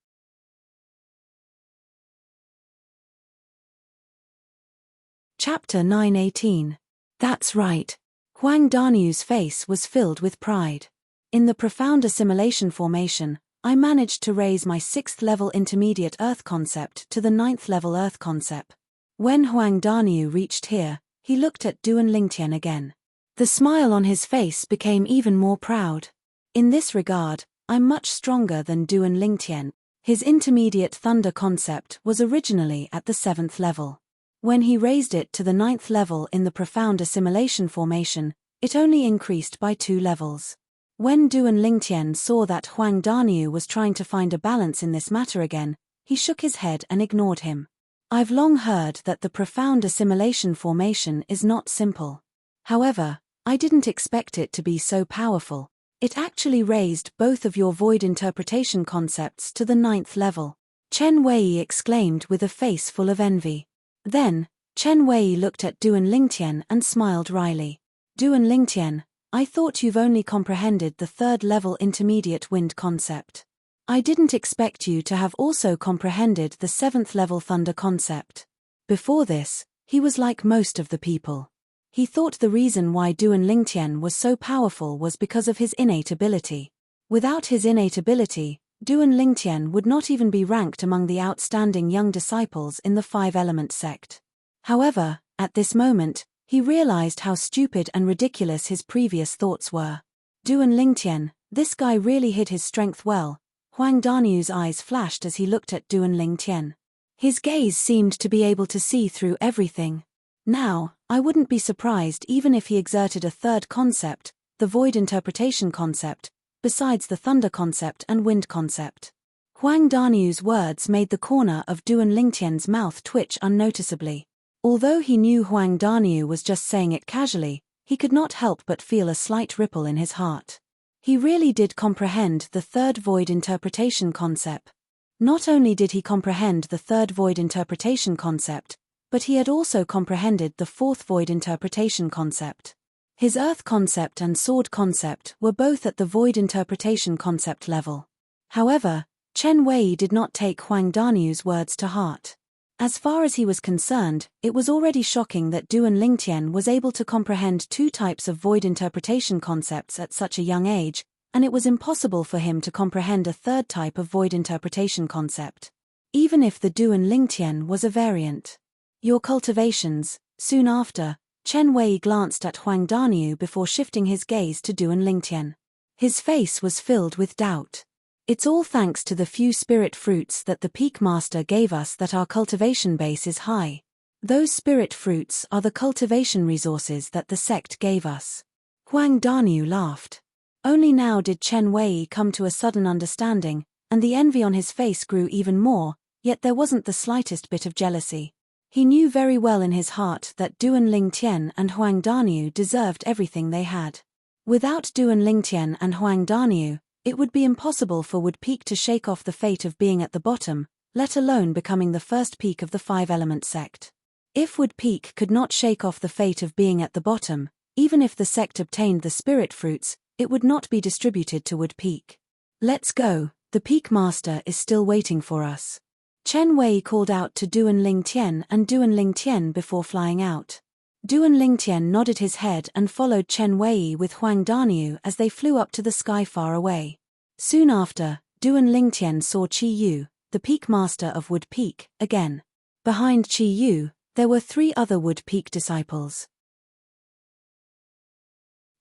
Chapter 9:18. That's right. Huang Daniu's face was filled with pride. In the profound assimilation formation, I managed to raise my 6th level intermediate earth concept to the 9th level earth concept. When Huang Daniu reached here, he looked at Duan Lingtian again. The smile on his face became even more proud. In this regard, I'm much stronger than Duan Lingtian. His intermediate thunder concept was originally at the 7th level. When he raised it to the 9th level in the profound assimilation formation, it only increased by 2 levels. When Duan Lingtian saw that Huang Daniu was trying to find a balance in this matter again, he shook his head and ignored him. I've long heard that the profound assimilation formation is not simple. However, I didn't expect it to be so powerful. It actually raised both of your void interpretation concepts to the 9th level. Chen Wei exclaimed with a face full of envy. Then, Chen Wei looked at Duan Lingtian and smiled wryly. Duan Lingtian, I thought you've only comprehended the 3rd level intermediate wind concept. I didn't expect you to have also comprehended the 7th level thunder concept. Before this, he was like most of the people. He thought the reason why Duan Lingtian was so powerful was because of his innate ability. Without his innate ability, Duan Lingtian would not even be ranked among the outstanding young disciples in the 5-element sect. However, at this moment, he realized how stupid and ridiculous his previous thoughts were. Duan Lingtian, this guy really hid his strength well. Huang Daniu's eyes flashed as he looked at Duan Lingtian. His gaze seemed to be able to see through everything. Now, I wouldn't be surprised even if he exerted a 3rd concept, the void interpretation concept, besides the thunder concept and wind concept. Huang Daniu's words made the corner of Duan Lingtian's mouth twitch unnoticeably. Although he knew Huang Daniu was just saying it casually, he could not help but feel a slight ripple in his heart. He really did comprehend the 3rd void interpretation concept. Not only did he comprehend the 3rd void interpretation concept, but he had also comprehended the 4th void interpretation concept. His earth concept and sword concept were both at the void interpretation concept level. However, Chen Wei did not take Huang Daniu's words to heart. As far as he was concerned, it was already shocking that Duan Lingtian was able to comprehend 2 types of void interpretation concepts at such a young age, and it was impossible for him to comprehend a 3rd type of void interpretation concept. Even if the Duan Lingtian was a variant. Your cultivations. Soon after, Chen Wei glanced at Huang Daniu before shifting his gaze to Duan Lingtian. His face was filled with doubt. It's all thanks to the few spirit fruits that the Peak Master gave us that our cultivation base is high. Those spirit fruits are the cultivation resources that the sect gave us. Huang Daniu laughed. Only now did Chen Wei come to a sudden understanding, and the envy on his face grew even more, yet there wasn't the slightest bit of jealousy. He knew very well in his heart that Duan Lingtian and Huang Daniu deserved everything they had. Without Duan Lingtian and Huang Daniu, it would be impossible for Wood Peak to shake off the fate of being at the bottom, let alone becoming the first peak of the 5-element sect. If Wood Peak could not shake off the fate of being at the bottom, even if the sect obtained the spirit fruits, it would not be distributed to Wood Peak. Let's go, the Peak Master is still waiting for us. Chen Wei called out to Duan Lingtian and Duan Lingtian before flying out. Duan Lingtian nodded his head and followed Chen Wei with Huang Daniu as they flew up to the sky far away. Soon after, Duan Lingtian saw Qi Yu, the Peak Master of Wood Peak, again. Behind Qi Yu, there were 3 other Wood Peak disciples.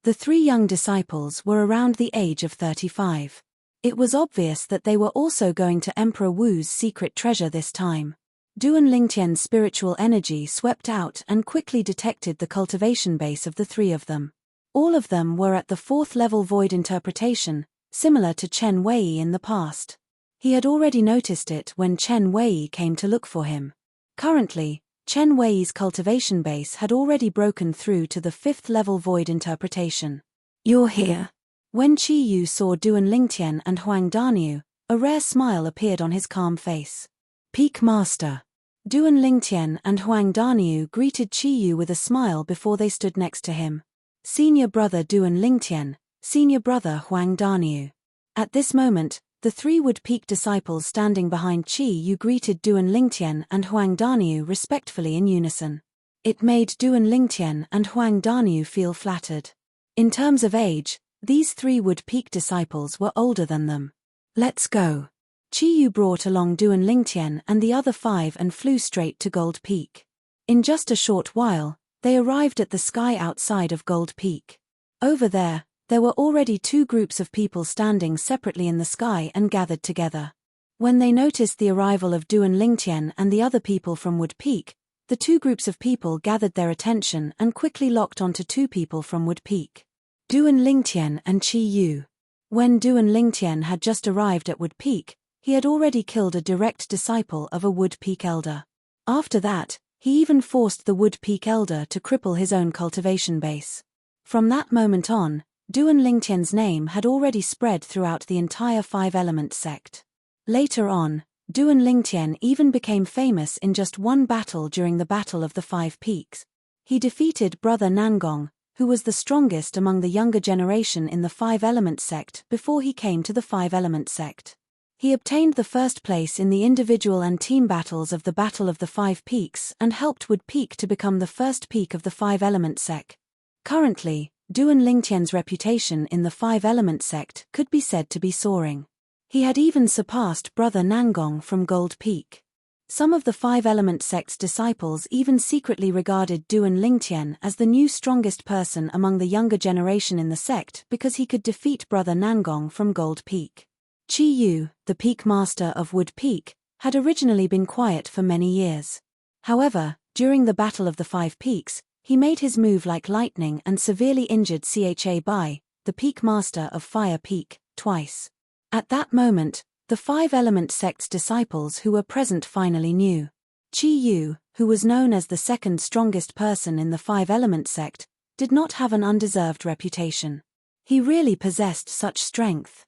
The 3 young disciples were around the age of 35. It was obvious that they were also going to Emperor Wu's secret treasure this time. Duan Lingtian's spiritual energy swept out and quickly detected the cultivation base of the 3 of them. All of them were at the 4th level void interpretation, similar to Chen Wei in the past. He had already noticed it when Chen Wei came to look for him. Currently, Chen Wei's cultivation base had already broken through to the 5th level void interpretation. You're here. When Qi Yu saw Duan Lingtian and Huang Daniu, a rare smile appeared on his calm face. Peak Master. Duan Lingtian and Huang Daniu greeted Qi Yu with a smile before they stood next to him. Senior brother Duan Lingtian, senior brother Huang Daniu. At this moment, the 3 Wood Peak disciples standing behind Qi Yu greeted Duan Lingtian and Huang Daniu respectfully in unison. It made Duan Lingtian and Huang Daniu feel flattered. In terms of age, these 3 Wood Peak disciples were older than them. Let's go. Qi Yu brought along Duan Lingtian and the other 5 and flew straight to Gold Peak. In just a short while, they arrived at the sky outside of Gold Peak. Over there were already 2 groups of people standing separately in the sky and gathered together. When they noticed the arrival of Duan Lingtian and the other people from Wood Peak, the 2 groups of people gathered their attention and quickly locked onto 2 people from Wood Peak. Duan Lingtian and Qi Yu. When Duan Lingtian had just arrived at Wood Peak, he had already killed a direct disciple of a Wood Peak elder. After that, he even forced the Wood Peak elder to cripple his own cultivation base. From that moment on, Duan Lingtian's name had already spread throughout the entire 5-element sect. Later on, Duan Lingtian even became famous in just one battle during the Battle of the 5 Peaks. He defeated Brother Nangong, who was the strongest among the younger generation in the 5-element sect before he came to the 5-element sect. He obtained the first place in the individual and team battles of the Battle of the 5 Peaks and helped Wood Peak to become the first peak of the 5-element sect. Currently, Duan Lingtian's reputation in the 5-element sect could be said to be soaring. He had even surpassed Brother Nangong from Gold Peak. Some of the 5-element sect's disciples even secretly regarded Duan Lingtian as the new strongest person among the younger generation in the sect because he could defeat Brother Nangong from Gold Peak. Qi Yu, the Peak Master of Wood Peak, had originally been quiet for many years. However, during the Battle of the 5 Peaks, he made his move like lightning and severely injured Cha Bai, the Peak Master of Fire Peak, twice. At that moment, the 5-element sect's disciples who were present finally knew. Qi Yu, who was known as the second strongest person in the 5-element sect, did not have an undeserved reputation. He really possessed such strength.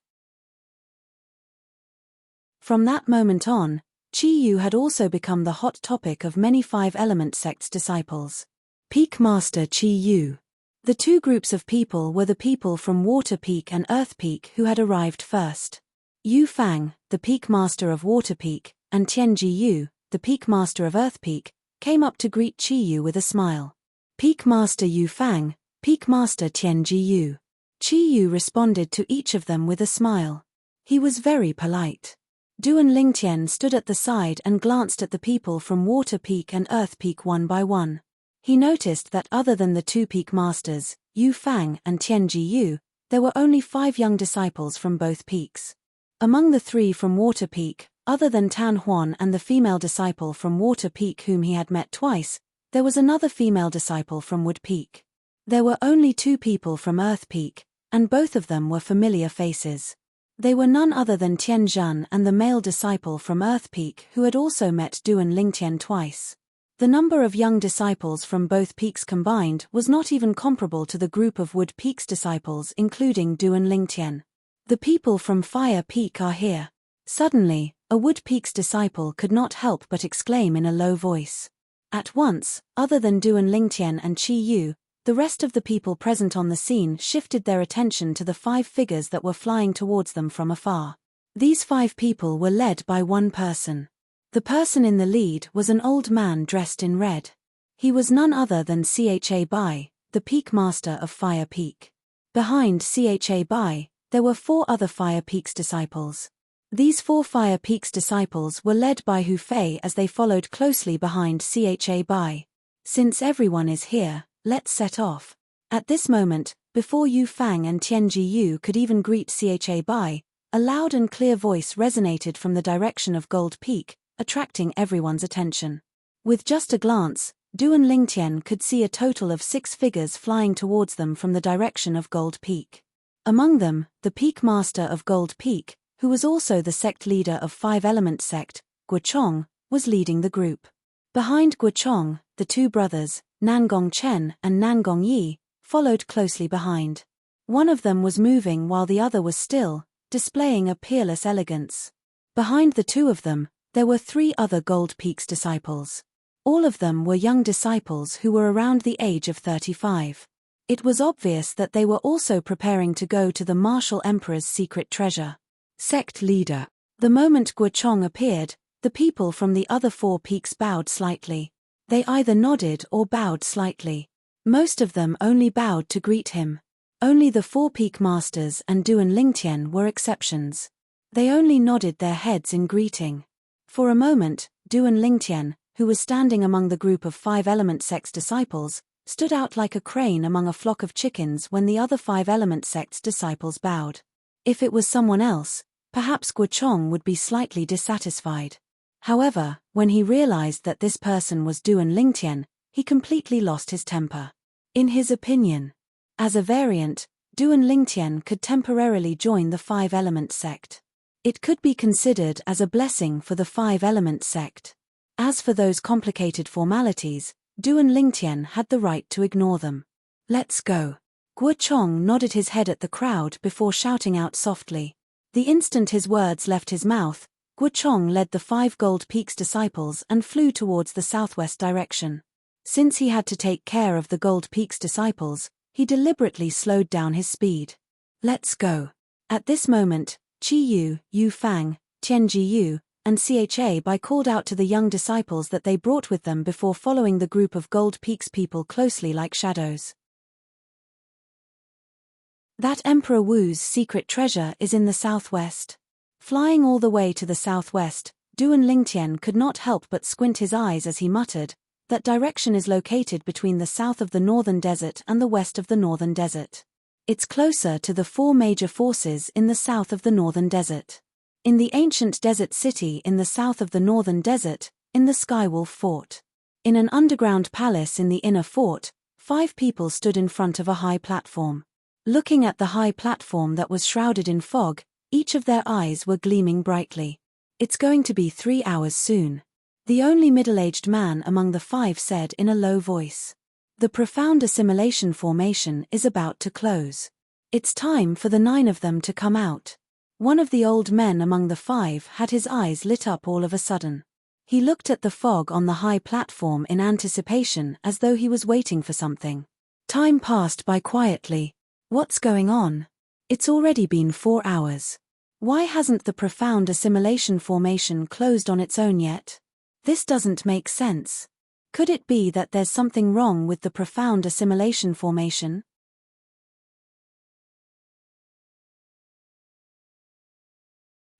From that moment on, Qi Yu had also become the hot topic of many 5-element sect's disciples. Peak Master Qi Yu. The 2 groups of people were the people from Water Peak and Earth Peak who had arrived first. Yu Fang, the Peak Master of Water Peak, and Tianji Yu, the Peak Master of Earth Peak, came up to greet Qi Yu with a smile. Peak Master Yu Fang, Peak Master Tianji Yu. Qi Yu responded to each of them with a smile. He was very polite. Duan Lingtian stood at the side and glanced at the people from Water Peak and Earth Peak one by one. He noticed that other than the 2 Peak Masters, Yu Fang and Tianji Yu, there were only 5 young disciples from both peaks. Among the 3 from Water Peak, other than Tan Huan and the female disciple from Water Peak whom he had met twice, there was another female disciple from Wood Peak. There were only 2 people from Earth Peak, and both of them were familiar faces. They were none other than Tian Zhan and the male disciple from Earth Peak who had also met Duan Lingtian twice. The number of young disciples from both peaks combined was not even comparable to the group of Wood Peak's disciples including Duan Lingtian. The people from Fire Peak are here. Suddenly, a Wood Peak's disciple could not help but exclaim in a low voice. At once, other than Duan Lingtian and Qi Yu, the rest of the people present on the scene shifted their attention to the 5 figures that were flying towards them from afar. These 5 people were led by one person. The person in the lead was an old man dressed in red. He was none other than Cha Bai, the Peak Master of Fire Peak. Behind Cha Bai, there were 4 other Fire Peak's disciples. These 4 Fire Peak's disciples were led by Hu Fei as they followed closely behind Cha Bai. Since everyone is here, let's set off. At this moment, before Yu Fang and Tianji Yu could even greet Cha Bai, a loud and clear voice resonated from the direction of Gold Peak, attracting everyone's attention. With just a glance, Duan Lingtian could see a total of 6 figures flying towards them from the direction of Gold Peak. Among them, the Peak Master of Gold Peak, who was also the sect leader of 5-element sect, Guochong, was leading the group. Behind Guochong, the 2 brothers, Nangong Chen and Nangong Yi, followed closely behind. One of them was moving while the other was still, displaying a peerless elegance. Behind the 2 of them, there were 3 other Gold Peak's disciples. All of them were young disciples who were around the age of 35. It was obvious that they were also preparing to go to the Martial Emperor's secret treasure. Sect leader. The moment Guochong appeared, the people from the other 4 peaks bowed slightly. They either nodded or bowed slightly. Most of them only bowed to greet him. Only the 4 peak masters and Duan Lingtian were exceptions. They only nodded their heads in greeting. For a moment, Duan Lingtian, who was standing among the group of 5-element sect's disciples, stood out like a crane among a flock of chickens when the other 5-element sect's disciples bowed. If it was someone else, perhaps Guochong would be slightly dissatisfied. However, when he realized that this person was Duan Lingtian, he completely lost his temper. In his opinion, as a variant, Duan Lingtian could temporarily join the 5-element sect. It could be considered as a blessing for the 5-element sect. As for those complicated formalities, Duan Lingtian had the right to ignore them. Let's go. Guochong nodded his head at the crowd before shouting out softly. The instant his words left his mouth, Guochong led the 5 Gold Peak's disciples and flew towards the southwest direction. Since he had to take care of the Gold Peak's disciples, he deliberately slowed down his speed. Let's go. At this moment, Qi Yu, Yu Fang, Tianji Yu, and Cha Bai called out to the young disciples that they brought with them before following the group of Gold Peak's people closely like shadows. That Emperor Wu's secret treasure is in the southwest. Flying all the way to the southwest, Duan Lingtian could not help but squint his eyes as he muttered, that direction is located between the south of the northern desert and the west of the northern desert. It's closer to the 4 major forces in the south of the northern desert. In the ancient desert city in the south of the northern desert, in the Skywolf Fort. In an underground palace in the inner fort, 5 people stood in front of a high platform. Looking at the high platform that was shrouded in fog, each of their eyes were gleaming brightly. It's going to be 3 hours soon. The only middle-aged man among the 5 said in a low voice. The profound assimilation formation is about to close. It's time for the 9 of them to come out. One of the old men among the 5 had his eyes lit up all of a sudden. He looked at the fog on the high platform in anticipation as though he was waiting for something. Time passed by quietly. What's going on? It's already been 4 hours. Why hasn't the profound assimilation formation closed on its own yet? This doesn't make sense. Could it be that there's something wrong with the profound assimilation formation?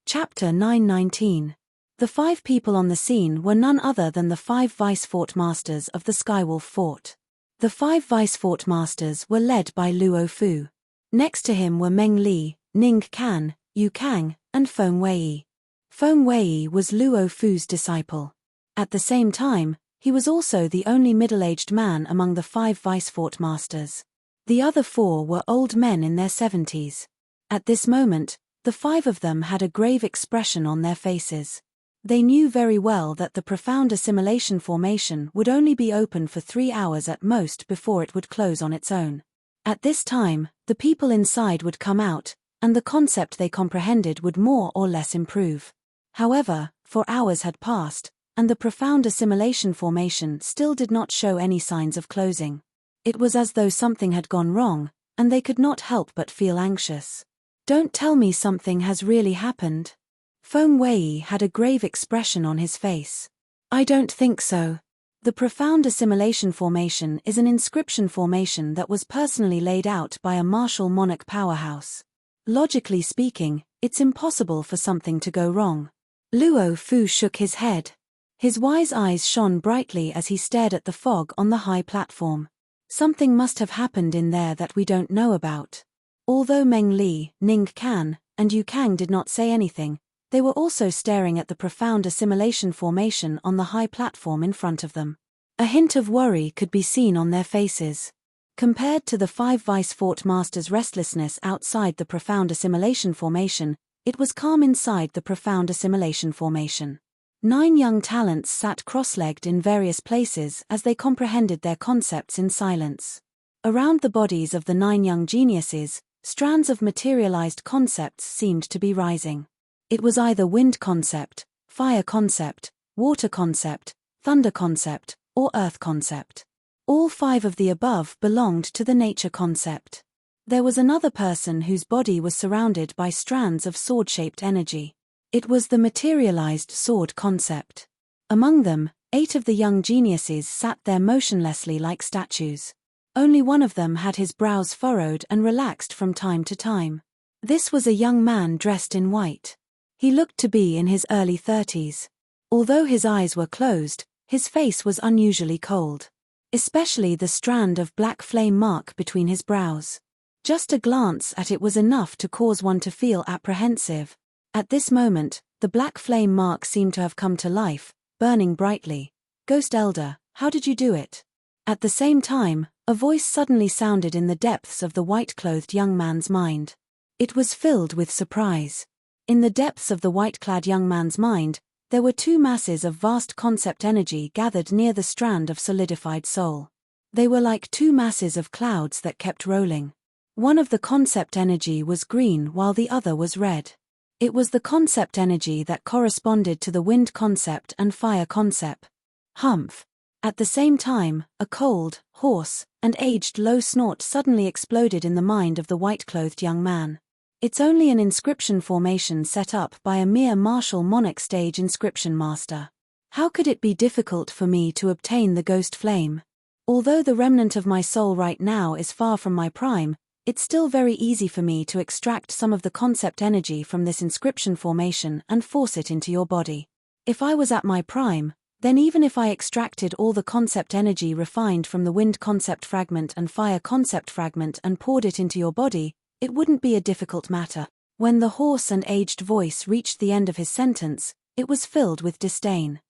Chapter 919. The 5 people on the scene were none other than the 5 vice fort masters of the Skywolf Fort. The 5 vice fort masters were led by Luo Fu. Next to him were Meng Li, Ning Kan, Yu Kang, and Feng Wei. Feng Wei was Luo Fu's disciple. At the same time, he was also the only middle-aged man among the 5 vice fort masters. The other 4 were old men in their 70s. At this moment, the 5 of them had a grave expression on their faces. They knew very well that the profound assimilation formation would only be open for 3 hours at most before it would close on its own. At this time, the people inside would come out, and the concept they comprehended would more or less improve. However, 4 hours had passed, and the profound assimilation formation still did not show any signs of closing. It was as though something had gone wrong, and they could not help but feel anxious. "Don't tell me something has really happened." Feng Wei had a grave expression on his face. "I don't think so. The profound assimilation formation is an inscription formation that was personally laid out by a martial monarch powerhouse. Logically speaking, it's impossible for something to go wrong." Luo Fu shook his head. His wise eyes shone brightly as he stared at the fog on the high platform. "Something must have happened in there that we don't know about." Although Meng Li, Ning Can, and Yu Kang did not say anything, they were also staring at the profound assimilation formation on the high platform in front of them. A hint of worry could be seen on their faces. Compared to the 5 Vice Fort Masters' restlessness outside the profound assimilation formation, it was calm inside the profound assimilation formation. 9 young talents sat cross-legged in various places as they comprehended their concepts in silence. Around the bodies of the 9 young geniuses, strands of materialized concepts seemed to be rising. It was either wind concept, fire concept, water concept, thunder concept, or earth concept. All 5 of the above belonged to the nature concept. There was another person whose body was surrounded by strands of sword-shaped energy. It was the materialized sword concept. Among them, 8 of the young geniuses sat there motionlessly like statues. Only one of them had his brows furrowed and relaxed from time to time. This was a young man dressed in white. He looked to be in his early 30s. Although his eyes were closed, his face was unusually cold. Especially the strand of black flame mark between his brows. Just a glance at it was enough to cause one to feel apprehensive. At this moment, the black flame mark seemed to have come to life, burning brightly. "Ghost Elder, how did you do it?" At the same time, a voice suddenly sounded in the depths of the white-clothed young man's mind. It was filled with surprise. In the depths of the white-clad young man's mind, there were 2 masses of vast concept energy gathered near the strand of solidified soul. They were like 2 masses of clouds that kept rolling. One of the concept energy was green while the other was red. It was the concept energy that corresponded to the wind concept and fire concept. Humph. At the same time, a cold, hoarse, and aged low snort suddenly exploded in the mind of the white-clothed young man. "It's only an inscription formation set up by a mere martial monarch stage inscription master. How could it be difficult for me to obtain the ghost flame? Although the remnant of my soul right now is far from my prime, it's still very easy for me to extract some of the concept energy from this inscription formation and force it into your body. If I was at my prime, then even if I extracted all the concept energy refined from the wind concept fragment and fire concept fragment and poured it into your body, it wouldn't be a difficult matter." When the hoarse and aged voice reached the end of his sentence, it was filled with disdain.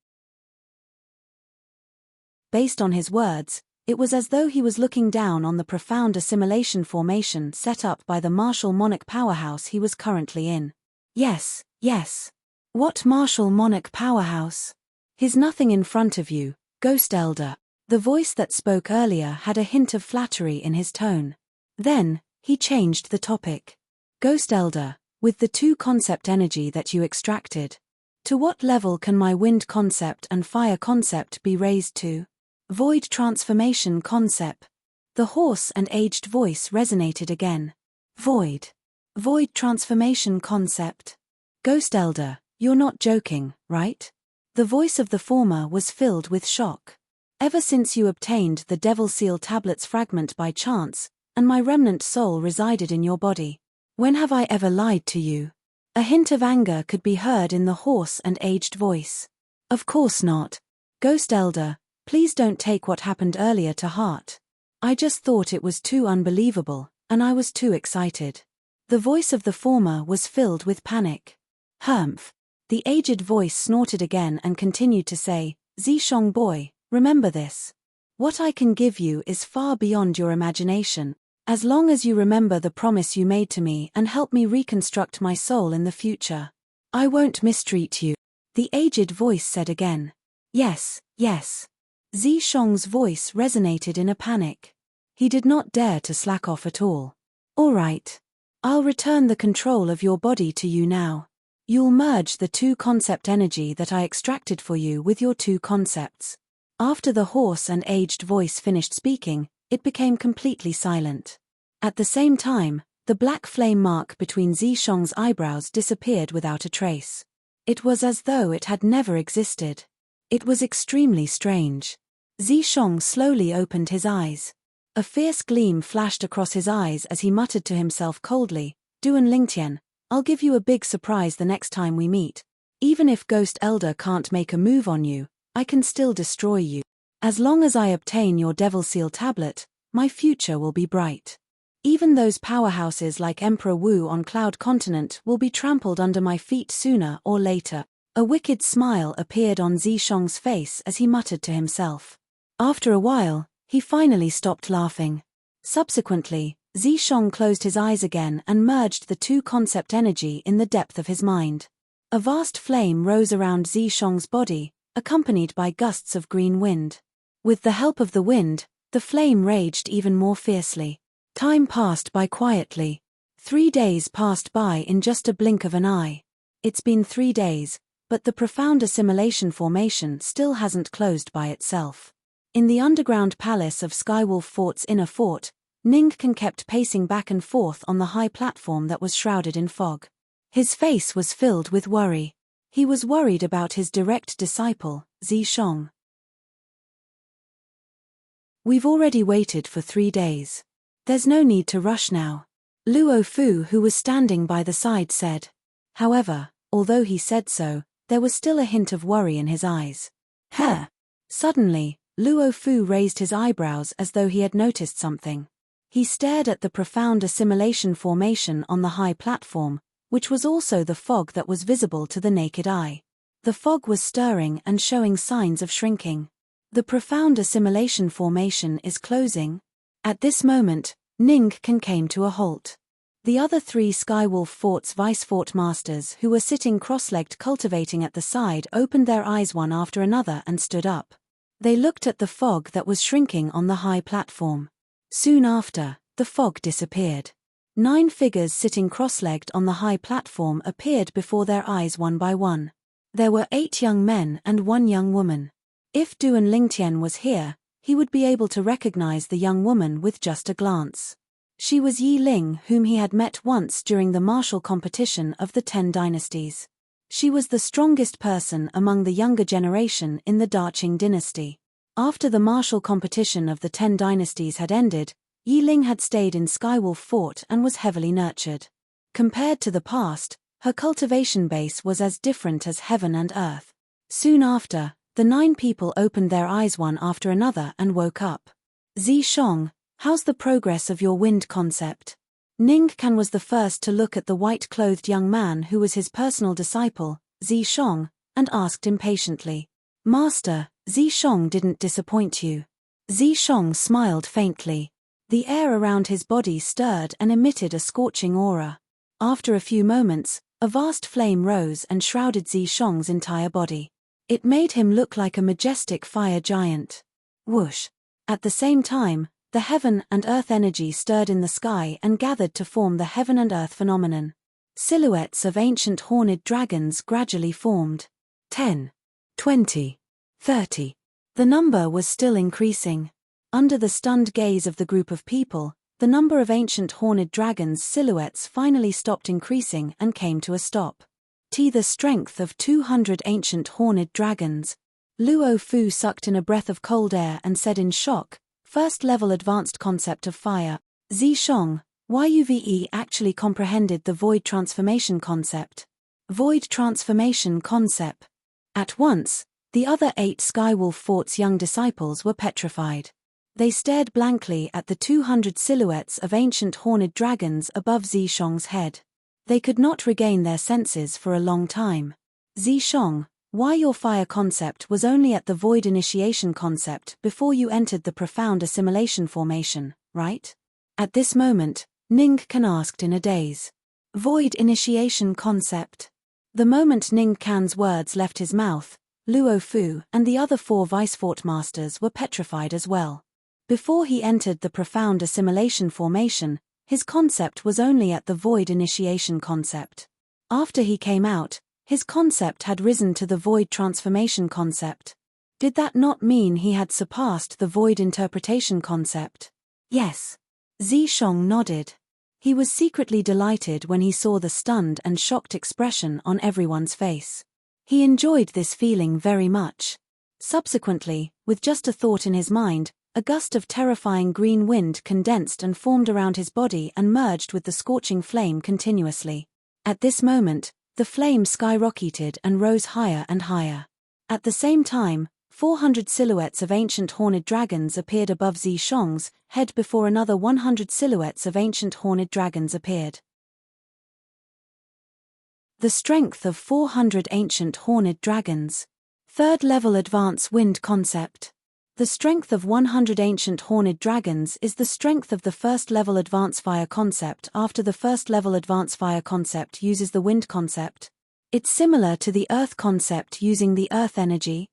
Based on his words, it was as though he was looking down on the profound assimilation formation set up by the martial monarch powerhouse he was currently in. Yes, yes. What martial monarch powerhouse? "He's nothing in front of you, Ghost Elder." The voice that spoke earlier had a hint of flattery in his tone. Then, he changed the topic. "Ghost Elder, with the 2 concept energy that you extracted, to what level can my wind concept and fire concept be raised to?" "Void transformation concept." The hoarse and aged voice resonated again. "Void. Void transformation concept. Ghost Elder, you're not joking, right?" The voice of the former was filled with shock. "Ever since you obtained the Devil Seal Tablets fragment by chance, and my remnant soul resided in your body, when have I ever lied to you?" A hint of anger could be heard in the hoarse and aged voice. "Of course not. Ghost Elder, please don't take what happened earlier to heart. I just thought it was too unbelievable, and I was too excited." The voice of the former was filled with panic. "Humph." The aged voice snorted again and continued to say, "Zishong boy, remember this. What I can give you is far beyond your imagination, as long as you remember the promise you made to me and help me reconstruct my soul in the future. I won't mistreat you." The aged voice said again. "Yes, yes." Zishong's voice resonated in a panic. He did not dare to slack off at all. "All right. I'll return the control of your body to you now." You'll merge the two concept energy that I extracted for you with your two concepts. After the hoarse and aged voice finished speaking, it became completely silent. At the same time, the black flame mark between Zishong's eyebrows disappeared without a trace. It was as though it had never existed. It was extremely strange. Zishong slowly opened his eyes. A fierce gleam flashed across his eyes as he muttered to himself coldly, "Duan Lingtian, I'll give you a big surprise the next time we meet. Even if Ghost Elder can't make a move on you, I can still destroy you. As long as I obtain your Devil Seal tablet, my future will be bright. Even those powerhouses like Emperor Wu on Cloud Continent will be trampled under my feet sooner or later." A wicked smile appeared on Zishong's face as he muttered to himself. After a while, he finally stopped laughing. Subsequently, Zishong closed his eyes again and merged the two concept energy in the depth of his mind. A vast flame rose around Zishong's body, accompanied by gusts of green wind. With the help of the wind, the flame raged even more fiercely. Time passed by quietly. 3 days passed by in just a blink of an eye. It's been 3 days, but the profound assimilation formation still hasn't closed by itself. In the underground palace of Skywolf Fort's inner fort, Ningkan kept pacing back and forth on the high platform that was shrouded in fog. His face was filled with worry. He was worried about his direct disciple, Zishong. "We've already waited for 3 days. There's no need to rush now," Luo Fu, who was standing by the side, said. However, although he said so, there was still a hint of worry in his eyes. "Huh!" Suddenly, Luo Fu raised his eyebrows as though he had noticed something. He stared at the profound assimilation formation on the high platform, which was also the fog that was visible to the naked eye. The fog was stirring and showing signs of shrinking. The profound assimilation formation is closing. At this moment, Ningkan came to a halt. The other 3 Skywolf Fort's Vice Fort Masters who were sitting cross-legged cultivating at the side opened their eyes one after another and stood up. They looked at the fog that was shrinking on the high platform. Soon after, the fog disappeared. 9 figures sitting cross-legged on the high platform appeared before their eyes one by one. There were 8 young men and 1 young woman. If Duan Lingtian was here, he would be able to recognize the young woman with just a glance. She was Yi Ling, whom he had met once during the martial competition of the 10 dynasties. She was the strongest person among the younger generation in the Daqing dynasty. After the martial competition of the 10 dynasties had ended, Yi Ling had stayed in Skywolf Fort and was heavily nurtured. Compared to the past, her cultivation base was as different as heaven and earth. Soon after, the 9 people opened their eyes one after another and woke up. "Zishong, how's the progress of your wind concept?" Ningkan was the first to look at the white-clothed young man who was his personal disciple, Zishong, and asked impatiently. "Master, Zishong didn't disappoint you." Zishong smiled faintly. The air around his body stirred and emitted a scorching aura. After a few moments, a vast flame rose and shrouded Zishong's entire body. It made him look like a majestic fire giant. Whoosh! At the same time, the heaven and earth energy stirred in the sky and gathered to form the heaven and earth phenomenon. Silhouettes of ancient horned dragons gradually formed. 10, 20, 30. The number was still increasing. Under the stunned gaze of the group of people, the number of ancient horned dragons' silhouettes finally stopped increasing and came to a stop. The strength of 200 ancient horned dragons. Luo Fu sucked in a breath of cold air and said in shock, "First-level advanced concept of fire. Zishong, YUVE actually comprehended the void transformation concept." Void transformation concept. At once, the other 8 Skywolf Fort's young disciples were petrified. They stared blankly at the 200 silhouettes of ancient horned dragons above Zishong's head. They could not regain their senses for a long time. "Zishong, why your fire concept was only at the void initiation concept before you entered the profound assimilation formation, right?" At this moment, Ningkan asked in a daze. Void initiation concept. The moment Ningkan's words left his mouth, Luo Fu and the other 4 Vice Fort Masters were petrified as well. Before he entered the profound assimilation formation, his concept was only at the void initiation concept. After he came out, his concept had risen to the void transformation concept. Did that not mean he had surpassed the void interpretation concept? Yes. Zishong nodded. He was secretly delighted when he saw the stunned and shocked expression on everyone's face. He enjoyed this feeling very much. Subsequently, with just a thought in his mind, a gust of terrifying green wind condensed and formed around his body and merged with the scorching flame continuously. At this moment, the flame skyrocketed and rose higher and higher. At the same time, 400 silhouettes of ancient horned dragons appeared above Zishong's head before another 100 silhouettes of ancient horned dragons appeared. The strength of 400 ancient horned dragons. Third level advance wind concept. The strength of 100 ancient horned dragons is the strength of the first level advance fire concept after the first level advance fire concept uses the wind concept. It's similar to the earth concept using the earth energy.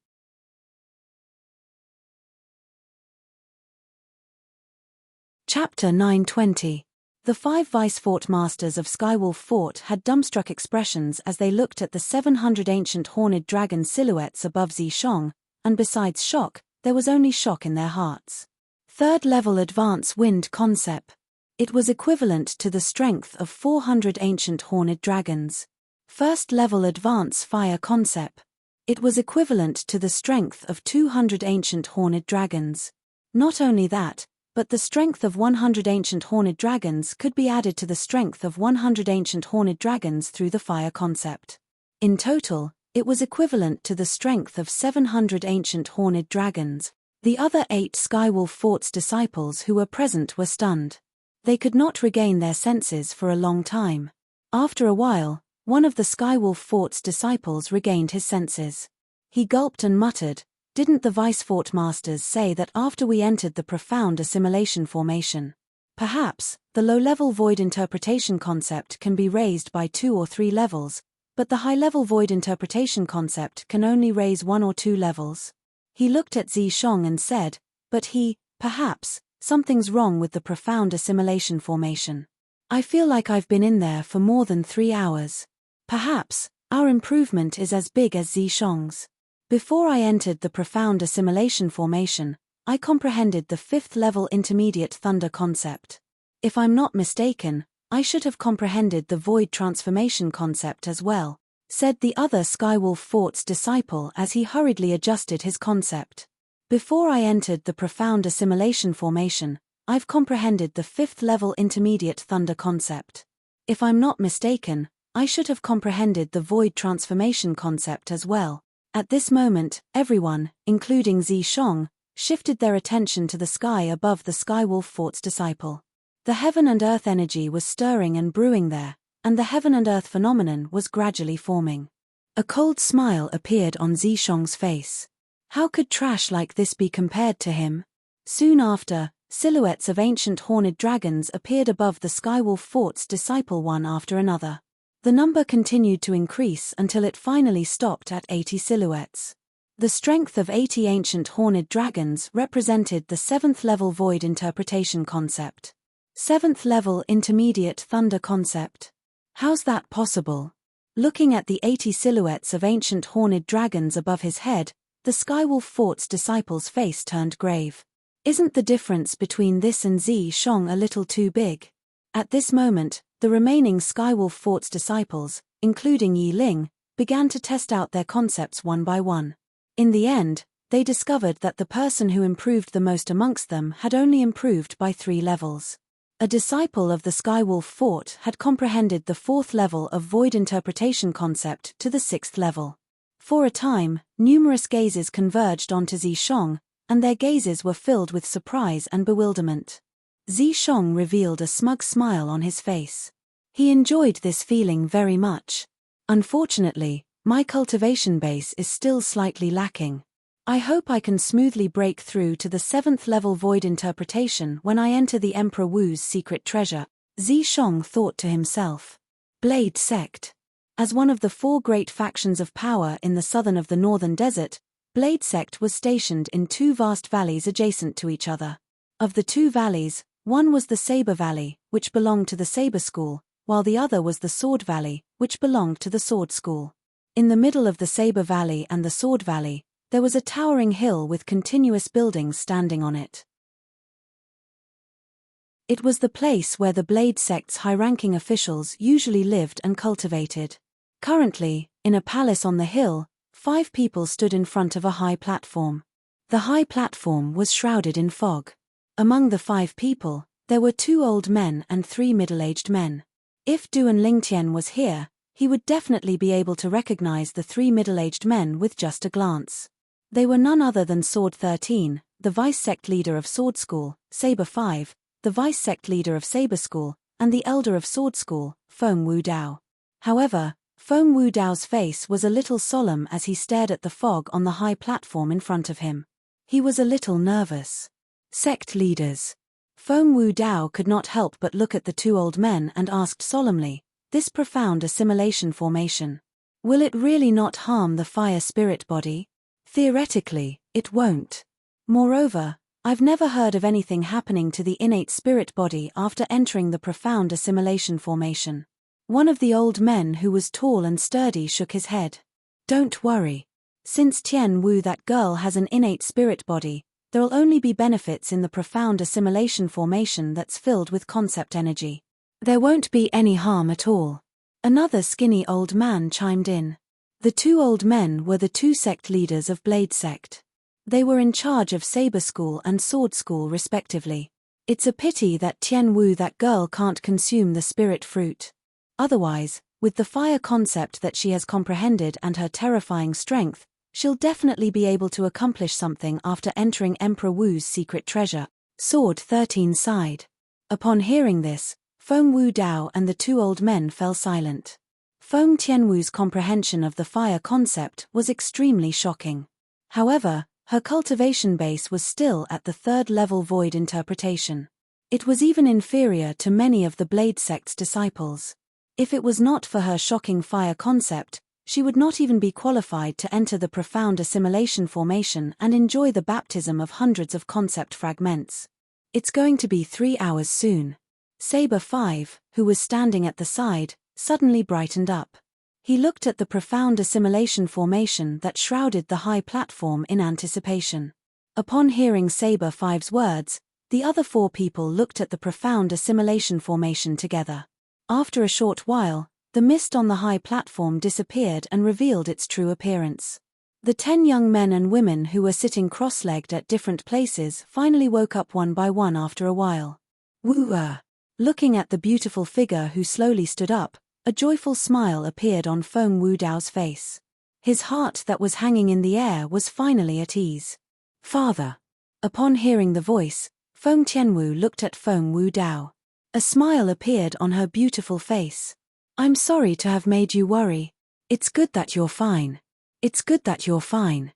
Chapter 920. The 5 Vice Fort Masters of Skywolf Fort had dumbstruck expressions as they looked at the 700 ancient horned dragon silhouettes above Zishong, and besides shock, there was only shock in their hearts. Third level advance wind concept. It was equivalent to the strength of 400 ancient horned dragons. First level advance fire concept. It was equivalent to the strength of 200 ancient horned dragons. Not only that, but the strength of 100 ancient horned dragons could be added to the strength of 100 ancient horned dragons through the fire concept. In total, it was equivalent to the strength of 700 ancient horned dragons. The other 8 Skywolf Fort's disciples who were present were stunned. They could not regain their senses for a long time. After a while, one of the Skywolf Fort's disciples regained his senses. He gulped and muttered, "Didn't the Vice Fort Masters say that after we entered the profound assimilation formation? Perhaps, the low-level void interpretation concept can be raised by 2 or 3 levels, but the high-level void interpretation concept can only raise 1 or 2 levels." He looked at Zishong and said, "But perhaps, something's wrong with the profound assimilation formation. I feel like I've been in there for more than 3 hours. Perhaps, our improvement is as big as Zishong's. Before I entered the profound assimilation formation, I comprehended the 5th level intermediate thunder concept. If I'm not mistaken, I should have comprehended the void transformation concept as well," said the other Skywolf Fort's disciple as he hurriedly adjusted his concept. "Before I entered the profound assimilation formation, I've comprehended the 5th level intermediate thunder concept. If I'm not mistaken, I should have comprehended the void transformation concept as well." At this moment, everyone, including Zishong, shifted their attention to the sky above the Skywolf Fort's disciple. The heaven and earth energy was stirring and brewing there, and the heaven and earth phenomenon was gradually forming. A cold smile appeared on Zishong's face. How could trash like this be compared to him? Soon after, silhouettes of ancient horned dragons appeared above the Skywolf Fort's disciple one after another. The number continued to increase until it finally stopped at 80 silhouettes. The strength of 80 ancient horned dragons represented the 7th level void interpretation concept. 7th level intermediate thunder concept. How's that possible? Looking at the 80 silhouettes of ancient horned dragons above his head, the Skywolf Fort's disciple's face turned grave. Isn't the difference between this and Zishong a little too big? At this moment, the remaining Skywolf Fort's disciples, including Yi Ling, began to test out their concepts one by one. In the end, they discovered that the person who improved the most amongst them had only improved by 3 levels. A disciple of the Skywolf Fort had comprehended the 4th level of void interpretation concept to the 6th level. For a time, numerous gazes converged onto Zishong, and their gazes were filled with surprise and bewilderment. Zishong revealed a smug smile on his face. He enjoyed this feeling very much. "Unfortunately, my cultivation base is still slightly lacking. I hope I can smoothly break through to the 7th level void interpretation when I enter the Emperor Wu's secret treasure," Zishong thought to himself. Blade Sect. As one of the 4 great factions of power in the southern of the northern desert, Blade Sect was stationed in 2 vast valleys adjacent to each other. Of the 2 valleys, one was the Saber Valley, which belonged to the Saber School, while the other was the Sword Valley, which belonged to the Sword School. In the middle of the Saber Valley and the Sword Valley, there was a towering hill with continuous buildings standing on it. It was the place where the Blade sect's high-ranking officials usually lived and cultivated. Currently, in a palace on the hill, 5 people stood in front of a high platform. The high platform was shrouded in fog. Among the 5 people, there were 2 old men and 3 middle-aged men. If Duan Lingtian was here, he would definitely be able to recognize the 3 middle-aged men with just a glance. They were none other than Sword 13, the vice-sect leader of Sword School, Saber 5, the vice-sect leader of Saber School, and the elder of Sword School, Feng Wudao. However, Feng Wudao's face was a little solemn as he stared at the fog on the high platform in front of him. He was a little nervous. Sect leaders. Feng Wudao could not help but look at the 2 old men and asked solemnly, "This profound assimilation formation. Will it really not harm the fire spirit body?" Theoretically, it won't. Moreover, I've never heard of anything happening to the innate spirit body after entering the profound assimilation formation. One of the old men who was tall and sturdy shook his head. Don't worry. Since Tian Wu, that girl, has an innate spirit body, there'll only be benefits in the profound assimilation formation that's filled with concept energy. There won't be any harm at all. Another skinny old man chimed in. The 2 old men were the 2 sect leaders of Blade Sect. They were in charge of Saber School and Sword School respectively. It's a pity that Tian Wu, that girl, can't consume the spirit fruit. Otherwise, with the fire concept that she has comprehended and her terrifying strength, she'll definitely be able to accomplish something after entering Emperor Wu's secret treasure. Sword 13 sighed. Upon hearing this, Feng Wudao and the 2 old men fell silent. Feng Tianwu's comprehension of the fire concept was extremely shocking. However, her cultivation base was still at the 3rd level void interpretation. It was even inferior to many of the Blade Sect's disciples. If it was not for her shocking fire concept, she would not even be qualified to enter the profound assimilation formation and enjoy the baptism of hundreds of concept fragments. It's going to be 3 hours soon. Saber 5, who was standing at the side, suddenly brightened up. He looked at the profound assimilation formation that shrouded the high platform in anticipation. Upon hearing Saber 5's words, the other 4 people looked at the profound assimilation formation together. After a short while, the mist on the high platform disappeared and revealed its true appearance. The 10 young men and women who were sitting cross-legged at different places finally woke up one by one after a while. Woo-er! Looking at the beautiful figure who slowly stood up, a joyful smile appeared on Feng Wudao's face. His heart that was hanging in the air was finally at ease. Father. Upon hearing the voice, Feng Tianwu looked at Feng Wudao. A smile appeared on her beautiful face. I'm sorry to have made you worry. It's good that you're fine. It's good that you're fine.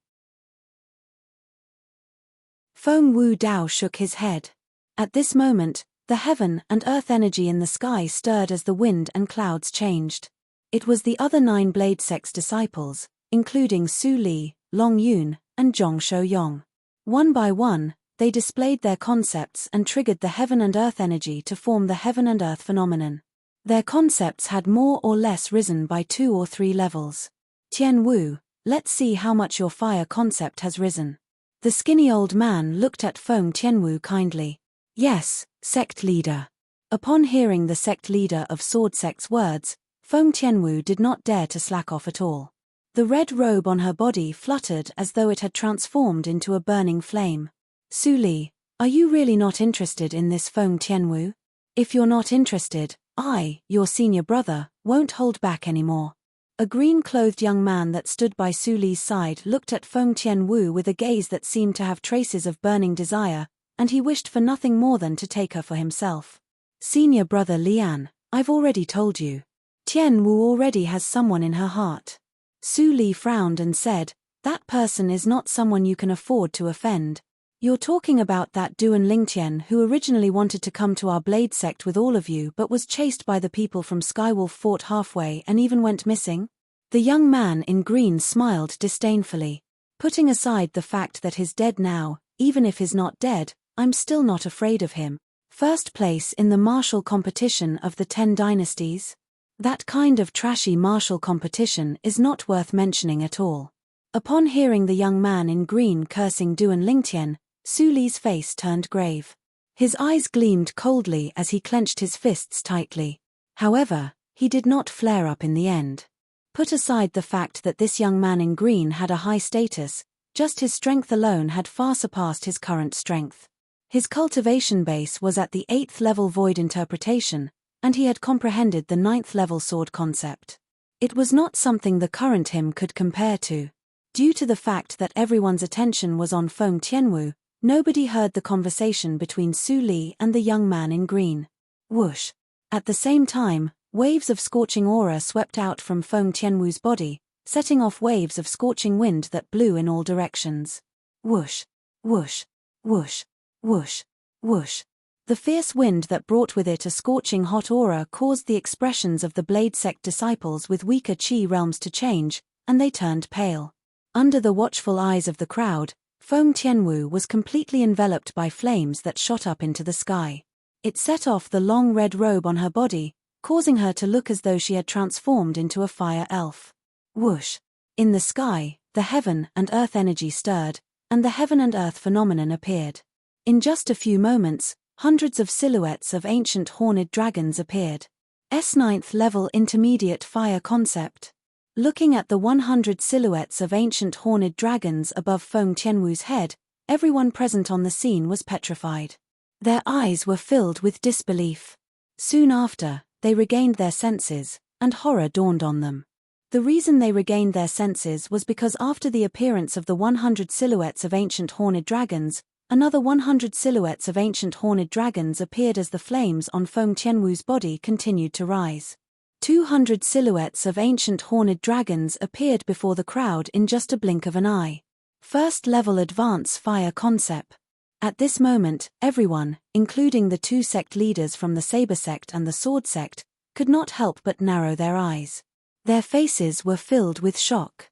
Feng Wudao shook his head. At this moment, the heaven and earth energy in the sky stirred as the wind and clouds changed. It was the other 9 Blade Sect's disciples, including Su Li, Long Yun, and Zhong Shouyong. One by one, they displayed their concepts and triggered the heaven and earth energy to form the heaven and earth phenomenon. Their concepts had more or less risen by 2 or 3 levels. Tian Wu, let's see how much your fire concept has risen. The skinny old man looked at Feng Tianwu kindly. Yes, sect leader. Upon hearing the sect leader of Sword Sect's words, Feng Tianwu did not dare to slack off at all. The red robe on her body fluttered as though it had transformed into a burning flame. Su Li, are you really not interested in this, Feng Tianwu? If you're not interested, I, your senior brother, won't hold back anymore. A green-clothed young man that stood by Su Li's side looked at Feng Tianwu with a gaze that seemed to have traces of burning desire, and he wished for nothing more than to take her for himself. Senior brother Lian, I've already told you. Tian Wu already has someone in her heart. Su Li frowned and said, that person is not someone you can afford to offend. You're talking about that Duan Lingtian who originally wanted to come to our Blade Sect with all of you but was chased by the people from Skywolf Fort halfway and even went missing? The young man in green smiled disdainfully. Putting aside the fact that he's dead now, even if he's not dead, I'm still not afraid of him. First place in the martial competition of the 10 dynasties? That kind of trashy martial competition is not worth mentioning at all. Upon hearing the young man in green cursing Duan Lingtian, Su Li's face turned grave. His eyes gleamed coldly as he clenched his fists tightly. However, he did not flare up in the end. Put aside the fact that this young man in green had a high status, just his strength alone had far surpassed his current strength. His cultivation base was at the 8th level void interpretation, and he had comprehended the 9th level sword concept. It was not something the current him could compare to. Due to the fact that everyone's attention was on Feng Tianwu, nobody heard the conversation between Su Li and the young man in green. Whoosh! At the same time, waves of scorching aura swept out from Feng Tianwu's body, setting off waves of scorching wind that blew in all directions. Whoosh! Whoosh! Whoosh! Whoosh! Whoosh! The fierce wind that brought with it a scorching hot aura caused the expressions of the Blade Sect disciples with weaker Qi realms to change, and they turned pale. Under the watchful eyes of the crowd, Feng Tianwu was completely enveloped by flames that shot up into the sky. It set off the long red robe on her body, causing her to look as though she had transformed into a fire elf. Whoosh! In the sky, the heaven and earth energy stirred, and the heaven and earth phenomenon appeared. In just a few moments, hundreds of silhouettes of ancient horned dragons appeared. S9th level intermediate fire concept. Looking at the 100 silhouettes of ancient horned dragons above Feng Tianwu's head, everyone present on the scene was petrified. Their eyes were filled with disbelief. Soon after, they regained their senses, and horror dawned on them. The reason they regained their senses was because after the appearance of the 100 silhouettes of ancient horned dragons, another 100 silhouettes of ancient horned dragons appeared as the flames on Feng Tianwu's body continued to rise. 200 silhouettes of ancient horned dragons appeared before the crowd in just a blink of an eye. First level advance fire concept. At this moment, everyone, including the 2 sect leaders from the Saber sect and the Sword sect, could not help but narrow their eyes. Their faces were filled with shock.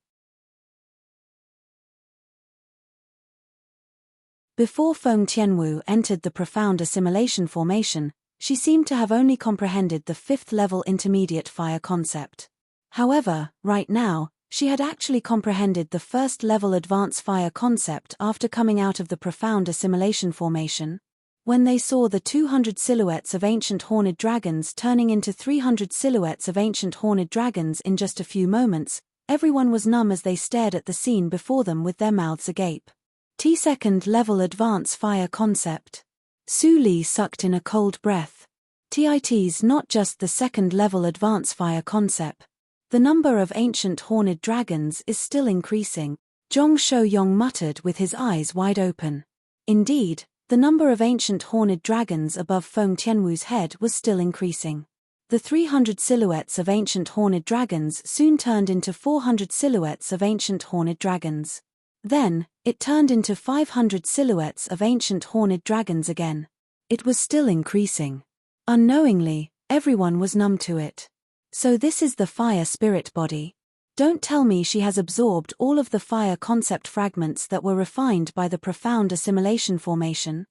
Before Feng Tianwu entered the profound assimilation formation, she seemed to have only comprehended the 5th level intermediate fire concept. However, right now, she had actually comprehended the 1st level advanced fire concept after coming out of the profound assimilation formation. When they saw the 200 silhouettes of ancient horned dragons turning into 300 silhouettes of ancient horned dragons in just a few moments, everyone was numb as they stared at the scene before them with their mouths agape. T2nd level advance fire concept. Su Li sucked in a cold breath. TIT's not just the 2nd level advance fire concept. The number of ancient horned dragons is still increasing, Zhong Shouyong muttered with his eyes wide open. Indeed, the number of ancient horned dragons above Feng Tianwu's head was still increasing. The 300 silhouettes of ancient horned dragons soon turned into 400 silhouettes of ancient horned dragons. Then, it turned into 500 silhouettes of ancient horned dragons again. It was still increasing. Unknowingly, everyone was numb to it. So this is the fire spirit body. Don't tell me she has absorbed all of the fire concept fragments that were refined by the profound assimilation formation.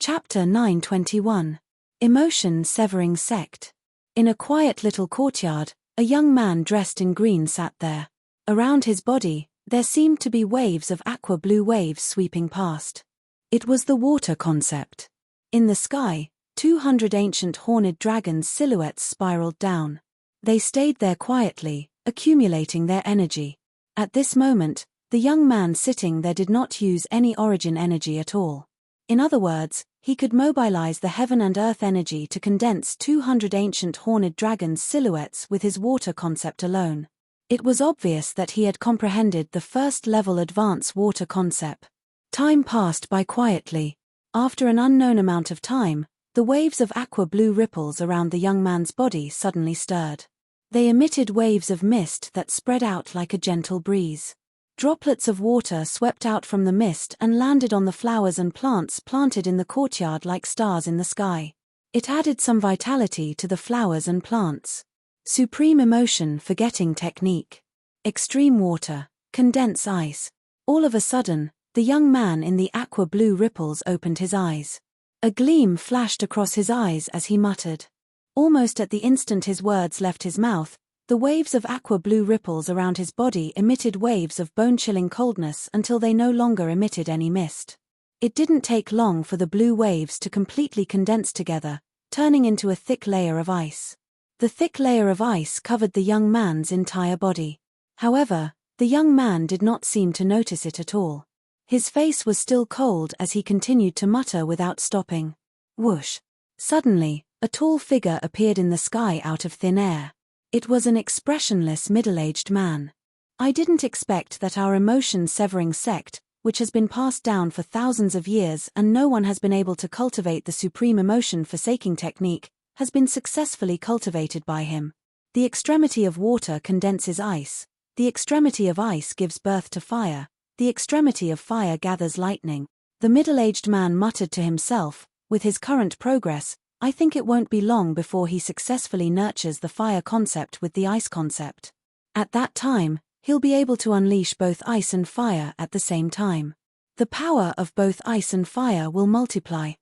Chapter 921. Emotion Severing Sect. In a quiet little courtyard, a young man dressed in green sat there. Around his body, there seemed to be waves of aqua-blue waves sweeping past. It was the water concept. In the sky, 200 ancient horned dragons' silhouettes spiraled down. They stayed there quietly, accumulating their energy. At this moment, the young man sitting there did not use any origin energy at all. In other words, he could mobilize the heaven and earth energy to condense 200 ancient horned dragons' silhouettes with his water concept alone. It was obvious that he had comprehended the 1st level advanced water concept. Time passed by quietly. After an unknown amount of time, the waves of aqua-blue ripples around the young man's body suddenly stirred. They emitted waves of mist that spread out like a gentle breeze. Droplets of water swept out from the mist and landed on the flowers and plants planted in the courtyard like stars in the sky. It added some vitality to the flowers and plants. Supreme emotion forgetting technique. Extreme water, condense ice. All of a sudden, the young man in the aqua-blue ripples opened his eyes. A gleam flashed across his eyes as he muttered. Almost at the instant his words left his mouth, the waves of aqua-blue ripples around his body emitted waves of bone-chilling coldness until they no longer emitted any mist. It didn't take long for the blue waves to completely condense together, turning into a thick layer of ice. The thick layer of ice covered the young man's entire body. However, the young man did not seem to notice it at all. His face was still cold as he continued to mutter without stopping. Whoosh! Suddenly, a tall figure appeared in the sky out of thin air. It was an expressionless middle-aged man. I didn't expect that our emotion-severing sect, which has been passed down for thousands of years and no one has been able to cultivate the supreme emotion-forsaking technique, has been successfully cultivated by him. The extremity of water condenses ice. The extremity of ice gives birth to fire. The extremity of fire gathers lightning. The middle-aged man muttered to himself, with his current progress, I think it won't be long before he successfully nurtures the fire concept with the ice concept. At that time, he'll be able to unleash both ice and fire at the same time. The power of both ice and fire will multiply.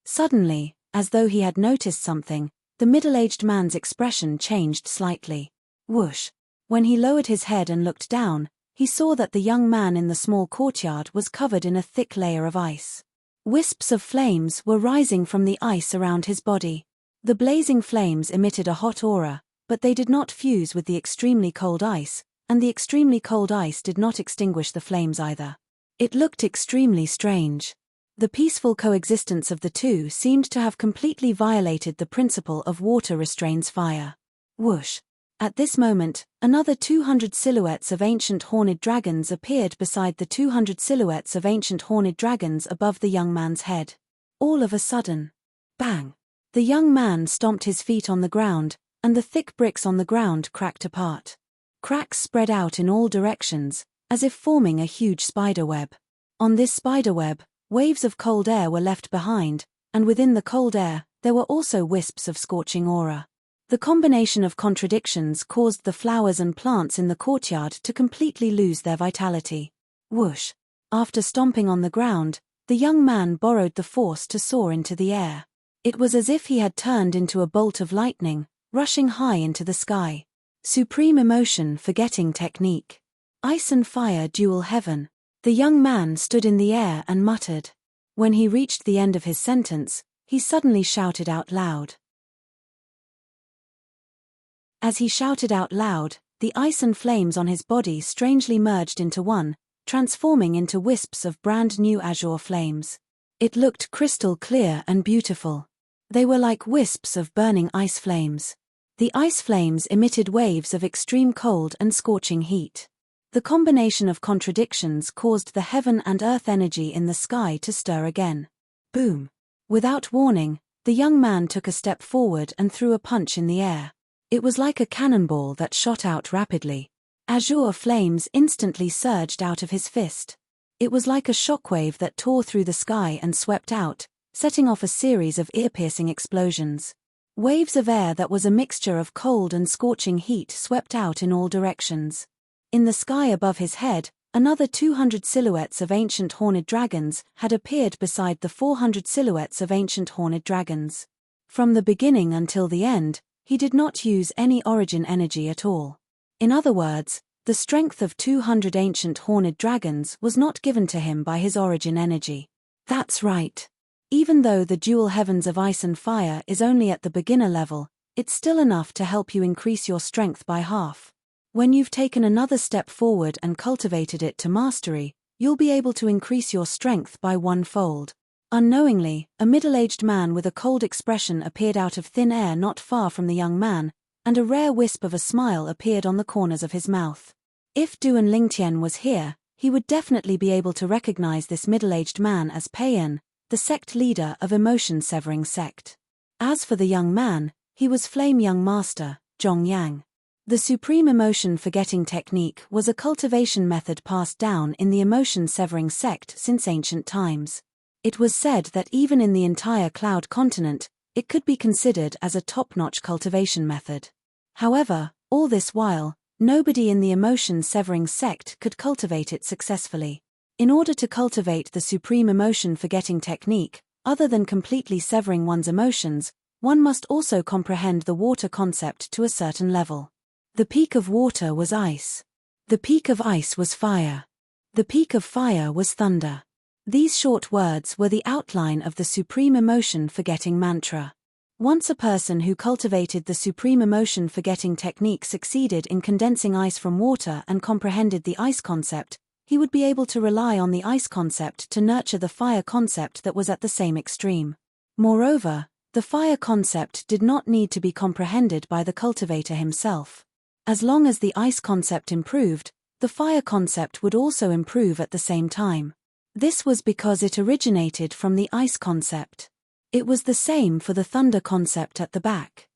Suddenly, as though he had noticed something, the middle-aged man's expression changed slightly. Whoosh! When he lowered his head and looked down, he saw that the young man in the small courtyard was covered in a thick layer of ice. Wisps of flames were rising from the ice around his body. The blazing flames emitted a hot aura, but they did not fuse with the extremely cold ice, and the extremely cold ice did not extinguish the flames either. It looked extremely strange. The peaceful coexistence of the two seemed to have completely violated the principle of water restrains fire. Whoosh! At this moment, another 200 silhouettes of ancient horned dragons appeared beside the 200 silhouettes of ancient horned dragons above the young man's head. All of a sudden, bang! The young man stomped his feet on the ground, and the thick bricks on the ground cracked apart. Cracks spread out in all directions, as if forming a huge spiderweb. On this spiderweb, waves of cold air were left behind, and within the cold air, there were also wisps of scorching aura. The combination of contradictions caused the flowers and plants in the courtyard to completely lose their vitality. Whoosh! After stomping on the ground, the young man borrowed the force to soar into the air. It was as if he had turned into a bolt of lightning, rushing high into the sky. Supreme emotion forgetting technique. Ice and fire dual heaven. The young man stood in the air and muttered. When he reached the end of his sentence, he suddenly shouted out loud. As he shouted out loud, the ice and flames on his body strangely merged into one, transforming into wisps of brand new azure flames. It looked crystal clear and beautiful. They were like wisps of burning ice flames. The ice flames emitted waves of extreme cold and scorching heat. The combination of contradictions caused the heaven and earth energy in the sky to stir again. Boom! Without warning, the young man took a step forward and threw a punch in the air. It was like a cannonball that shot out rapidly. Azure flames instantly surged out of his fist. It was like a shockwave that tore through the sky and swept out, setting off a series of ear-piercing explosions. Waves of air that was a mixture of cold and scorching heat swept out in all directions. In the sky above his head, another 200 silhouettes of ancient horned dragons had appeared beside the 400 silhouettes of ancient horned dragons. From the beginning until the end, he did not use any origin energy at all. In other words, the strength of 200 ancient horned dragons was not given to him by his origin energy. That's right. Even though the dual heavens of ice and fire is only at the beginner level, it's still enough to help you increase your strength by half. When you've taken another step forward and cultivated it to mastery, you'll be able to increase your strength by 1-fold. Unknowingly, a middle-aged man with a cold expression appeared out of thin air not far from the young man, and a rare wisp of a smile appeared on the corners of his mouth. If Duan Lingtian was here, he would definitely be able to recognize this middle-aged man as Peiyan, the sect leader of emotion-severing sect. As for the young man, he was Flame Young Master, Zhong Yang. The supreme emotion-forgetting technique was a cultivation method passed down in the emotion-severing sect since ancient times. It was said that even in the entire Cloud continent, it could be considered as a top-notch cultivation method. However, all this while, Nobody in the emotion-severing sect could cultivate it successfully. In order to cultivate the supreme emotion-forgetting technique, other than completely severing one's emotions, one must also comprehend the water concept to a certain level. The peak of water was ice. The peak of ice was fire. The peak of fire was thunder. These short words were the outline of the supreme emotion-forgetting mantra. Once a person who cultivated the supreme emotion-forgetting technique succeeded in condensing ice from water and comprehended the ice concept, he would be able to rely on the ice concept to nurture the fire concept that was at the same extreme. Moreover, the fire concept did not need to be comprehended by the cultivator himself. As long as the ice concept improved, the fire concept would also improve at the same time. This was because it originated from the ice concept. It was the same for the thunder concept at the back.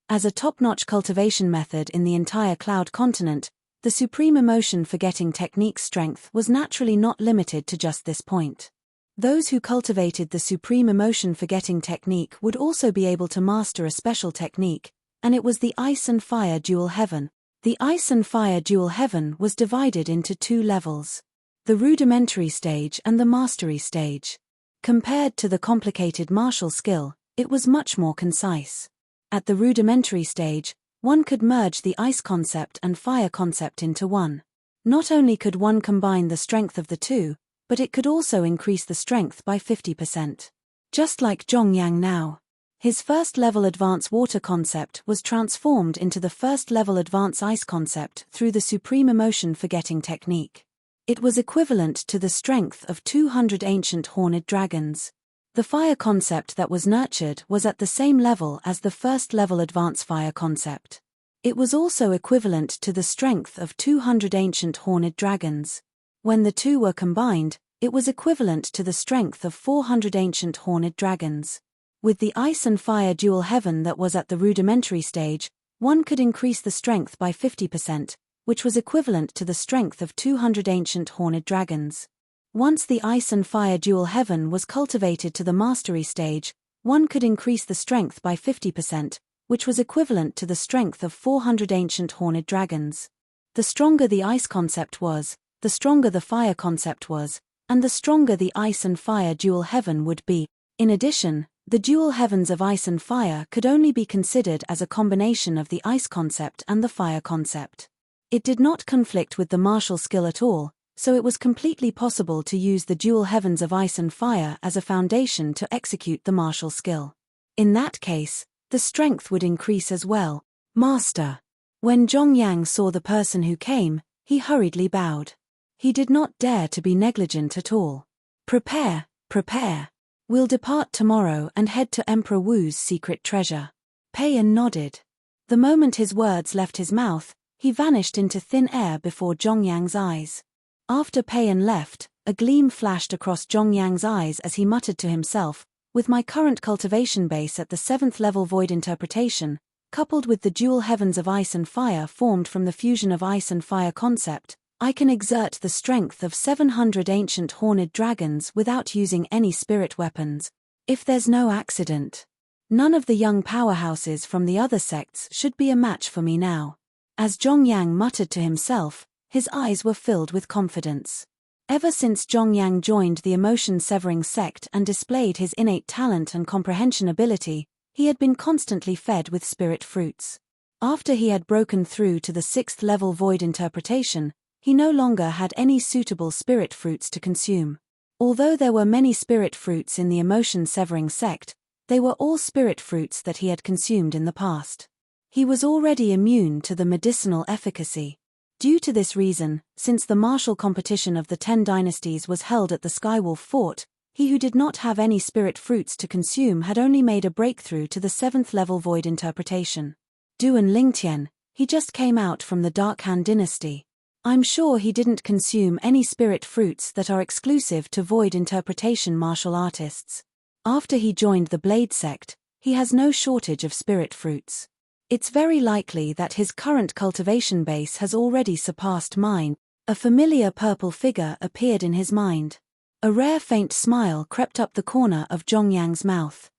As a top-notch cultivation method in the entire cloud continent, the supreme emotion-forgetting technique's strength was naturally not limited to just this point. Those who cultivated the supreme emotion-forgetting technique would also be able to master a special technique, and it was the ice and fire dual heaven. The ice and fire dual heaven was divided into two levels: the rudimentary stage and the mastery stage. Compared to the complicated martial skill, it was much more concise. At the rudimentary stage, one could merge the ice concept and fire concept into one. Not only could one combine the strength of the two, but it could also increase the strength by 50%. Just like Zhongyang now. His first-level advance water concept was transformed into the first-level advance ice concept through the supreme emotion-forgetting technique. It was equivalent to the strength of 200 ancient horned dragons. The fire concept that was nurtured was at the same level as the first-level advance fire concept. It was also equivalent to the strength of 200 ancient horned dragons. When the two were combined, it was equivalent to the strength of 400 ancient horned dragons. With the ice and fire dual heaven that was at the rudimentary stage, one could increase the strength by 50%, which was equivalent to the strength of 200 ancient horned dragons. Once the ice and fire dual heaven was cultivated to the mastery stage, one could increase the strength by 50%, which was equivalent to the strength of 400 ancient horned dragons. The stronger the ice concept was, the stronger the fire concept was, and the stronger the ice and fire dual heaven would be. In addition, the dual heavens of ice and fire could only be considered as a combination of the ice concept and the fire concept. It did not conflict with the martial skill at all, so it was completely possible to use the dual heavens of ice and fire as a foundation to execute the martial skill. In that case, the strength would increase as well. Master. When Zhongyang saw the person who came, he hurriedly bowed. He did not dare to be negligent at all. Prepare, prepare. We'll depart tomorrow and head to Emperor Wu's secret treasure. Pei-Yan nodded. The moment his words left his mouth, he vanished into thin air before Zhongyang's eyes. After Pei-Yan left, a gleam flashed across Zhongyang's eyes as he muttered to himself, with my current cultivation base at the 7th level void interpretation, coupled with the dual heavens of ice and fire formed from the fusion of ice and fire concept, I can exert the strength of 700 ancient horned dragons without using any spirit weapons. If there's no accident. None of the young powerhouses from the other sects should be a match for me now. As Zhongyang muttered to himself, his eyes were filled with confidence. Ever since Zhongyang joined the emotion-severing sect and displayed his innate talent and comprehension ability, he had been constantly fed with spirit fruits. After he had broken through to the 6th level void interpretation, he no longer had any suitable spirit fruits to consume. Although there were many spirit fruits in the emotion-severing sect, they were all spirit fruits that he had consumed in the past. He was already immune to the medicinal efficacy. Due to this reason, since the martial competition of the 10 dynasties was held at the Skywolf Fort, he who did not have any spirit fruits to consume had only made a breakthrough to the 7th level void interpretation. Duan Lingtian, he just came out from the Dark Han dynasty. I'm sure he didn't consume any spirit fruits that are exclusive to void interpretation martial artists. After he joined the Blade sect, he has no shortage of spirit fruits. It's very likely that his current cultivation base has already surpassed mine. A familiar purple figure appeared in his mind. A rare faint smile crept up the corner of Zhongyang's mouth.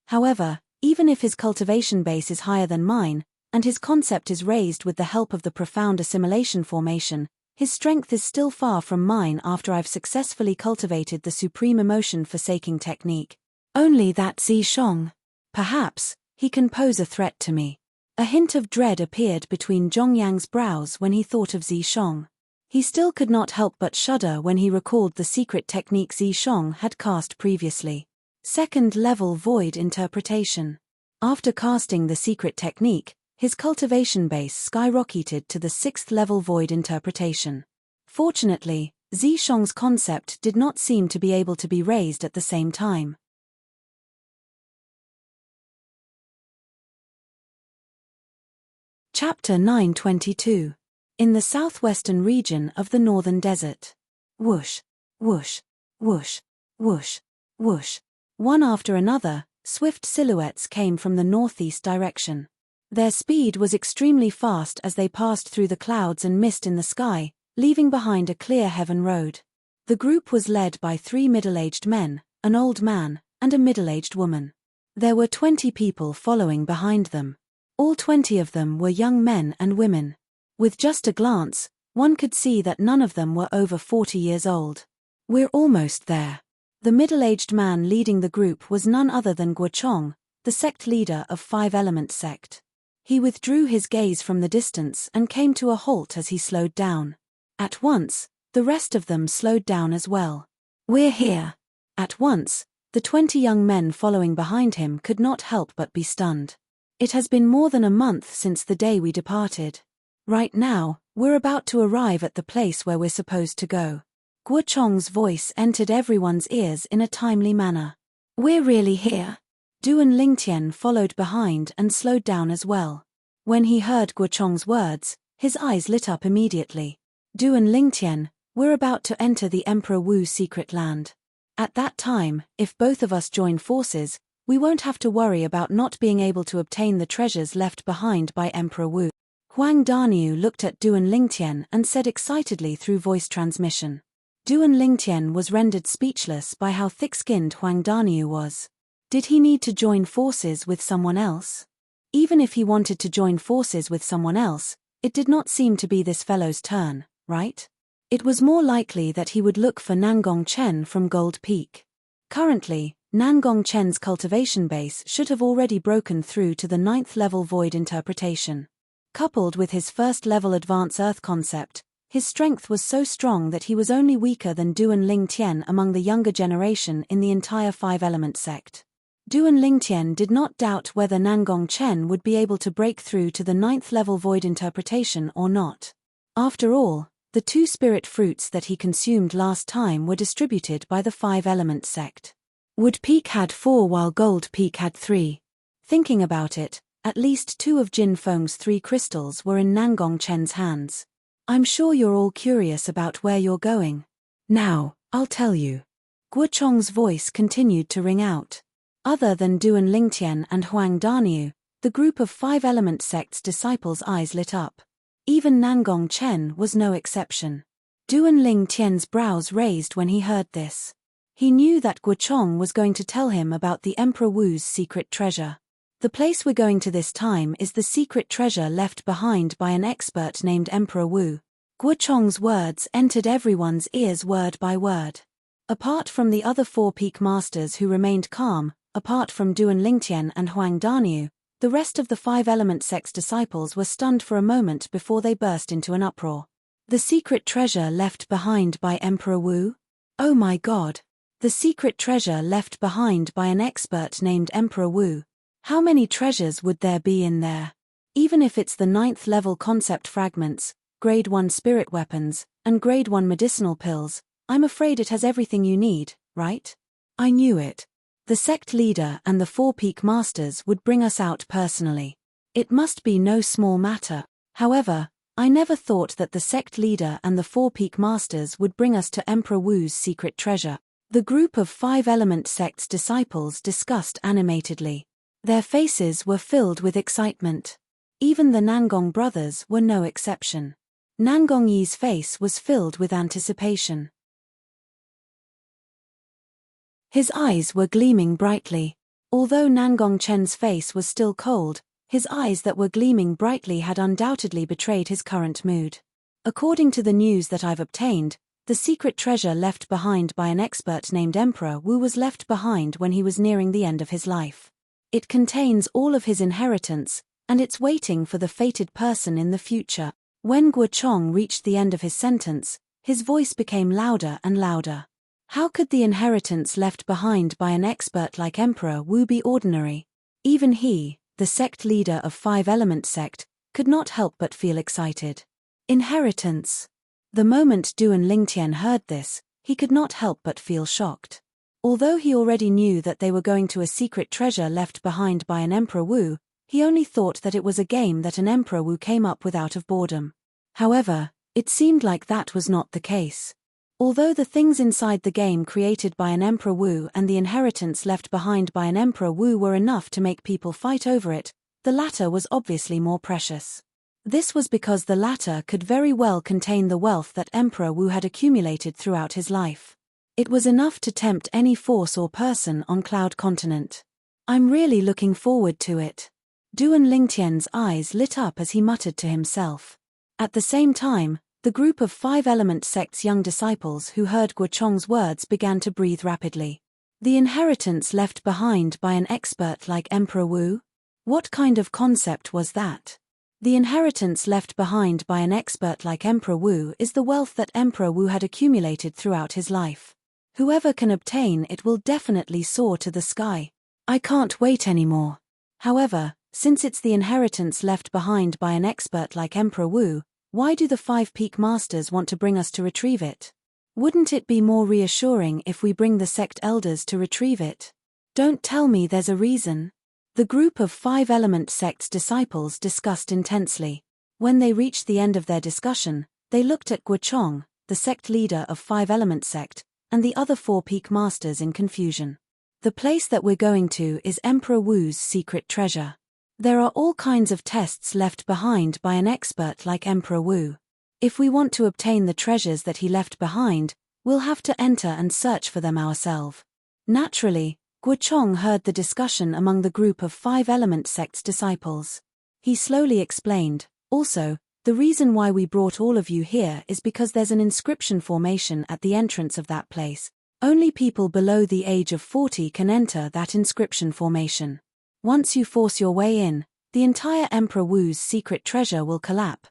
However, Even if his cultivation base is higher than mine, and his concept is raised with the help of the profound assimilation formation, his strength is still far from mine after I've successfully cultivated the supreme emotion-forsaking technique. Only that Zishong. Perhaps, he can pose a threat to me. A hint of dread appeared between Zhongyang's brows when he thought of Zishong. He still could not help but shudder when he recalled the secret technique Zishong had cast previously. Second-level void interpretation. After casting the secret technique, his cultivation base skyrocketed to the 6th-level void interpretation. Fortunately, Zishong's concept did not seem to be able to be raised at the same time. Chapter 922. In the southwestern region of the northern desert. Whoosh, whoosh, whoosh, whoosh, whoosh. One after another, swift silhouettes came from the northeast direction. Their speed was extremely fast as they passed through the clouds and mist in the sky, leaving behind a clear heaven road. The group was led by 3 middle-aged men, an old man, and a middle-aged woman. There were 20 people following behind them. All 20 of them were young men and women. With just a glance, one could see that none of them were over 40 years old. We're almost there. The middle-aged man leading the group was none other than Guochong, the sect leader of 5-Element sect. He withdrew his gaze from the distance and came to a halt as he slowed down. At once, the rest of them slowed down as well. We're here. At once, the 20 young men following behind him could not help but be stunned. It has been more than a month since the day we departed. Right now, we're about to arrive at the place where we're supposed to go. Guochong's voice entered everyone's ears in a timely manner. We're really here. Duan Lingtian followed behind and slowed down as well. When he heard Guochong's words, his eyes lit up immediately. Duan Lingtian, we're about to enter the Emperor Wu's secret land. At that time, if both of us join forces, we won't have to worry about not being able to obtain the treasures left behind by Emperor Wu. Huang Daniu looked at Duan Lingtian and said excitedly through voice transmission. Duan Lingtian was rendered speechless by how thick-skinned Huang Daniu was. Did he need to join forces with someone else? Even if he wanted to join forces with someone else, it did not seem to be this fellow's turn, right? It was more likely that he would look for Nangong Chen from Gold Peak. Currently, Nangong Chen's cultivation base should have already broken through to the 9th-level void interpretation. Coupled with his 1st-level advance Earth concept, his strength was so strong that he was only weaker than Duan Lingtian among the younger generation in the entire 5-Element sect. Duan Lingtian did not doubt whether Nangong Chen would be able to break through to the 9th-level void interpretation or not. After all, the 2 spirit fruits that he consumed last time were distributed by the 5-Element sect. Wood Peak had 4 while Gold Peak had 3. Thinking about it, at least 2 of Jin Feng's 3 crystals were in Nangong Chen's hands. I'm sure you're all curious about where you're going. Now, I'll tell you. Guochong's voice continued to ring out. Other than Duan Lingtian and Huang Daniu, the group of 5-Element sect's disciples' eyes lit up. Even Nangong Chen was no exception. Duan Lingtian's brows raised when he heard this. He knew that Guochong was going to tell him about the Emperor Wu's secret treasure. The place we're going to this time is the secret treasure left behind by an expert named Emperor Wu. Guochong's words entered everyone's ears word by word. Apart from the other 4 peak masters who remained calm, apart from Duan Lingtian and Huang Daniu, the rest of the 5-Element sect's disciples were stunned for a moment before they burst into an uproar. The secret treasure left behind by Emperor Wu? Oh my god! The secret treasure left behind by an expert named Emperor Wu. How many treasures would there be in there? Even if it's the 9th-level concept fragments, Grade 1 spirit weapons, and Grade 1 medicinal pills, I'm afraid it has everything you need, right? I knew it. The sect leader and the 4 peak masters would bring us out personally. It must be no small matter. However, I never thought that the sect leader and the 4 peak masters would bring us to Emperor Wu's secret treasure. The group of 5-Element sect's disciples discussed animatedly. Their faces were filled with excitement. Even the Nangong brothers were no exception. Nangong Yi's face was filled with anticipation. His eyes were gleaming brightly. Although Nangong Chen's face was still cold, his eyes that were gleaming brightly had undoubtedly betrayed his current mood. According to the news that I've obtained, the secret treasure left behind by an expert named Emperor Wu was left behind when he was nearing the end of his life. It contains all of his inheritance, and it's waiting for the fated person in the future. When Guo Chong reached the end of his sentence, his voice became louder and louder. How could the inheritance left behind by an expert like Emperor Wu be ordinary? Even he, the sect leader of Five Element sect, could not help but feel excited. Inheritance. The moment Duan Lingtian heard this, he could not help but feel shocked. Although he already knew that they were going to a secret treasure left behind by an Emperor Wu, he only thought that it was a game that an Emperor Wu came up with out of boredom. However, it seemed like that was not the case. Although the things inside the game created by an Emperor Wu and the inheritance left behind by an Emperor Wu were enough to make people fight over it, the latter was obviously more precious. This was because the latter could very well contain the wealth that Emperor Wu had accumulated throughout his life. It was enough to tempt any force or person on Cloud Continent. I'm really looking forward to it. Duan Lingtian's eyes lit up as he muttered to himself. At the same time, the group of Five Element sect's young disciples who heard Guo Chong's words began to breathe rapidly. The inheritance left behind by an expert like Emperor Wu? What kind of concept was that? The inheritance left behind by an expert like Emperor Wu is the wealth that Emperor Wu had accumulated throughout his life. Whoever can obtain it will definitely soar to the sky. I can't wait anymore. However, since it's the inheritance left behind by an expert like Emperor Wu, why do the Five Peak Masters want to bring us to retrieve it? Wouldn't it be more reassuring if we bring the sect elders to retrieve it? Don't tell me there's a reason. The group of Five Element sect's disciples discussed intensely. When they reached the end of their discussion, they looked at Guo Chong, the sect leader of Five Element sect, and the other Four Peak Masters in confusion. The place that we're going to is Emperor Wu's secret treasure. There are all kinds of tests left behind by an expert like Emperor Wu. If we want to obtain the treasures that he left behind, we'll have to enter and search for them ourselves. Naturally, Guo Chong heard the discussion among the group of Five Element sect's disciples. He slowly explained, also, the reason why we brought all of you here is because there's an inscription formation at the entrance of that place. Only people below the age of 40 can enter that inscription formation. Once you force your way in, the entire Emperor Wu's secret treasure will collapse.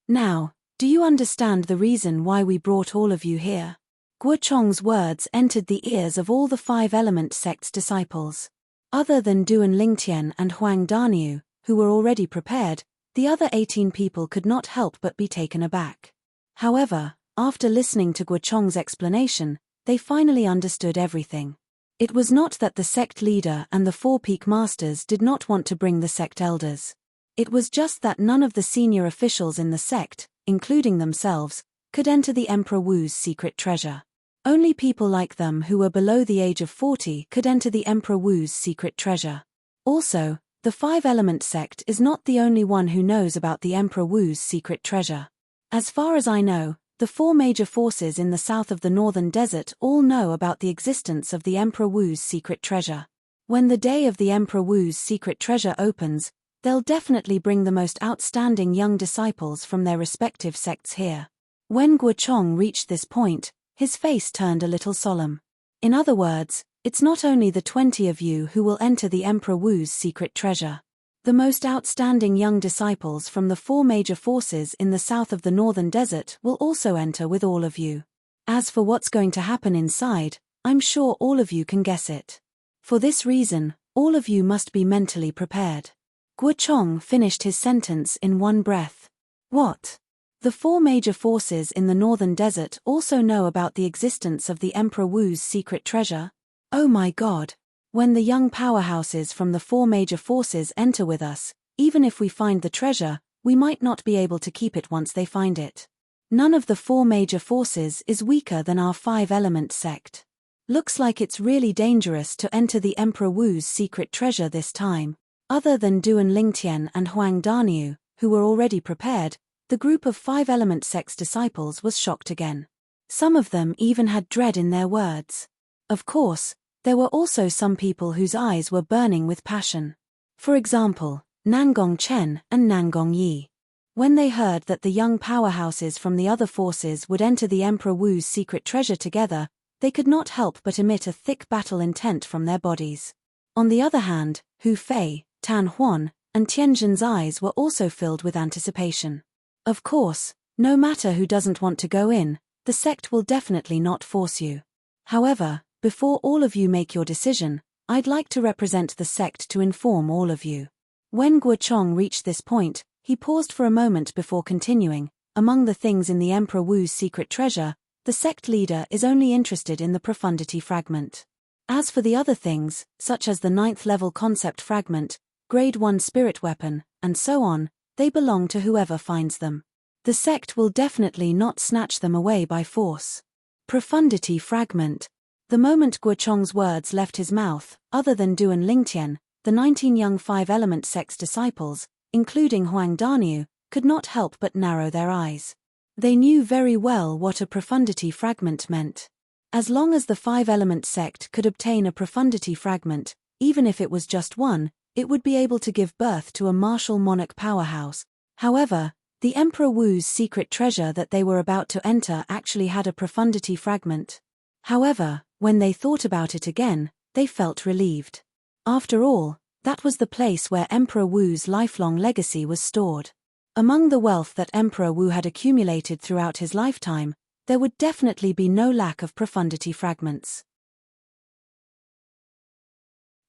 Now, do you understand the reason why we brought all of you here? Guo Chong's words entered the ears of all the Five Element sect's disciples. Other than Duan Lingtian and Huang Daniu, who were already prepared, the other 18 people could not help but be taken aback. However, after listening to Guo Chong's explanation, they finally understood everything. It was not that the sect leader and the Four Peak Masters did not want to bring the sect elders. It was just that none of the senior officials in the sect, including themselves, could enter the Emperor Wu's secret treasure. Only people like them who were below the age of 40 could enter the Emperor Wu's secret treasure. Also, the Five Element sect is not the only one who knows about the Emperor Wu's secret treasure. As far as I know, the four major forces in the south of the northern desert all know about the existence of the Emperor Wu's secret treasure. When the day of the Emperor Wu's secret treasure opens, they'll definitely bring the most outstanding young disciples from their respective sects here. When Guo Chong reached this point, his face turned a little solemn. In other words, it's not only the 20 of you who will enter the Emperor Wu's secret treasure. The most outstanding young disciples from the four major forces in the south of the northern desert will also enter with all of you. As for what's going to happen inside, I'm sure all of you can guess it. For this reason, all of you must be mentally prepared. Guo Chong finished his sentence in one breath. What? The four major forces in the northern desert also know about the existence of the Emperor Wu's secret treasure? Oh my God! When the young powerhouses from the four major forces enter with us, even if we find the treasure, we might not be able to keep it once they find it. None of the four major forces is weaker than our Five Element sect. Looks like it's really dangerous to enter the Emperor Wu's secret treasure this time. Other than Duan Lingtian and Huang Daniu, who were already prepared, the group of Five Element sect's disciples was shocked again. Some of them even had dread in their words. Of course, There were also some people whose eyes were burning with passion. For example, Nangong Chen and Nangong Yi. When they heard that the young powerhouses from the other forces would enter the Emperor Wu's secret treasure together, they could not help but emit a thick battle intent from their bodies. On the other hand, Hu Fei, Tan Huan, and Tianjin's eyes were also filled with anticipation. Of course, no matter who doesn't want to go in, the sect will definitely not force you. However, before all of you make your decision, I'd like to represent the sect to inform all of you. When Guochong reached this point, he paused for a moment before continuing. Among the things in the Emperor Wu's secret treasure, the sect leader is only interested in the profundity fragment. As for the other things, such as the 9th level concept fragment, grade 1 spirit weapon, and so on, they belong to whoever finds them. The sect will definitely not snatch them away by force. Profundity fragment. The moment Guochong's words left his mouth, other than Du and Lingtian, the 19 young 5-element sect's disciples, including Huang Daniu, could not help but narrow their eyes. They knew very well what a profundity fragment meant. As long as the 5-element sect could obtain a profundity fragment, even if it was just one, it would be able to give birth to a martial monarch powerhouse. However, the Emperor Wu's secret treasure that they were about to enter actually had a profundity fragment. However, when they thought about it again, they felt relieved. After all, that was the place where Emperor Wu's lifelong legacy was stored. Among the wealth that Emperor Wu had accumulated throughout his lifetime, there would definitely be no lack of profundity fragments.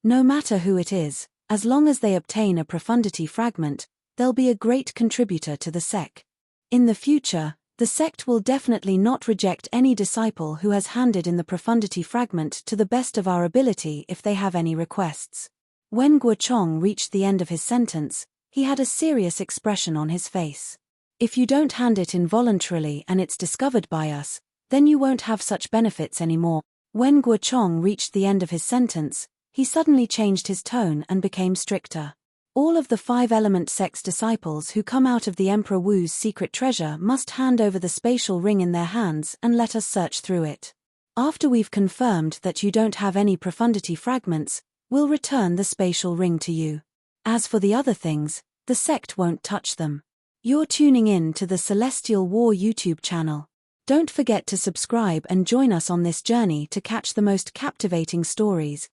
No matter who it is, as long as they obtain a profundity fragment, they'll be a great contributor to the sect. In the future, the sect will definitely not reject any disciple who has handed in the profundity fragment to the best of our ability if they have any requests. When Guochong reached the end of his sentence, he had a serious expression on his face. If you don't hand it in voluntarily and it's discovered by us, then you won't have such benefits anymore. When Guochong reached the end of his sentence, he suddenly changed his tone and became stricter. All of the 5-element sect's disciples who come out of the Emperor Wu's secret treasure must hand over the spatial ring in their hands and let us search through it. After we've confirmed that you don't have any profundity fragments, we'll return the spatial ring to you. As for the other things, the sect won't touch them. You're tuning in to the Celestial War YouTube channel. Don't forget to subscribe and join us on this journey to catch the most captivating stories,